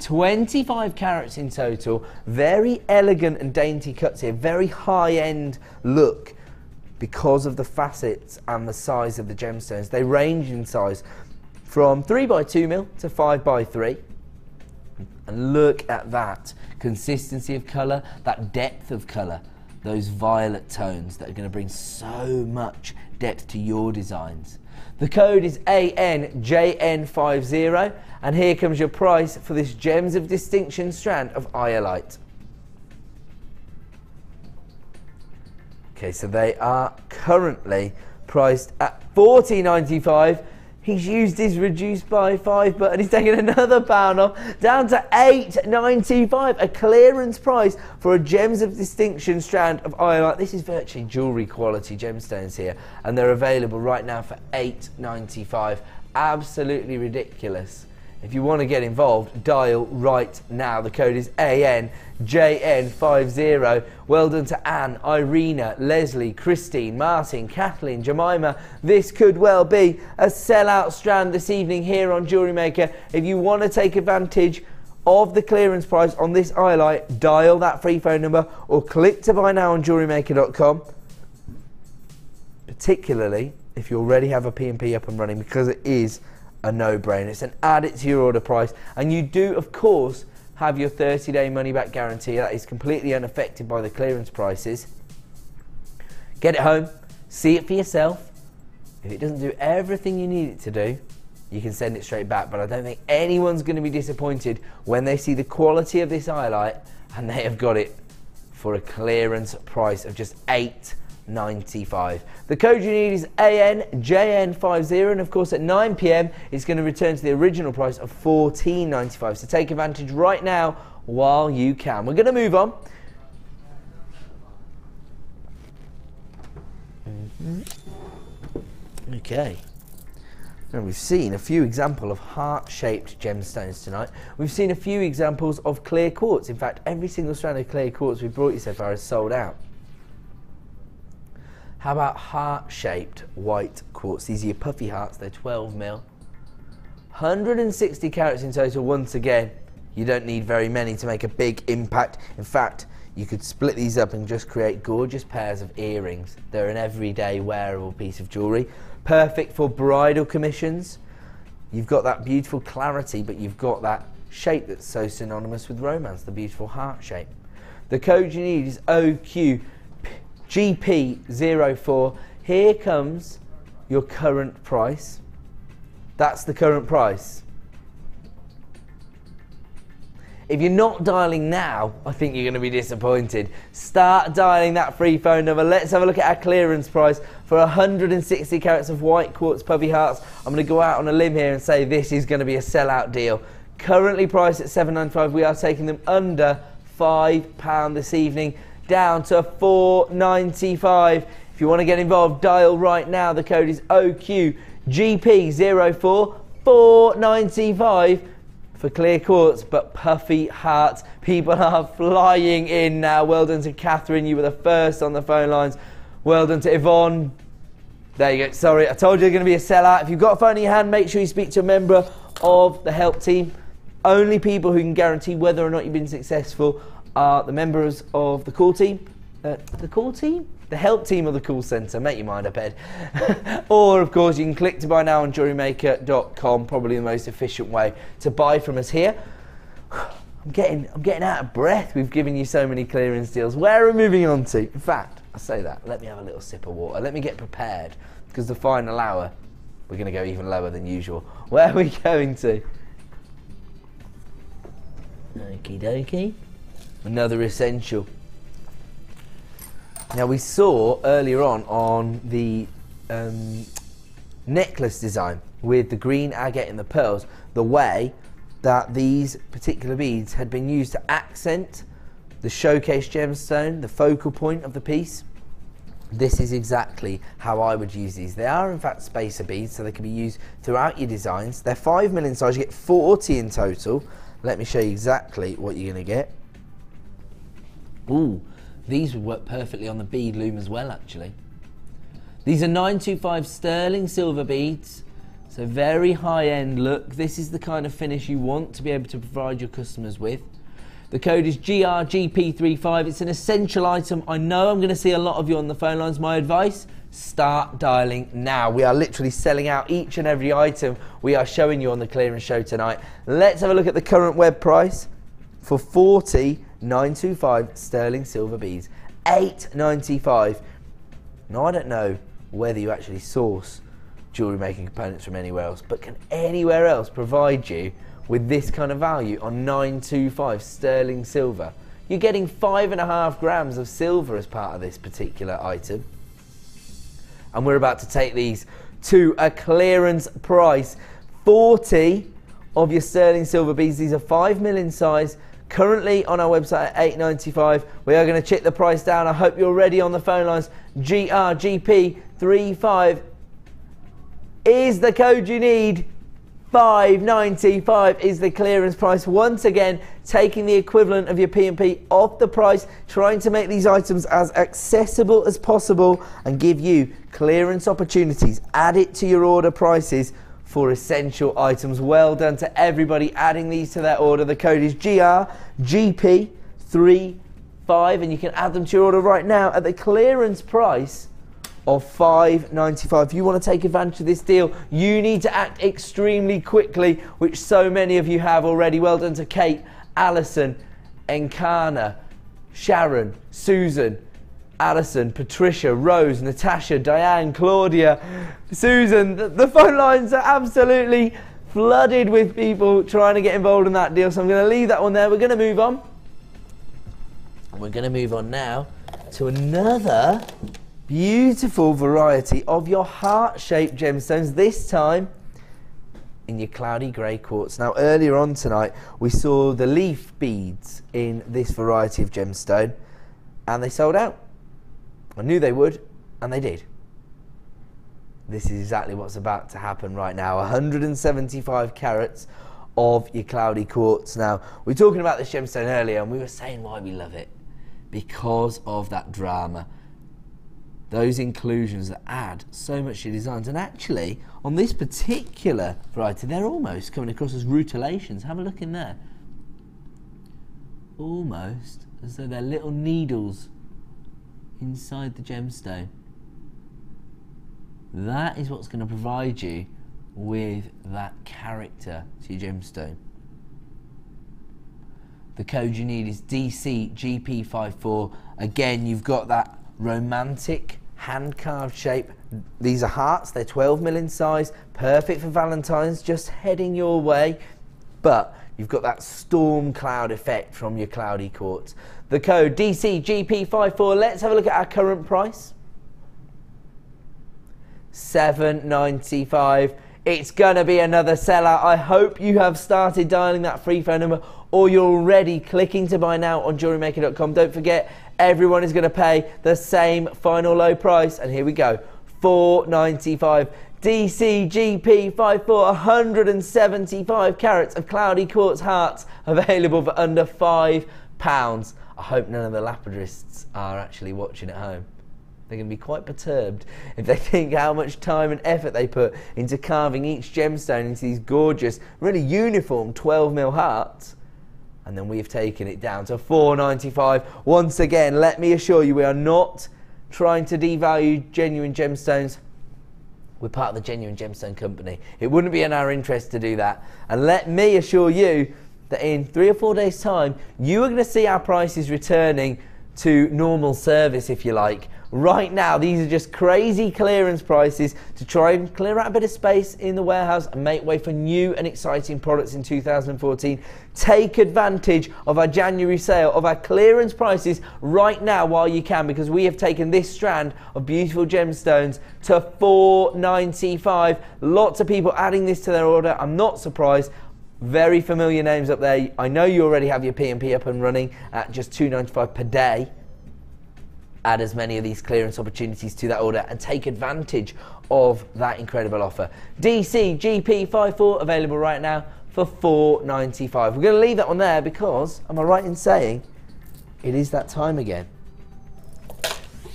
Speaker 4: 25 carats in total, very elegant and dainty cuts here, very high-end look because of the facets and the size of the gemstones. They range in size from 3 by 2 mil to 5 by 3. And look at that consistency of colour, that depth of colour, those violet tones that are going to bring so much depth to your designs. The code is ANJN50, and here comes your price for this Gems of Distinction strand of iolite. Okay, so they are currently priced at $14.95. He's used his reduced by 5 button. He's taken another pound off, down to $8.95, a clearance price for a Gems of Distinction strand of iolite. This is virtually jewellery quality gemstones here, and they're available right now for $8.95. Absolutely ridiculous. If you want to get involved, dial right now. The code is ANJN50. Well done to Anne, Irina, Leslie, Christine, Martin, Kathleen, Jemima. This could well be a sellout strand this evening here on Jewellery Maker. If you want to take advantage of the clearance price on this iolite, dial that free phone number or click to buy now on jewellerymaker.com. Particularly if you already have a P&P up and running, because it is a no-brainer. It's an add it to your order price, and you do of course have your 30-day money-back guarantee. That is completely unaffected by the clearance prices. Get it home, see it for yourself. If it doesn't do everything you need it to do, you can send it straight back, but I don't think anyone's going to be disappointed when they see the quality of this iolite and they have got it for a clearance price of just $8.95. The code you need is ANJN50, and of course at 9 PM it's going to return to the original price of $14.95. So take advantage right now while you can. We're going to move on. Okay. And we've seen a few examples of heart-shaped gemstones tonight. We've seen a few examples of clear quartz. In fact, every single strand of clear quartz we've brought you so far is sold out. How about heart-shaped white quartz? These are your puffy hearts. They're 12 mil. 160 carats in total. Once again, you don't need very many to make a big impact. In fact, you could split these up and just create gorgeous pairs of earrings. They're an everyday wearable piece of jewellery. Perfect for bridal commissions. You've got that beautiful clarity, but you've got that shape that's so synonymous with romance, the beautiful heart shape. The code you need is OQGP04. Here comes your current price. That's the current price. If you're not dialing now, I think you're going to be disappointed. Start dialing that free phone number. Let's have a look at our clearance price for 160 carats of white quartz puffy hearts. I'm going to go out on a limb here and say this is going to be a sellout deal. Currently priced at £7.95. We are taking them under £5 this evening, down to £4.95. If you want to get involved, dial right now. The code is OQGP04, £4.95. for clear quartz, but puffy hearts. People are flying in now. Well done to Catherine, you were the first on the phone lines. Well done to Yvonne. There you go. Sorry, I told you they're going to be a sellout. If you've got a phone in your hand, make sure you speak to a member of the help team. Only people who can guarantee whether or not you've been successful are the members of the call team. The call team? The help team of the call centre. Make your mind up, Ed. Or, of course, you can click to buy now on JewelleryMaker.com. Probably the most efficient way to buy from us here. I'm getting out of breath. We've given you so many clearance deals. Where are we moving on to? In fact, I say that. Let me have a little sip of water. Let me get prepared, because the final hour, we're going to go even lower than usual. Where are we going to? Okie dokie. Another essential. Now, we saw earlier on the necklace design with the green agate and the pearls, the way that these particular beads had been used to accent the showcase gemstone, the focal point of the piece. This is exactly how I would use these. They are in fact spacer beads, so they can be used throughout your designs. They're 5 mil in size. You get 40 in total. Let me show you exactly what you're going to get. Ooh. These would work perfectly on the bead loom as well, actually. These are 925 sterling silver beads, so very high-end look. This is the kind of finish you want to be able to provide your customers with. The code is GRGP35. It's an essential item. I know I'm going to see a lot of you on the phone lines. My advice, start dialing now. We are literally selling out each and every item we are showing you on the clearance show tonight. Let's have a look at the current web price for 925 sterling silver beads, $8.95. Now, I don't know whether you actually source jewellery making components from anywhere else, but can anywhere else provide you with this kind of value on 925 sterling silver? You're getting 5.5 grams of silver as part of this particular item. And we're about to take these to a clearance price. 40 of your sterling silver beads. These are 5 mil in size. Currently on our website at $8.95. We are going to chip the price down. I hope you're ready on the phone lines. GRGP35 is the code you need. $5.95 is the clearance price. Once again, taking the equivalent of your P&P off the price, trying to make these items as accessible as possible and give you clearance opportunities. Add it to your order prices for essential items. Well done to everybody adding these to their order. The code is GRGP35 and you can add them to your order right now at the clearance price of $5.95. If you want to take advantage of this deal, you need to act extremely quickly, which so many of you have already. Well done to Kate, Alison, Enkana, Sharon, Susan, Alison, Patricia, Rose, Natasha, Diane, Claudia, Susan. The phone lines are absolutely flooded with people trying to get involved in that deal, so I'm going to leave that one there. We're going to move on. We're going to move on now to another beautiful variety of your heart-shaped gemstones, this time in your cloudy grey quartz. Now, earlier on tonight, we saw the leaf beads in this variety of gemstone, and they sold out. I knew they would, and they did. this is exactly what's about to happen right now. 175 carats of your cloudy quartz. Now, we were talking about this gemstone earlier and we were saying why we love it. Because of that drama. Those inclusions that add so much to your designs. And actually, on this particular variety, they're almost coming across as rutilations. Have a look in there. Almost as though they're little needles inside the gemstone. That is what's going to provide you with that character to your gemstone. The code you need is DCGP54. Again, you've got that romantic hand-carved shape. These are hearts, they're 12mm in size, perfect for Valentine's, just heading your way. But you've got that storm cloud effect from your cloudy quartz. The code DCGP54. Let's have a look at our current price. $7.95. It's gonna be another sellout. I hope you have started dialing that free phone number, or you're already clicking to buy now on JewelleryMaker.com. Don't forget, everyone is gonna pay the same final low price. And here we go, $4.95. DCGP54, 175 carats of cloudy quartz hearts available for under £5. I hope none of the lapidarists are actually watching at home. They're going to be quite perturbed if they think how much time and effort they put into carving each gemstone into these gorgeous, really uniform 12mm hearts. And then we've taken it down to $4.95. Once again, let me assure you, we are not trying to devalue genuine gemstones. We're part of the Genuine Gemstone Company. It wouldn't be in our interest to do that. And let me assure you that in 3 or 4 days' time, you are going to see our prices returning to normal service, if you like. Right now, these are just crazy clearance prices to try and clear out a bit of space in the warehouse and make way for new and exciting products in 2014. Take advantage of our January sale, of our clearance prices right now while you can, because we have taken this strand of beautiful gemstones to $4.95. Lots of people adding this to their order. I'm not surprised. Very familiar names up there. I know you already have your P&P up and running at just $2.95 per day. Add as many of these clearance opportunities to that order and take advantage of that incredible offer. DCGP54 available right now for $4.95. We're going to leave that one there because, am I right in saying, it is that time again.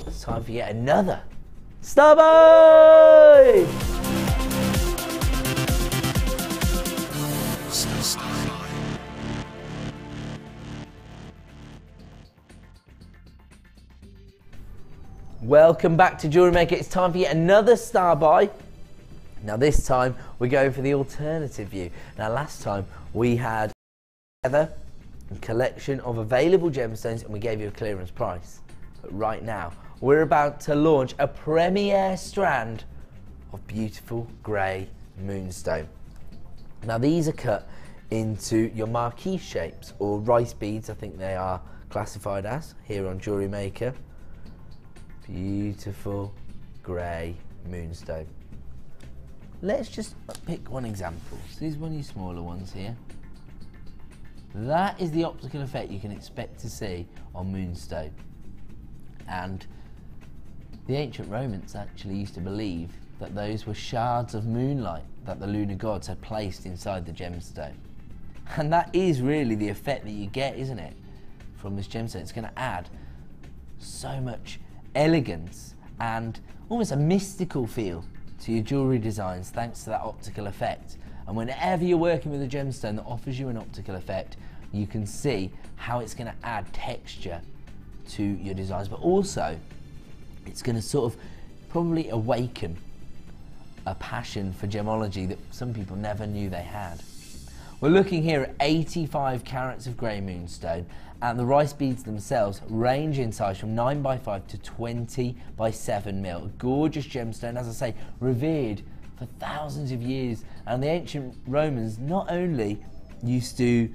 Speaker 4: It's time for yet another Star Buy! Welcome back to Jewellery Maker. It's time for yet another Star Buy. Now this time we're going for the alternative view. Now last time we had a collection of available gemstones and we gave you a clearance price. But right now we're about to launch a premiere strand of beautiful grey moonstone. Now these are cut into your marquise shapes, or rice beads I think they are classified as here on Jewellery Maker. Beautiful grey moonstone. Let's just pick one example. So here's one of your smaller ones here. That is the optical effect you can expect to see on moonstone. And the ancient Romans actually used to believe that those were shards of moonlight that the lunar gods had placed inside the gemstone. And that is really the effect that you get, isn't it, from this gemstone. It's going to add so much elegance and almost a mystical feel to your jewellery designs thanks to that optical effect. And whenever you're working with a gemstone that offers you an optical effect, you can see how it's going to add texture to your designs, but also it's going to sort of probably awaken a passion for gemology that some people never knew they had. We're looking here at 85 carats of grey moonstone, and the rice beads themselves range in size from 9x5 to 20x7mm. A gorgeous gemstone, as I say, revered for thousands of years. And the ancient Romans not only used to,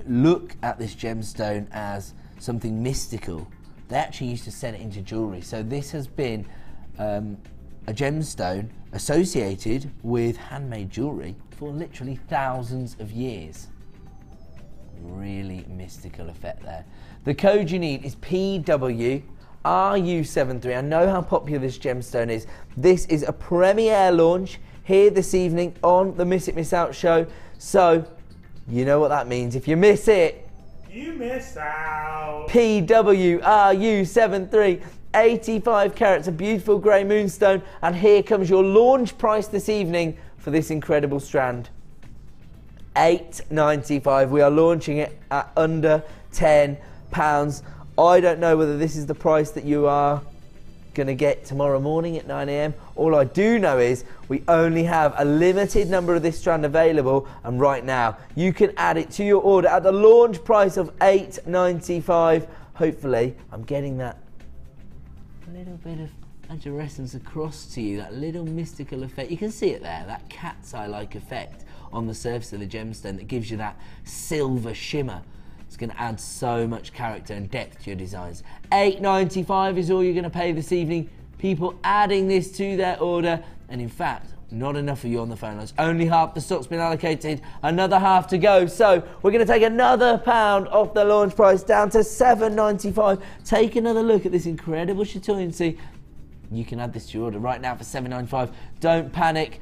Speaker 4: look at this gemstone as something mystical, they actually used to set it into jewellery. So this has been a gemstone associated with handmade jewellery for literally thousands of years. Really mystical effect there. The code you need is PW RU73. I know how popular this gemstone is. This is a premiere launch here this evening on the Miss It Miss Out show. So, you know what that means. If you miss it,
Speaker 8: you miss out.
Speaker 4: PWRU73, 85 carats, a beautiful grey moonstone. And here comes your launch price this evening for this incredible strand. £8.95. We are launching it at under £10. I don't know whether this is the price that you are going to get tomorrow morning at 9 AM. All I do know is we only have a limited number of this strand available, and right now you can add it to your order at the launch price of £8.95. Hopefully I'm getting that little bit of iridescence across to you, that little mystical effect. You can see it there, that cat's eye-like effect on the surface of the gemstone that gives you that silver shimmer. It's going to add so much character and depth to your designs. £8.95 is all you're going to pay this evening. People adding this to their order, and in fact, not enough of you on the phone lines. Only half the stock's been allocated, another half to go. So we're going to take another £1 off the launch price down to £7.95. Take another look at this incredible chatoyancy. You can add this to your order right now for £7.95. Don't panic.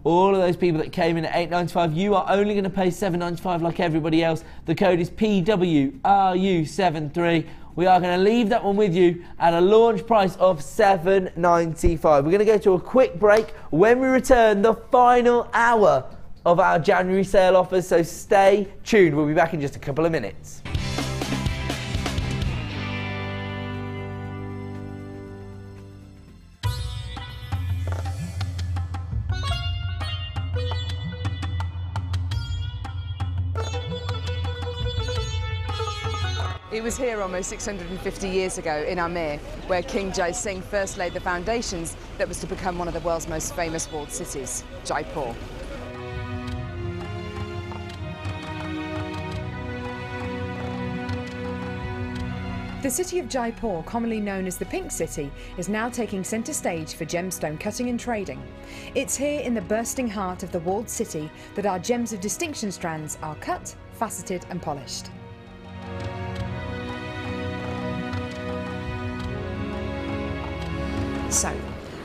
Speaker 4: All of those people that came in at £8.95, you are only going to pay £7.95 like everybody else. The code is PWRU73. We are going to leave that one with you at a launch price of £7.95. We're going to go to a quick break. When we return, the final hour of our January sale offers, so stay tuned. We'll be back in just a couple of minutes.
Speaker 9: It was here almost 650 years ago in Amir, where King Jai Singh first laid the foundations that was to become one of the world's most famous walled cities, Jaipur. The city of Jaipur, commonly known as the Pink City, is now taking centre stage for gemstone cutting and trading. It's here in the bursting heart of the walled city that our gems of distinction strands are cut, faceted and polished. So,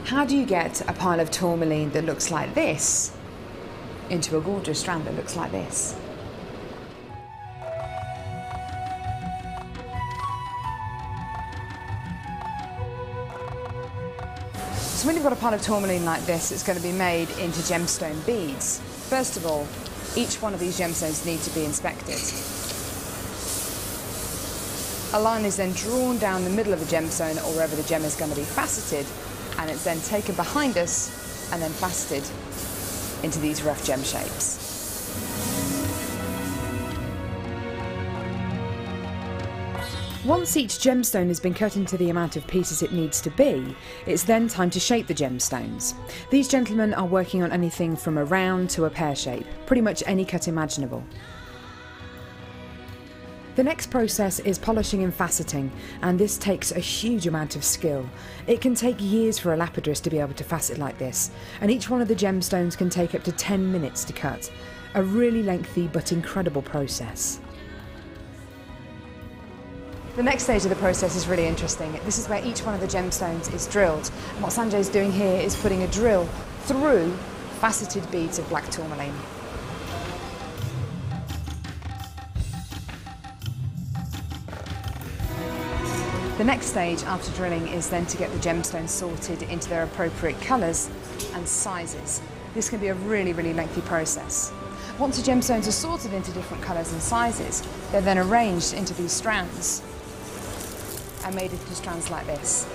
Speaker 9: how do you get a pile of tourmaline that looks like this into a gorgeous strand that looks like this? So when you've got a pile of tourmaline like this, it's going to be made into gemstone beads. First of all, each one of these gemstones need to be inspected. A line is then drawn down the middle of the gemstone or wherever the gem is going to be faceted, and it's then taken behind us and then faceted into these rough gem shapes. Once each gemstone has been cut into the amount of pieces it needs to be, it's then time to shape the gemstones. These gentlemen are working on anything from a round to a pear shape, pretty much any cut imaginable. The next process is polishing and faceting, and this takes a huge amount of skill. It can take years for a lapidress to be able to facet like this, and each one of the gemstones can take up to 10 minutes to cut. A really lengthy but incredible process. The next stage of the process is really interesting. This is where each one of the gemstones is drilled. And what Sanjay is doing here is putting a drill through faceted beads of black tourmaline. The next stage after drilling is then to get the gemstones sorted into their appropriate colours and sizes. This can be a really, really lengthy process. Once the gemstones are sorted into different colours and sizes, they're then arranged into these strands and made into strands like this.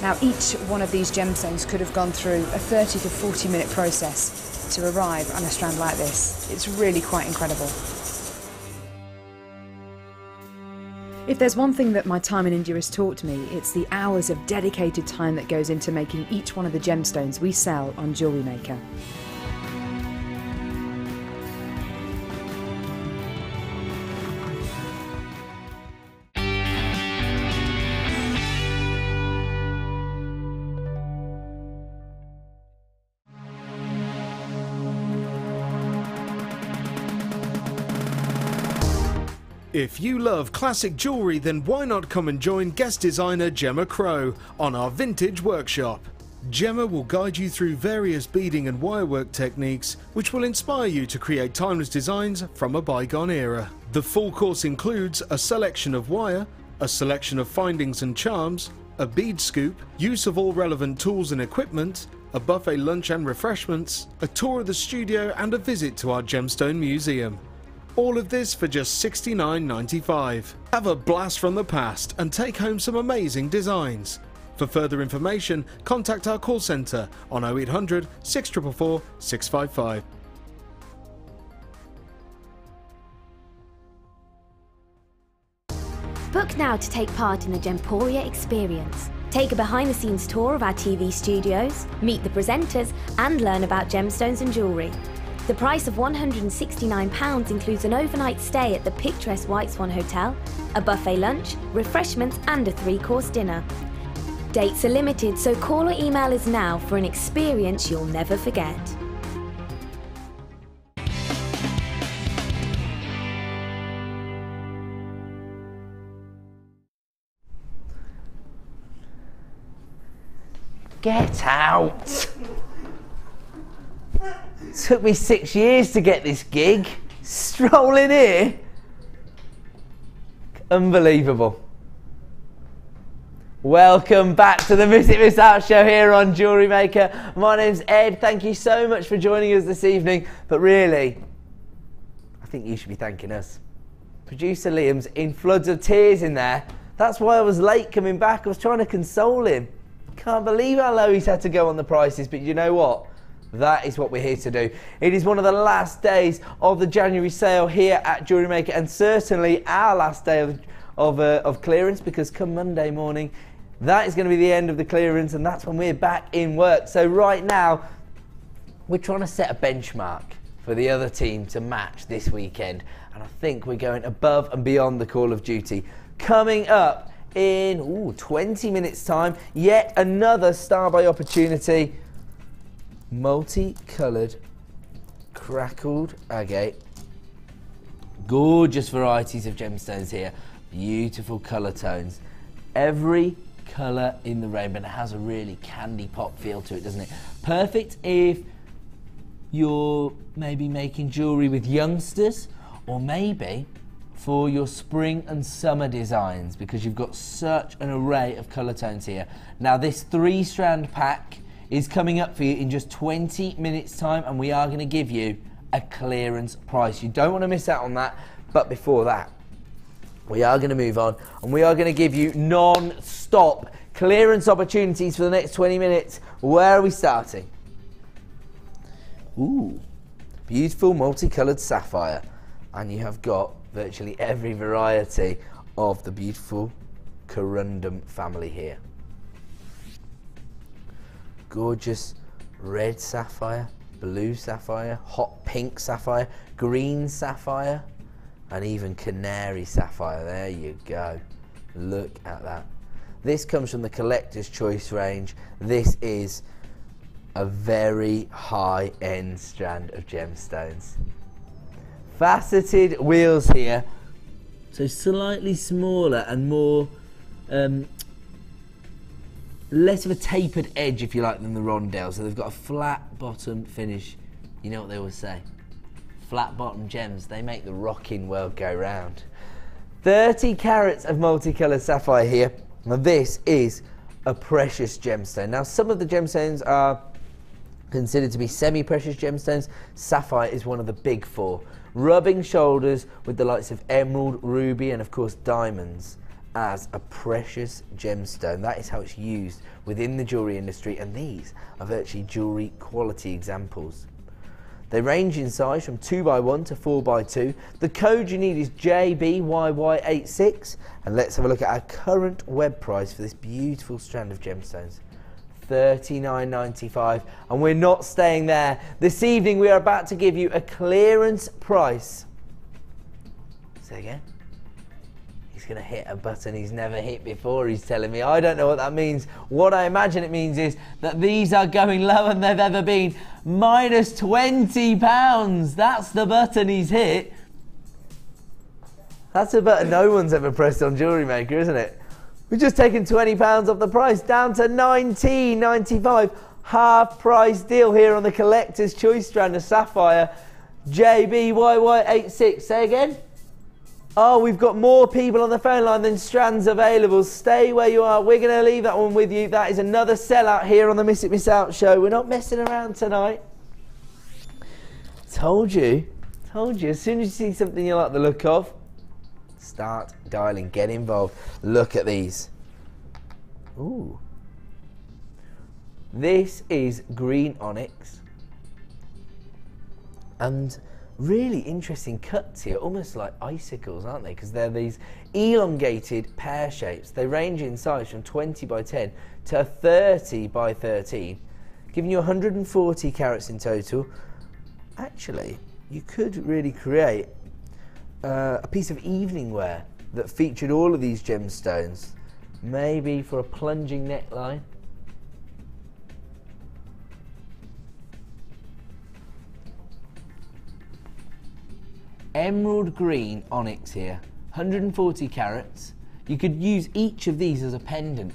Speaker 9: Now each one of these gemstones could have gone through a 30 to 40 minute process to arrive on a strand like this. It's really quite incredible. If there's one thing that my time in India has taught me, it's the hours of dedicated time that goes into making each one of the gemstones we sell on JewelleryMaker.
Speaker 1: If you love classic jewellery, then why not come and join guest designer Gemma Crow on our vintage workshop. Gemma will guide you through various beading and wirework techniques which will inspire you to create timeless designs from a bygone era. The full course includes a selection of wire, a selection of findings and charms, a bead scoop, use of all relevant tools and equipment, a buffet lunch and refreshments, a tour of the studio and a visit to our gemstone museum. All of this for just $69.95. Have a blast from the past and take home some amazing designs. For further information, contact our call centre on 0800 644 655.
Speaker 7: Book now to take part in the Gemporia experience. Take a behind-the-scenes tour of our TV studios, meet the presenters and learn about gemstones and jewellery. The price of £169 includes an overnight stay at the picturesque White Swan Hotel, a buffet lunch, refreshments and a 3-course dinner. Dates are limited, so call or email us now for an experience you'll never forget.
Speaker 4: Get out! Took me 6 years to get this gig. Strolling here. Unbelievable. Welcome back to the Miss It Miss Out show here on Jewellery Maker. My name's Ed. Thank you so much for joining us this evening. But really, I think you should be thanking us. Producer Liam's in floods of tears in there. That's why I was late coming back. I was trying to console him. Can't believe how low he's had to go on the prices, but you know what? That is what we're here to do. It is one of the last days of the January sale here at Jewellery Maker, and certainly our last day of clearance, because come Monday morning, that is going to be the end of the clearance, and that's when we're back in work. So right now, we're trying to set a benchmark for the other team to match this weekend, and I think we're going above and beyond the call of duty. Coming up in 20 minutes time, yet another star by opportunity, multi-coloured crackled agate. Gorgeous varieties of gemstones here, beautiful colour tones, every colour in the rainbow. It has a really candy pop feel to it, doesn't it? Perfect if you're maybe making jewellery with youngsters, or maybe for your spring and summer designs, because you've got such an array of colour tones here. Now this 3-strand pack is coming up for you in just 20 minutes time, and we are going to give you a clearance price. You don't want to miss out on that. But before that, we are going to move on, and we are going to give you non-stop clearance opportunities for the next 20 minutes. Where are we starting? Ooh, beautiful multicoloured sapphire, and you have got virtually every variety of the beautiful corundum family here. Gorgeous red sapphire, blue sapphire, hot pink sapphire, green sapphire, and even canary sapphire. There you go. Look at that. This comes from the Collector's Choice range. This is a very high-end strand of gemstones. Faceted wheels here, so slightly smaller and more less of a tapered edge, if you like, than the rondelle. So they've got a flat bottom finish. You know what they always say, flat bottom gems, they make the rocking world go round. 30 carats of multicoloured sapphire here. Now this is a precious gemstone. Now some of the gemstones are considered to be semi-precious gemstones. Sapphire is one of the big 4, rubbing shoulders with the likes of emerald, ruby and of course diamonds as a precious gemstone. That is how it's used within the jewellery industry, and these are virtually jewellery quality examples. They range in size from 2x1 to 4x2. The code you need is JBYY86, and let's have a look at our current web price for this beautiful strand of gemstones. $39.95, and we're not staying there. This evening we are about to give you a clearance price. Say again? He's going to hit a button he's never hit before, he's telling me. I don't know what that means. What I imagine it means is that these are going lower than they've ever been. -£20. That's the button he's hit. That's a button no one's ever pressed on Jewellery Maker, isn't it? We've just taken £20 off the price, down to $19.95. Half price deal here on the Collector's Choice strand of Sapphire. JBYY86, say again? Oh, we've got more people on the phone line than strands available. Stay where you are. We're going to leave that one with you. That is another sellout here on the Miss It Miss Out show. We're not messing around tonight. Told you. As soon as you see something you like the look of, start dialing, get involved. Look at these. Ooh. This is green onyx. And really interesting cuts here, almost like icicles, aren't they? Because they're these elongated pear shapes. They range in size from 20 by 10 to 30 by 13, giving you 140 carats in total. Actually, you could really create a piece of evening wear that featured all of these gemstones, maybe for a plunging neckline. Emerald green onyx here, 140 carats. You could use each of these as a pendant.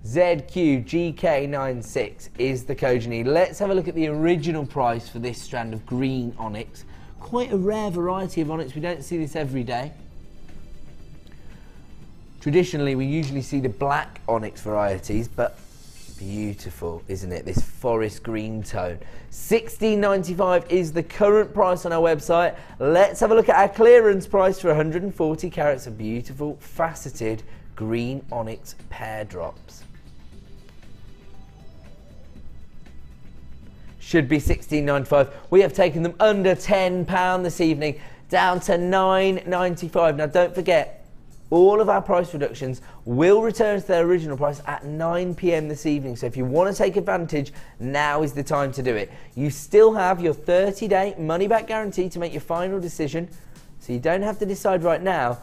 Speaker 4: ZQGK96 is the code you need. Let's have a look at the original price for this strand of green onyx. Quite a rare variety of onyx, we don't see this every day. Traditionally, we usually see the black onyx varieties, but beautiful, isn't it? This forest green tone. $16.95 is the current price on our website. Let's have a look at our clearance price for 140 carats of beautiful faceted green onyx pear drops. Should be $16.95. We have taken them under £10 this evening, down to $9.95. Now don't forget, all of our price reductions will return to their original price at 9 PM this evening. So if you want to take advantage, now is the time to do it. You still have your 30-day money-back guarantee to make your final decision, so you don't have to decide right now.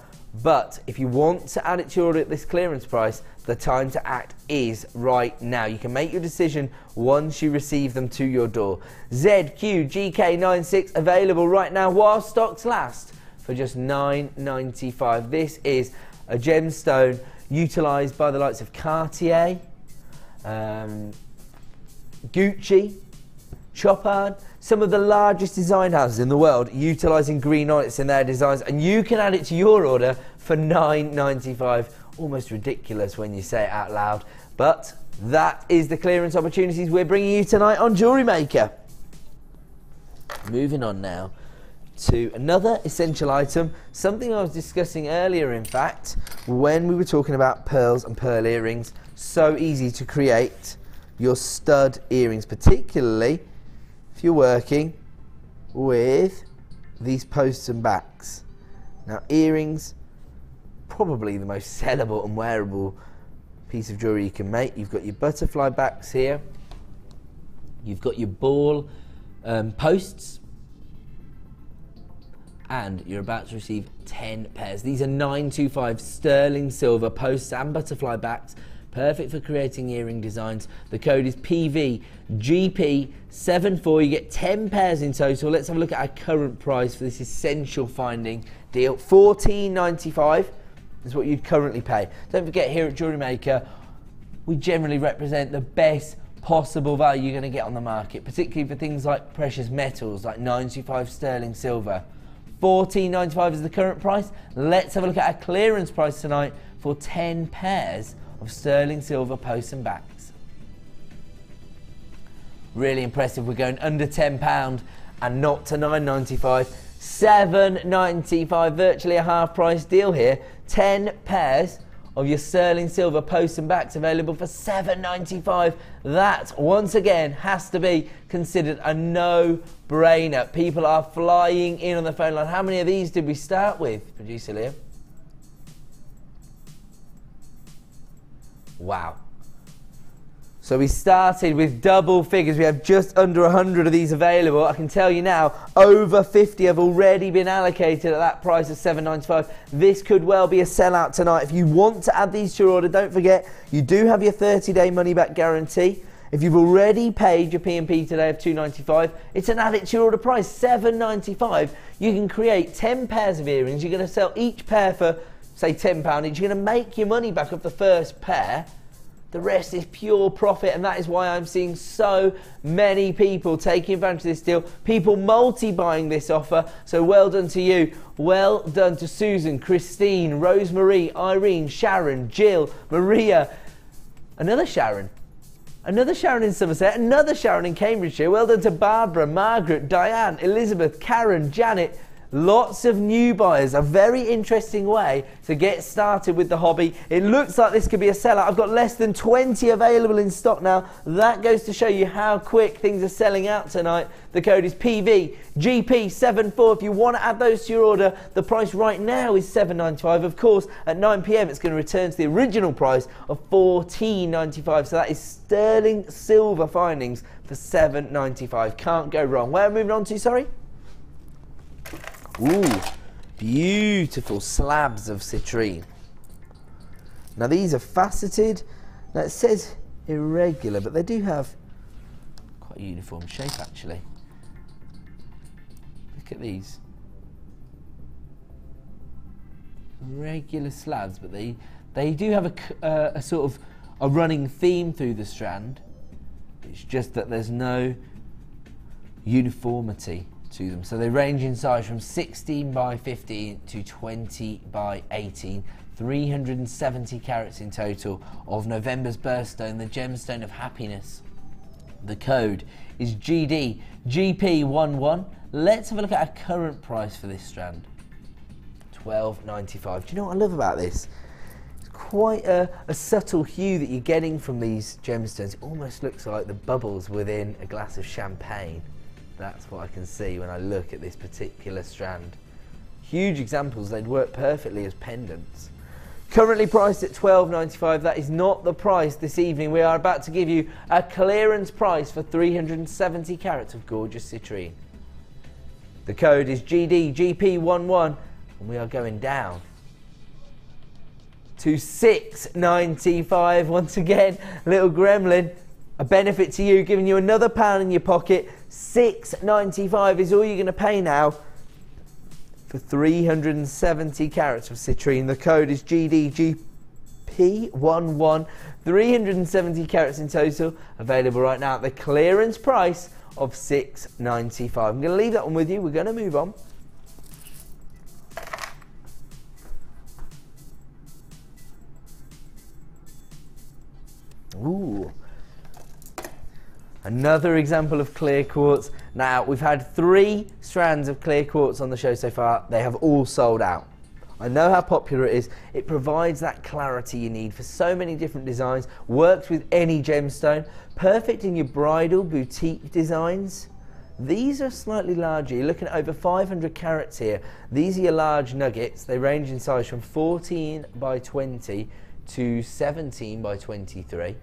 Speaker 4: But if you want to add it to your order at this clearance price, the time to act is right now. You can make your decision once you receive them to your door. ZQGK96 available right now while stocks last, for just $9.95. This is a gemstone utilised by the likes of Cartier, Gucci, Chopin, some of the largest design houses in the world utilising green onyx in their designs, and you can add it to your order for $9.95. Almost ridiculous when you say it out loud, but that is the clearance opportunities we're bringing you tonight on Jewellery Maker. Moving on now to another essential item, something I was discussing earlier, in fact, when we were talking about pearls and pearl earrings. So easy to create your stud earrings, particularly if you're working with these posts and backs. Now, earrings, probably the most sellable and wearable piece of jewellery you can make. You've got your butterfly backs here, you've got your ball posts, and you're about to receive 10 pairs. These are 925 sterling silver posts and butterfly backs, perfect for creating earring designs. The code is PVGP74. You get 10 pairs in total. Let's have a look at our current price for this essential finding deal. $14.95 is what you'd currently pay. Don't forget, here at Jewellery Maker, we generally represent the best possible value you're going to get on the market, particularly for things like precious metals, like 925 sterling silver. $14.95 is the current price. Let's have a look at our clearance price tonight for 10 pairs of sterling silver posts and backs. Really impressive. We're going under £10 and not to $9.95. $7.95, virtually a half price deal here. 10 pairs of your sterling silver posts and backs available for $7.95. That, once again, has to be considered a no-brainer. People are flying in on the phone line. How many of these did we start with, producer Liam? Wow. So we started with double figures. We have just under 100 of these available. I can tell you now, over 50 have already been allocated at that price of $7.95. This could well be a sellout tonight. If you want to add these to your order, don't forget, you do have your 30-day money-back guarantee. If you've already paid your P&P today of £2.95, it's an add it to your order price, £7.95. You can create 10 pairs of earrings. You're going to sell each pair for, say, £10 each. You're going to make your money back off the first pair. The rest is pure profit, and that is why I'm seeing so many people taking advantage of this deal, people multi-buying this offer. So well done to you. Well done to Susan, Christine, Rosemarie, Irene, Sharon, Jill, Maria, another Sharon in Somerset, another Sharon in Cambridgeshire. Well done to Barbara, Margaret, Diane, Elizabeth, Karen, Janet. Lots of new buyers, a very interesting way to get started with the hobby. It looks like this could be a sellout. I've got less than 20 available in stock now. That goes to show you how quick things are selling out tonight. The code is PVGP74. If you want to add those to your order, the price right now is £7.95. Of course, at 9 PM, it's going to return to the original price of £14.95. So that is sterling silver findings for £7.95. Can't go wrong. Where are we moving on to, sorry? Ooh, beautiful slabs of citrine. Now these are faceted. Now it says irregular, but they do have quite a uniform shape actually. Look at these. Regular slabs, but they do have a sort of a running theme through the strand. It's just that there's no uniformity to them. So they range in size from 16 by 15 to 20 by 18, 370 carats in total of November's birthstone, the gemstone of happiness. The code is GDGP11. Let's have a look at our current price for this strand. £12.95. Do you know what I love about this? It's quite a subtle hue that you're getting from these gemstones. It almost looks like the bubbles within a glass of champagne. That's what I can see when I look at this particular strand. Huge examples, they'd work perfectly as pendants. Currently priced at £12.95. That is not the price this evening. We are about to give you a clearance price for 370 carats of gorgeous citrine. The code is GDGP11 and we are going down to £6.95. Once again, little gremlin. A benefit to you, giving you another £1 in your pocket. £6.95 is all you're going to pay now for 370 carats of citrine. The code is GDGP11. 370 carats in total, available right now at the clearance price of £6.95. I'm going to leave that one with you. We're going to move on. Ooh. Another example of clear quartz. Now, we've had 3 strands of clear quartz on the show so far. They have all sold out. I know how popular it is. It provides that clarity you need for so many different designs. Works with any gemstone. Perfect in your bridal boutique designs. These are slightly larger. You're looking at over 500 carats here. These are your large nuggets. They range in size from 14 by 20 to 17 by 23.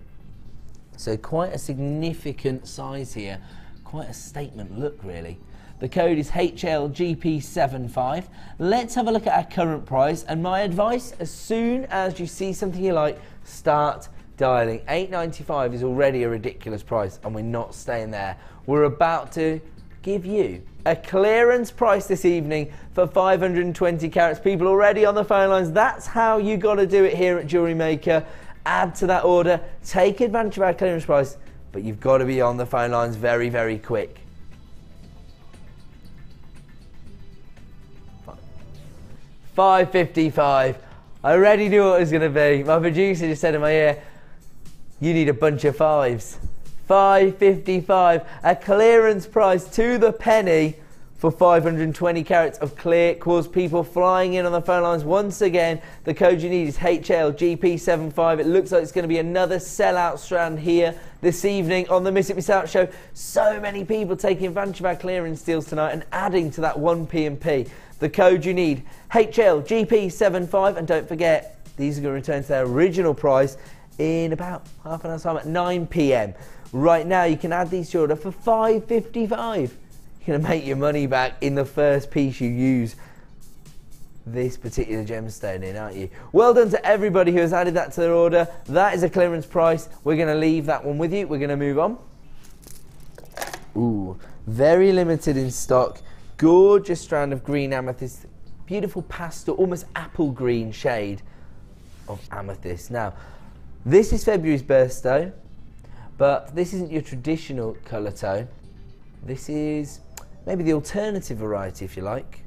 Speaker 4: So quite a significant size here, quite a statement look really. The code is HLGP75. Let's have a look at our current price, and my advice, as soon as you see something you like, start dialing. £8.95 is already a ridiculous price and we're not staying there. We're about to give you a clearance price this evening for 520 carats. People already on the phone lines. That's how you got to do it here at JewelleryMaker. Add to that order, take advantage of our clearance price, but you've got to be on the phone lines very, very quick. £5.55. I already knew what it was going to be. My producer just said in my ear, you need a bunch of 5s. £5.55, a clearance price to the penny for 520 carats of clear quartz. People flying in on the phone lines. Once again, the code you need is HLGP75. It looks like it's going to be another sellout strand here this evening on the Miss It Miss Out show. So many people taking advantage of our clearance deals tonight and adding to that 1 P&P. The code you need, HLGP75. And don't forget, these are going to return to their original price in about half an hour's time at 9 PM. Right now, you can add these to your order for £5.55. You're going to make your money back in the first piece you use. this particular gemstone in, aren't you? Well done to everybody who has added that to their order. That is a clearance price. We're going to leave that one with you. We're going to move on. Ooh, very limited in stock. Gorgeous strand of green amethyst. Beautiful pastel, almost apple green shade of amethyst. Now, this is February's birthstone, but this isn't your traditional colour tone. This is maybe the alternative variety, if you like.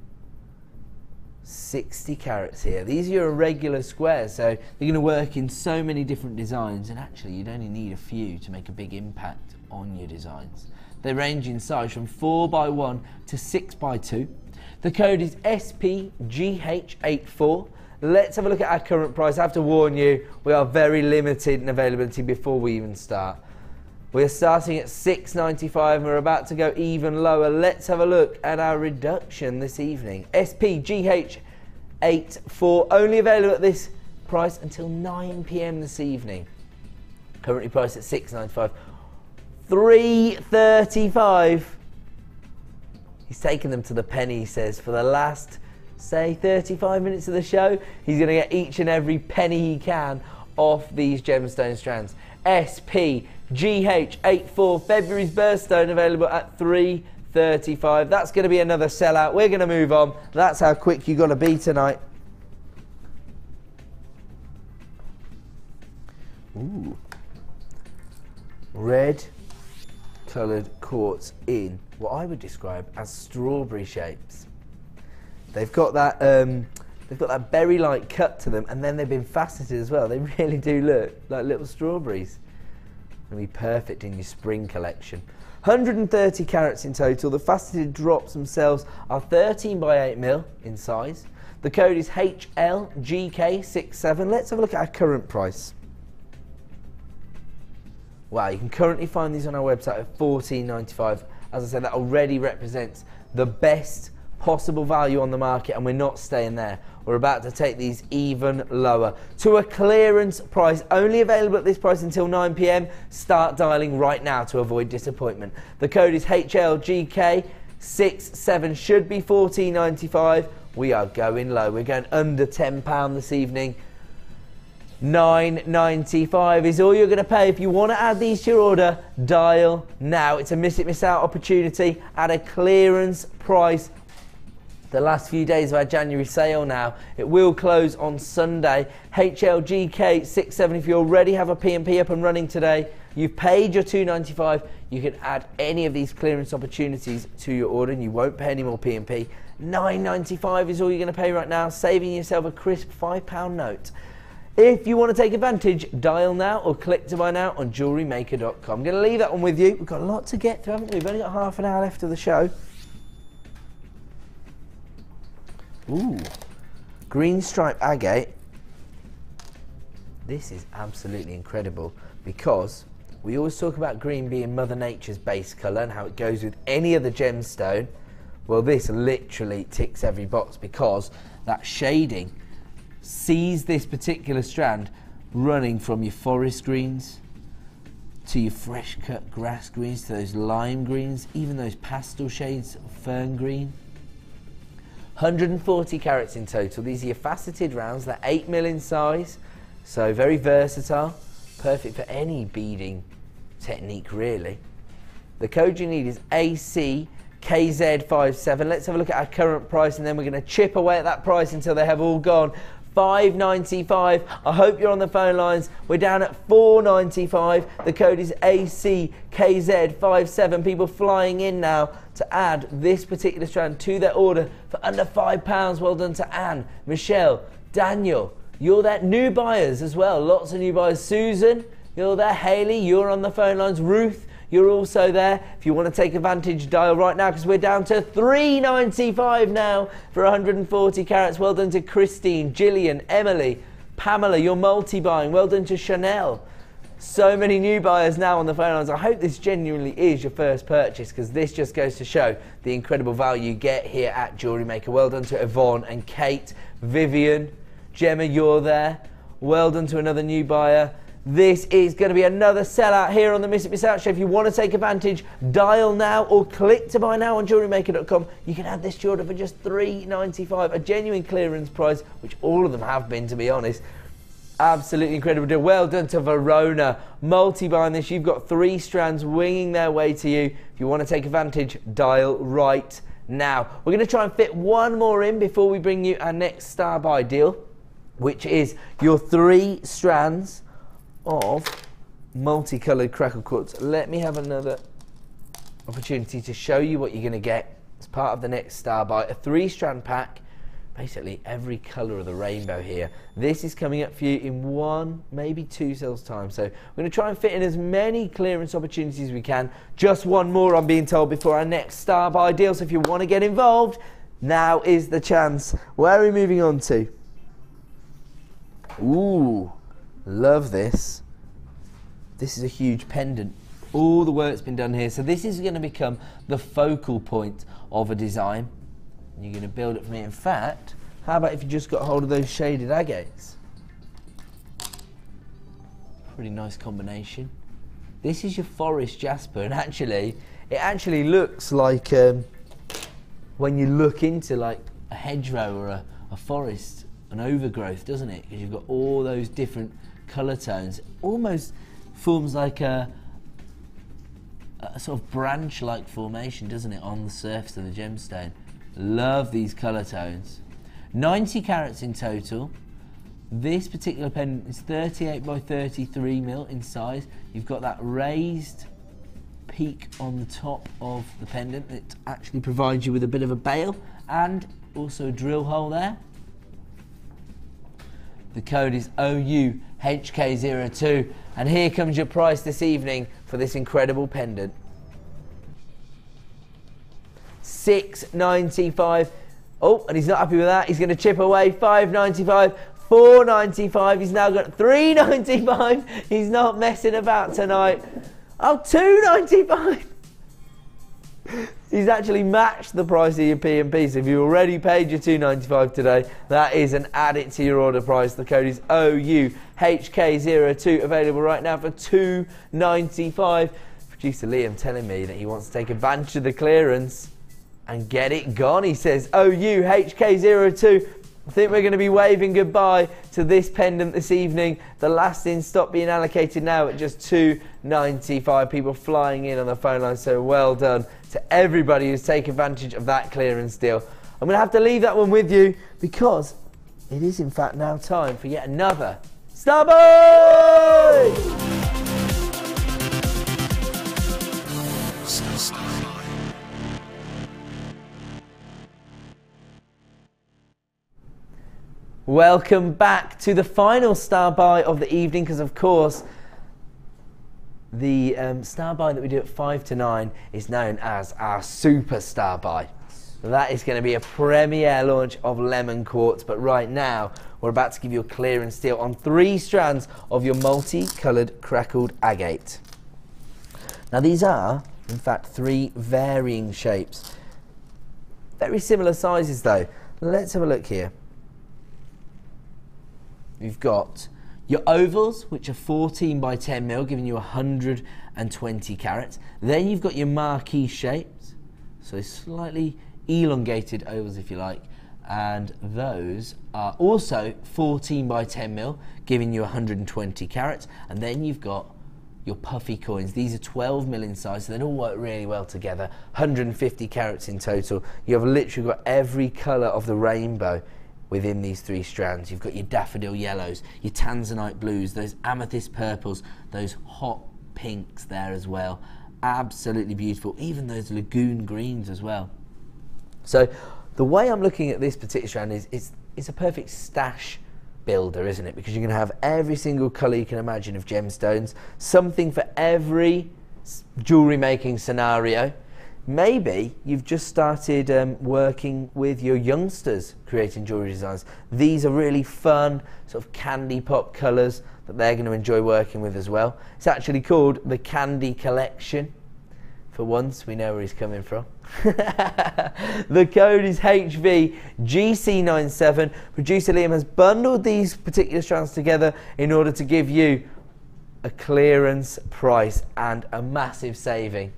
Speaker 4: 60 carats here. These are your irregular squares, so they're going to work in so many different designs, and actually you'd only need a few to make a big impact on your designs. They range in size from 4x1 to 6x2. The code is SPGH84. Let's have a look at our current price. I have to warn you, we are very limited in availability before we even start. We're starting at $6.95 and we're about to go even lower. Let's have a look at our reduction this evening. SPGH84, only available at this price until 9 PM this evening. Currently priced at $6.95. $3.35. He's taken them to the penny, he says, for the last, say, 35 minutes of the show. He's going to get each and every penny he can off these gemstone strands. SPGH84, February's birthstone, available at $3.35. That's going to be another sellout. We're going to move on. That's how quick you've got to be tonight. Ooh. Red coloured quartz in what I would describe as strawberry shapes. They've got that berry-like cut to them, and then they've been faceted as well. They really do look like little strawberries. It'll be perfect in your spring collection. 130 carats in total. The faceted drops themselves are 13x8mm in size. The code is HLGK67. Let's have a look at our current price. Wow, you can currently find these on our website at $14.95. As I said, that already represents the best possible value on the market, and we're not staying there. We're about to take these even lower to a clearance price, only available at this price until 9 PM. Start dialing right now to avoid disappointment. The code is HLGK67, should be $14.95. We are going low. We're going under £10 this evening. $9.95 is all you're going to pay. If you want to add these to your order, dial now. It's a miss it, miss out opportunity at a clearance price. The last few days of our January sale now. It will close on Sunday. HLGK67, if you already have a P&P up and running today, you've paid your $2.95, you can add any of these clearance opportunities to your order and you won't pay any more P&P. $9.95 is all you're going to pay right now, saving yourself a crisp £5 note. If you want to take advantage, dial now or click to buy now on JewelleryMaker.com. I'm going to leave that one with you. We've got a lot to get through, haven't we? We've only got half an hour left of the show. Ooh, green stripe agate. This is absolutely incredible because we always talk about green being Mother Nature's base colour and how it goes with any other gemstone. Well, this literally ticks every box because that shading sees this particular strand running from your forest greens to your fresh cut grass greens to those lime greens, even those pastel shades of fern green. 140 carats in total. These are your faceted rounds. They're 8mm in size, so very versatile, perfect for any beading technique really. The code you need is ACKZ57. Let's have a look at our current price and then we're going to chip away at that price until they have all gone. $5.95. I hope you're on the phone lines. We're down at $4.95. The code is ACKZ57. People flying in now to add this particular strand to their order for under £5. Well done to Anne, Michelle, Daniel. You're there. New buyers as well. Lots of new buyers. Susan, you're there. Hayley, you're on the phone lines. Ruth, you're also there. If you want to take advantage, dial right now because we're down to $3.95 now for 140 carats. Well done to Christine, Gillian, Emily, Pamela, you're multi-buying. Well done to Chanel. So many new buyers now on the phone lines. I hope this genuinely is your first purchase because this just goes to show the incredible value you get here at Jewellery Maker. Well done to Yvonne and Kate, Vivian, Gemma, you're there. Well done to another new buyer. This is going to be another sellout here on the Miss It Miss Out show. If you want to take advantage, dial now or click to buy now on JewelleryMaker.com. You can add this to your order for just $3.95, a genuine clearance price, which all of them have been, to be honest. Absolutely incredible deal. Well done to Verona. Multi-buying this. You've got 3 strands winging their way to you. If you want to take advantage, dial right now. We're going to try and fit one more in before we bring you our next star buy deal, which is your 3 strands of multicolored crackle quartz. Let me have another opportunity to show you what you're going to get as part of the next star buy. A 3-strand pack, basically every color of the rainbow here. This is coming up for you in 1, maybe 2 sales time. So we're going to try and fit in as many clearance opportunities as we can. Just one more, I'm being told, before our next star buy deal. So if you want to get involved, now is the chance. Where are we moving on to? Ooh, love this. This is a huge pendant. All the work's been done here. So this is going to become the focal point of a design. You're going to build it from here. In fact, how about if you just got hold of those shaded agates? Pretty nice combination. This is your forest jasper, and actually, it actually looks like when you look into like a hedgerow or a forest, an overgrowth, doesn't it? Because you've got all those different colour tones. Almost forms like a sort of branch-like formation, doesn't it, on the surface of the gemstone. Love these colour tones. 90 carats in total. This particular pendant is 38 by 33 mil in size. You've got that raised peak on the top of the pendant that actually provides you with a bit of a bail and also a drill hole there. The code is OUHK02, and here comes your price this evening for this incredible pendant. $6.95. Oh, and he's not happy with that. He's going to chip away. $5.95, $4.95. He's now got $3.95. He's not messing about tonight. Oh, $2.95. He's actually matched the price of your P&P. So if you already paid your $2.95 today, that is an add it to your order price. The code is OUHK02, available right now for $2.95. Producer Liam telling me that he wants to take advantage of the clearance and get it gone. He says OUHK02. I think we're going to be waving goodbye to this pendant this evening. The last in stock being allocated now at just $2.95. People flying in on the phone line, so well done to everybody who's taken advantage of that clearance deal. I'm going to have to leave that one with you because it is in fact now time for yet another Star Buy! Welcome back to the final star buy of the evening, because of course the star buy that we do at 5 to 9 is known as our super star buy. That is going to be a premiere launch of Lemon Quartz, but right now we're about to give you a clearance deal on 3 strands of your multi-coloured crackled agate. Now these are in fact 3 varying shapes, very similar sizes though. Let's have a look here. You've got your ovals, which are 14 by 10 mil, giving you 120 carats. Then you've got your marquee shapes, so slightly elongated ovals if you like, and those are also 14 by 10 mil, giving you 120 carats. And then you've got your puffy coins. These are 12 mil in size, so they all work really well together. 150 carats in total. You have literally got every colour of the rainbow within these 3 strands. You've got your daffodil yellows, your tanzanite blues, those amethyst purples, those hot pinks there as well. Absolutely beautiful. Even those lagoon greens as well. So the way I'm looking at this particular strand is it's a perfect stash builder, isn't it? Because you're going to have every single colour you can imagine of gemstones, something for every jewellery making scenario. Maybe you've just started working with your youngsters creating jewellery designs. These are really fun sort of candy pop colours that they're going to enjoy working with as well. It's actually called the Candy Collection. For once, we know where he's coming from. The code is HVGC97. Producer Liam has bundled these particular strands together in order to give you a clearance price and a massive saving.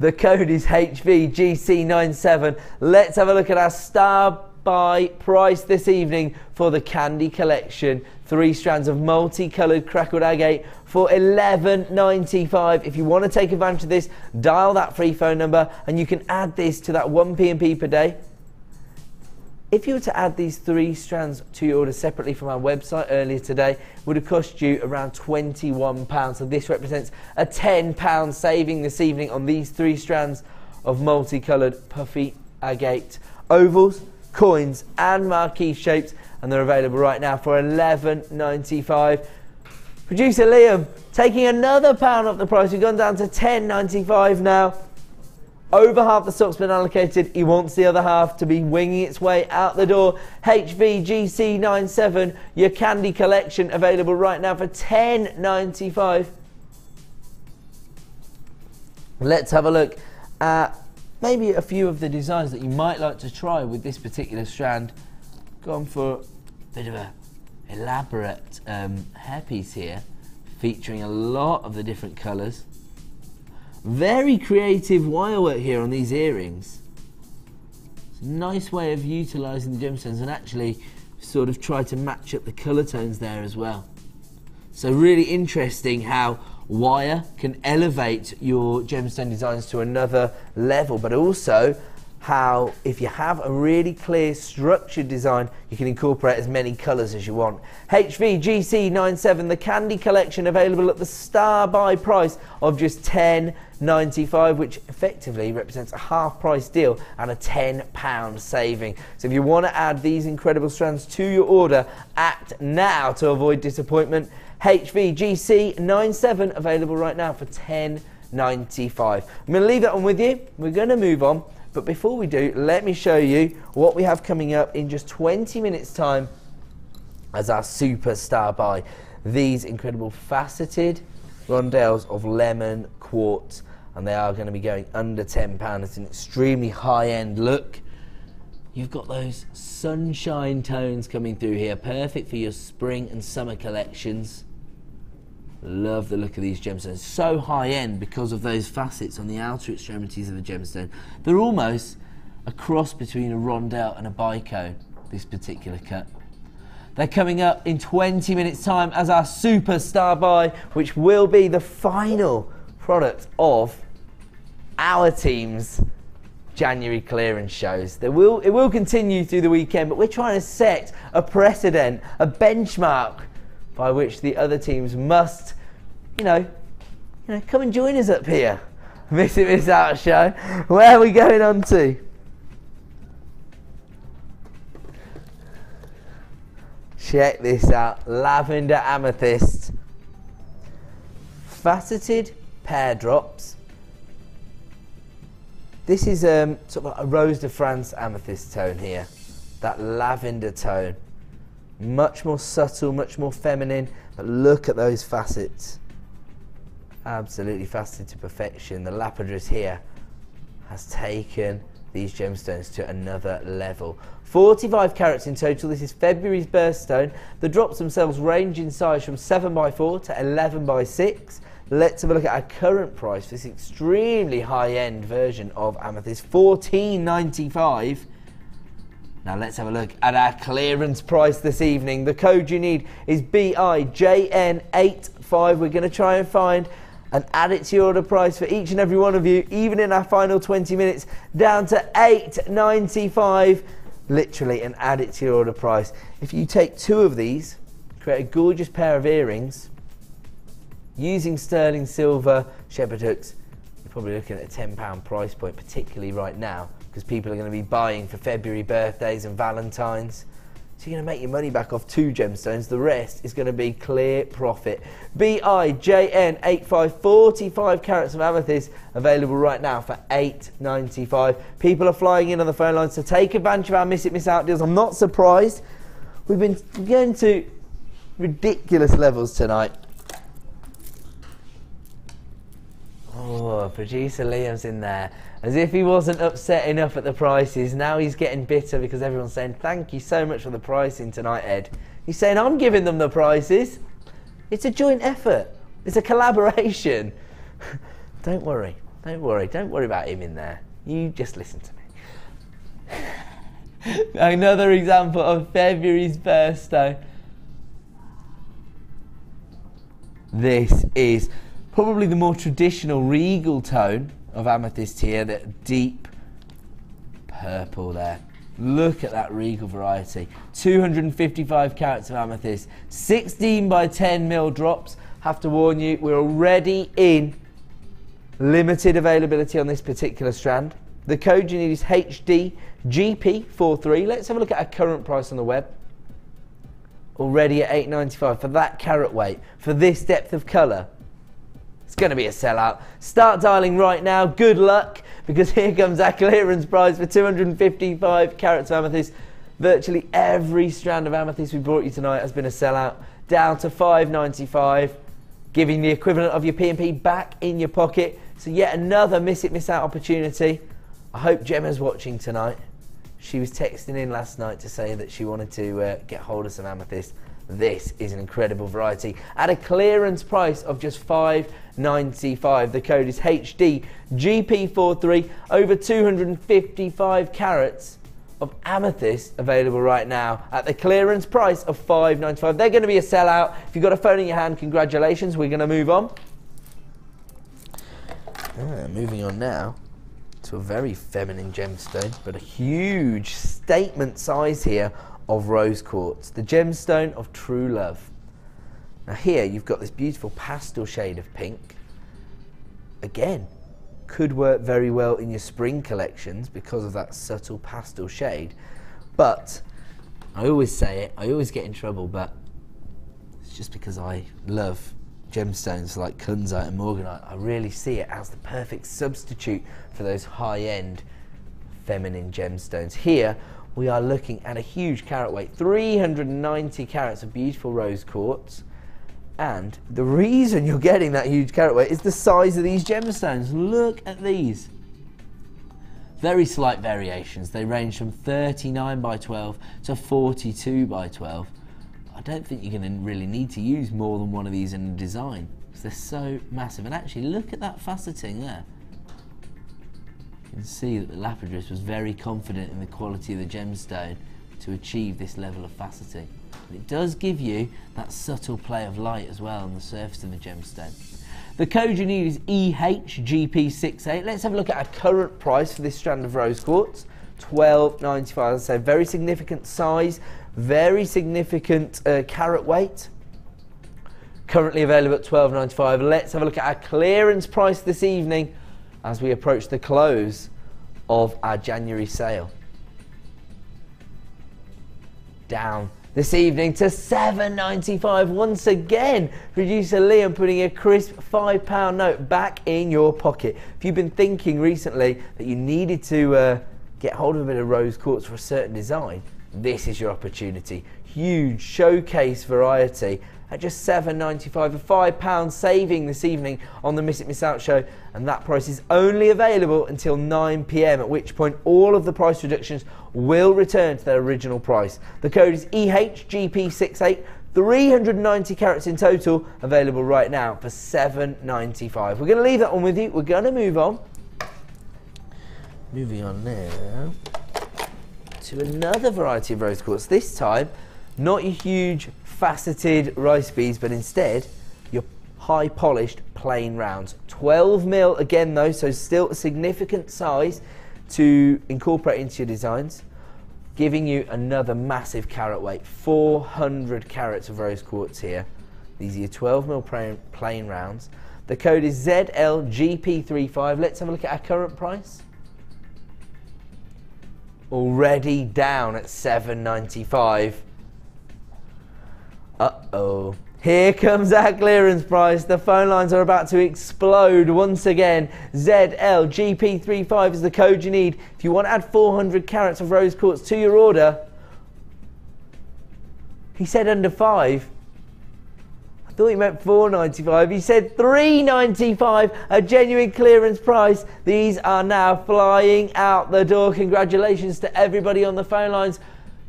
Speaker 4: The code is HVGC97. Let's have a look at our star buy price this evening for the Candy Collection. 3 strands of multicoloured crackled agate for $11.95. If you want to take advantage of this, dial that free phone number and you can add this to that 1 P&P per day. If you were to add these 3 strands to your order separately from our website earlier today, it would have cost you around £21. So this represents a £10 saving this evening on these 3 strands of multicoloured puffy agate ovals, coins and marquee shapes, and they're available right now for $11.95. Producer Liam taking another £1 off the price. We've gone down to $10.95 now. Over half the stock's been allocated. He wants the other half to be winging its way out the door. HVGC97, your Candy Collection, available right now for $10.95. Let's have a look at maybe a few of the designs that you might like to try with this particular strand. Gone for a bit of a elaborate hairpiece here, featuring a lot of the different colours. Very creative wire work here on these earrings. It's a nice way of utilising the gemstones and actually sort of try to match up the colour tones there as well. So really interesting how wire can elevate your gemstone designs to another level, but also how if you have a really clear structured design, you can incorporate as many colours as you want. HVGC97, the Candy Collection, available at the star buy price of just $10.95, which effectively represents a half price deal and a £10 saving. So if you want to add these incredible strands to your order, act now to avoid disappointment. HVGC97 available right now for $10.95. I'm going to leave that one with you. We're going to move on. But before we do, let me show you what we have coming up in just 20 minutes time as our superstar buy. These incredible faceted rondelles of lemon quartz, and they are going to be going under £10. It's an extremely high-end look. You've got those sunshine tones coming through here, perfect for your spring and summer collections. Love the look of these gemstones. So high-end because of those facets on the outer extremities of the gemstone. They're almost a cross between a rondelle and a bicone, this particular cut. They're coming up in 20 minutes time as our superstar buy, which will be the final product of our team's January clearance shows. It will continue through the weekend, but we're trying to set a precedent, a benchmark by which the other teams must, you know, come and join us up here. Miss It, Miss Out show. Where are we going on to? Check this out. Lavender amethyst. Faceted pear drops. This is sort of like a Rose de France amethyst tone here. That lavender tone. Much more subtle, much more feminine, but look at those facets. Absolutely faceted to perfection. The lapidus here has taken these gemstones to another level. 45 carats in total. This is February's birthstone. The drops themselves range in size from 7x4 to 11x6. Let's have a look at our current price for this extremely high-end version of amethyst, $14.95. Now let's have a look at our clearance price this evening. The code you need is BIJN85. We're going to try and find and add it to your order price for each and every one of you, even in our final 20 minutes, down to $8.95, literally, and add it to your order price. If you take 2 of these, create a gorgeous pair of earrings, using sterling silver shepherd hooks, you're probably looking at a £10 price point, particularly right now, because people are going to be buying for February birthdays and Valentine's. So you're going to make your money back off 2 gemstones. The rest is going to be clear profit. BIJN85, 45 carats of amethyst, available right now for $8.95. People are flying in on the phone lines to take advantage of our Miss It, Miss Out deals. I'm not surprised. We've been going to ridiculous levels tonight. Oh, producer Liam's in there. As if he wasn't upset enough at the prices, now he's getting bitter because everyone's saying, thank you so much for the pricing tonight, Ed. He's saying, I'm giving them the prices. It's a joint effort. It's a collaboration. Don't worry. Don't worry. Don't worry about him in there. You just listen to me. Another example of February's birthstone. This is probably the more traditional regal tone of amethyst here, that deep purple there. Look at that regal variety. 255 carats of amethyst, 16 by 10 mil drops. Have to warn you, we're already in limited availability on this particular strand. The code you need is HDGP43. Let's have a look at our current price on the web. Already at $8.95 for that carat weight, for this depth of colour. It's going to be a sellout. Start dialing right now. Good luck, because here comes our clearance price for 255 carats of amethyst. Virtually every strand of amethyst we brought you tonight has been a sellout. Down to $5.95, giving the equivalent of your P&P back in your pocket. So yet another miss it, miss out opportunity. I hope Gemma's watching tonight. She was texting in last night to say that she wanted to get hold of some amethyst. This is an incredible variety at a clearance price of just $5.95. The code is HDGP43. Over 255 carats of amethyst available right now at the clearance price of $5.95. They're going to be a sellout. If you've got a phone in your hand, congratulations. We're going to move on. Moving on now to a very feminine gemstone, but a huge statement size here of rose quartz, the gemstone of true love. Now here you've got this beautiful pastel shade of pink. Again, could work very well in your spring collections because of that subtle pastel shade. But I always say it, I always get in trouble, but it's just because I love gemstones like kunzite and morganite. I really see it as the perfect substitute for those high-end feminine gemstones. Here we are looking at a huge carat weight, 390 carats of beautiful rose quartz. And the reason you're getting that huge carat weight is the size of these gemstones. Look at these. Very slight variations. They range from 39 by 12 to 42 by 12. I don't think you're going to really need to use more than one of these in a design, because they're so massive. And actually, look at that faceting there. You can see that the lapidus was very confident in the quality of the gemstone to achieve this level of faceting. And it does give you that subtle play of light as well on the surface of the gemstone. The code you need is EHGP68. Let's have a look at our current price for this strand of rose quartz. $12.95. As I say, very significant size, very significant carat weight. Currently available at $12.95. Let's have a look at our clearance price this evening as we approach the close of our January sale. Down this evening to $7.95. Once again, producer Liam putting a crisp £5 note back in your pocket. If you've been thinking recently that you needed to get hold of a bit of rose quartz for a certain design, this is your opportunity. Huge showcase variety at just $7.95, a £5 saving this evening on the Miss It Miss Out show, and that price is only available until 9 PM, at which point all of the price reductions will return to their original price. The code is EHGP68, 390 carats in total, available right now for $7.95. We're going to leave that one with you. We're going to move on. Moving on now to another variety of rose quartz. This time, not your huge faceted rice beads, but instead your high polished plain rounds. 12 mil again though, so still a significant size to incorporate into your designs, giving you another massive carat weight. 400 carats of rose quartz here. These are your 12 mil plain rounds. The code is ZLGP35. Let's have a look at our current price. Already down at $7.95. Uh-oh. Here comes our clearance price. The phone lines are about to explode once again. ZLGP35 is the code you need. If you want to add 400 carats of rose quartz to your order. He said under 5. I thought he meant $4.95. He said $3.95, a genuine clearance price. These are now flying out the door. Congratulations to everybody on the phone lines.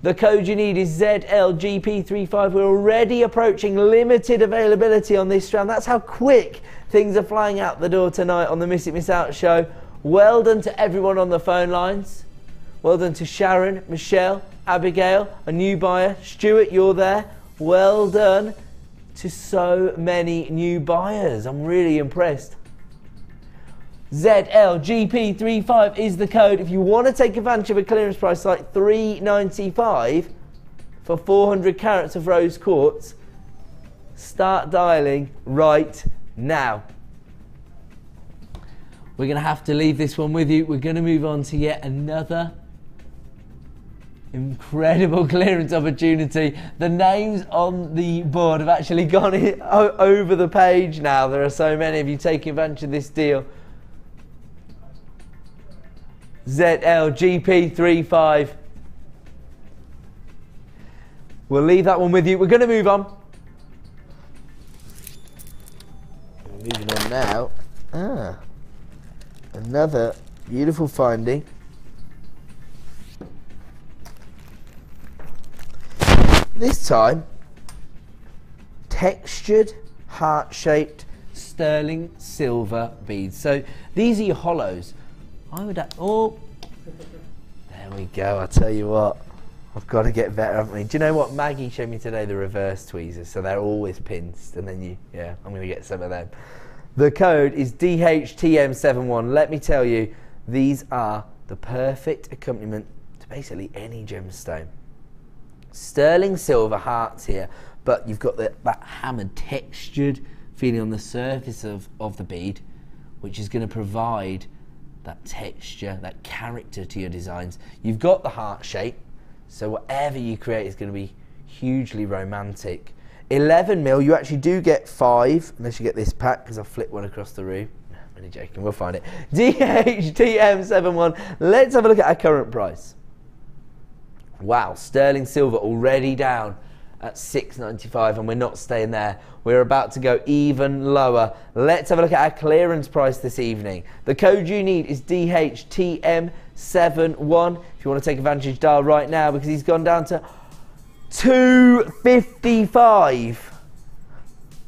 Speaker 4: The code you need is ZLGP35. We're already approaching limited availability on this strand. That's how quick things are flying out the door tonight on the Miss It Miss Out show. Well done to everyone on the phone lines. Well done to Sharon, Michelle, Abigail, a new buyer. Stuart, you're there. Well done to so many new buyers. I'm really impressed. ZLGP35 is the code. If you want to take advantage of a clearance price like $3.95 for 400 carats of rose quartz, start dialing right now. We're going to have to leave this one with you. We're going to move on to yet another incredible clearance opportunity. The names on the board have actually gone over the page now. There are so many of you taking advantage of this deal. ZLGP35. We'll leave that one with you. We're going to move on. Moving on now. Another beautiful finding. This time, textured, heart-shaped, sterling silver beads. So these are your hollows. I would oh, there we go. I tell you what, I've got to get better, haven't we? Do you know what? Maggie showed me today the reverse tweezers, so they're always pinched, and then I'm going to get some of them. The code is DHTM71. Let me tell you, these are the perfect accompaniment to basically any gemstone. Sterling silver hearts here, but you've got that hammered, textured feeling on the surface of the bead, which is going to provide that texture, that character to your designs. You've got the heart shape, so whatever you create is going to be hugely romantic. 11 mil, you actually do get 5, unless you get this pack, because I've flipped one across the room. No, I'm only joking, we'll find it. DHTM71, let's have a look at our current price. Wow, sterling silver already down at $6.95, and we're not staying there. We're about to go even lower. Let's have a look at our clearance price this evening. The code you need is DHTM71. If you want to take advantage, dial right now, because he's gone down to $2.55.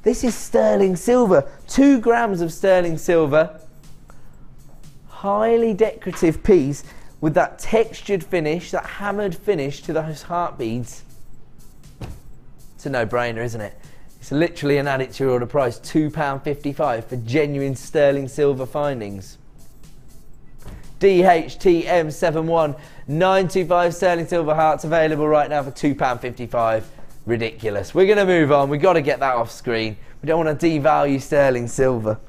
Speaker 4: This is sterling silver, 2 grams of sterling silver. Highly decorative piece with that textured finish, that hammered finish to those heart beads. It's a no-brainer, isn't it? It's literally an add it to your order price, £2.55 for genuine sterling silver findings. DHTM71, 925 sterling silver hearts available right now for £2.55. Ridiculous. We're going to move on. We've got to get that off screen. We don't want to devalue sterling silver.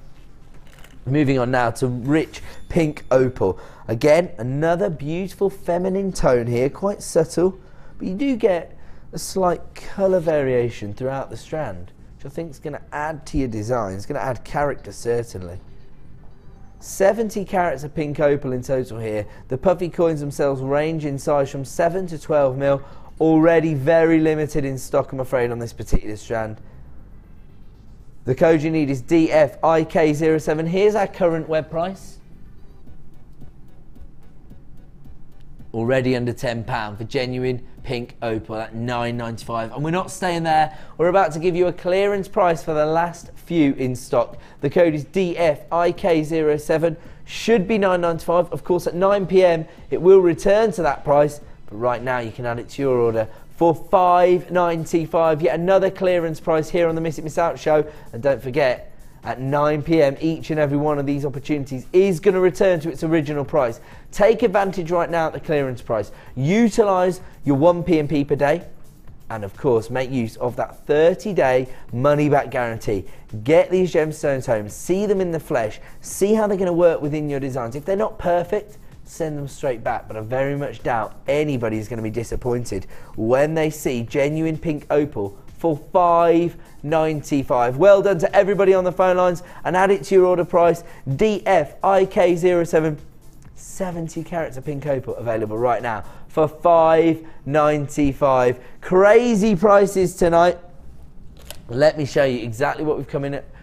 Speaker 4: Moving on now to rich pink opal. Again, another beautiful feminine tone here, quite subtle, but you do get a slight colour variation throughout the strand, which I think is going to add to your design. It's going to add character, certainly. 70 carats of pink opal in total here. The puffy coins themselves range in size from 7 to 12 mil. Already very limited in stock, I'm afraid, on this particular strand. The code you need is DFIK07. Here's our current web price. Already under £10 for genuine pink opal at $9.95, and we're not staying there. We're about to give you a clearance price for the last few in stock. The code is DFIK07. Should be $9.95. Of course, at 9 PM it will return to that price, but right now you can add it to your order for $5.95. Yet another clearance price here on the Miss It Miss Out show. And don't forget, at 9 PM each and every one of these opportunities is going to return to its original price. Take advantage right now at the clearance price. Utilise your 1 P&P per day, and of course make use of that 30-day money-back guarantee. Get these gemstones home, see them in the flesh, see how they're going to work within your designs. If they're not perfect, send them straight back, but I very much doubt anybody's going to be disappointed when they see genuine pink opal for $5.95. Well done to everybody on the phone lines, and add it to your order price. DFIK07, 70 carats of pink opal available right now for $5.95. Crazy prices tonight. Let me show you exactly what we've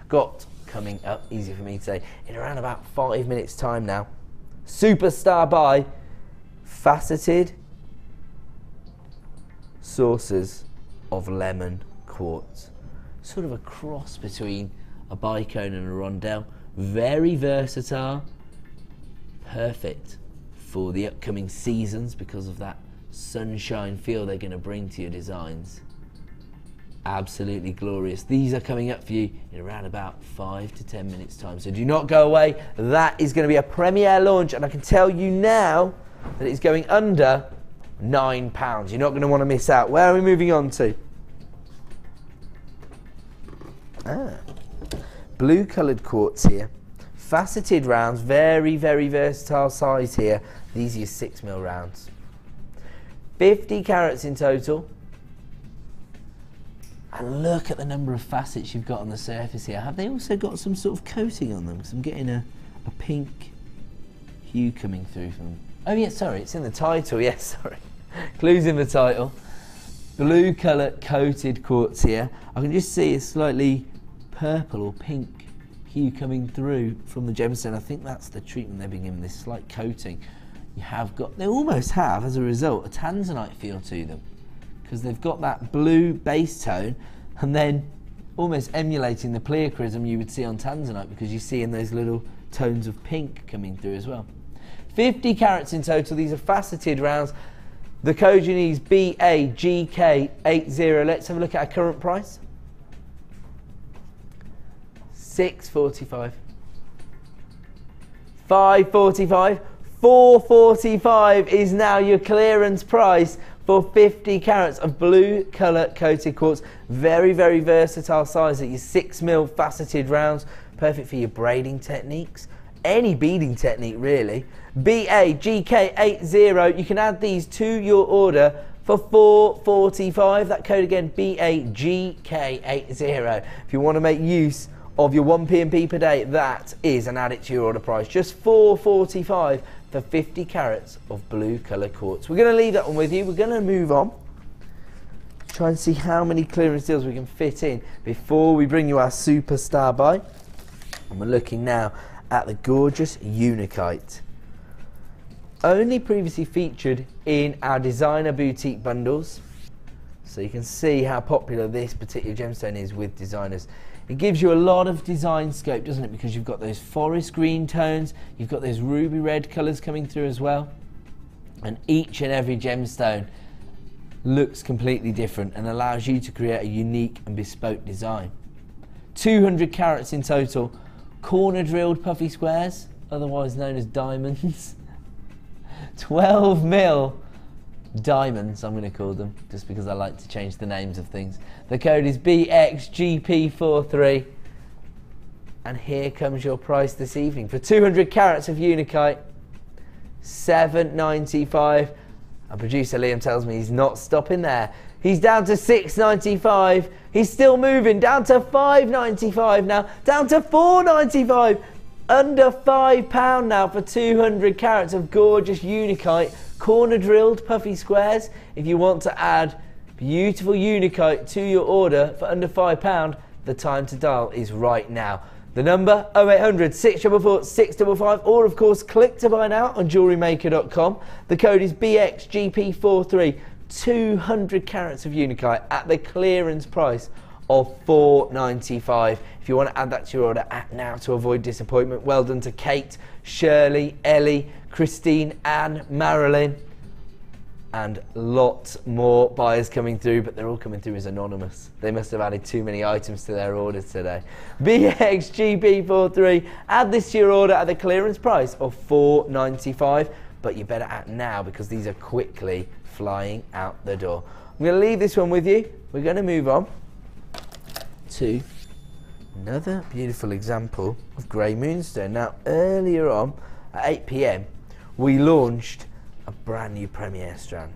Speaker 4: got coming up, easy for me to say, in around about 5 minutes time now. Superstar buy, faceted sources of lemon quartz. Sort of a cross between a bicone and a rondelle. Very versatile, perfect for the upcoming seasons because of that sunshine feel they're going to bring to your designs. Absolutely glorious. These are coming up for you in around about 5 to 10 minutes time, so do not go away. That is going to be a premiere launch, and I can tell you now that it's going under £9. You're not going to want to miss out. Where are we moving on to? Blue coloured quartz here, faceted rounds, very versatile size here. These are your 6mm rounds, 50 carats in total. And look at the number of facets you've got on the surface here. Have they also got some sort of coating on them? Because I'm getting a pink hue coming through from them. Oh yeah, sorry, it's in the title. Yes, sorry. Clues in the title. Blue colour coated quartz here. I can just see a slightly purple or pink hue coming through from the gemstone. I think that's the treatment they've been given, this slight coating. You have got, they almost have, as a result, a tanzanite feel to them, because they've got that blue base tone and then almost emulating the pleochrysm you would see on tanzanite, because you see in those little tones of pink coming through as well. 50 carats in total. These are faceted rounds. The code you need is BAGK80. Let's have a look at our current price. $6.45, $5.45, $4.45 is now your clearance price for 50 carats of blue colour coated quartz. Very versatile size at your 6mm faceted rounds, perfect for your braiding techniques, any beading technique really. BAGK80. You can add these to your order for $4.45. That code again, BAGK80. If you want to make use of your 1p&p per day, that is, and add it to your order price. Just $4.45 for 50 carats of blue colour quartz. We're going to leave that one with you. We're going to move on. Try and see how many clearance deals we can fit in before we bring you our superstar buy. And we're looking now at the gorgeous Unakite. Only previously featured in our designer boutique bundles. So you can see how popular this particular gemstone is with designers. It gives you a lot of design scope, doesn't it? Because you've got those forest green tones, you've got those ruby red colours coming through as well. And each and every gemstone looks completely different and allows you to create a unique and bespoke design. 200 carats in total, corner drilled puffy squares, otherwise known as diamonds. 12mm diamonds, I'm going to call them, just because I like to change the names of things. The code is BXGP43. And here comes your price this evening. For 200 carats of Unakite, $7.95. And producer Liam tells me he's not stopping there. He's down to $6.95. He's still moving, down to $5.95 now, down to $4.95. Under £5 now for 200 carats of gorgeous Unakite, corner drilled puffy squares. If you want to add beautiful Unakite to your order for under £5, the time to dial is right now. The number 0800 644 655, or of course click to buy now on JewelleryMaker.com. The code is BXGP43. 200 carats of Unakite at the clearance price of $4.95. If you want to add that to your order, act now to avoid disappointment. Well done to Kate, Shirley, Ellie, Christine, Anne, Marilyn, and lots more buyers coming through, but they're all coming through as anonymous. They must have added too many items to their orders today. BXGP43, add this to your order at the clearance price of $4.95, but you better act now because these are quickly flying out the door. I'm going to leave this one with you. We're going to move on to another beautiful example of grey moonstone. Now earlier on at 8 PM we launched a brand new premiere strand,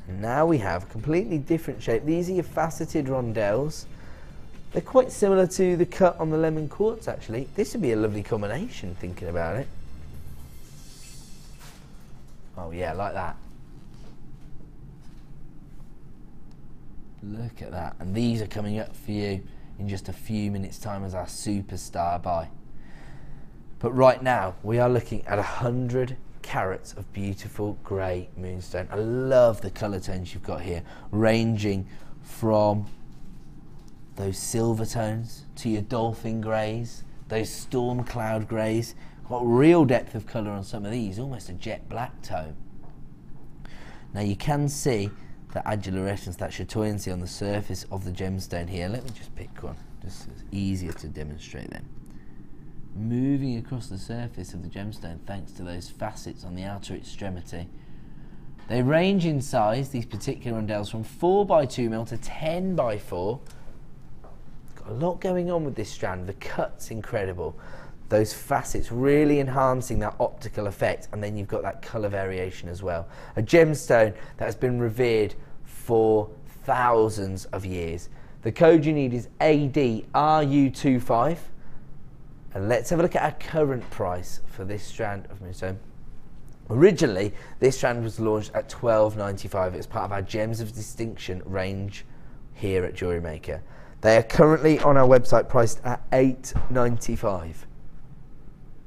Speaker 4: and now we have a completely different shape. These are your faceted rondelles. They're quite similar to the cut on the Lemon Quartz actually. This would be a lovely combination thinking about it. Oh yeah, like that. Look at that. And these are coming up for you in just a few minutes time as our superstar buy. But right now we are looking at 100 carats of beautiful grey moonstone. I love the colour tones you've got here, ranging from those silver tones to your dolphin greys, those storm cloud greys. Got real depth of colour on some of these, almost a jet black tone. Now you can see the adularescence, that chatoyancy on the surface of the gemstone here. Let me just pick one, just so it's easier to demonstrate then. Moving across the surface of the gemstone thanks to those facets on the outer extremity. They range in size, these particular rondelles, from 4x2mm to 10x4. Got a lot going on with this strand. The cut's incredible. Those facets really enhancing that optical effect, and then you've got that colour variation as well. A gemstone that has been revered for thousands of years. The code you need is ADRU25, and let's have a look at our current price for this strand of moonstone. Originally, this strand was launched at $12.95. It's part of our Gems of Distinction range here at JewelleryMaker. They are currently on our website priced at $8.95.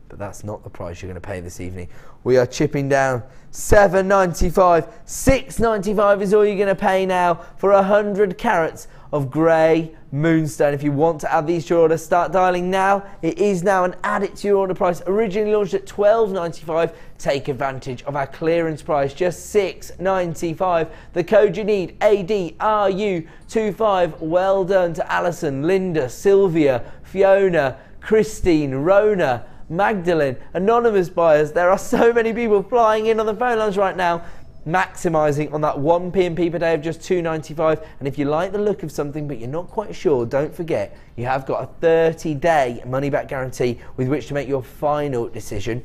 Speaker 4: But that's not the price you're going to pay this evening. We are chipping down $7.95. $6.95 is all you're going to pay now for 100 carats of grey moonstone. If you want to add these to your order, start dialing now. It is now, and add it to your order price. Originally launched at $12.95. Take advantage of our clearance price, just $6.95. The code you need, ADRU25. Well done to Alison, Linda, Sylvia, Fiona, Christine, Rona, Magdalene, anonymous buyers. There are so many people flying in on the phone lines right now, maximising on that 1 P&P per day of just $2.95. And if you like the look of something but you're not quite sure, don't forget you have got a 30-day money-back guarantee with which to make your final decision.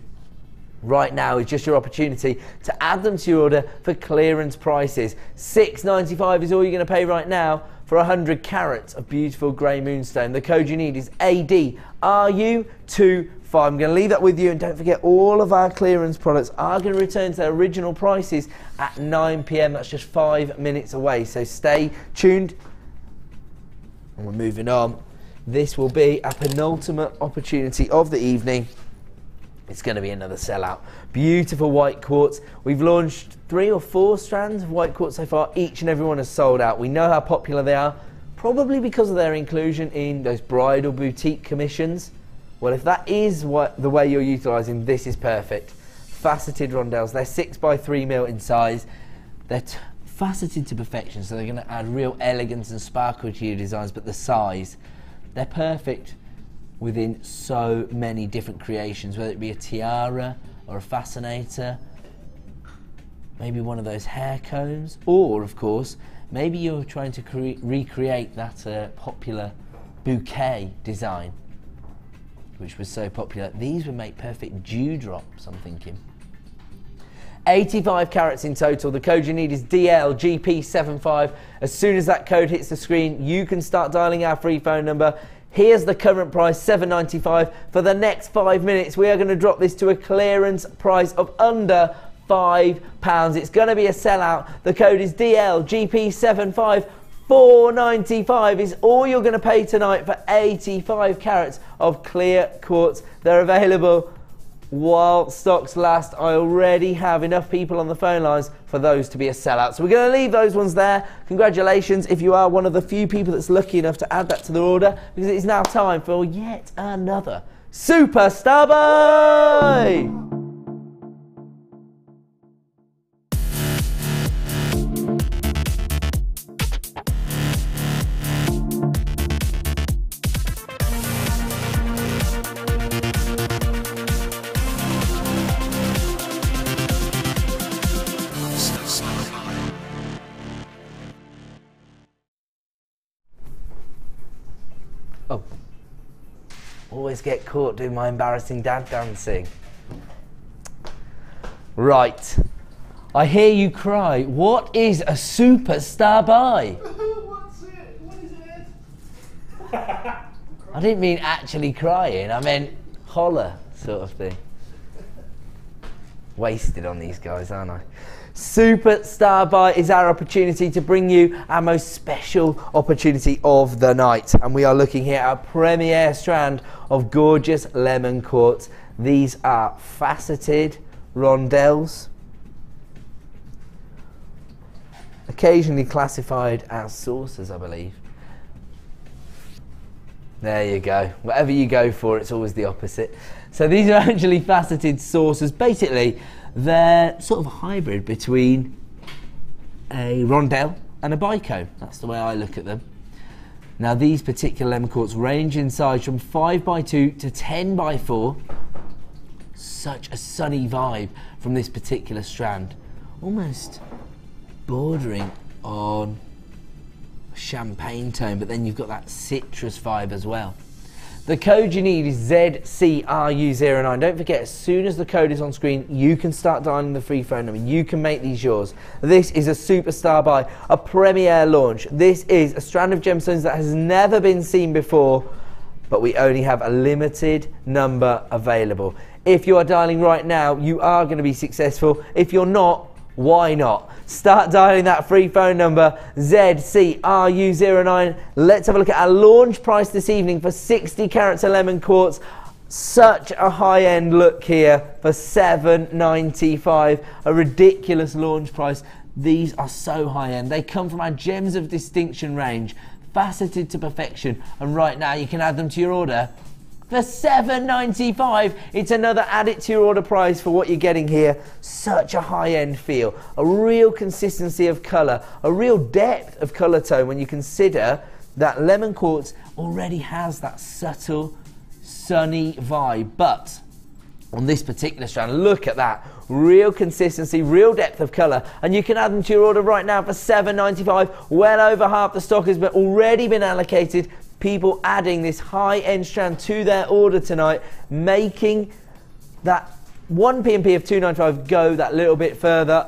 Speaker 4: Right now is just your opportunity to add them to your order for clearance prices. $6.95 is all you're going to pay right now for 100 carats of beautiful grey moonstone. The code you need is ADRU25. I'm going to leave that with you, and don't forget all of our clearance products are going to return to their original prices at 9 PM. That's just 5 minutes away, so stay tuned. And we're moving on. This will be a penultimate opportunity of the evening. It's going to be another sellout. Beautiful white quartz. We've launched 3 or 4 strands of white quartz so far. Each and every one has sold out. We know how popular they are, probably because of their inclusion in those bridal boutique commissions. Well, if that is the way you're utilising, this is perfect. Faceted rondelles. They're 6x3mm in size. They're faceted to perfection, so they're going to add real elegance and sparkle to your designs, but the size, they're perfect within so many different creations, whether it be a tiara or a fascinator, maybe one of those hair combs, or of course maybe you're trying to recreate that popular bouquet design which was so popular. These would make perfect dewdrops, I'm thinking. 85 carats in total. The code you need is DLGP75. As soon as that code hits the screen, you can start dialing our free phone number. Here's the current price, $7.95. For the next 5 minutes, we are going to drop this to a clearance price of under £5. It's going to be a sellout. The code is DLGP75. $4.95 is all you're going to pay tonight for 85 carats of clear quartz. They're available while stocks last. I already have enough people on the phone lines for those to be a sellout. So we're going to leave those ones there. Congratulations if you are one of the few people that's lucky enough to add that to the order, because it is now time for yet another Superstar Buy! Oh, always get caught doing my embarrassing dad dancing. Right, I hear you cry. What is a superstar buy?
Speaker 8: What's it? What is it?
Speaker 4: I didn't mean actually crying, I meant holler sort of thing. Wasted on these guys, aren't I? Superstar Buy is our opportunity to bring you our most special opportunity of the night, and we are looking here at our premiere strand of gorgeous lemon quartz. These are faceted rondelles, occasionally classified as saucers, I believe. There you go. Whatever you go for, it's always the opposite. So these are actually faceted saucers. Basically, they're sort of a hybrid between a rondelle and a bicone. That's the way I look at them. Now these particular lemon quartz range in size from 5x2 to 10x4. Such a sunny vibe from this particular strand. Almost bordering on champagne tone, but then you've got that citrus vibe as well. The code you need is ZCRU09. Don't forget, as soon as the code is on screen, you can start dialing the free phone number. You can make these yours. This is a superstar buy, a premiere launch. This is a strand of gemstones that has never been seen before, but we only have a limited number available. If you are dialing right now, you are going to be successful. If you're not, why not? Start dialing that free phone number, ZCRU09. Let's have a look at our launch price this evening for 60 carats of lemon quartz. Such a high-end look here for $7.95. A ridiculous launch price. These are so high-end. They come from our Gems of Distinction range, faceted to perfection. And right now you can add them to your order for $7.95. It's another add it to your order price for what you're getting here. Such a high-end feel, a real consistency of colour, a real depth of colour tone when you consider that lemon quartz already has that subtle, sunny vibe. But on this particular strand, look at that, real consistency, real depth of colour, and you can add them to your order right now for $7.95. Well over half the stock has already been allocated. People adding this high-end strand to their order tonight, making that 1 P&P of $2.95 go that little bit further.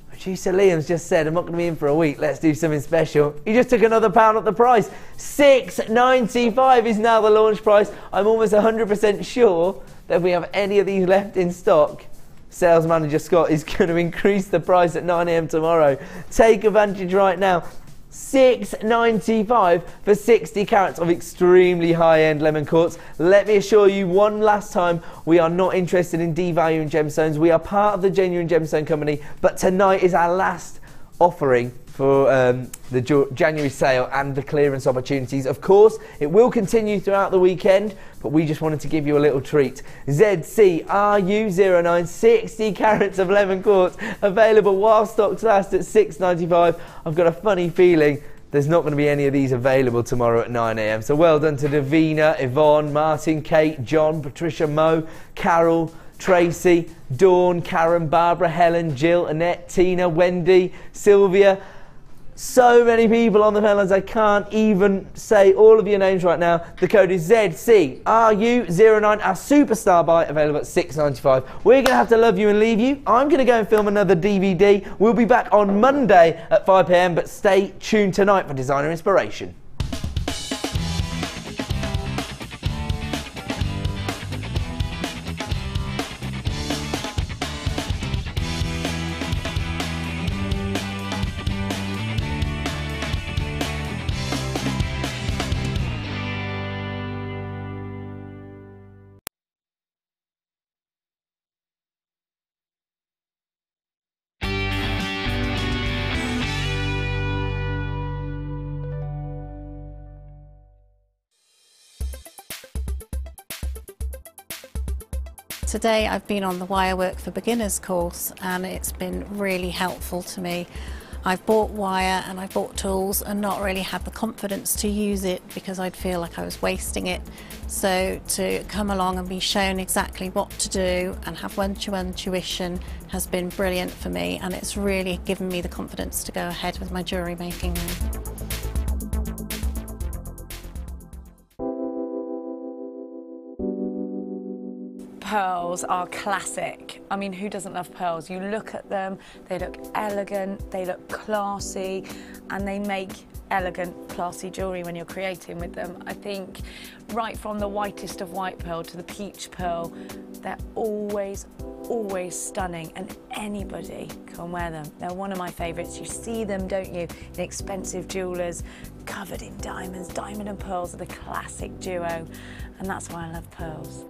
Speaker 4: Producer Liam's just said, I'm not going to be in for a week, let's do something special. He just took another pound off the price. $6.95 is now the launch price. I'm almost 100% sure that if we have any of these left in stock, sales manager Scott is going to increase the price at 9 AM tomorrow. Take advantage right now. $6.95 for 60 carats of extremely high-end lemon quartz. Let me assure you one last time, we are not interested in devaluing gemstones. We are part of the Genuine Gemstone Company, but tonight is our last offering for the January sale and the clearance opportunities. Of course, it will continue throughout the weekend, but we just wanted to give you a little treat. ZCRU09, 60 carats of lemon quartz, available while stocks last at $6.95. I've got a funny feeling there's not going to be any of these available tomorrow at 9 AM. So well done to Davina, Yvonne, Martin, Kate, John, Patricia, Mo, Carol, Tracy, Dawn, Karen, Barbara, Helen, Jill, Annette, Tina, Wendy, Sylvia. So many people on the phone lines, I can't even say all of your names right now. The code is ZCRU09, our superstar buy, available at $6.95. We're going to have to love you and leave you. I'm going to go and film another DVD. We'll be back on Monday at 5 PM, but stay tuned tonight for Designer Inspiration.
Speaker 6: Today I've been on the Wirework for Beginners course and it's been really helpful to me. I've bought wire and I've bought tools and not really had the confidence to use it because I'd feel like I was wasting it. So to come along and be shown exactly what to do and have one-to-one tuition has been brilliant for me, and it's really given me the confidence to go ahead with my jewellery making now.
Speaker 10: Pearls are classic. I mean, who doesn't love pearls? You look at them, they look elegant, they look classy, and they make elegant, classy jewellery when you're creating with them. I think right from the whitest of white pearl to the peach pearl, they're always stunning, and anybody can wear them. They're one of my favourites. You see them, don't you, in expensive jewellers, covered in diamonds. Diamond and pearls are the classic duo, and that's why I love pearls.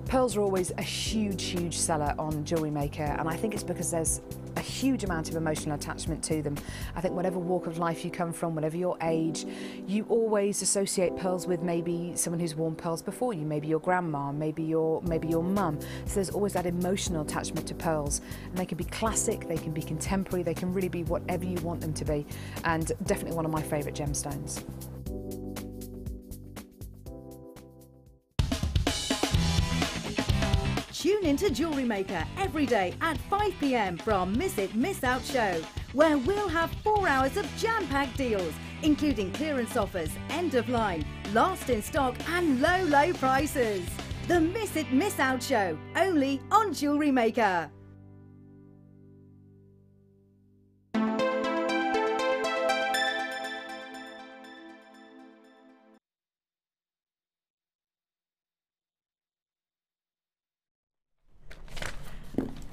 Speaker 9: Pearls are always a huge seller on JewelleryMaker, and I think it's because there's a huge amount of emotional attachment to them. I think whatever walk of life you come from, whatever your age, you always associate pearls with maybe someone who's worn pearls before you, maybe your grandma, maybe your mum. So there's always that emotional attachment to pearls, and they can be classic, they can be contemporary, they can really be whatever you want them to be, and definitely one of my favourite gemstones.
Speaker 3: Tune into JewelleryMaker every day at 5 p.m. from Miss It, Miss Out show, where we'll have 4 hours of jam-packed deals, including clearance offers, end of line, last in stock and low prices. The Miss It, Miss Out show, only on JewelleryMaker.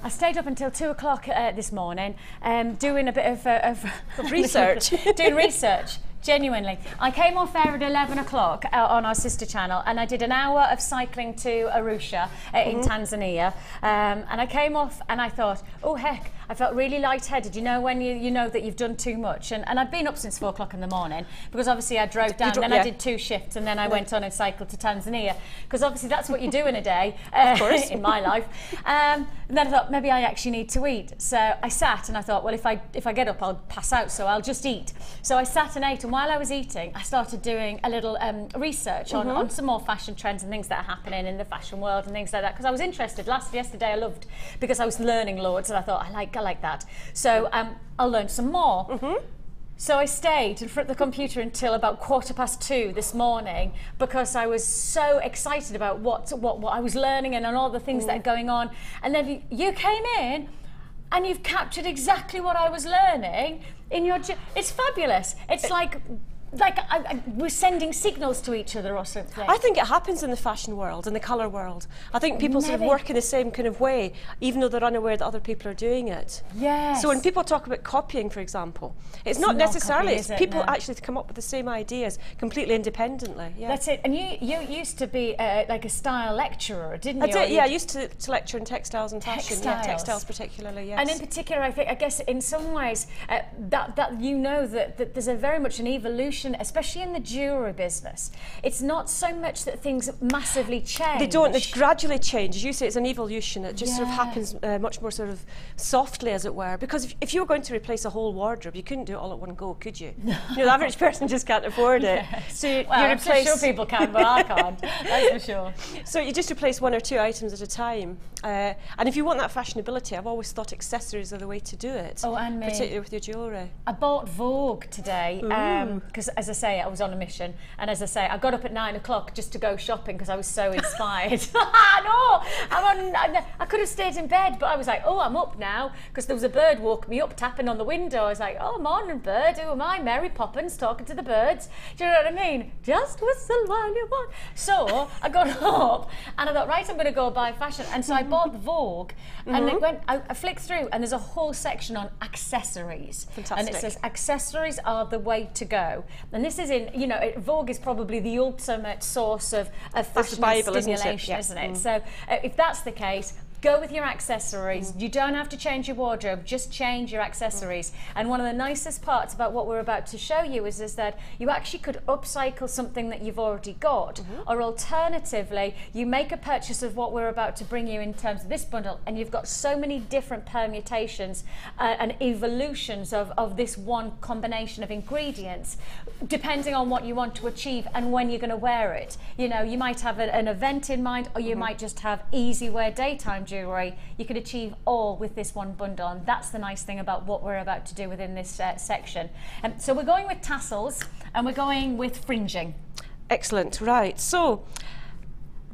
Speaker 5: I stayed up until 2 o'clock this morning doing a bit of
Speaker 11: research.
Speaker 5: Doing research, genuinely. I came off air at 11 o'clock on our sister channel, and I did an hour of cycling to Arusha in Tanzania. And I came off and I thought, oh heck, I felt really lightheaded. You know when you know that you've done too much. And I'd been up since 4 o'clock in the morning because obviously I drove down, then I did 2 shifts, and then I went on and cycled to Tanzania, because obviously that's what you do in a day, in my life. And then I thought maybe I actually need to eat. So I sat and I thought, well, if I get up I'll pass out, so I'll just eat. So I sat and ate, and while I was eating I started doing a little research on some more fashion trends and things that are happening in the fashion world and things like that, because I was interested. Yesterday I loved, because I was learning loads, and I thought I like that. So I'll learn some more. So I stayed in front of the computer until about 2:15 this morning, because I was so excited about what I was learning and all the things that are going on. And then you came in and you've captured exactly what I was learning in your... It's fabulous. It's like we're sending signals to each other or something.
Speaker 11: I think it happens in the fashion world, in the colour world. I think people sort of work in the same kind of way, even though they're unaware that other people are doing it.
Speaker 5: Yes.
Speaker 11: So when people talk about copying, for example, it's not necessarily, it's people actually to come up with the same ideas completely independently. Yeah.
Speaker 5: That's it. And you used to be like a style lecturer, didn't you?
Speaker 11: I did, yeah. I used to lecture in textiles and fashion. Yeah, textiles particularly, yes.
Speaker 5: And in particular, I guess in some ways, that you know that there's a very much an evolution, especially in the jewellery business. It's not so much that things massively change.
Speaker 11: They don't, they gradually change. As you say, it's an evolution. It just sort of happens much more sort of softly, as it were. Because if you were going to replace a whole wardrobe, you couldn't do it all at one go, could you? You know, the average person just can't afford it.
Speaker 5: Yes.
Speaker 11: So you
Speaker 5: I'm
Speaker 11: replace...
Speaker 5: sure people can, but I can't. That's for sure.
Speaker 11: So you just replace 1 or 2 items at a time. And if you want that fashionability, I've always thought accessories are the way to do it.
Speaker 5: Oh, and me.
Speaker 11: Particularly with your jewellery.
Speaker 5: I bought Vogue today because, as I say, I was on a mission, and as I say, I got up at 9 o'clock just to go shopping because I was so inspired. No, I could have stayed in bed, but I was like, oh, I'm up now, because there was a bird woke me up tapping on the window. I was like, oh, morning bird, who am I? Mary Poppins talking to the birds. Do you know what I mean? Just whistle while you want. So I got up and I thought, right, I'm going to go buy fashion, and so I bought the Vogue, and I flicked through, and there's a whole section on accessories.
Speaker 11: Fantastic.
Speaker 5: And it says accessories are the way to go. And this is in, you know, Vogue is probably the ultimate source of fashion
Speaker 11: Bible,
Speaker 5: stimulation, isn't it? So if that's the case, go with your accessories. You don't have to change your wardrobe, just change your accessories. And one of the nicest parts about what we're about to show you is that you actually could upcycle something that you've already got, or alternatively, you make a purchase of what we're about to bring you in terms of this bundle, and you've got so many different permutations and evolutions of this one combination of ingredients, depending on what you want to achieve and when you're going to wear it. You know, you might have an event in mind, or you might just have easy wear daytime jewellery. You could achieve all with this one bundle, and that's the nice thing about what we're about to do within this section. So we're going with tassels, and we're going with fringing.
Speaker 11: Excellent, right. So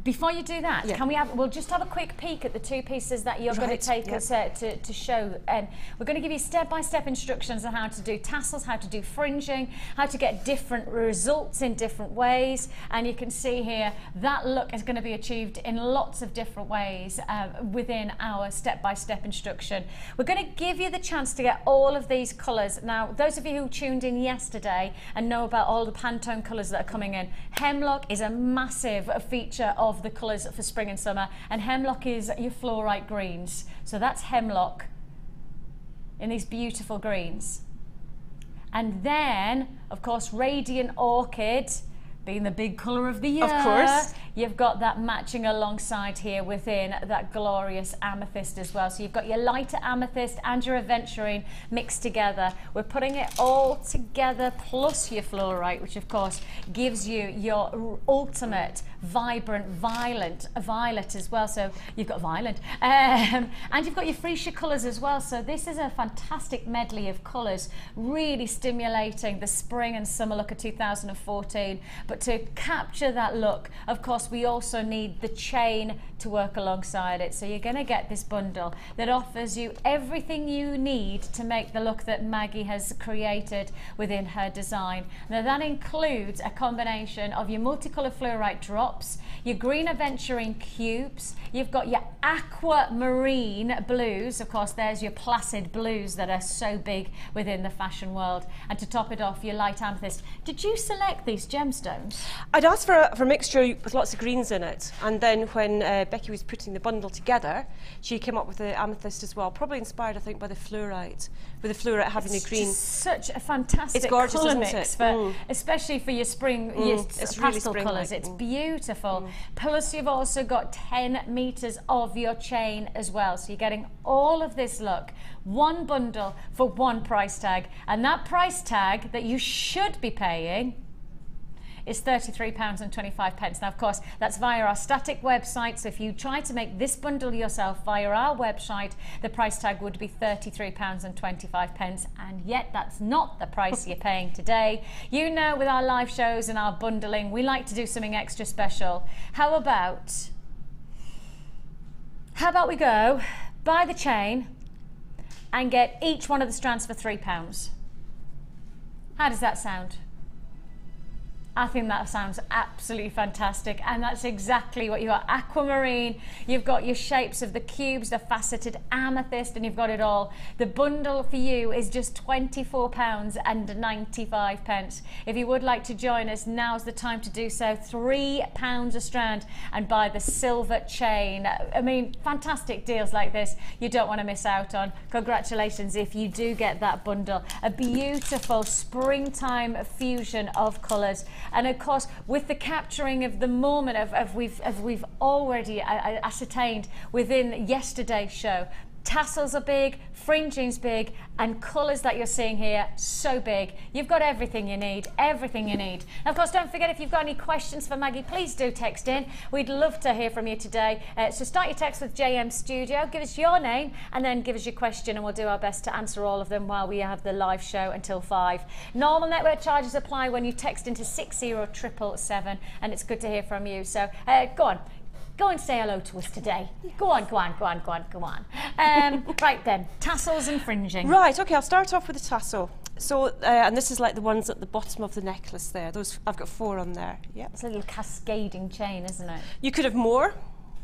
Speaker 5: before you do that, can we we'll just have a quick peek at the 2 pieces that you're going to take us to show. And we're going to give you step-by-step instructions on how to do tassels, how to do fringing, how to get different results in different ways. And you can see here that look is going to be achieved in lots of different ways within our step-by-step instruction. We're going to give you the chance to get all of these colours. Now, those of you who tuned in yesterday and know about all the Pantone colours that are coming in, hemlock is a massive feature of of the colours for spring and summer. And hemlock is your fluorite greens. So that's hemlock in these beautiful greens. And then, of course, radiant orchid, being the big colour of the year. Of
Speaker 11: course.
Speaker 5: You've got that matching alongside here within that glorious amethyst as well. So you've got your lighter amethyst and your aventurine mixed together. We're putting it all together plus your fluorite, which of course gives you your ultimate vibrant violet as well. So you've got violet and you've got your freesia colours as well. So this is a fantastic medley of colours, really stimulating the spring and summer look of 2014. But to capture that look, of course, we also need the chain to work alongside it. So you're going to get this bundle that offers you everything you need to make the look that Maggie has created within her design. Now that includes a combination of your multicolour fluorite drops, your green aventurine cubes, you've got your aquamarine blues, of course there's your placid blues that are so big within the fashion world, and to top it off your light amethyst. Did you select these gemstones?
Speaker 11: I'd asked for a mixture with lots of greens in it, and then when Becky was putting the bundle together, she came up with the amethyst as well, probably inspired I think by the fluorite, with the fluorite having the green.
Speaker 5: It's such a fantastic
Speaker 11: it's gorgeous,
Speaker 5: colour
Speaker 11: isn't
Speaker 5: mix,
Speaker 11: it?
Speaker 5: for, especially for your spring, your
Speaker 11: it's
Speaker 5: pastel
Speaker 11: really
Speaker 5: colours. It's beautiful. Plus you've also got 10 metres of your chain as well, so you're getting all of this look, one bundle for one price tag, and that price tag that you should be paying is £33.25. Now, of course, that's via our static website. So if you try to make this bundle yourself via our website, the price tag would be £33.25. And yet that's not the price you're paying today. You know, with our live shows and our bundling, we like to do something extra special. How about we go buy the chain and get each one of the strands for £3? How does that sound? I think that sounds absolutely fantastic, and that's exactly what you got. Aquamarine, you've got your shapes of the cubes, the faceted amethyst, and you've got it all. The bundle for you is just £24.95. If you would like to join us, now's the time to do so. £3 a strand, and buy the silver chain. I mean, fantastic deals like this you don't want to miss out on. Congratulations if you do get that bundle. A beautiful springtime fusion of colours. And of course, with the capturing of the moment of we've already ascertained within yesterday's show, tassels are big, fringing's big, and colours that you're seeing here, so big. You've got everything you need, everything you need. And of course, don't forget, if you've got any questions for Maggie, please do text in. We'd love to hear from you today. So start your text with JM Studio, give us your name, and then give us your question, and we'll do our best to answer all of them while we have the live show until 5. Normal network charges apply when you text into 60777, and it's good to hear from you. So go on. Go and say hello to us today. Go on. Right then, tassels and fringing.
Speaker 11: Right, okay, I'll start off with the tassel. So, and this is like the ones at the bottom of the necklace there. Those, I've got 4 on there. Yeah.
Speaker 5: It's a little cascading chain, isn't it?
Speaker 11: You could have more.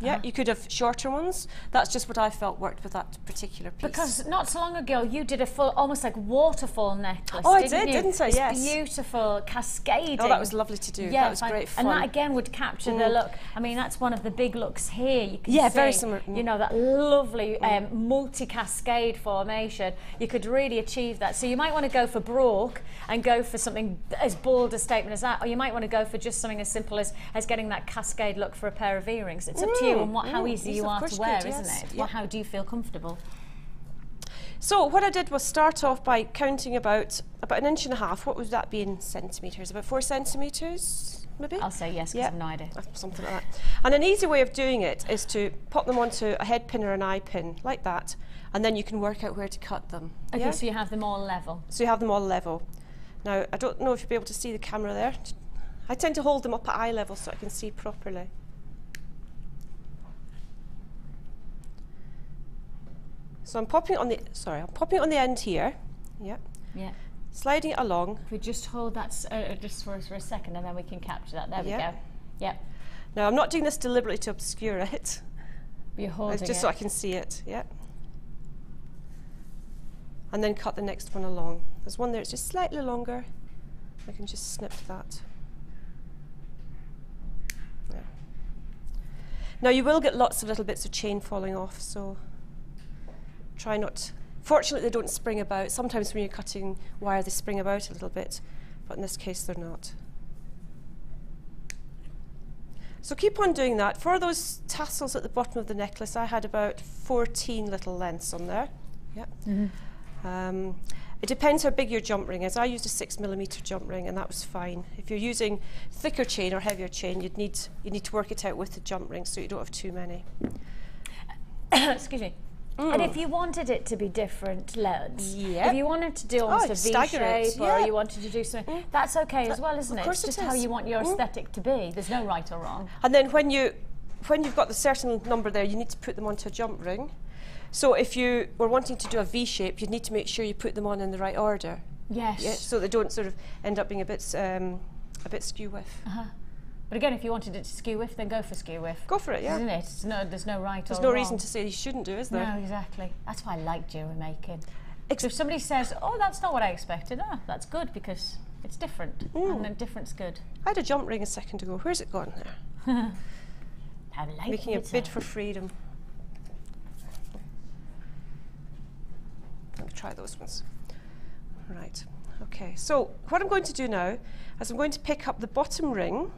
Speaker 11: Yeah, you could have shorter ones. That's just what I felt worked with that particular piece.
Speaker 5: Because not so long ago, you did a full, almost like waterfall necklace.
Speaker 11: Oh, I did, didn't I? Yes.
Speaker 5: Beautiful, cascading.
Speaker 11: Oh, that was lovely to do.
Speaker 5: Yeah,
Speaker 11: that was great fun.
Speaker 5: And that again would capture the look. I mean, that's one of the big looks here. You can see,
Speaker 11: very similar.
Speaker 5: You know, that lovely multi-cascade formation. You could really achieve that. So you might want to go for broke and go for something as bold a statement as that, or you might want to go for just something as simple as getting that cascade look for a pair of earrings. It's up to you and how easy you are to wear, isn't it? Well, how do you feel comfortable?
Speaker 11: So what I did was start off by counting about 1.5 inches. What would that be in centimetres? About 4 centimetres, maybe?
Speaker 5: I'll say yes, because I've no idea.
Speaker 11: Something like that. And an easy way of doing it is to pop them onto a head pin or an eye pin, like that, and then you can work out where to cut them.
Speaker 5: Okay, so you have them all level.
Speaker 11: So you have them all level. Now, I don't know if you'll be able to see the camera there. I tend to hold them up at eye level so I can see properly. So I'm popping it on the, I'm popping it on the end here. Yeah.
Speaker 5: Yeah.
Speaker 11: Sliding it along.
Speaker 5: If we just hold that just for a second, and then we can capture that. There we go. Yep.
Speaker 11: Now I'm not doing this deliberately to obscure it.
Speaker 5: But you're holding
Speaker 11: it's just
Speaker 5: it.
Speaker 11: so I can see it. Yeah. And then cut the next one along. There's one there, it's just slightly longer. I can just snip that. Yeah. Now you will get lots of little bits of chain falling off, so try not. Fortunately, they don't spring about. Sometimes when you're cutting wire, they spring about a little bit, but in this case, they're not. So keep on doing that. For those tassels at the bottom of the necklace, I had about 14 little lengths on there. Yep. It depends how big your jump ring is. I used a 6mm jump ring, and that was fine. If you're using thicker chain or heavier chain, you need to work it out with the jump ring, so you don't have too many.
Speaker 5: Excuse me. And if you wanted it to be different loads,
Speaker 11: Yep.
Speaker 5: if you wanted to do almost a V shape, or you wanted to do something, that's okay as well, isn't it? It's just how you want your aesthetic to be. There's no right or wrong.
Speaker 11: And then when you've got the certain number there, you need to put them onto a jump ring. So if you were wanting to do a V shape, you'd need to make sure you put them on in the right order.
Speaker 5: Yes.
Speaker 11: Yeah, so they don't sort of end up being a bit skew whiff.
Speaker 5: But again, if you wanted it to skew whiff, then go for skew whiff.
Speaker 11: Go for it, yeah.
Speaker 5: Isn't it? There's no right or wrong.
Speaker 11: There's no reason to say you shouldn't do, is there?
Speaker 5: No, exactly. That's why I like jewellery making. So if somebody says, oh, that's not what I expected, that's good because it's different. And then different's good.
Speaker 11: I had a jump ring a second ago. Where's it gone there? Making a bid for freedom. Let me try those ones. Right, okay. So what I'm going to do now is I'm going to pick up the bottom ring,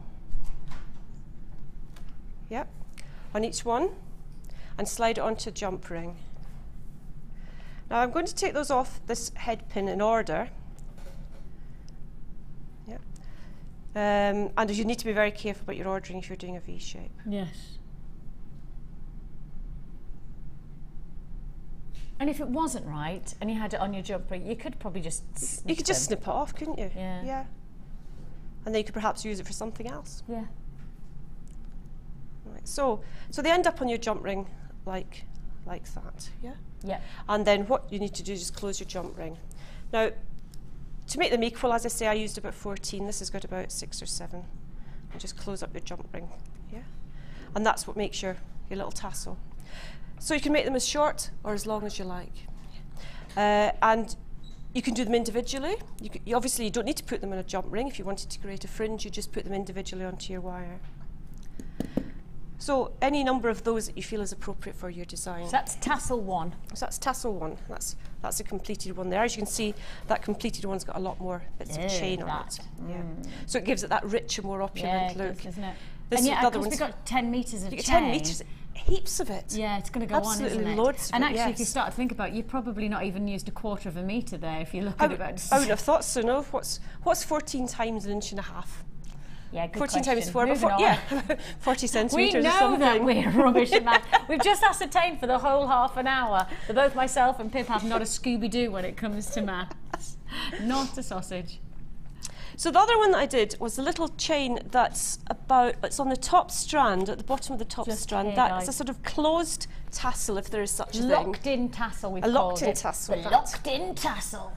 Speaker 11: on each one, and slide it onto a jump ring. Now I'm going to take those off this head pin in order. And you need to be very careful about your ordering if you're doing a V shape.
Speaker 5: Yes. And if it wasn't right and you had it on your jump ring, you could probably just snip
Speaker 11: You could just snip it off, couldn't you?
Speaker 5: Yeah.
Speaker 11: And then you could perhaps use it for something else.
Speaker 5: Yeah.
Speaker 11: Right. So they end up on your jump ring like that, yeah?
Speaker 5: Yeah.
Speaker 11: And then what you need to do is just close your jump ring. Now, to make them equal, as I say, I used about 14. This has got about 6 or 7. And just close up your jump ring, yeah? And that's what makes your little tassel. So you can make them as short or as long as you like. And you can do them individually. You obviously, you don't need to put them in a jump ring. If you wanted to create a fringe, you just put them individually onto your wire. So any number of those that you feel is appropriate for your design.
Speaker 5: So that's tassel 1.
Speaker 11: So that's tassel 1. That's a completed one there. As you can see, that completed one's got a lot more bits of chain on it. Yeah. So it gives it that richer, more opulent look.
Speaker 5: Does, isn't it?
Speaker 11: This
Speaker 5: and yeah,
Speaker 11: because
Speaker 5: we've got 10 metres of chain.
Speaker 11: 10 metres, heaps of it.
Speaker 5: Yeah, it's going to go
Speaker 11: Absolutely
Speaker 5: on, isn't it?
Speaker 11: Loads of
Speaker 5: and
Speaker 11: it,
Speaker 5: actually,
Speaker 11: yes.
Speaker 5: if you start to think about it, you've probably not even used 1/4 of a metre there. If you look at it,
Speaker 11: I wouldn't have thought so. No, what's 14 times 1.5 inches?
Speaker 5: Yeah, good
Speaker 11: 14
Speaker 5: question.
Speaker 11: times 4,
Speaker 5: Moving on.
Speaker 11: yeah, 40 centimetres.
Speaker 5: We know that we're rubbish at math. We've just ascertained for the whole half an hour that both myself and Pip have not a Scooby-Doo when it comes to maths. Not a sausage.
Speaker 11: So the other one that I did was the little chain that's it's on the top strand, at the bottom of the top strand. That's a sort of closed tassel, if there is such a thing.
Speaker 5: Locked-in tassel, we've called it.
Speaker 11: A locked-in tassel.
Speaker 5: The locked-in tassel.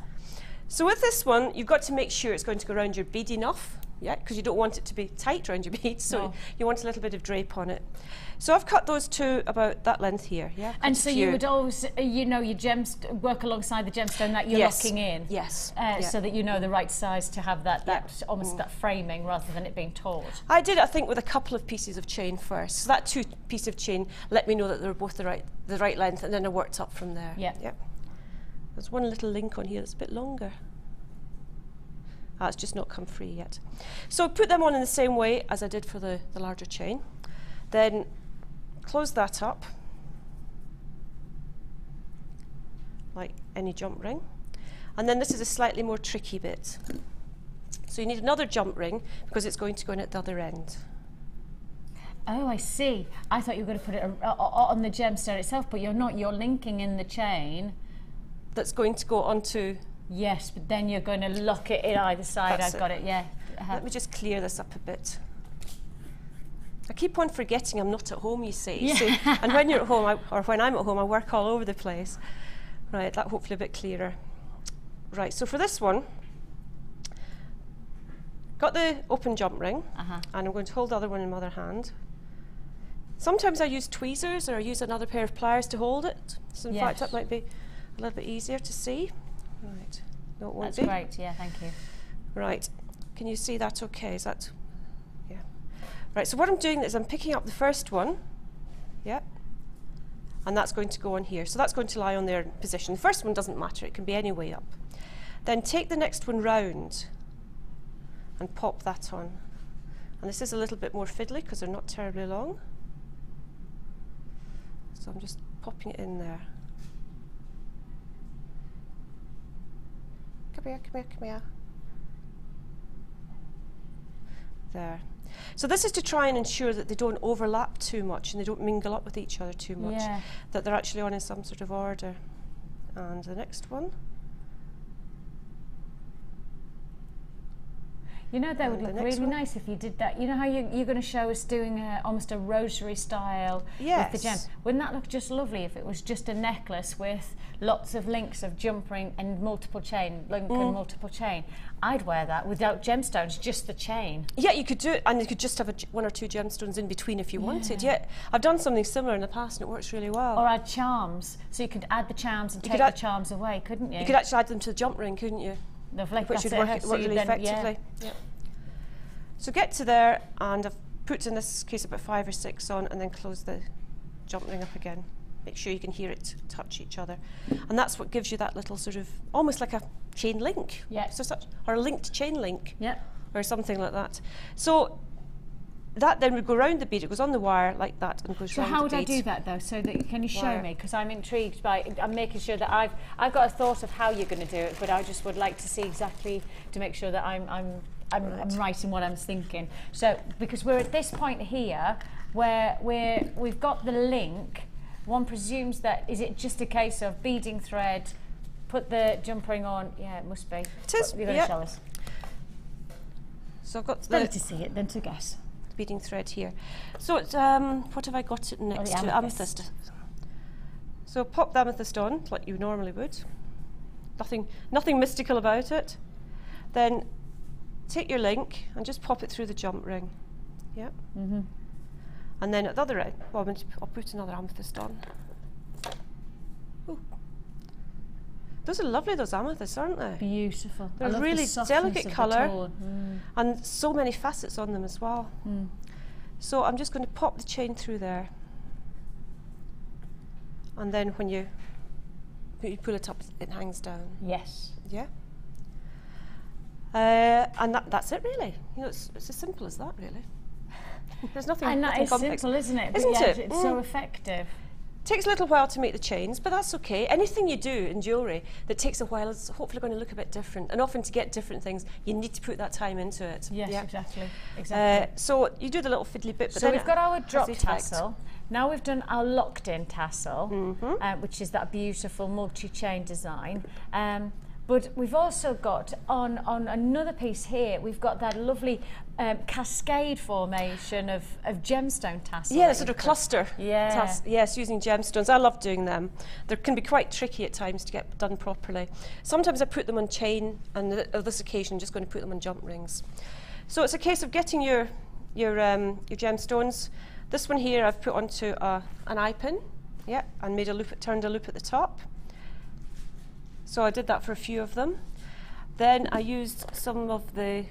Speaker 11: So with this one, you've got to make sure it's going to go around your bead enough, yeah, because you don't want it to be tight around your bead, so you want a little bit of drape on it. So I've cut those to about that length here, yeah.
Speaker 5: And so you would always, you know, your work alongside the gemstone that you're locking in.
Speaker 11: Yes.
Speaker 5: So that you know the right size to have that almost that framing rather than it being taut.
Speaker 11: I did, I think, with a couple of pieces of chain first. So that 2 pieces of chain let me know that they were both the right length, and then I worked up from there.
Speaker 5: Yeah.
Speaker 11: There's one little link on here that's a bit longer. It's just not come free yet. So put them on in the same way as I did for the larger chain. Then close that up like any jump ring. And then this is a slightly more tricky bit. So you need another jump ring because it's going to go in at the other end.
Speaker 5: Oh, I see. I thought you were going to put it on the gemstone itself, but you're not. You're linking in the chain.
Speaker 11: That's going to go onto...
Speaker 5: Yes, but then you're going to lock it in either side. I've got it, yeah.
Speaker 11: Let me just clear this up a bit. I keep on forgetting I'm not at home, you see.
Speaker 5: Yeah.
Speaker 11: So, and when you're at home, or when I'm at home, I work all over the place. Right, that hopefully a bit clearer. Right, so for this one, got the open jump ring, and I'm going to hold the other one in my other hand. Sometimes I use tweezers, or I use another pair of pliers to hold it. So in fact, that might be a little bit easier to see. Right, no, it won't be.
Speaker 5: That's great, yeah, thank you.
Speaker 11: Right, can you see that okay? Is that, yeah. Right, so what I'm doing is I'm picking up the first one, Yep. And that's going to go on here. So that's going to lie on their position. The first one doesn't matter, it can be any way up. Then take the next one round and pop that on. And this is a little bit more fiddly because they're not terribly long. So I'm just popping it in there. Come here, come here, come here. There. So this is to try and ensure that they don't overlap too much and they don't mingle up with each other too much.
Speaker 5: Yeah.
Speaker 11: That they're actually on in some sort of order. And the next one.
Speaker 5: You know, that would look really nice if you did that. You know how you're going to show us doing almost a rosary style with the gem? Wouldn't that look just lovely if it was just a necklace with lots of links of jump ring and multiple chain, link and multiple chain? I'd wear that without gemstones, just the chain. Yeah, you could do it, and you could just have one or two gemstones in between if you wanted. Yeah, I've done something similar in the past and it works really well. Or add charms, so you could add the charms and take the charms away, couldn't you? You could actually add them to the jump ring, couldn't you? Lovely. Which would work really effectively. Yeah. So get to there, and I've put in this case about 5 or 6 on, and then close the jump ring up again. Make sure you can hear it touch each other, and that's what gives you that little sort of almost like a chain link. Yeah. So or a linked chain link. Yeah. Or something like that. So that then would go around the bead. It goes on the wire like that and goes round the bead. So how would I do that though? So that can you show me? Because I'm intrigued by. I'm making sure that I've got a thought of how you're going to do it, but I just would like to see exactly to make sure that I'm right in what I'm thinking. So because we're at this point here where we've got the link. One presumes that is it just a case of beading thread, put the jump ring on. Yeah, it must be. It is. You're going to show us. So I've got it's better to see it than to guess. Beading thread here. So it's what have I got it next to? Amethyst. So pop the amethyst on like you normally would. Nothing mystical about it. Then take your link and just pop it through the jump ring. Yep. Mm-hmm. And then at the other end, well, I'll put another amethyst on. Ooh. Those are lovely, those amethysts, aren't they? Beautiful. They're a really delicate colour, and so many facets on them as well. Mm. So I'm just going to pop the chain through there, and then when you pull it up, it hangs down. Yes. Yeah. And that's it, really. You know, it's as simple as that, really. There's nothing. And that is simple, isn't it? Isn't it? It's so effective. Takes a little while to make the chains, but that's okay. Anything you do in jewellery that takes a while is hopefully going to look a bit different. And often to get different things, you need to put that time into it. Yes, yeah. Exactly. So you do the little fiddly bit. But so we've got our drop tassel. Now we've done our locked-in tassel, which is that beautiful multi-chain design. But we've also got on another piece here, we've got that lovely cascade formation of gemstone tassel. Yeah, sort of cluster. Yeah. Yes, using gemstones. I love doing them. They can be quite tricky at times to get done properly. Sometimes I put them on chain, and on this occasion I'm just going to put them on jump rings. So it's a case of getting your gemstones. This one here I've put onto an eye pin, yeah, and made a loop. Turned a loop at the top. So I did that for a few of them. Then I used some of the,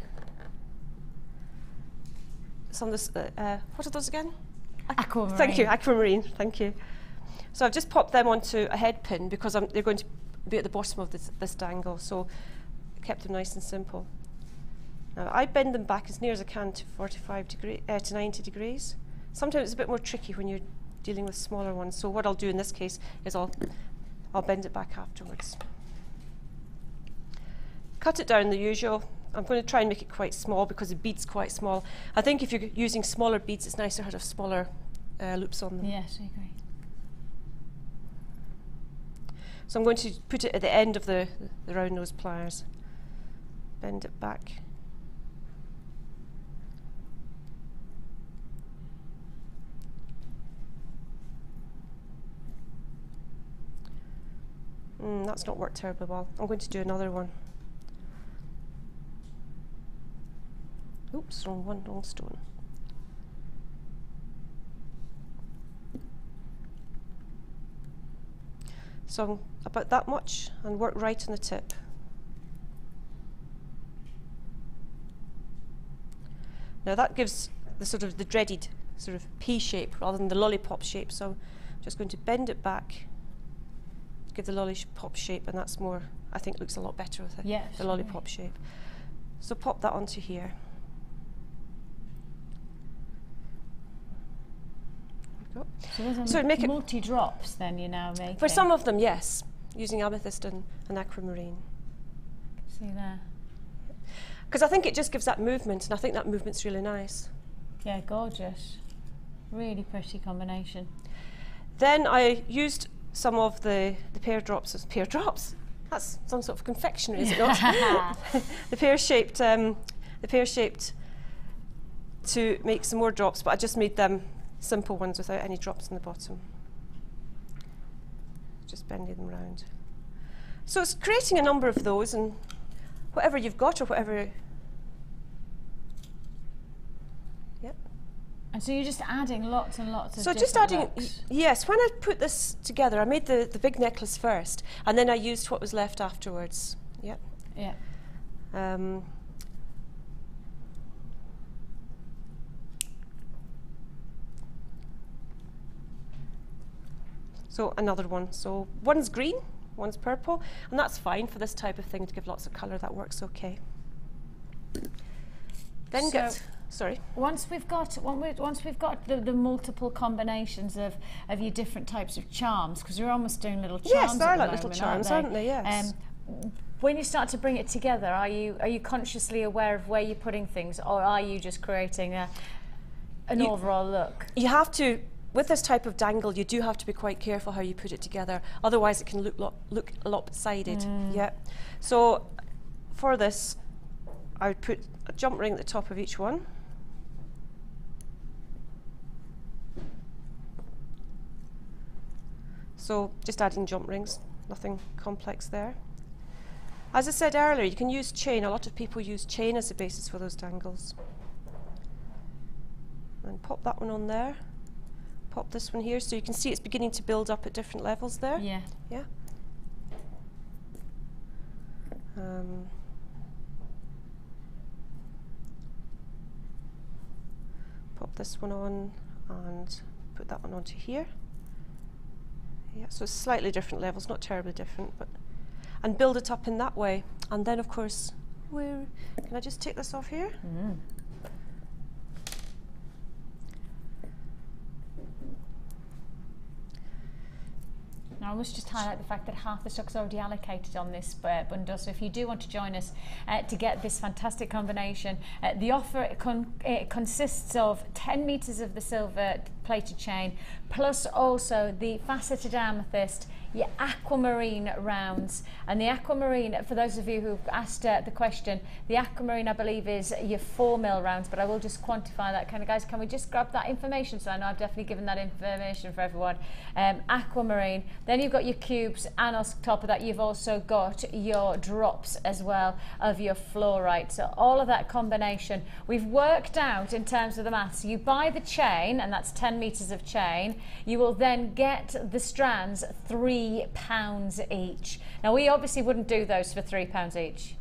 Speaker 5: what are those again? Aquamarine. Thank you, aquamarine, thank you. So I've just popped them onto a head pin because they're going to be at the bottom of this dangle, so I kept them nice and simple. Now I bend them back as near as I can to 90 degrees. Sometimes it's a bit more tricky when you're dealing with smaller ones, so what I'll do in this case is I'll bend it back afterwards. Cut it down the usual. I'm going to try and make it quite small because the bead's quite small. I think if you're using smaller beads, it's nicer to have smaller loops on them. Yes, I agree. So I'm going to put it at the end of the round nose pliers. Bend it back. That's not worked terribly well. I'm going to do another one. Oops, wrong stone. So about that much, and work right on the tip. Now that gives the sort of the dreaded
Speaker 11: sort of pea shape rather than the lollipop shape. So I'm just going to bend it back, give the lollipop shape, and that's more, I think, looks a lot better with it, the lollipop shape. So pop that onto here.
Speaker 6: So make it multi-drops then you're now making?
Speaker 11: For some of them, yes, using amethyst and aquamarine.
Speaker 6: See there.
Speaker 11: Because I think it just gives that movement, and I think that movement's really nice.
Speaker 6: Yeah, gorgeous. Really pretty combination.
Speaker 11: Then I used some of the pear drops. Pear drops? That's some sort of confectionery, is it not? the pear-shaped to make some more drops, but I just made them simple ones without any drops in the bottom. Just bending them round. So it's creating a number of those, and whatever you've got or whatever. Yep.
Speaker 6: And so you're just adding lots and lots of
Speaker 11: So
Speaker 6: different
Speaker 11: just adding,
Speaker 6: looks.
Speaker 11: yes, when I put this together, I made the big necklace first, and then I used what was left afterwards. Yep.
Speaker 6: Yeah.
Speaker 11: So another one. So one's green, one's purple, and that's fine for this type of thing to give lots of colour. That works okay. Then sorry.
Speaker 6: Once we've got the multiple combinations of your different types of charms, because you're almost doing little charms.
Speaker 11: Yes, they're
Speaker 6: at the
Speaker 11: like little
Speaker 6: moment,
Speaker 11: charms, aren't they? Yes.
Speaker 6: When you start to bring it together, are you consciously aware of where you're putting things, or are you just creating an overall look?
Speaker 11: You have to. With this type of dangle, you do have to be quite careful how you put it together. Otherwise, it can look lopsided. Yeah. So for this, I would put a jump ring at the top of each one. So just adding jump rings, nothing complex there. As I said earlier, you can use chain. A lot of people use chain as the basis for those dangles. And pop that one on there. Pop this one here, so you can see it's beginning to build up at different levels there.
Speaker 6: Yeah.
Speaker 11: Yeah. Pop this one on and put that one onto here. Yeah, so it's slightly different levels, not terribly different, but and build it up in that way. And then, of course, can I just take this off here?
Speaker 6: Now I must just highlight the fact that half the stock's already allocated on this bundle, so if you do want to join us to get this fantastic combination, the offer it consists of 10 metres of the silver plated chain, plus also the faceted amethyst, your aquamarine rounds. And the aquamarine, for those of you who've asked the question, the aquamarine I believe is your 4mm rounds, but I will just quantify that. Guys, can we just grab that information? So I know I've definitely given that information for everyone. Aquamarine, then you've got your cubes, and on top of that you've also got your drops as well of your fluorite. So all of that combination we've worked out in terms of the maths. You buy the chain, and that's 10 metres of chain. You will then get the strands £3 each. Now we obviously wouldn't do those for £3 each.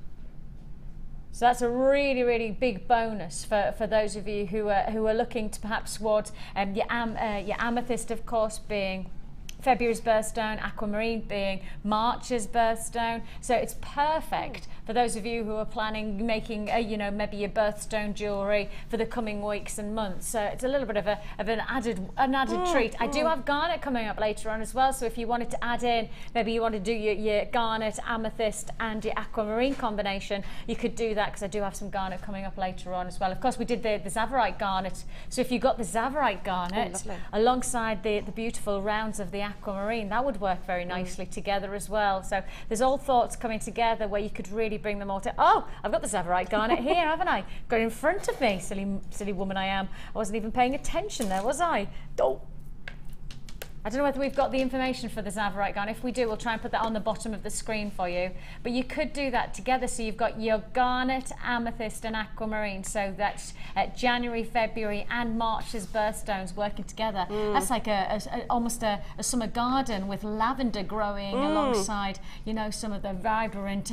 Speaker 6: So that's a really, really big bonus for those of you who are looking to perhaps towards your amethyst, of course, being February's birthstone, aquamarine being March's birthstone. So it's perfect for those of you who are planning making, you know, maybe your birthstone jewellery for the coming weeks and months. So it's a little bit of an added treat. I do have garnet coming up later on as well. So if you wanted to add in, maybe you want to do your garnet, amethyst, and your aquamarine combination, you could do that, because I do have some garnet coming up later on as well. Of course, we did the Tsavorite garnet. So if you got the Tsavorite garnet alongside the beautiful rounds of the aquamarine, that would work very nicely together as well. So there's all thoughts coming together where you could really bring them all to. Oh, I've got the Tsavorite garnet here, haven't I? Got it in front of me. Silly woman I am. I wasn't even paying attention there, was I? Oh.
Speaker 5: I don't know whether we've got the information for the Tsavorite garnet. If we do, we'll try and put that on the bottom of the screen for you. But you could do that together. So you've got your garnet, amethyst and aquamarine. So that's January, February and March's birthstones working together. That's like almost a summer garden with lavender growing alongside, you know, some of the vibrant...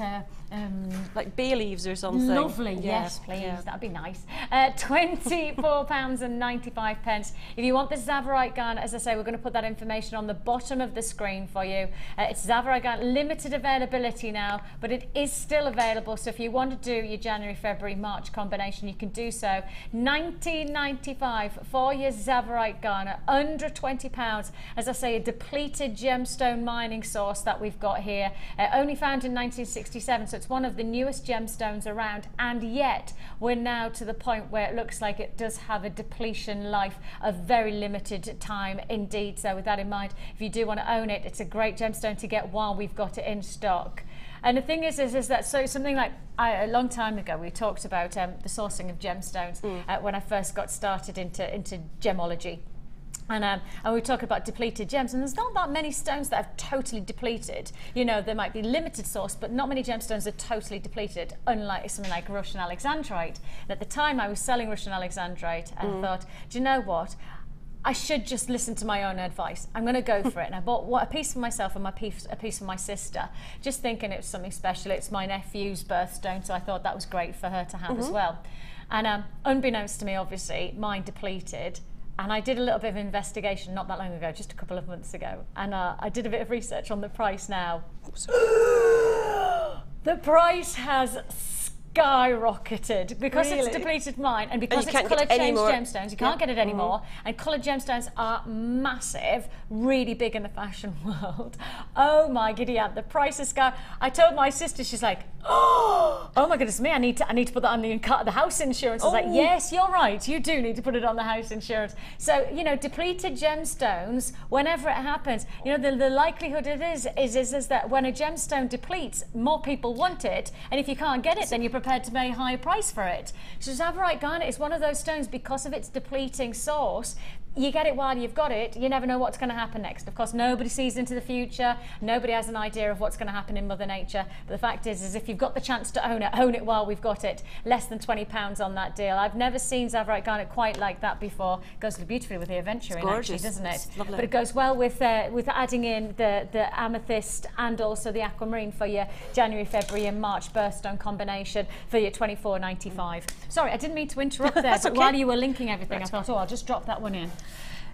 Speaker 11: like bay leaves or something.
Speaker 5: Lovely, yes please, that'd be nice. £24.95. If you want the Tsavorite garnet, as I say, we're going to put that information on the bottom of the screen for you. It's Tsavorite garnet, limited availability now, but it is still available, so if you want to do your January, February, March combination, you can do so. $19.95 for your Tsavorite garnet, under £20. As I say, a depleted gemstone mining source that we've got here, only found in 1967, so it's one of the newest gemstones around, and yet we're now to the point where it looks like it does have a depletion life of very limited time indeed. So with that in mind, if you do want to own it, it's a great gemstone to get while we've got it in stock. And the thing is that so something like a long time ago we talked about the sourcing of gemstones when I first got started into gemology. And we talk about depleted gems, and there's not that many stones that have totally depleted. You know, there might be limited source, but not many gemstones are totally depleted, unlike something like Russian alexandrite. And at the time I was selling Russian alexandrite, and I thought, do you know what? I should just listen to my own advice. I'm going to go for it. And I bought a piece for myself and a piece for my sister, just thinking it was something special. It's my nephew's birthstone, so I thought that was great for her to have as well. And unbeknownst to me, obviously, mine depleted. And I did a little bit of investigation not that long ago, just a couple of months ago, and I did a bit of research on the price now. The price has skyrocketed because it's depleted mine, and because it's colour changed gemstones, you can't get it anymore. And coloured gemstones are massive, really big in the fashion world. Oh my giddy aunt, the price is sky. I told my sister, she's like, oh my goodness me, I need to put that on the house insurance. I was like, yes, you're right, you do need to put it on the house insurance. So, you know, depleted gemstones, whenever it happens, you know, the likelihood it is that when a gemstone depletes, more people want it, and if you can't get it, then you're prepared to pay a high price for it. So Tsavorite garnet is one of those stones, because of its depleting source, you get it while you've got it, you never know what's going to happen next. Of course, nobody sees into the future, nobody has an idea of what's going to happen in Mother Nature, but the fact is if you've got the chance to own it while we've got it. Less than £20 on that deal. I've never seen Tsavorite garnet quite like that before. It goes beautifully with the aventurine, actually, doesn't it? But it goes well with adding in the amethyst and also the aquamarine for your January, February and March birthstone combination for your £24.95. Sorry, I didn't mean to interrupt there, but while you were linking everything, I thought, I'll just drop that one in.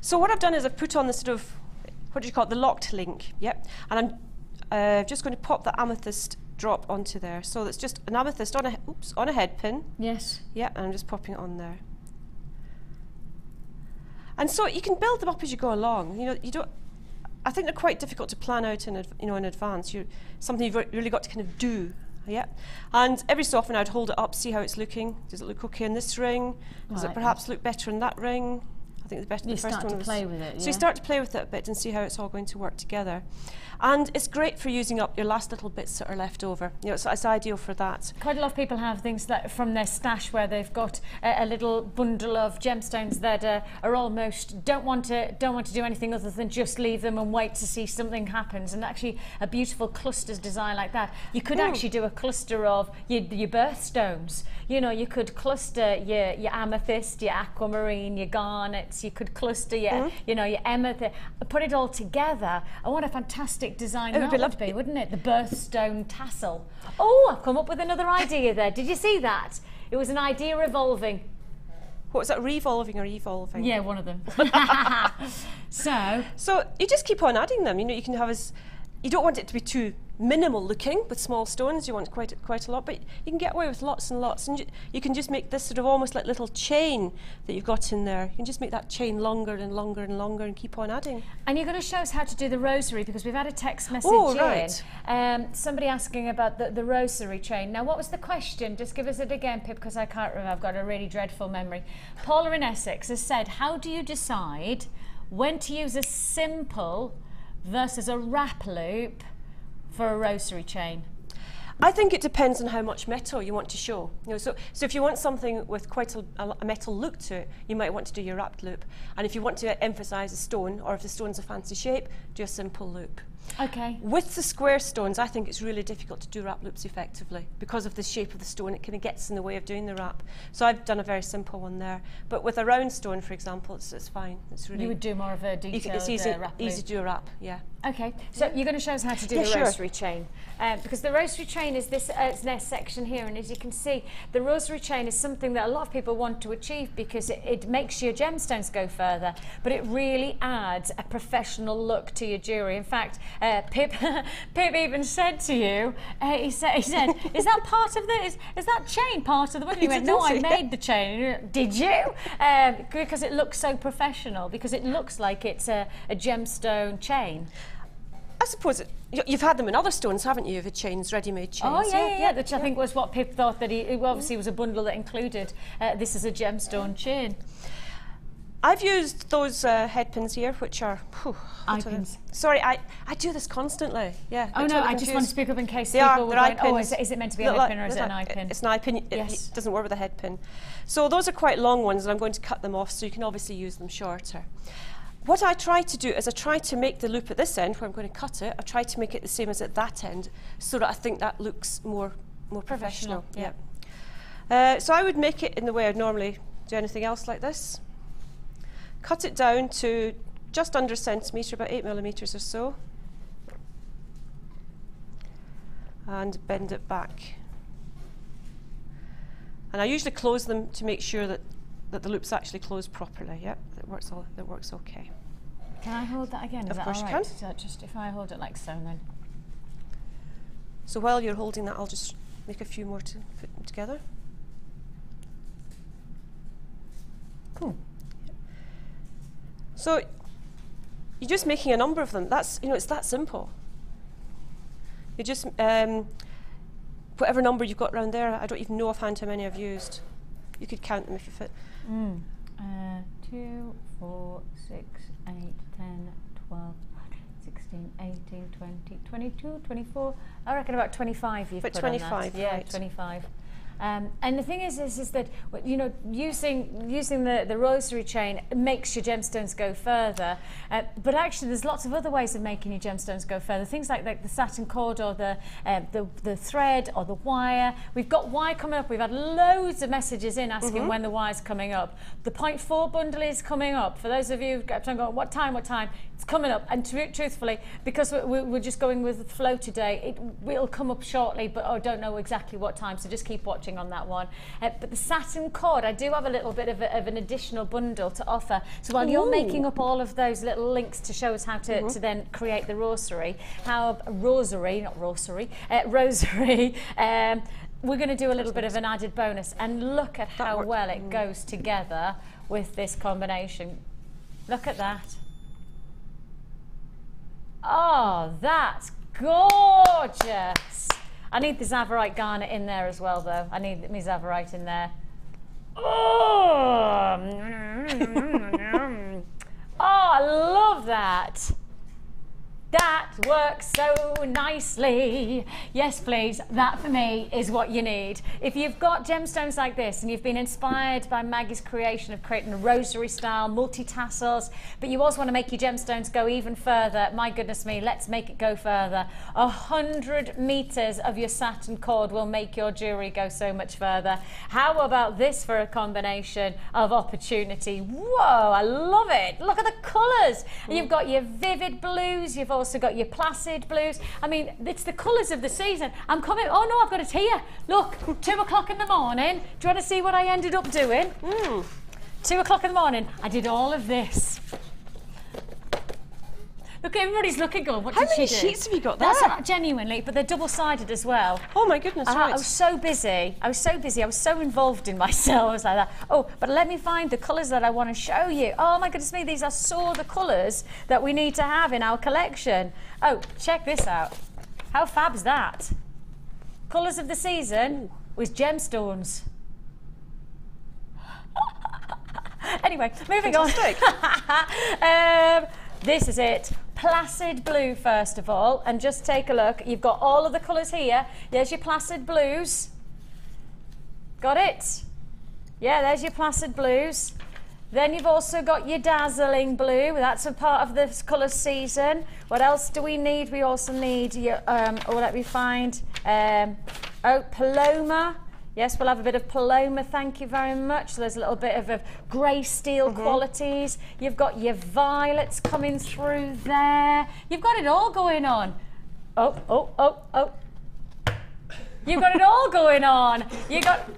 Speaker 11: So what I've done is I've put on the sort of, what do you call it, the locked link, and I'm just going to pop the amethyst drop onto there. So it's just an amethyst on a head pin. Yes. Yeah, and I'm just popping it on there. And so you can build them up as you go along. You know, you don't. I think they're quite difficult to plan out in advance. Something you've really got to kind of do. Yeah, and every so often I'd hold it up, see how it's looking. Does it look okay in this ring? Does it perhaps look better in that ring? I think the first one was... You start to play with it, yeah. So you start to play with it a bit and see how it's all going to work together. And it's great for using up your last little bits that are left over. You know, it's ideal for that.
Speaker 5: Quite a lot of people have things that from their stash where they've got a little bundle of gemstones that are almost don't want to do anything other than just leave them and wait to see something happens. And actually, a beautiful clusters design like that, you could actually do a cluster of your birthstones. You know, you could cluster your amethyst, your aquamarine, your garnets. You could cluster your your amethyst. Put it all together. And what a fantastic design that would be, wouldn't it? The birthstone tassel. Oh, I've come up with another idea there. Did you see that? It was an idea revolving.
Speaker 11: What was that, revolving or evolving?
Speaker 5: Yeah, one of them. So
Speaker 11: you just keep on adding them. You know, you can have you don't want it to be too minimal looking with small stones. You want quite a lot, but you can get away with lots and lots, and you can just make this sort of almost like little chain that you've got in there. You can just make that chain longer and longer and longer and keep on adding.
Speaker 5: And you're going to show us how to do the rosary, because we've had a text message in. Somebody asking about the rosary chain. Now, what was the question? Just give us it again, Pip, because I can't remember. I've got a really dreadful memory. Paula in Essex has said, how do you decide when to use a simple versus a wrap loop for a rosary chain?
Speaker 11: I think it depends on how much metal you want to show. You know, so if you want something with quite a metal look to it, you might want to do your wrapped loop. And if you want to emphasise a stone, or if the stone's a fancy shape, do a simple loop.
Speaker 5: Okay.
Speaker 11: With the square stones, I think it's really difficult to do wrap loops effectively because of the shape of the stone. It kind of gets in the way of doing the wrap. So I've done a very simple one there. But with a round stone, for example, it's fine. It's really.
Speaker 5: You would do more of a detailed
Speaker 11: it's easy,
Speaker 5: wrap
Speaker 11: easy
Speaker 5: loop.
Speaker 11: to do a wrap, yeah.
Speaker 5: Okay, so you're going to show us how to do the rosary chain, because the rosary chain is this next section here, and as you can see, the rosary chain is something that a lot of people want to achieve because it makes your gemstones go further, but it really adds a professional look to your jewellery. In fact, Pip even said to you, he said, is that part of the, is that chain part of the work? You went, no, I made the chain. Did you? Because it looks so professional, because it looks like it's a gemstone chain.
Speaker 11: I suppose you've had them in other stones, haven't you? The chains, ready-made chains.
Speaker 5: Oh yeah, which I think was what Pip thought, that it obviously was a bundle that included this is a gemstone chain.
Speaker 11: I've used those head pins here, which are
Speaker 5: eye pins.
Speaker 11: Sorry, I do this constantly. Yeah.
Speaker 5: Oh no, I just want to speak up in case
Speaker 11: they
Speaker 5: people were
Speaker 11: going,
Speaker 5: oh, is it meant to be a head pin or is it an eye pin?
Speaker 11: It's an eye pin.
Speaker 5: Yes.
Speaker 11: It doesn't work with a head pin. So those are quite long ones, and I'm going to cut them off so you can obviously use them shorter. What I try to do is I try to make the loop at this end, where I'm going to cut it, I try to make it the same as at that end, so that I think that looks more professional. Yeah. So I would make it in the way I'd normally do anything else like this. Cut it down to just under a centimetre, about 8 millimetres or so, and bend it back. And I usually close them to make sure that the loop's actually closed properly. Yeah, that works okay.
Speaker 5: Can I hold that again? Is
Speaker 11: of course
Speaker 5: that all
Speaker 11: you
Speaker 5: right?
Speaker 11: can.
Speaker 5: Is that just if I hold it like so then?
Speaker 11: So while you're holding that, I'll just make a few more to put them together.
Speaker 5: Cool.
Speaker 11: So you're just making a number of them. That's, you know, it's that simple. You just whatever number you've got around there. I don't even know offhand how many I've used. You could count them if you fit.
Speaker 5: 2, 4, 6, 8, 10, 12, 16, 18, 20, 22, 24. I reckon about 25 you've
Speaker 11: but
Speaker 5: put
Speaker 11: 25,
Speaker 5: on that. Yeah,
Speaker 11: right. 25.
Speaker 5: And the thing is that, you know, using the rosary chain makes your gemstones go further, but actually there's lots of other ways of making your gemstones go further. Things like the satin cord or the thread or the wire. We've got wire coming up. We've had loads of messages in asking when the wire's coming up. The 0.4 bundle is coming up. For those of you who've kept on going, what time? It's coming up. And truthfully, because we're just going with the flow today, it will come up shortly, but I don't know exactly what time, so just keep watching on that one. But the satin cord, I do have a little bit of an additional bundle to offer. So while you're making up all of those little links to show us how to then create the rosary, rosary, we're going to do a little bit of an added bonus, and look at how well it goes together with this combination. Look at that. Oh, that's gorgeous. I need the Zavarite garnet in there as well, though. I need my Zavarite in there. Oh, oh, I love that. That works so nicely. Yes, please. That for me is what you need. If you've got gemstones like this and you've been inspired by Maggie's creation of creating a rosary style, multi-tassels, but you also want to make your gemstones go even further, my goodness me, let's make it go further. 100 meters of your satin cord will make your jewelry go so much further. How about this for a combination of opportunity? Whoa, I love it. Look at the colors. You've got your vivid blues, you've also got your placid blues. I mean, it's the colours of the season. I'm coming. Oh no, I've got it here. Look, 2 o'clock in the morning. Do you want to see what I ended up doing? 2 o'clock in the morning. I did all of this. Look, everybody's looking going, what did she do?
Speaker 11: How many sheets have you got there?
Speaker 5: That's genuinely, but they're double-sided as well.
Speaker 11: Oh my goodness, right.
Speaker 5: I was so busy. I was so involved in myself. I was like that. Oh, but let me find the colours that I want to show you. Oh my goodness me, these are the colours that we need to have in our collection. Oh, check this out. How fab's that? Colours of the season with gemstones. Anyway, moving on. This is it. placid blue first of all, and just take a look. You've got all of the colours here. There's your placid blues. Got it? Yeah, there's your placid blues. Then you've also got your dazzling blue. That's a part of this colour season. What else do we need? We also need your, let me find, Paloma. Yes, we'll have a bit of Paloma, thank you very much. So there's a little bit of grey steel qualities. You've got your violets coming through there. You've got it all going on. Oh. You've got it all going on. You got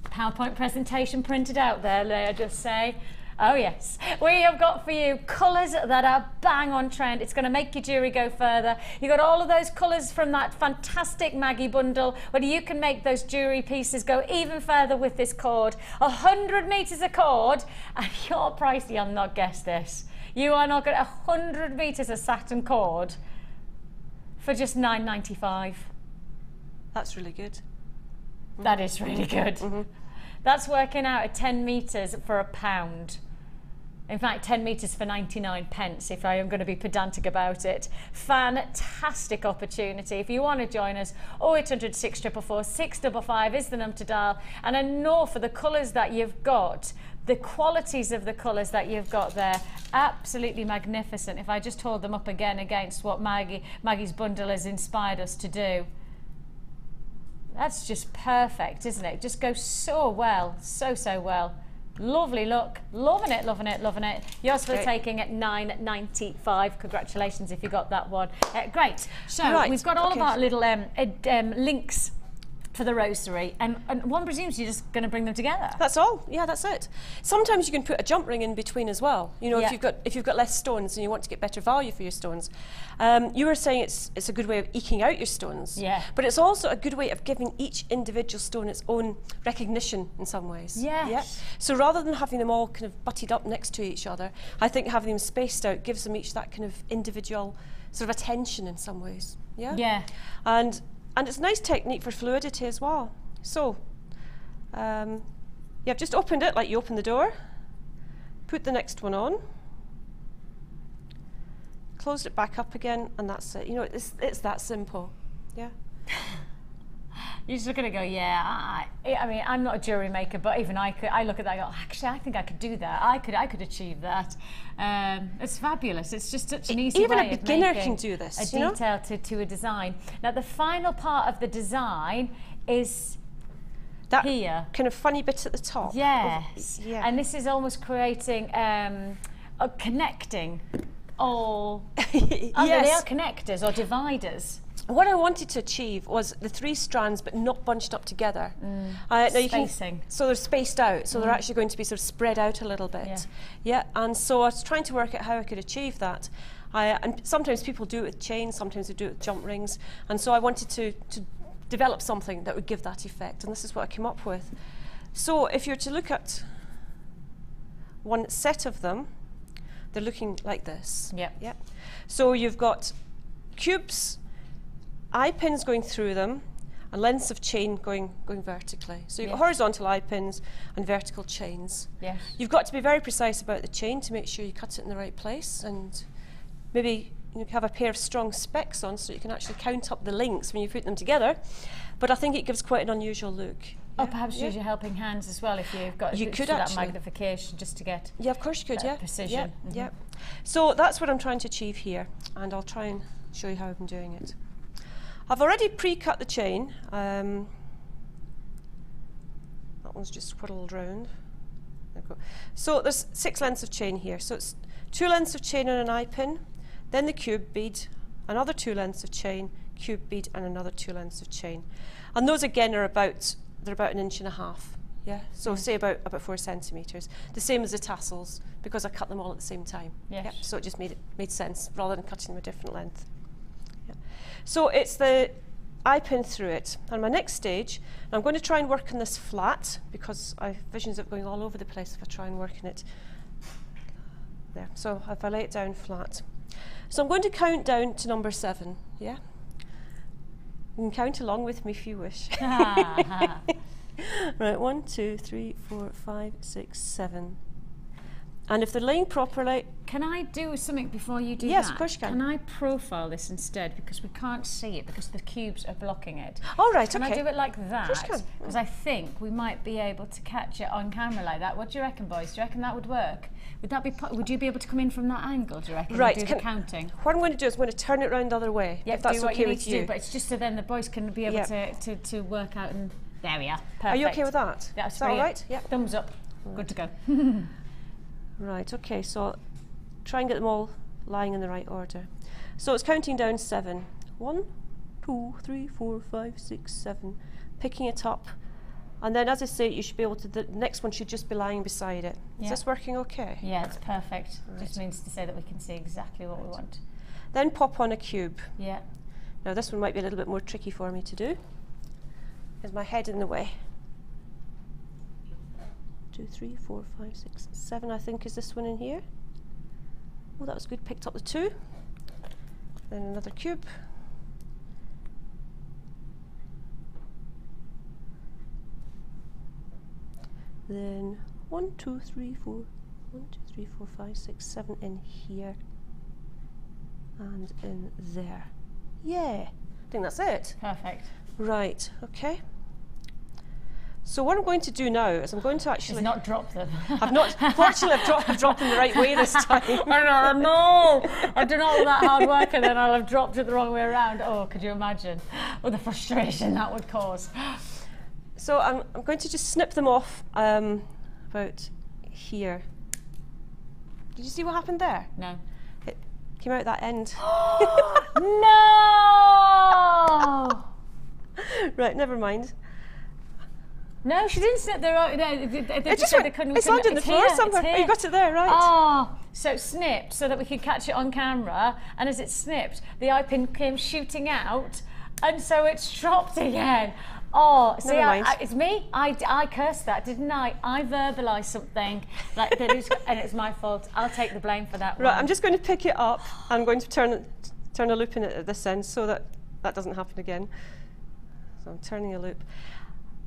Speaker 5: PowerPoint presentation printed out there, may I just say. Oh yes, we have got for you colours that are bang on trend. It's going to make your jewellery go further. You've got all of those colours from that fantastic Maggie bundle, where you can make those jewellery pieces go even further with this cord. 100 metres of cord, and your price, you'll not guess this. You are not going to 100 metres of satin cord for just £9.95.
Speaker 11: That's really good.
Speaker 5: That is really good. That's working out at 10 metres for £1. In fact, 10 metres for 99 pence, if I am going to be pedantic about it. Fantastic opportunity. If you want to join us, 0800 644 655 is the number to dial. And I know for the colours that you've got, the qualities of the colours that you've got there, absolutely magnificent. If I just hold them up again against what Maggie's bundle has inspired us to do. That's just perfect, isn't it? It just goes so well, so well. Lovely look, loving it, loving it, loving it. Yours for the taking at £9.95. Congratulations if you got that one. Great. So we've got all of our little links for the rosary, and one presumes you're just going to bring them together.
Speaker 11: That's all. Yeah, that's it. Sometimes you can put a jump ring in between as well. You know, if you've got less stones and you want to get better value for your stones. You were saying it's a good way of eking out your stones.
Speaker 5: Yeah.
Speaker 11: But it's also a good way of giving each individual stone its own recognition in some ways.
Speaker 5: Yes.
Speaker 11: Yeah. So rather than having them all kind of butted up next to each other, I think having them spaced out gives them each that kind of individual sort of attention in some ways. Yeah.
Speaker 5: Yeah.
Speaker 11: And it's a nice technique for fluidity as well. So, you've just opened it like you open the door, put the next one on, closed it back up again, and that's it. You know, it's that simple. Yeah.
Speaker 5: You're just going to go, yeah. I mean, I'm not a jewellery maker, but even I look at that and go, actually, I think I could do that. I could achieve that. It's fabulous. It's just such an easy
Speaker 11: even
Speaker 5: way
Speaker 11: a beginner can do this.
Speaker 5: A detail to a design. Now, the final part of the design is
Speaker 11: that
Speaker 5: here.
Speaker 11: Kind of funny bit at the top.
Speaker 5: Yes.
Speaker 11: Yeah.
Speaker 5: And this is almost creating connecting all.
Speaker 11: Yes.
Speaker 5: They are connectors or dividers.
Speaker 11: What I wanted to achieve was the 3 strands, but not bunched up together.
Speaker 5: Spacing.
Speaker 11: So they're spaced out, so they're actually going to be sort of spread out a little bit. Yeah, and so I was trying to work out how I could achieve that. And sometimes people do it with chains, sometimes they do it with jump rings, and so I wanted to develop something that would give that effect, and this is what I came up with. So if you're to look at one set of them, they're looking like this.
Speaker 5: Yeah.
Speaker 11: So you've got cubes, eye pins going through them, and lengths of chain going vertically. So you've got horizontal eye pins and vertical chains.
Speaker 5: Yes.
Speaker 11: You've got to be very precise about the chain to make sure you cut it in the right place, and maybe you have a pair of strong specs on so you can actually count up the links when you put them together. But I think it gives quite an unusual look.
Speaker 5: Or perhaps use your helping hands as well if you've got that magnification just to get
Speaker 11: of course you could,
Speaker 5: precision.
Speaker 11: Yeah. So that's what I'm trying to achieve here, and I'll try and show you how I'm doing it. I've already pre-cut the chain. That one's just whirled round. There we go. So there's 6 lengths of chain here. So it's 2 lengths of chain and an eye pin, then the cube bead, another 2 lengths of chain, cube bead, and another 2 lengths of chain. And those again are about 1.5 inches. Yeah. So say about 4 centimetres. The same as the tassels, because I cut them all at the same time.
Speaker 5: Yes.
Speaker 11: Yeah. So it just made sense rather than cutting them a different length. So it's the eye pin through it. And my next stage, I'm going to try and work on this flat, because I have visions of going all over the place if I try and work on it. There. So if I lay it down flat. So I'm going to count down to number 7. Yeah? You can count along with me if you wish. Right, 1, 2, 3, 4, 5, 6, 7. And if they're laying properly...
Speaker 5: Can I do something before you do that?
Speaker 11: Yes, of course you can.
Speaker 5: Can I profile this instead, because we can't see it because the cubes are blocking it?
Speaker 11: Oh, right,
Speaker 5: Can
Speaker 11: okay.
Speaker 5: I do it like that?
Speaker 11: Of course you can.
Speaker 5: Because I think we might be able to catch it on camera like that. What do you reckon, boys? Do you reckon that would work? Would that be? Would you be able to come in from that angle? Do you reckon?
Speaker 11: Right.
Speaker 5: And do the counting.
Speaker 11: What I'm going to do is I'm going to turn it round the other way.
Speaker 5: Yeah,
Speaker 11: if that's
Speaker 5: do what
Speaker 11: okay
Speaker 5: you need
Speaker 11: with
Speaker 5: to
Speaker 11: you.
Speaker 5: do, but it's just so then the boys can be able to work out. And there we are. Perfect.
Speaker 11: Are you okay with that?
Speaker 5: That's
Speaker 11: is that all right? Yeah.
Speaker 5: Thumbs up. Good to go.
Speaker 11: Right. Okay. So try and get them all lying in the right order. So it's counting down 7. 1, 2, 3, 4, 5, 6, 7. Picking it up. And then, as I say, you should be able to, the next one should just be lying beside it. Is this working okay?
Speaker 5: Yeah, it's perfect. Right. Just means to say that we can see exactly what we want.
Speaker 11: Then pop on a cube.
Speaker 5: Yeah.
Speaker 11: Now this one might be a little bit more tricky for me to do. Is my head in the way? 2, 3, 4, 5, 6, 7, I think is this one in here. Oh, that was good, picked up the 2. Then another cube. Then 1, 2, 3, 4, 1, 2, 3, 4, 5, 6, 7 in here. And in there. Yeah, I think that's it.
Speaker 5: Perfect.
Speaker 11: Right, okay. So what I'm going to do now is I'm going to actually...
Speaker 5: not drop them.
Speaker 11: I've not, fortunately I've dropped them the right way this time.
Speaker 5: No, I've done all that hard work and then I'll have dropped it the wrong way around. Oh, could you imagine? Well, the frustration that would cause.
Speaker 11: So I'm going to just snip them off about here. Did you see what happened there?
Speaker 5: No.
Speaker 11: It came out that end.
Speaker 5: No!
Speaker 11: Right, never mind.
Speaker 5: No, she didn't snip their own.
Speaker 11: It just went, it's landed on the floor somewhere. Oh, you got it there, right.
Speaker 5: Oh, so it snipped so that we could catch it on camera. And as it snipped, the eye pin came shooting out. And so it's dropped again. Oh, see, it's me. I cursed that, didn't I? I verbalised something like that is, and it's my fault. I'll take the blame for that.
Speaker 11: Right,
Speaker 5: one.
Speaker 11: I'm just going to pick it up. I'm going to turn a loop in it at this end so that that doesn't happen again. So I'm turning a loop.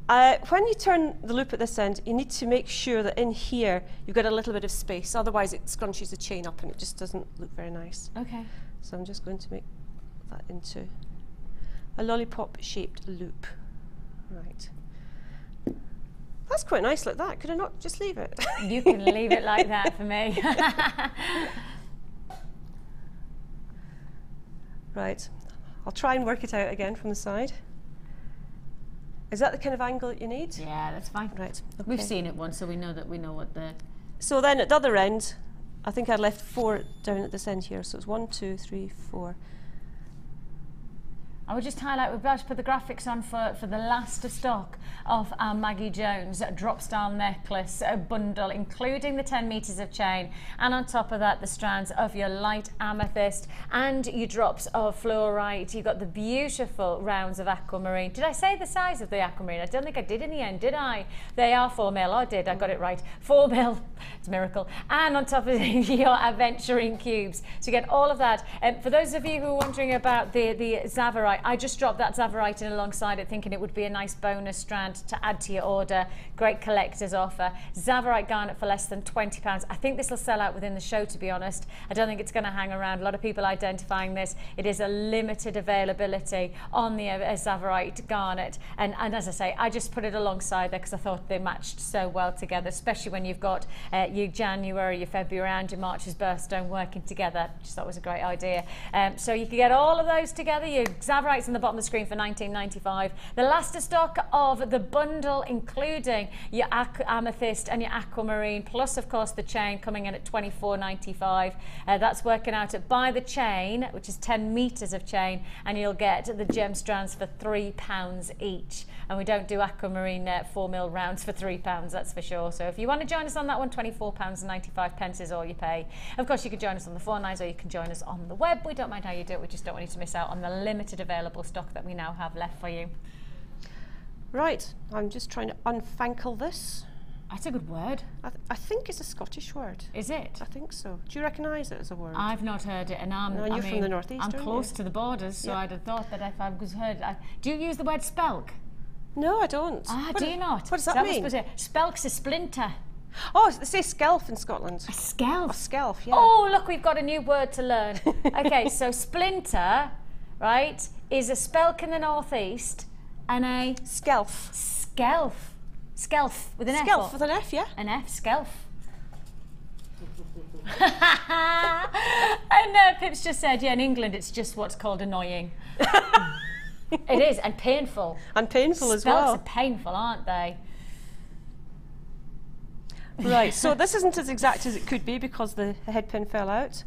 Speaker 11: When you turn the loop at this end, you need to make sure that in here you've got a little bit of space. Otherwise, it scrunches the chain up and it just doesn't look very nice.
Speaker 5: Okay.
Speaker 11: So I'm just going to make that into a lollipop-shaped loop. Right. That's quite nice like that. Could I not just leave it?
Speaker 5: You can leave it like that for me.
Speaker 11: Right. I'll try and work it out again from the side. Is that the kind of angle that you need?
Speaker 5: Yeah, that's fine.
Speaker 11: Right. Okay.
Speaker 5: We've seen it once, so we know what the...
Speaker 11: So then at the other end, I think I left 4 down at this end here. So it's 1, 2, 3, 4.
Speaker 5: I would just highlight, we're about to put the graphics on for the last of stock of our Maggie Jones drop style necklace bundle, including the 10 meters of chain, and on top of that the strands of your light amethyst and your drops of fluorite. You've got the beautiful rounds of aquamarine. Did I say the size of the aquamarine? I don't think I did in the end, did I? They are 4 mil. I did, I got it right. 4 mil, it's a miracle. And on top of your aventurine cubes. So you get all of that. And for those of you who are wondering about the Zavarite, I just dropped that Zavarite in alongside it, thinking it would be a nice bonus strand to add to your order. Great collector's offer. Zavarite garnet for less than £20. I think this will sell out within the show, to be honest. I don't think it's going to hang around. A lot of people identifying this. It is a limited availability on the Zavarite garnet. And as I say, I just put it alongside there because I thought they matched so well together, especially when you've got your January, your February and your March's birthstone working together. Just thought it was a great idea. So you can get all of those together. Your Zavarite's in the bottom of the screen for £19.95. The last of stock of the bundle, including your amethyst and your aquamarine, plus of course the chain coming in at £24.95. That's working out at by the chain, which is 10 meters of chain, and you'll get the gem strands for £3 each. And we don't do aquamarine 4 mil rounds for £3, that's for sure. So if you want to join us on that one, £24.95 is all you pay. Of course, you can join us on the phone lines or you can join us on the web. We don't mind how you do it. We just don't want you to miss out on the limited available stock that we now have left for you.
Speaker 11: Right, I'm just trying to unfankle this.
Speaker 5: That's a good word.
Speaker 11: I think it's a Scottish word.
Speaker 5: Is it?
Speaker 11: I think so. Do you recognise it as a word?
Speaker 5: I've not heard it, and
Speaker 11: you're from the northeast,
Speaker 5: I'm
Speaker 11: aren't
Speaker 5: close
Speaker 11: you?
Speaker 5: to the borders, so I'd have thought that if I was heard... do you use the word spelk?
Speaker 11: No, I don't.
Speaker 5: Do you not?
Speaker 11: What does that mean?
Speaker 5: Spelk's a splinter.
Speaker 11: Oh, they say skelf in Scotland.
Speaker 5: A skelf?
Speaker 11: A skelf, yeah.
Speaker 5: Oh, look, we've got a new word to learn. Okay, so splinter, right, is a spelk in the northeast and a...
Speaker 11: Skelf.
Speaker 5: Skelf. Skelf with an F.
Speaker 11: Skelf with an F, yeah.
Speaker 5: An F, skelf. And Pip's just said, yeah, in England it's just what's called annoying. It is, and painful.
Speaker 11: And painful as well.
Speaker 5: Spelks are painful, aren't they?
Speaker 11: Right, so this isn't as exact as it could be because the head pin fell out.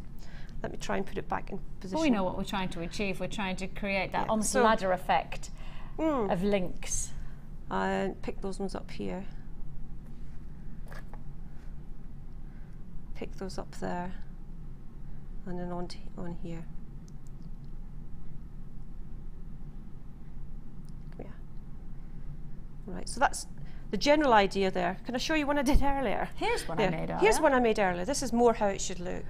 Speaker 11: Let me try and put it back in position.
Speaker 5: Well, we know what we're trying to achieve. We're trying to create that almost
Speaker 11: so,
Speaker 5: ladder effect of links.
Speaker 11: And pick those ones up here. Pick those up there. And then on here. Come here. Right, so that's the general idea there. Can I show you one I did earlier?
Speaker 5: Here's one I made earlier.
Speaker 11: Here's one I made earlier. This is more how it should look,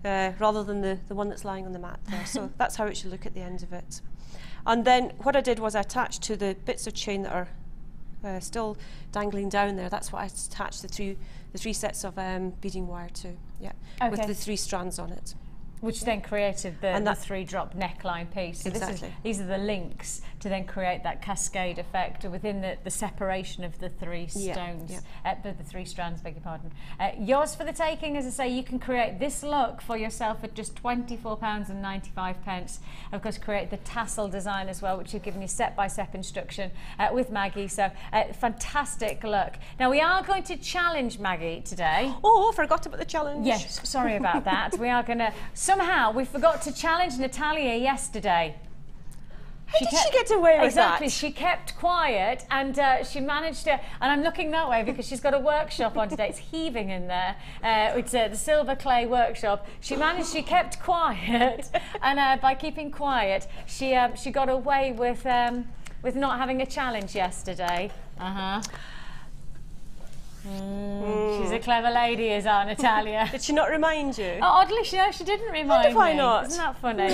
Speaker 11: rather than the one that's lying on the mat there. So that's how it should look at the end of it. And then what I did was I attached to the bits of chain that are still dangling down there. That's what I attached the three sets of beading wire to. Yeah, with the 3 strands on it.
Speaker 5: Which then created the 3-drop neckline piece. So
Speaker 11: exactly.
Speaker 5: These are the links to then create that cascade effect within the separation of the 3 stones, the 3 strands, beg your pardon. Yours for the taking, as I say, you can create this look for yourself at just £24.95. Of course, create the tassel design as well, which you've given you step-by-step instruction with Maggie. So, fantastic look. Now, we are going to challenge Maggie today.
Speaker 11: Oh, I forgot about the challenge.
Speaker 5: Yes, sorry about that. We are going to... Somehow, we forgot to challenge Natalia yesterday.
Speaker 11: How did she get away with
Speaker 5: exactly,
Speaker 11: that?
Speaker 5: she kept quiet and she managed to, and I'm looking that way because she's got a workshop on today, it's heaving in there, it's the silver clay workshop. She kept quiet and by keeping quiet, she got away with not having a challenge yesterday. She's a clever lady, is our Natalia.
Speaker 11: Did she not remind you?
Speaker 5: Oh, oddly, she didn't remind me.
Speaker 11: Why not?
Speaker 5: Isn't that funny?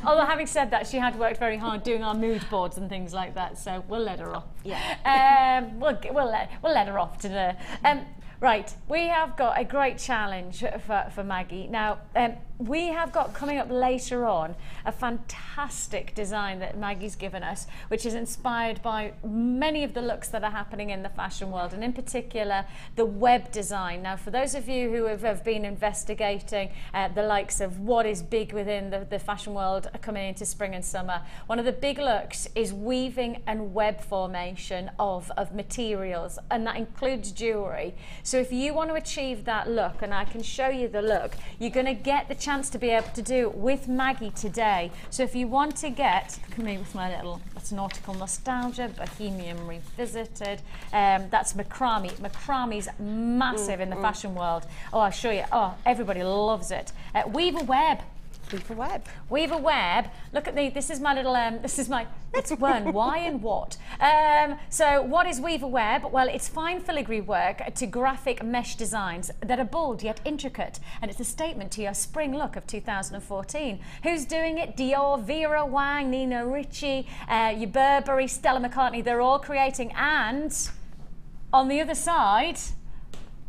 Speaker 5: Although having said that, she had worked very hard doing our mood boards and things like that, so we'll let her off.
Speaker 11: Yeah.
Speaker 5: We'll let her off today. Right, we have got a great challenge for Maggie. Now, we have got coming up later on a fantastic design that Maggie's given us, which is inspired by many of the looks that are happening in the fashion world, and in particular, the web design. Now, for those of you who have been investigating the likes of what is big within the fashion world coming into spring and summer, one of the big looks is weaving and web formation of materials, and that includes jewellery. So if you want to achieve that look, and I can show you the look, you're going to get the chance to be able to do it with Maggie today. So if you want to get, look at me with my little, that's nautical nostalgia, Bohemian Revisited, that's macrame. Macrame's massive in the fashion world. Oh, I'll show you. Oh, everybody loves it. Weave a web.
Speaker 11: Weave a web.
Speaker 5: Weave a web. Look at me. This is my little. This is my. Let's learn why and what. So, what is weave a web? Well, it's fine filigree work to graphic mesh designs that are bold yet intricate, and it's a statement to your spring look of 2014. Who's doing it? Dior, Vera Wang, Nina Ricci, your Burberry, Stella McCartney. They're all creating, and on the other side,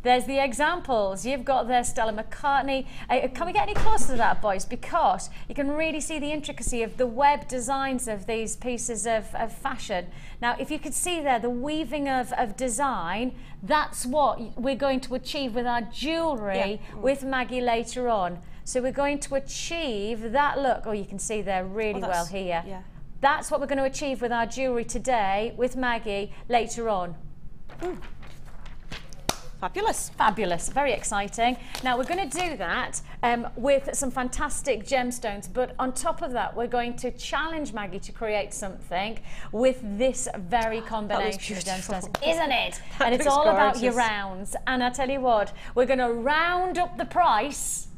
Speaker 5: there's the examples. You've got there Stella McCartney. Can we get any closer to that, boys? Because you can really see the intricacy of the web designs of these pieces of fashion. Now, if you could see there, the weaving of design, that's what we're going to achieve with our jewellery with Maggie later on. So we're going to achieve that look. Oh, you can see there really well here.
Speaker 11: Yeah.
Speaker 5: That's what we're going to achieve with our jewellery today with Maggie later on.
Speaker 11: Fabulous.
Speaker 5: Fabulous, very exciting. Now we're going to do that with some fantastic gemstones, but on top of that we're going to challenge Maggie to create something with this very combination of gemstones, isn't it? And it's all about your rounds. And I tell you what, we're going to round up the price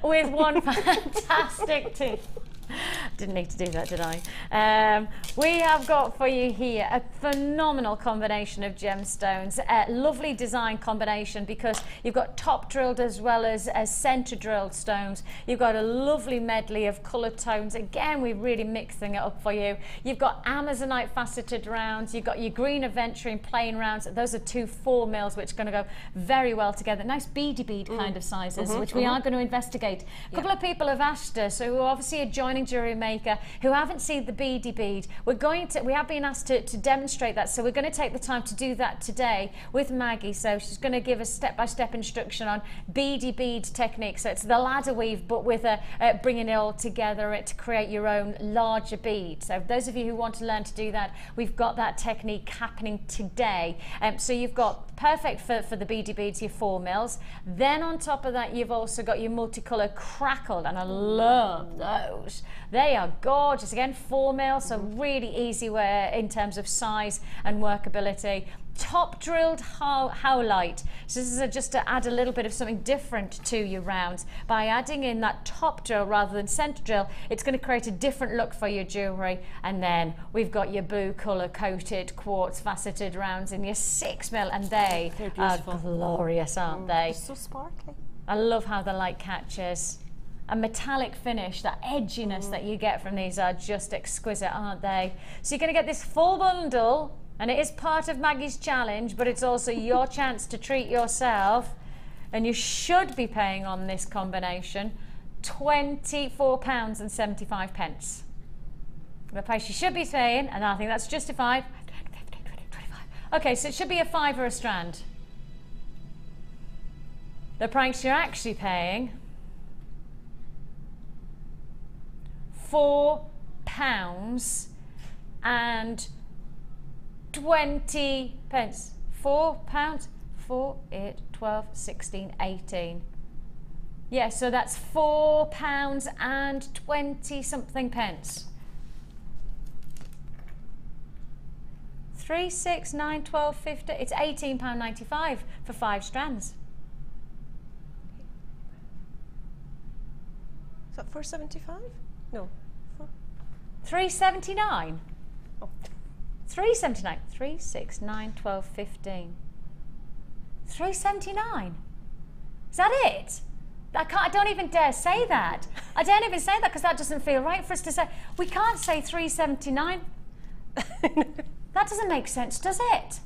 Speaker 5: with one fantastic tip. Didn't need to do that, did I? We have got for you here a phenomenal combination of gemstones, a lovely design combination because you've got top drilled as well as centre drilled stones. You've got a lovely medley of colour tones. Again, we're really mixing it up for you. You've got Amazonite faceted rounds. You've got your green aventurine plain rounds. Those are 2 4mm, which are going to go very well together. Nice beady bead kind of sizes, which we are going to investigate. A couple of people have asked us, who obviously are joining JewelleryMaker, who haven't seen the beady bead. We have been asked to demonstrate that, so we're going to take the time to do that today with Maggie. So she's going to give us step-by-step instruction on beady bead technique. So it's the ladder weave, but with bringing it all together to create your own larger bead. So those of you who want to learn to do that, we've got that technique happening today. So you've got perfect for the beady beads, your 4mm. Then on top of that, you've also got your multicolour crackled, and I love those. They are gorgeous. Again, 4mm, so really easy wear in terms of size and workability. Top drilled howlite. So this is just to add a little bit of something different to your rounds. By adding in that top drill rather than centre drill, it's going to create a different look for your jewellery. And then we've got your blue colour coated quartz faceted rounds in your 6mm, and they are glorious, aren't they?
Speaker 11: So sparkly.
Speaker 5: I love how the light catches. A metallic finish, that edginess that you get from these are just exquisite, aren't they? So you're going to get this full bundle. And it is part of Maggie's challenge, but it's also your chance to treat yourself. And you should be paying on this combination £24.75. The price you should be paying, and I think that's justified. Okay, so it should be a £5 a strand. The price you're actually paying, £4 and 20 pence. £4, 4, 8, 12, 16, 18. Yeah, so that's £4 and 20 something pence. 3, 6, 9, 12, 15. It's £18.95 for 5 strands.
Speaker 11: Is that $4.75? No.
Speaker 5: £3.79.
Speaker 11: Oh.
Speaker 5: £3.79. 3, 6, 9, 12, 15. £3.79. Is that it? I don't even dare say that. I don't even say that because that doesn't feel right for us to say. We can't say £3.79. That doesn't make sense, does it?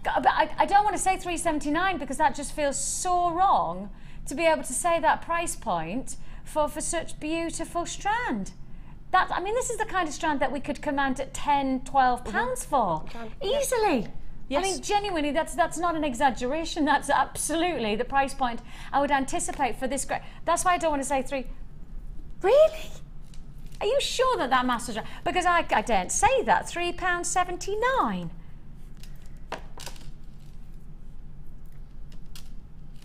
Speaker 5: But I don't want to say £3.79 because that just feels so wrong to be able to say that price point for such beautiful strand. I mean, this is the kind of strand that we could command at £10, £12 for easily. Yes. I mean, genuinely, that's not an exaggeration. That's absolutely the price point I would anticipate for this. That's why I don't want to say 3. Really? Are you sure that maths is right? Because I daren't say that. £3.79.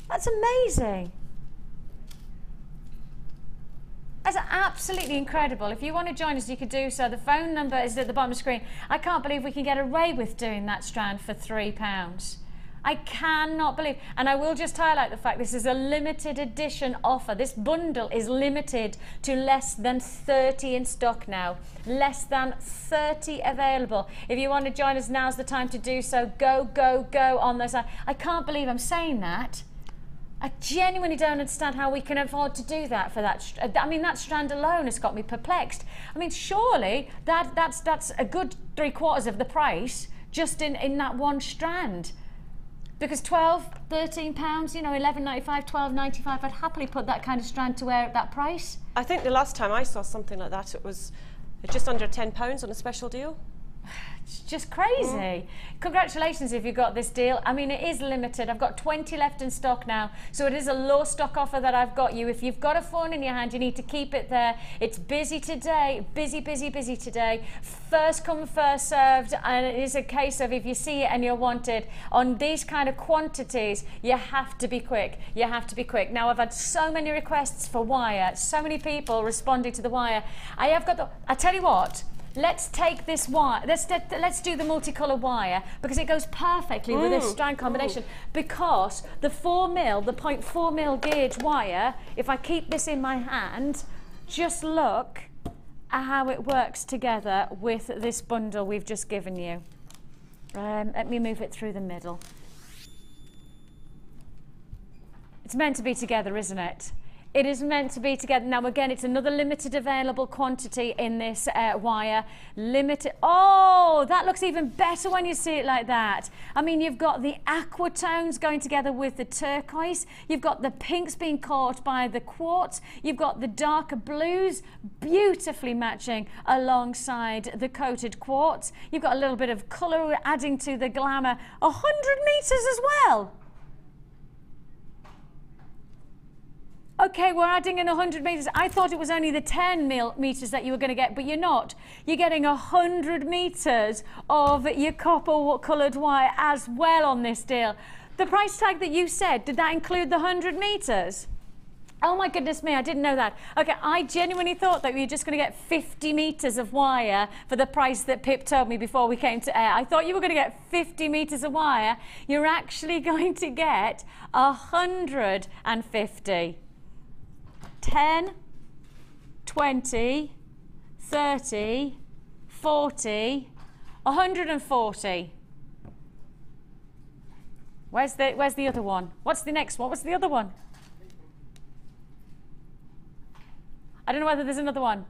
Speaker 5: That's amazing. That's absolutely incredible. If you want to join us, you could do so. The phone number is at the bottom of the screen. I can't believe we can get away with doing that strand for £3. I cannot believe. And I will just highlight the fact this is a limited edition offer. This bundle is limited to less than 30 in stock now. Less than 30 available. If you want to join us, now's the time to do so. Go, go, go on those. I can't believe I'm saying that. I genuinely don't understand how we can afford to do that for that. I mean, that strand alone has got me perplexed. I mean, surely that's a good 3/4 of the price just in that one strand. Because £12, £13, you know, £11.95, £12.95, I'd happily put that kind of strand to wear at that price.
Speaker 11: I think the last time I saw something like that, it was just under £10 on a special deal.
Speaker 5: It's just crazy. Congratulations if you got this deal. I mean, it is limited. I've got 20 left in stock now, so it is a low stock offer that I've got you. If you've got a phone in your hand, you need to keep it there. It's busy today, busy today. First come, first served, and it is a case of if you see it and you want it on these kind of quantities, you have to be quick. You have to be quick. Now, I've had so many requests for wire, so many people responding to the wire. I tell you what. Let's take this wire, let's do the multicolour wire because it goes perfectly with this strand combination because the 4mm, the 0.4mm gauge wire, if I keep this in my hand, just look at how it works together with this bundle we've just given you. Let me move it through the middle. It's meant to be together, isn't it? It is meant to be together. Now again, it's another limited available quantity in this wire. Limited. Oh, that looks even better when you see it like that. I mean, you've got the aqua tones going together with the turquoise. You've got the pinks being caught by the quartz. You've got the darker blues beautifully matching alongside the coated quartz. You've got a little bit of colour adding to the glamour. 100 meters as well. Okay, we're adding in 100 meters. I thought it was only the 10 meters that you were going to get, but you're not. You're getting 100 meters of your copper colored wire as well on this deal. The price tag that you said, did that include the 100 meters? Oh my goodness me, I didn't know that. Okay, I genuinely thought that we were just going to get 50 meters of wire for the price that Pip told me before we came to air. I thought you were going to get 50 meters of wire. You're actually going to get 150. 10, 20, 30, 40, 140. Where's the other one? What's the next one? What's the other one? I don't know whether there's another one.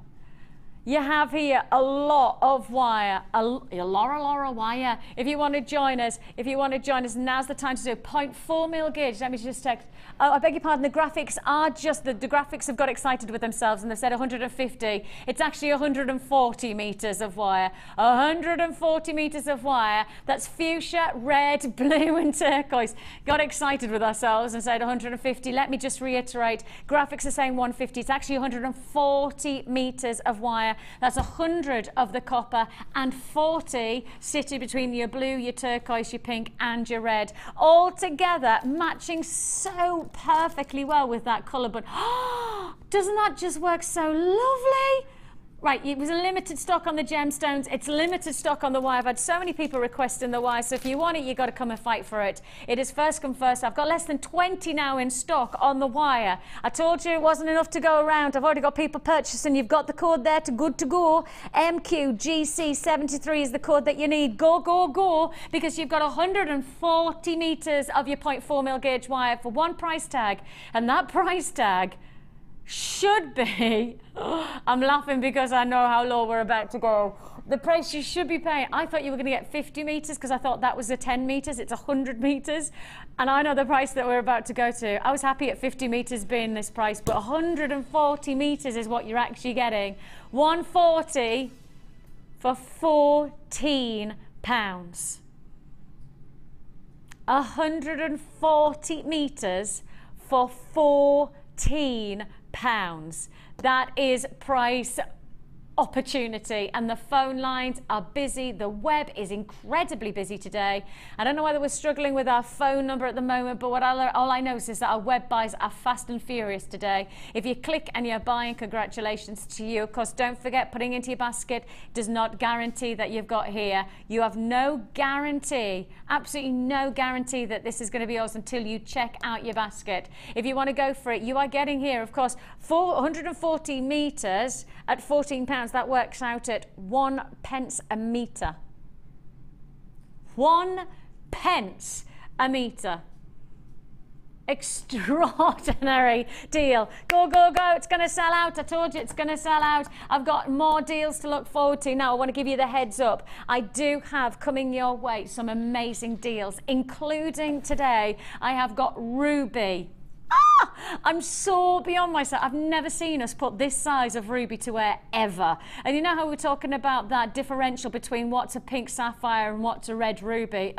Speaker 5: You have here a lot of wire, a lot of wire. If you want to join us, now's the time to do 0.4 mil gauge. Let me just check. Oh, I beg your pardon, the graphics are just, the graphics have got excited with themselves and they said 150. It's actually 140 meters of wire. 140 meters of wire. That's fuchsia, red, blue and turquoise. Got excited with ourselves and said 150. Let me just reiterate, graphics are saying 150. It's actually 140 meters of wire. That's 100 of the copper and 40 sitting between your blue, your turquoise, your pink and your red. All together matching so perfectly well with that colour. But doesn't that just work so lovely? Right, it was a limited stock on the gemstones. It's limited stock on the wire. I've had so many people requesting the wire, so if you want it, you've got to come and fight for it. It is first come first. I've got less than 20 now in stock on the wire. I told you it wasn't enough to go around. I've already got people purchasing. You've got the code there to good to go. MQGC73 is the code that you need. Go, go, go, because you've got 140 meters of your 0.4 mil gauge wire for one price tag, and that price tag should be, I'm laughing because I know how low we're about to go. The price you should be paying, I thought you were going to get 50 meters because I thought that was the 10 meters. It's 100 meters. And I know the price that we're about to go to. I was happy at 50 meters being this price, but 140 meters is what you're actually getting. 140 for £14. 140 meters for £14. That is price opportunity, and the phone lines are busy. The web is incredibly busy today. I don't know whether we're struggling with our phone number at the moment, but all I know is that our web buys are fast and furious today. If you click and you're buying, congratulations to you. Of course, don't forget, putting into your basket does not guarantee that you've got here. You have no guarantee, absolutely no guarantee that this is going to be yours until you check out your basket. If you want to go for it, you are getting here, of course, 440 meters at £14. That works out at 1 pence a metre. 1 pence a metre. Extraordinary deal. Go, go, go. It's going to sell out. I told you it's going to sell out. I've got more deals to look forward to. Now, I want to give you the heads up. I do have coming your way some amazing deals, including today, I have got ruby. I'm so beyond myself. I've never seen us put this size of ruby to wear ever. And you know how we're talking about that differential between what's a pink sapphire and what's a red ruby?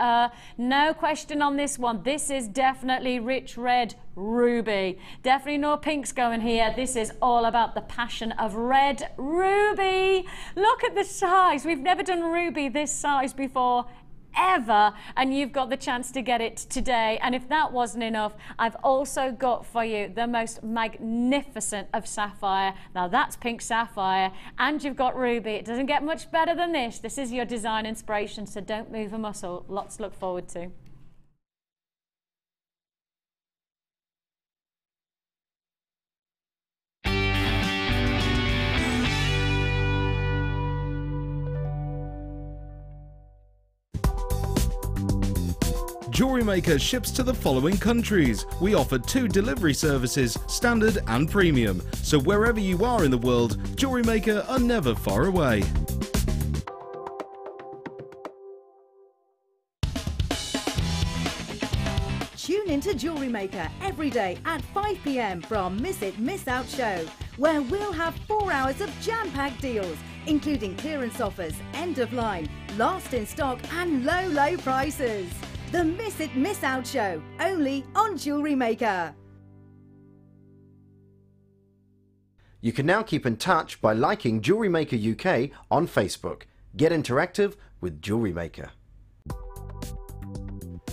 Speaker 5: No question on this one. This is definitely rich red ruby. Definitely no pinks going here. This is all about the passion of red ruby. Look at the size. We've never done ruby this size before, ever, and you've got the chance to get it today. And if that wasn't enough, I've also got for you the most magnificent of sapphire. Now that's pink sapphire, and you've got ruby. It doesn't get much better than this. This is your design inspiration, so don't move a muscle. Lots to look forward to.
Speaker 1: JewelleryMaker ships to the following countries. We offer 2 delivery services, standard and premium. So wherever you are in the world, JewelleryMaker are never far away.
Speaker 3: Tune into JewelleryMaker every day at 5 p.m. from Miss It, Miss Out show, where we'll have 4 hours of jam-packed deals, including clearance offers, end of line, last in stock and low, low prices. The Miss It, Miss Out show, only on JewelleryMaker.
Speaker 2: You can now keep in touch by liking JewelleryMaker UK on Facebook. Get interactive with JewelleryMaker.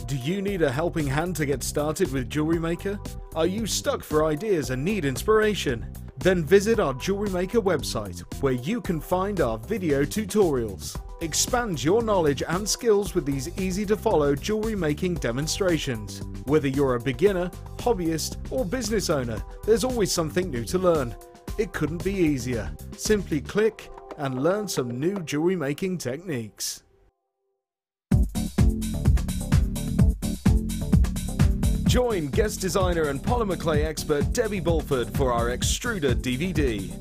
Speaker 1: Do you need a helping hand to get started with JewelleryMaker? Are you stuck for ideas and need inspiration? Then visit our JewelleryMaker website, where you can find our video tutorials. Expand your knowledge and skills with these easy-to-follow jewellery making demonstrations. Whether you're a beginner, hobbyist or business owner, there's always something new to learn. It couldn't be easier. Simply click and learn some new jewellery making techniques. Join guest designer and polymer clay expert Debbie Bulford for our Extruder DVD.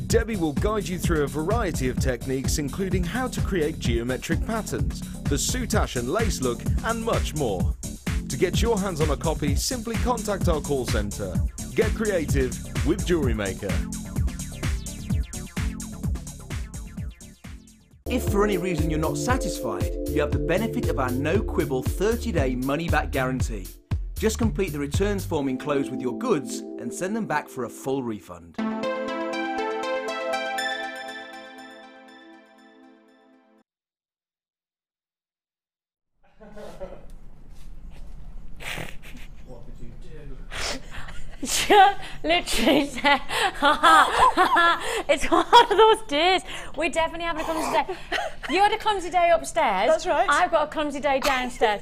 Speaker 1: Debbie will guide you through a variety of techniques, including how to create geometric patterns, the soutache and lace look, and much more. To get your hands on a copy, simply contact our call centre. Get creative with JewelleryMaker.
Speaker 12: If for any reason you're not satisfied, you have the benefit of our no-quibble 30-day money-back guarantee. Just complete the returns form enclosed with your goods and send them back for a full refund.
Speaker 8: What did you do?
Speaker 5: Literally said, it's one of those days. We're definitely having a clumsy day. You had a clumsy day upstairs.
Speaker 11: That's right.
Speaker 5: I've got a clumsy day downstairs.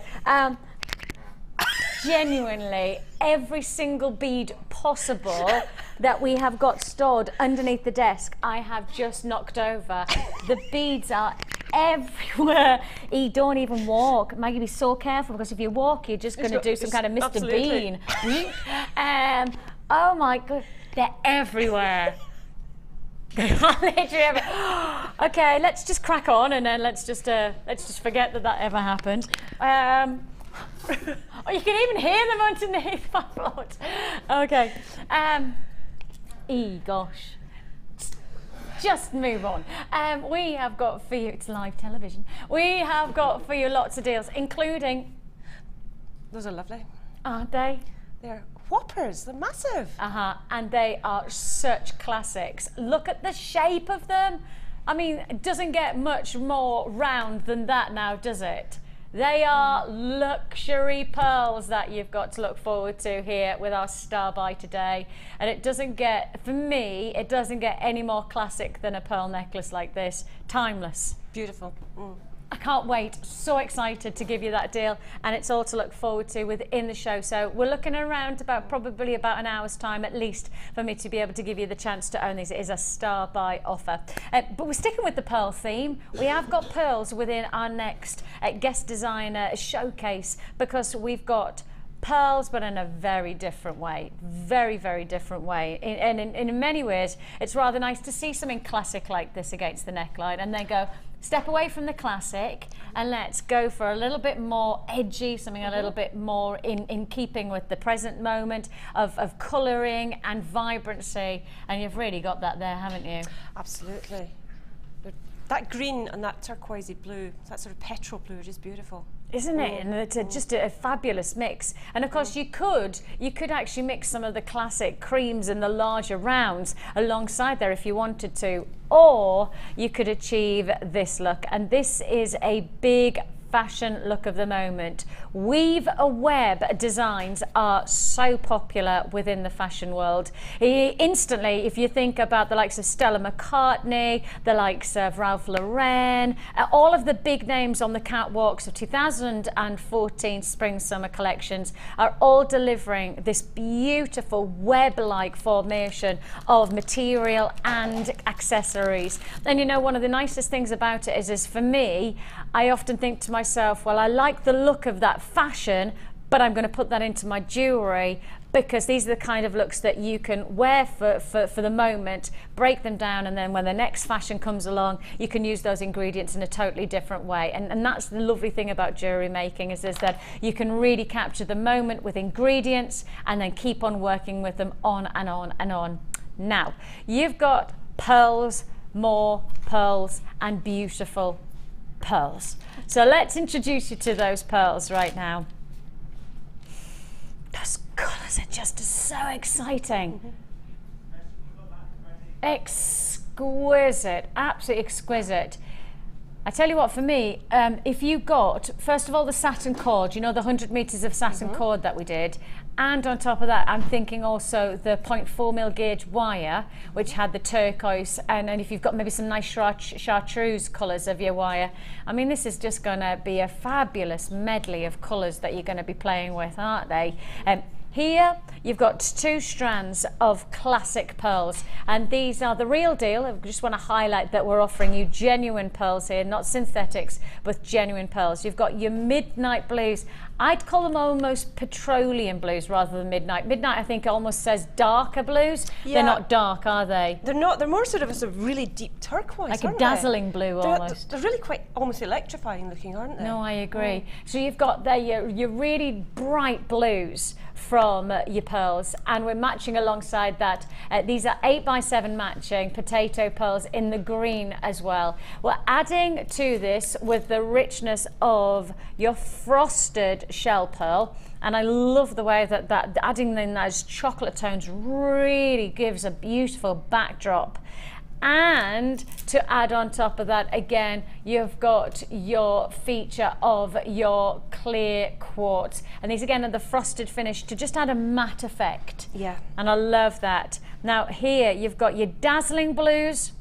Speaker 5: Genuinely, every single bead possible that we have got stored underneath the desk, I have just knocked over. The beads are everywhere. You don't even walk. Maggie, be so careful, because if you walk, you're just going to do some kind of Mr.
Speaker 11: Absolutely.
Speaker 5: Bean. Oh my God, they're everywhere. They are literally everywhere. Okay, let's just crack on, and then let's just forget that ever happened. Oh, you can even hear them underneath my foot. Okay. Gosh. Just move on. We have got for you, it's live television. We have got for you lots of deals, including...
Speaker 11: Those are lovely.
Speaker 5: Aren't they?
Speaker 11: They're whoppers. They're massive.
Speaker 5: And they are such classics. Look at the shape of them. I mean, it doesn't get much more round than that now, does it? They are luxury pearls that you've got to look forward to here with our star buy today. And it doesn't get, for me, it doesn't get any more classic than a pearl necklace like this. Timeless.
Speaker 11: Beautiful.
Speaker 5: I can't wait. So excited to give you that deal, and it's all to look forward to within the show. So we're looking around probably about an hour's time at least for me to be able to give you the chance to own these. It is a star buy offer. But we're sticking with the pearl theme. We have got pearls within our next guest designer showcase, because we've got pearls, but in a very different way. Very, very different way. And in many ways, it's rather nice to see something classic like this against the neckline, and then go, step away from the classic and let's go for a little bit more edgy, something a little bit more in keeping with the present moment of colouring and vibrancy. And you've really got that there, haven't you?
Speaker 11: Absolutely. That green and that turquoisey blue, that sort of petrol blue, is just beautiful.
Speaker 5: Isn't it? And it's just a fabulous mix. And of course you could actually mix some of the classic creams and the larger rounds alongside there if you wanted to, or you could achieve this look. And this is a big fashion look of the moment. Weave a web designs are so popular within the fashion world. Instantly, if you think about the likes of Stella McCartney, the likes of Ralph Lauren, all of the big names on the catwalks of 2014 spring summer collections are all delivering this beautiful web-like formation of material and accessories. And you know, one of the nicest things about it is for me, I often think to myself, well, I like the look of that fashion, but I'm going to put that into my jewellery, because these are the kind of looks that you can wear for the moment, break them down, and then when the next fashion comes along, you can use those ingredients in a totally different way. And that's the lovely thing about jewellery making, is that you can really capture the moment with ingredients and then keep on working with them on and on and on. Now, you've got pearls, more pearls, and beautiful pearls. So let's introduce you to those pearls right now. Those colours are just so exciting. Exquisite, absolutely exquisite. I tell you what, for me, if you got, first of all, the satin cord, you know, the 100 metres of satin cord that we did, and on top of that, I'm thinking also the 0.4mm gauge wire, which had the turquoise, and if you've got maybe some nice chartreuse colours of your wire, I mean, this is just going to be a fabulous medley of colours that you're going to be playing with, aren't they? Here you've got 2 strands of classic pearls, and these are the real deal. I just want to highlight that we're offering you genuine pearls here, not synthetics, but genuine pearls. You've got your midnight blues. I'd call them almost petroleum blues rather than midnight. Midnight, I think, almost says darker blues. Yeah. They're not dark, are they?
Speaker 11: They're not. They're more sort of a really deep turquoise,
Speaker 5: like a dazzling blue almost.
Speaker 11: They're really quite almost electrifying looking, aren't they?
Speaker 5: No, I agree. So you've got there your really bright blues from your pearls, and we're matching alongside that. These are 8x7 matching potato pearls in the green as well. We're adding to this with the richness of your frosted shell pearl, and I love the way that adding in those chocolate tones really gives a beautiful backdrop. And to add on top of that, again, you've got your feature of your clear quartz, and these again are the frosted finish to just add a matte effect.
Speaker 11: Yeah,
Speaker 5: and I love that. Now here you've got your dazzling blues,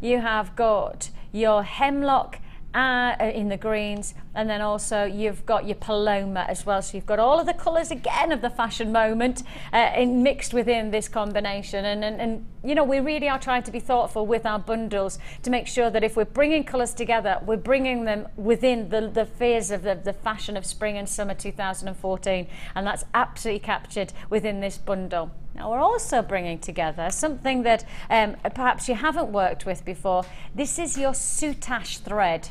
Speaker 5: you have got your hemlock in the greens, and then also you've got your paloma as well. So you've got all of the colours again of the fashion moment mixed within this combination, and you know, we really are trying to be thoughtful with our bundles to make sure that if we're bringing colours together, we're bringing them within the phase of the fashion of spring and summer 2014, and that's absolutely captured within this bundle. Now we're also bringing together something that perhaps you haven't worked with before. This is your soutache thread.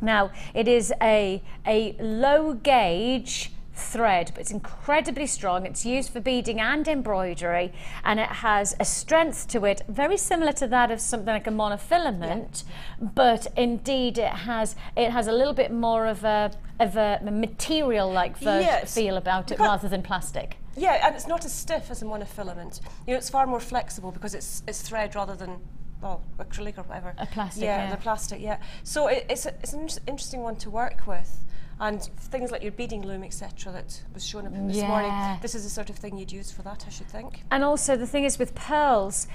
Speaker 5: Now it is a low gauge thread, but it's incredibly strong. It's used for beading and embroidery, and it has a strength to it very similar to that of something like a monofilament, but indeed it has a little bit more of a material-like feel about it rather than plastic.
Speaker 11: Yeah, and it's not as stiff as a monofilament. You know, it's far more flexible because it's thread rather than, well, acrylic or whatever.
Speaker 5: A plastic,
Speaker 11: the plastic, yeah. So it's an interesting one to work with. And things like your beading loom, etc., that was shown up this morning, this is the sort of thing you'd use for that, I should think.
Speaker 5: And also the thing is with pearls,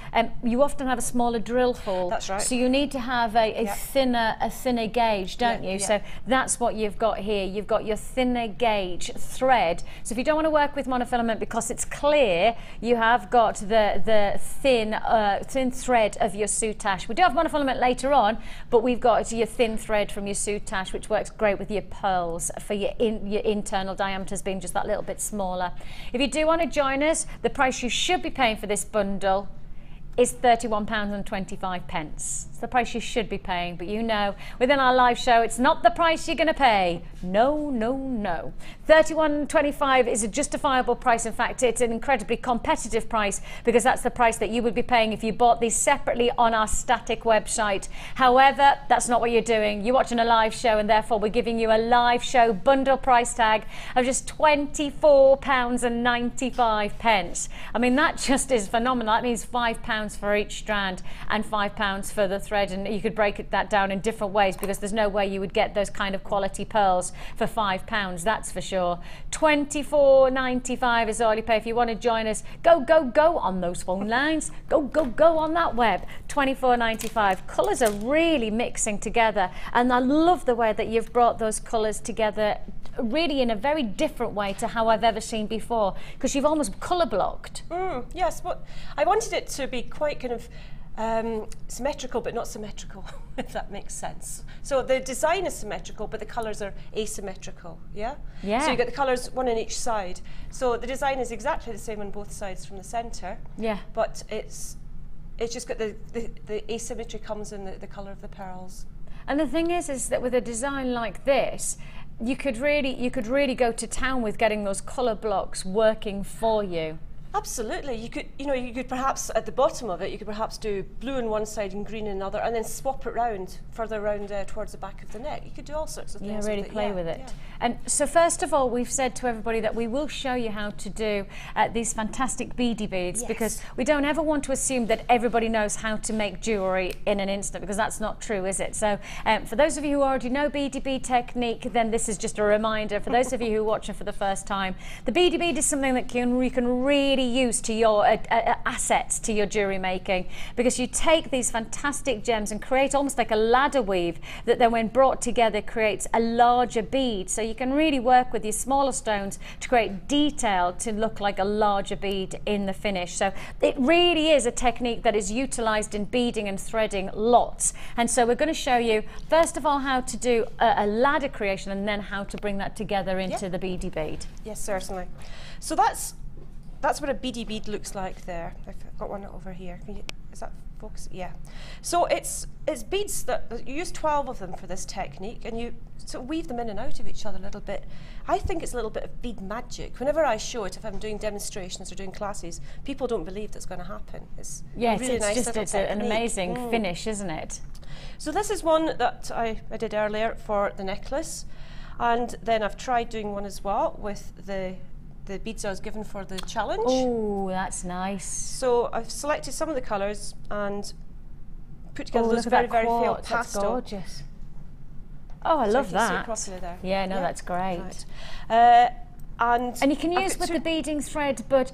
Speaker 5: you often have a smaller drill hole.
Speaker 11: That's right.
Speaker 5: So you need to have a thinner gauge, don't you? So that's what you've got here. You've got your thinner gauge thread. So if you don't want to work with monofilament because it's clear, you have got the thin thread of your soutache. We do have monofilament later on, but we've got your thin thread from your soutache, which works great with your pearls for your internal diameters being just that little bit smaller. If you do want to join us, the price you should be paying for this bundle is £31.25. It's the price you should be paying, but you know, within our live show, it's not the price you're going to pay. No, no, no. £31.25 is a justifiable price. In fact, it's an incredibly competitive price because that's the price that you would be paying if you bought these separately on our static website. However, that's not what you're doing. You're watching a live show, and therefore we're giving you a live show bundle price tag of just £24.95. I mean, that just is phenomenal. That means £5 for each strand and £5 for the thread, and you could break that down in different ways because there's no way you would get those kind of quality pearls for £5, that's for sure. £24.95 is all you pay. If you want to join us, go on those phone lines, go on that web. £24.95. Colours are really mixing together, and I love the way that you've brought those colours together really in a very different way to how I've ever seen before, because you've almost colour blocked.
Speaker 11: Yes, but I wanted it to be quite kind of Symmetrical but not symmetrical, if that makes sense. So the design is symmetrical, but the colours are asymmetrical, yeah?
Speaker 5: Yeah.
Speaker 11: So you get the colours one on each side. So the design is exactly the same on both sides from the centre.
Speaker 5: Yeah.
Speaker 11: But it's just got the asymmetry comes in the colour of the pearls.
Speaker 5: And the thing is that with a design like this, you could really go to town with getting those colour blocks working for you.
Speaker 11: Absolutely. You could perhaps at the bottom of it, you could perhaps do blue on one side and green on another, and then swap it round further round towards the back of the neck. You could do all sorts of things.
Speaker 5: Yeah, really play with it.
Speaker 11: Yeah.
Speaker 5: And so first of all, we've said to everybody that we will show you how to do these fantastic beady beads, because we don't ever want to assume that everybody knows how to make jewellery in an instant, because that's not true, is it? So for those of you who already know beady bead technique, then this is just a reminder. For those of you who are watching for the first time, the beady bead is something that you can really use to your assets to your jewellery making, because you take these fantastic gems and create almost like a ladder weave that then when brought together creates a larger bead. So you can really work with your smaller stones to create detail to look like a larger bead in the finish. So it really is a technique that is utilised in beading and threading lots. And so we're going to show you first of all how to do a ladder creation, and then how to bring that together into the beady bead.
Speaker 11: Yes, certainly. So that's what a beady bead looks like there. I've got one over here. Is that focus? Yeah. So it's beads that you use 12 of them for this technique, and you sort of weave them in and out of each other a little bit. I think it's a little bit of bead magic. Whenever I show it, if I'm doing demonstrations or doing classes, people don't believe that's going to happen. It's really nice.
Speaker 5: It's an amazing finish, isn't it?
Speaker 11: So this is one that I did earlier for the necklace, and then I've tried doing one as well with the beads I was given for the challenge.
Speaker 5: Oh, that's nice.
Speaker 11: So I've selected some of the colours and put together those very, very pale pastel.
Speaker 5: That's gorgeous. Oh, I love that.
Speaker 11: See it properly there.
Speaker 5: Yeah, no, that's great.
Speaker 11: Right.
Speaker 5: And you can use with the beading thread, but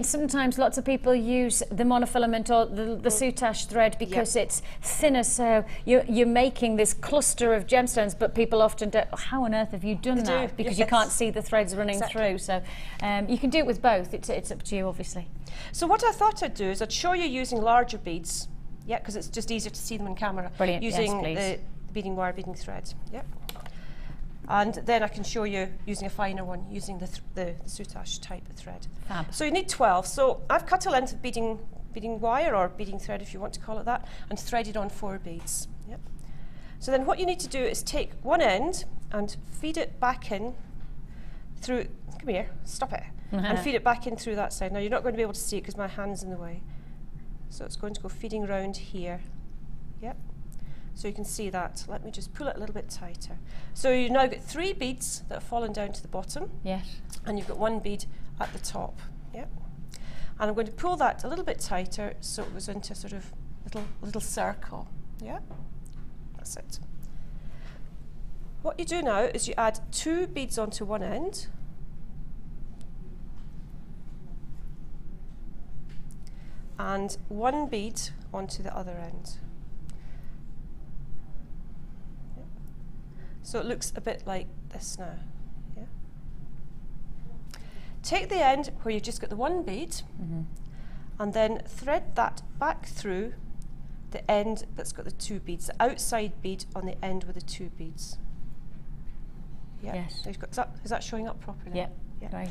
Speaker 5: sometimes lots of people use the monofilament or the soutache thread because it's thinner, so you're making this cluster of gemstones, but people often don't, how on earth have you done that? Because you can't see the threads running through. So you can do it with both. It's up to you, obviously.
Speaker 11: So what I thought I'd do is I'd show you using larger beads, because it's just easier to see them on camera.
Speaker 5: Brilliant.
Speaker 11: Using
Speaker 5: yes,
Speaker 11: the beading wire, beading thread. And then I can show you using a finer one, using the soutache type of thread.
Speaker 5: Fab.
Speaker 11: So you need 12. So I've cut a length of beading wire, or beading thread if you want to call it that, and threaded on 4 beads. So then what you need to do is take one end and feed it back in through, come here, stop it, and feed it back in through that side. Now you're not going to be able to see it because my hand's in the way. So it's going to go feeding round here. So you can see that. Let me just pull it a little bit tighter. So you've now got 3 beads that have fallen down to the bottom.
Speaker 5: Yes.
Speaker 11: And you've got 1 bead at the top. And I'm going to pull that a little bit tighter so it goes into a sort of little circle. That's it. What you do now is you add 2 beads onto one end. And 1 bead onto the other end. So it looks a bit like this now. Take the end where you've just got the 1 bead, and then thread that back through the end that's got the 2 beads, the outside bead on the end with the 2 beads.
Speaker 5: Yes.
Speaker 11: Is that showing up properly?
Speaker 5: Right.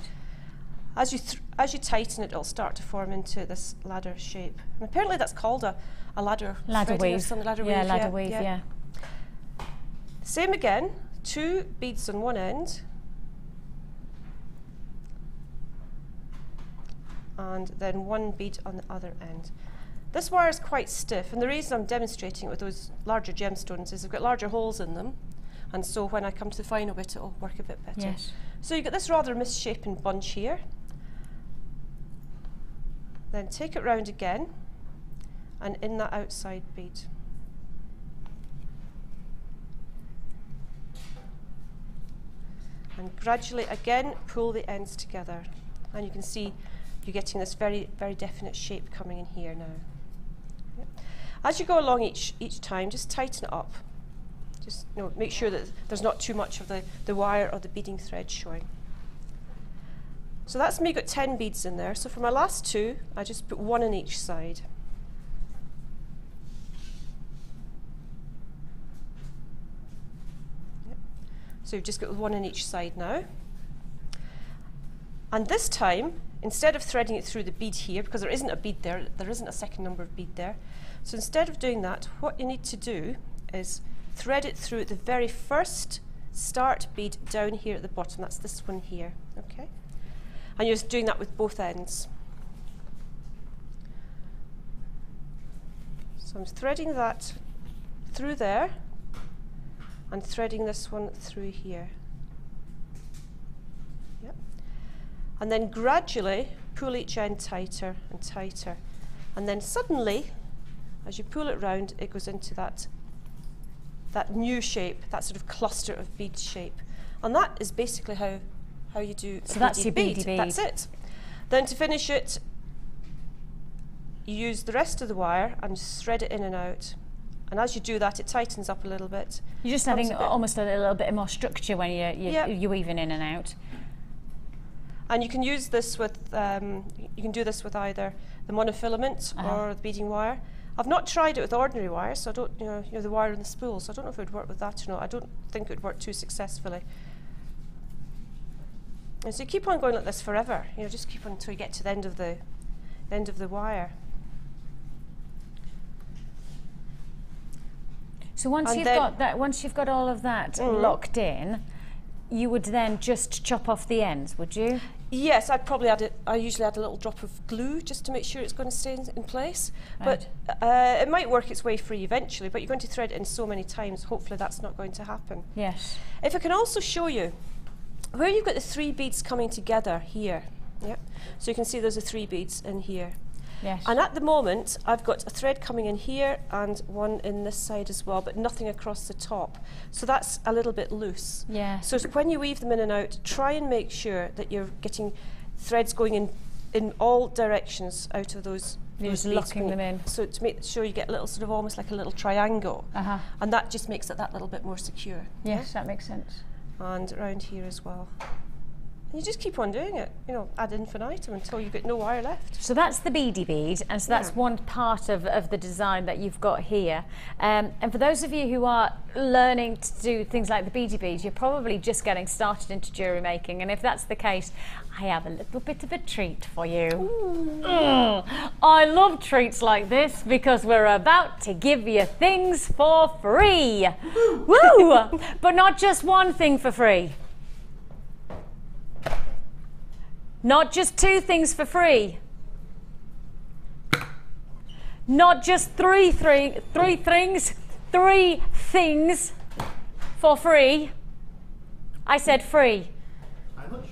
Speaker 11: As you tighten it, it'll start to form into this ladder shape. And apparently that's called a ladder
Speaker 5: weave.
Speaker 11: Ladder weave.
Speaker 5: Yeah.
Speaker 11: Same again, 2 beads on one end, and then 1 bead on the other end. This wire is quite stiff, and the reason I'm demonstrating it with those larger gemstones is they've got larger holes in them, and so when I come to the final bit it'll work a bit better.
Speaker 5: Yes.
Speaker 11: So you've got this rather misshapen bunch here. Then take it round again, and in that outside bead. And gradually again pull the ends together, and you can see you're getting this very, very definite shape coming in here now. As you go along each time, just tighten it up. Just make sure that there's not too much of the wire or the beading thread showing. So that's me got 10 beads in there. So for my last 2, I just put 1 on each side. So you've just got one on each side now. And this time, instead of threading it through the bead here, because there isn't a bead there, there isn't a second number of bead there. So instead of doing that, what you need to do is thread it through the very first start bead down here at the bottom. That's this one here, okay? And you're doing that with both ends. So I'm threading that through there and threading this one through here. Yep. And then gradually pull each end tighter and tighter. And then suddenly, as you pull it round, it goes into that new shape, that sort of cluster of bead shape. And that is basically how you do
Speaker 5: so that's your beady bead.
Speaker 11: That's it. Then to finish it, you use the rest of the wire and just thread it in and out. And as you do that, it tightens up a little bit.
Speaker 5: You're just adding almost a little bit more structure when you're weaving in and out.
Speaker 11: And you can use this with, you can do this with either the monofilament or the beading wire. I've not tried it with ordinary wire, so I don't, you know the wire and the spool, so I don't know if it would work with that or not. I don't think it would work too successfully. And so you keep on going like this forever. You know, just keep on until you get to the end of the wire.
Speaker 5: So once you've got all of that locked in, you would then just chop off the ends, would you?
Speaker 11: Yes, I'd probably add it. I usually add a little drop of glue just to make sure it's going to stay in place.
Speaker 5: Right.
Speaker 11: But it might work its way free eventually, but you're going to thread it in so many times, hopefully that's not going to happen.
Speaker 5: Yes.
Speaker 11: If I can also show you, where you've got the 3 beads coming together here, so you can see there's the 3 beads in here.
Speaker 5: Yes.
Speaker 11: And at the moment, I've got a thread coming in here and one in this side as well, but nothing across the top. So that's a little bit loose.
Speaker 5: Yeah.
Speaker 11: So when you weave them in and out, try and make sure that you're getting threads going in all directions out of those.
Speaker 5: You're just locking them in.
Speaker 11: So to make sure you get a little sort of almost like a little triangle. And that just makes it that little bit more secure.
Speaker 5: Yes, that makes sense.
Speaker 11: And around here as well. And you just keep on doing it, you know, ad infinitum until you've got no wire left.
Speaker 5: So that's the beady bead, and so that's one part of the design that you've got here. And for those of you who are learning to do things like the beady bead, you're probably just getting started into jewellery making, and if that's the case, I have a little bit of a treat for you. I love treats like this because we're about to give you things for free. Woo! But not just one thing for free. Not just 2 things for free. Not just 3 things for free. I said free.
Speaker 2: How much?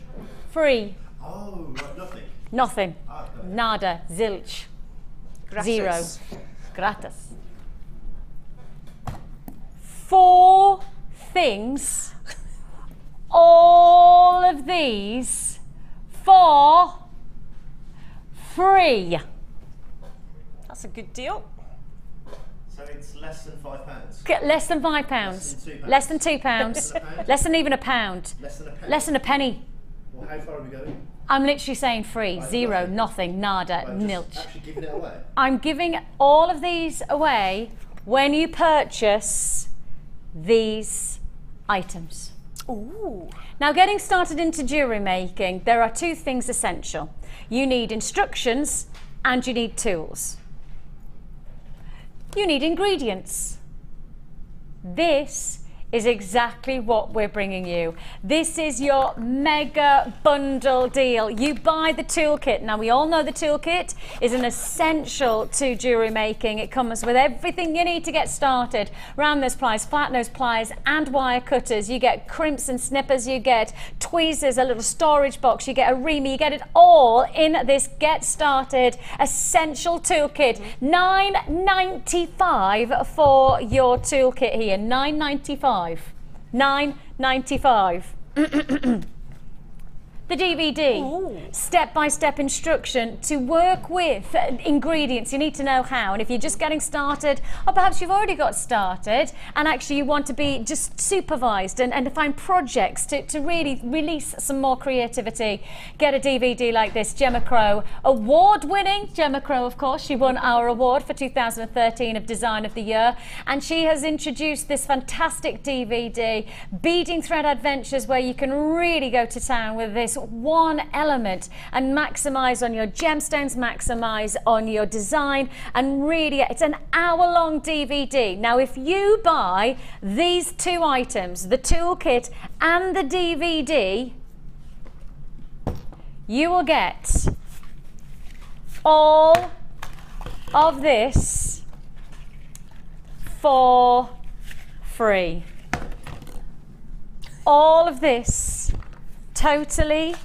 Speaker 5: Free.
Speaker 2: Oh, right, nothing.
Speaker 5: Nothing.
Speaker 2: Okay.
Speaker 5: Nada. Zilch.
Speaker 11: Gratis.
Speaker 5: 0. Gratis. 4 things. All of these for free.
Speaker 11: That's a good deal.
Speaker 2: So it's less than £5?
Speaker 5: Less than £5. Less than £2. Less than even a pound.
Speaker 2: Less than a penny?
Speaker 5: Less than a penny.
Speaker 2: Well, how far are we going?
Speaker 5: I'm literally saying free. 0, nothing, nada, nilch.
Speaker 2: Actually giving it away?
Speaker 5: I'm giving all of these away when you purchase these items.
Speaker 11: Ooh.
Speaker 5: Now, getting started into jewellery making, there are 2 things essential. You need instructions and you need tools. You need ingredients. This is exactly what we're bringing you. This is your mega bundle deal. You buy the toolkit. Now, we all know the toolkit is an essential to jewellery making. It comes with everything you need to get started. Round nose pliers, flat nose pliers and wire cutters. You get crimps and snippers, you get tweezers, a little storage box, you get a reamer, you get it all in this get started essential toolkit. $9.95 for your toolkit here. $9.95. $9.95. the DVD, step-by-step instruction to work with ingredients. You need to know how, and if you're just getting started, or perhaps you've already got started and actually you want to be just supervised and to find projects to really release some more creativity, get a DVD like this. Gemma Crow, award-winning Gemma Crow, of course. She won our award for 2013 of Design of the Year, and she has introduced this fantastic DVD, Beading Thread Adventures, where you can really go to town with this one element and maximize on your gemstones, maximize on your design, and really it's an hour-long DVD. Now if you buy these two items, the toolkit and the DVD, you will get all of this for free. All of this totally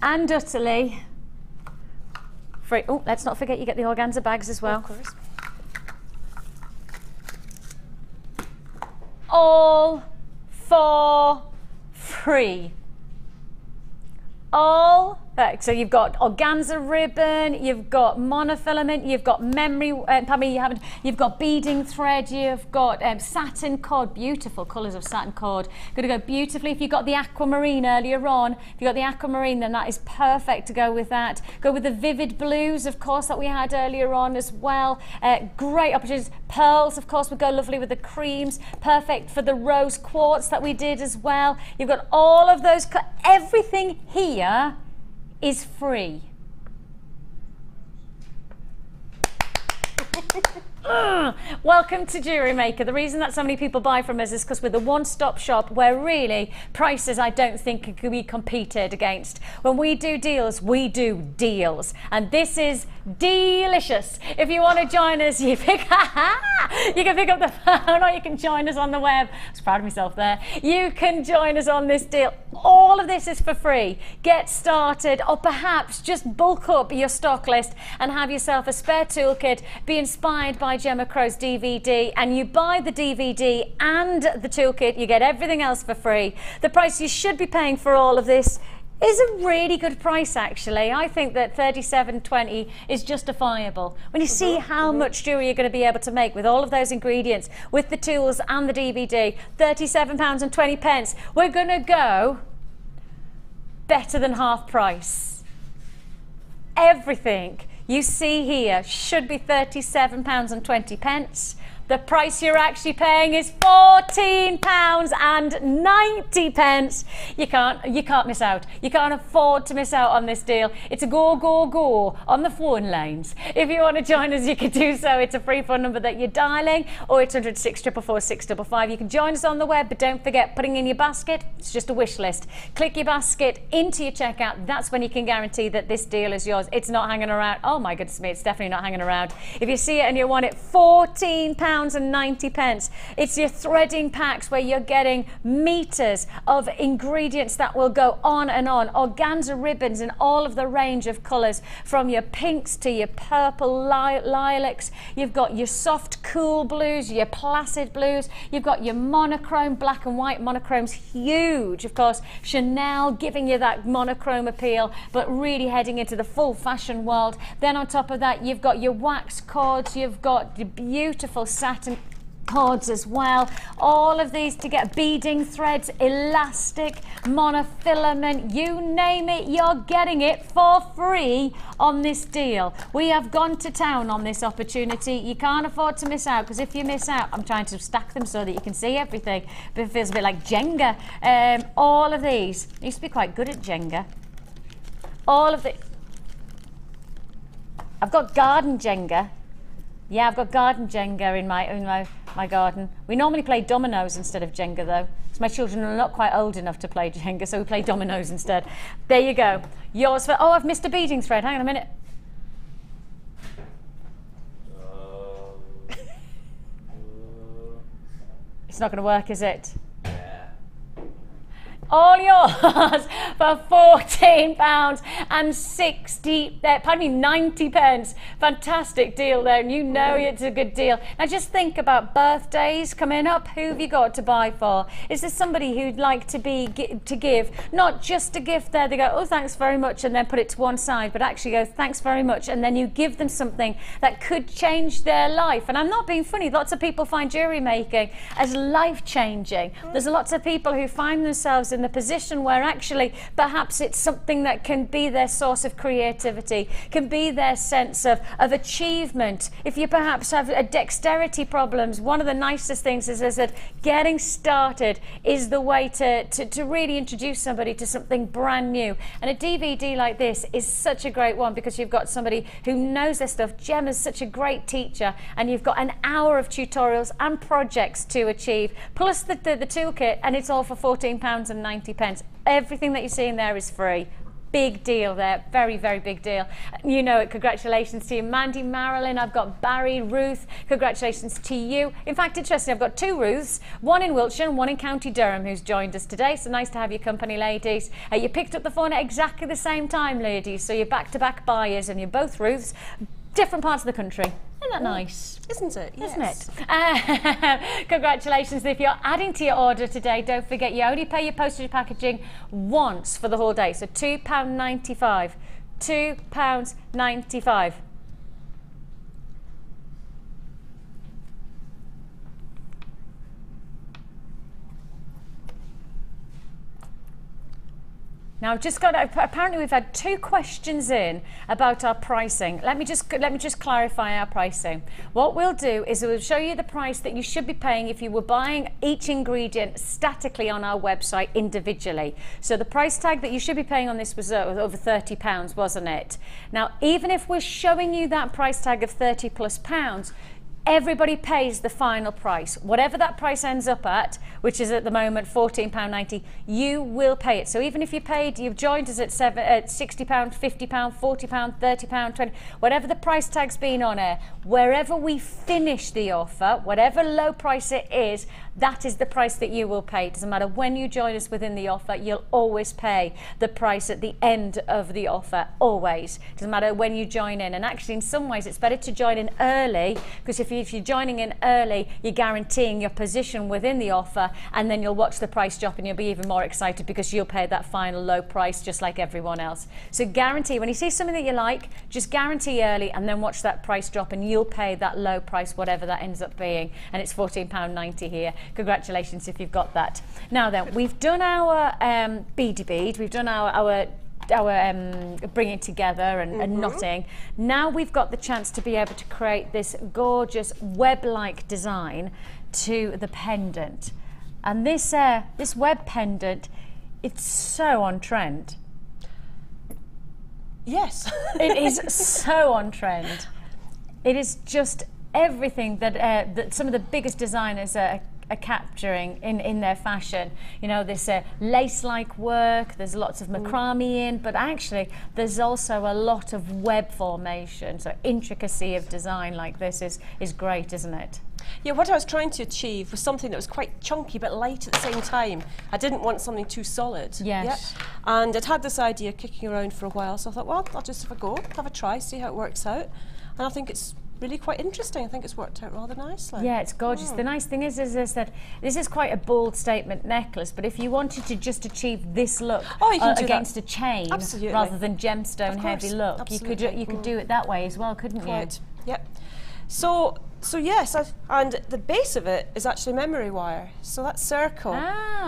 Speaker 5: and utterly free. Oh, let's not forget you get the organza bags as well.
Speaker 11: Of course.
Speaker 5: All for free. All. So you've got organza ribbon, you've got monofilament, you've got you've got beading thread, you've got satin cord, beautiful colours of satin cord. Going to go beautifully. If you've got the aquamarine earlier on, if you've got the aquamarine, then that is perfect to go with that. Go with the vivid blues, of course, that we had earlier on as well. Great opportunities. Pearls, of course, would go lovely with the creams. Perfect for the rose quartz that we did as well. You've got all of those, everything here is free. Welcome to Jewellery Maker. The reason that so many people buy from us is because we're the one-stop shop where really prices I don't think can be competed against. When we do deals, we do deals. And this is delicious. If you want to join us, you can pick up the phone or you can join us on the web. I was proud of myself there. You can join us on this deal. All of this is for free. Get started, or perhaps just bulk up your stock list and have yourself a spare toolkit. Be inspired by Gemma Crow's DVD, and you buy the DVD and the toolkit, you get everything else for free. The price you should be paying for all of this is a really good price, actually. I think that $37.20 is justifiable. When you see how much jewellery you're going to be able to make with all of those ingredients, with the tools and the DVD, £37.20. We're going to go better than half price. Everything you see here should be £37.20. The price you're actually paying is £14.90. You can't miss out. You can't afford to miss out on this deal. It's a go, go, go on the phone lines. If you want to join us, you can do so. It's a free phone number that you're dialing, or 800 644 655. You can join us on the web, but don't forget, putting in your basket, it's just a wish list. Click your basket into your checkout. That's when you can guarantee that this deal is yours. It's not hanging around. Oh my goodness me, it's definitely not hanging around. If you see it and you want it, £14.90. It's your threading packs where you're getting meters of ingredients that will go on and on. Organza ribbons in all of the range of colours, from your pinks to your purple lilacs. You've got your soft cool blues, your placid blues. You've got your monochrome, black and white. Monochrome's huge, of course. Chanel giving you that monochrome appeal, but really heading into the full fashion world. Then on top of that, you've got your wax cords. You've got your beautiful satin cords as well. All of these to get beading threads, elastic, monofilament, you name it, you're getting it for free on this deal. We have gone to town on this opportunity. You can't afford to miss out, because if you miss out, I'm trying to stack them so that you can see everything, but it feels a bit like Jenga. All of these, I used to be quite good at Jenga. All of the, I've got garden Jenga. Yeah, I've got garden Jenga in my garden. We normally play dominoes instead of Jenga though, because my children are not quite old enough to play Jenga, so we play dominoes instead. There you go. Yours for, oh, I've missed a beading thread. Hang on a minute. It's not going to work, is it?
Speaker 13: all yours for £90. Fantastic deal there, and you know it's a good deal. Now just think about birthdays coming up. Who have you got to buy for? Is there somebody who'd like to give, not just a gift there, they go, oh thanks very much, and then put it to one side, but actually go thanks very much, and then you give them something that could change their life. And I'm not being funny, lots of people find jewellery making as life-changing. There's lots of people who find themselves in the position where actually perhaps it's something that can be their source of creativity, can be their sense of achievement. If you perhaps have a dexterity problems, one of the nicest things is that getting started is the way to really introduce somebody to something brand new. And a DVD like this is such a great one because you've got somebody who knows their stuff. Gemma's such a great teacher, and you've got an hour of tutorials and projects to achieve, plus the toolkit, and it's all for £14.90. Everything that you're seeing there is free. Big deal there, very, very big deal. You know it. Congratulations to you, Mandy, Marilyn. I've got Barry, Ruth. Congratulations to you. In fact, interesting, I've got two Ruths, one in Wiltshire and one in County Durham, who's joined us today. So nice to have your company, ladies. You picked up the phone at exactly the same time, ladies. So you're back-to-back buyers, and you're both Ruths, different parts of the country. Isn't that nice?
Speaker 11: Isn't it?
Speaker 13: Isn't it? Congratulations. If you're adding to your order today, don't forget you only pay your postage and packaging once for the whole day. So £2.95. £2.95. Now I've just got, apparently we've had 2 questions in about our pricing. Let me just clarify our pricing. What we'll do is we'll show you the price that you should be paying if you were buying each ingredient statically on our website individually. So the price tag that you should be paying on this was over £30, wasn't it? Now even if we're showing you that price tag of £30 plus, everybody pays the final price. Whatever that price ends up at, which is at the moment £14.90, you will pay it. So even if you've joined us at £60, £50, £40, £30, £20, whatever the price tag's been on air, wherever we finish the offer, whatever low price it is, that is the price that you will pay. It doesn't matter when you join us within the offer, you'll always pay the price at the end of the offer, always. It doesn't matter when you join in. And actually in some ways it's better to join in early, because if you're joining in early, you're guaranteeing your position within the offer, and then you'll watch the price drop and you'll be even more excited because you'll pay that final low price just like everyone else. So guarantee, when you see something that you like, just guarantee early and then watch that price drop and you'll pay that low price, whatever that ends up being. And it's £14.90 here. Congratulations if you've got that. Now then, we've done our beady bead, we've done our bringing together and knotting. Now we've got the chance to be able to create this gorgeous web-like design to the pendant. And this web pendant, it's so on trend.
Speaker 11: Yes.
Speaker 13: It is so on trend. It is just everything that some of the biggest designers are capturing in their fashion. You know, this lace-like work, there's lots of macrame in, but actually there's also a lot of web formation. So intricacy of design like this is great, isn't it?
Speaker 11: Yeah, what I was trying to achieve was something that was quite chunky but light at the same time. I didn't want something too solid.
Speaker 13: Yes.
Speaker 11: Yeah. And I'd had this idea kicking around for a while, so I thought, well, I'll just have a go, have a try, see how it works out. And I think it's really quite interesting. I think it's worked out rather nicely.
Speaker 13: Yeah, it's gorgeous. The nice thing is that this is quite a bold statement necklace, but if you wanted to just achieve this look
Speaker 11: you can do
Speaker 13: against
Speaker 11: that.
Speaker 13: a chain,
Speaker 11: absolutely,
Speaker 13: rather than gemstone heavy look,
Speaker 11: absolutely.
Speaker 13: you could do it that way as well, couldn't you?
Speaker 11: Yep. So yes, and the base of it is actually memory wire. So that circle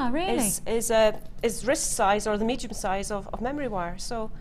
Speaker 13: really?
Speaker 11: is wrist size or the medium size of memory wire. So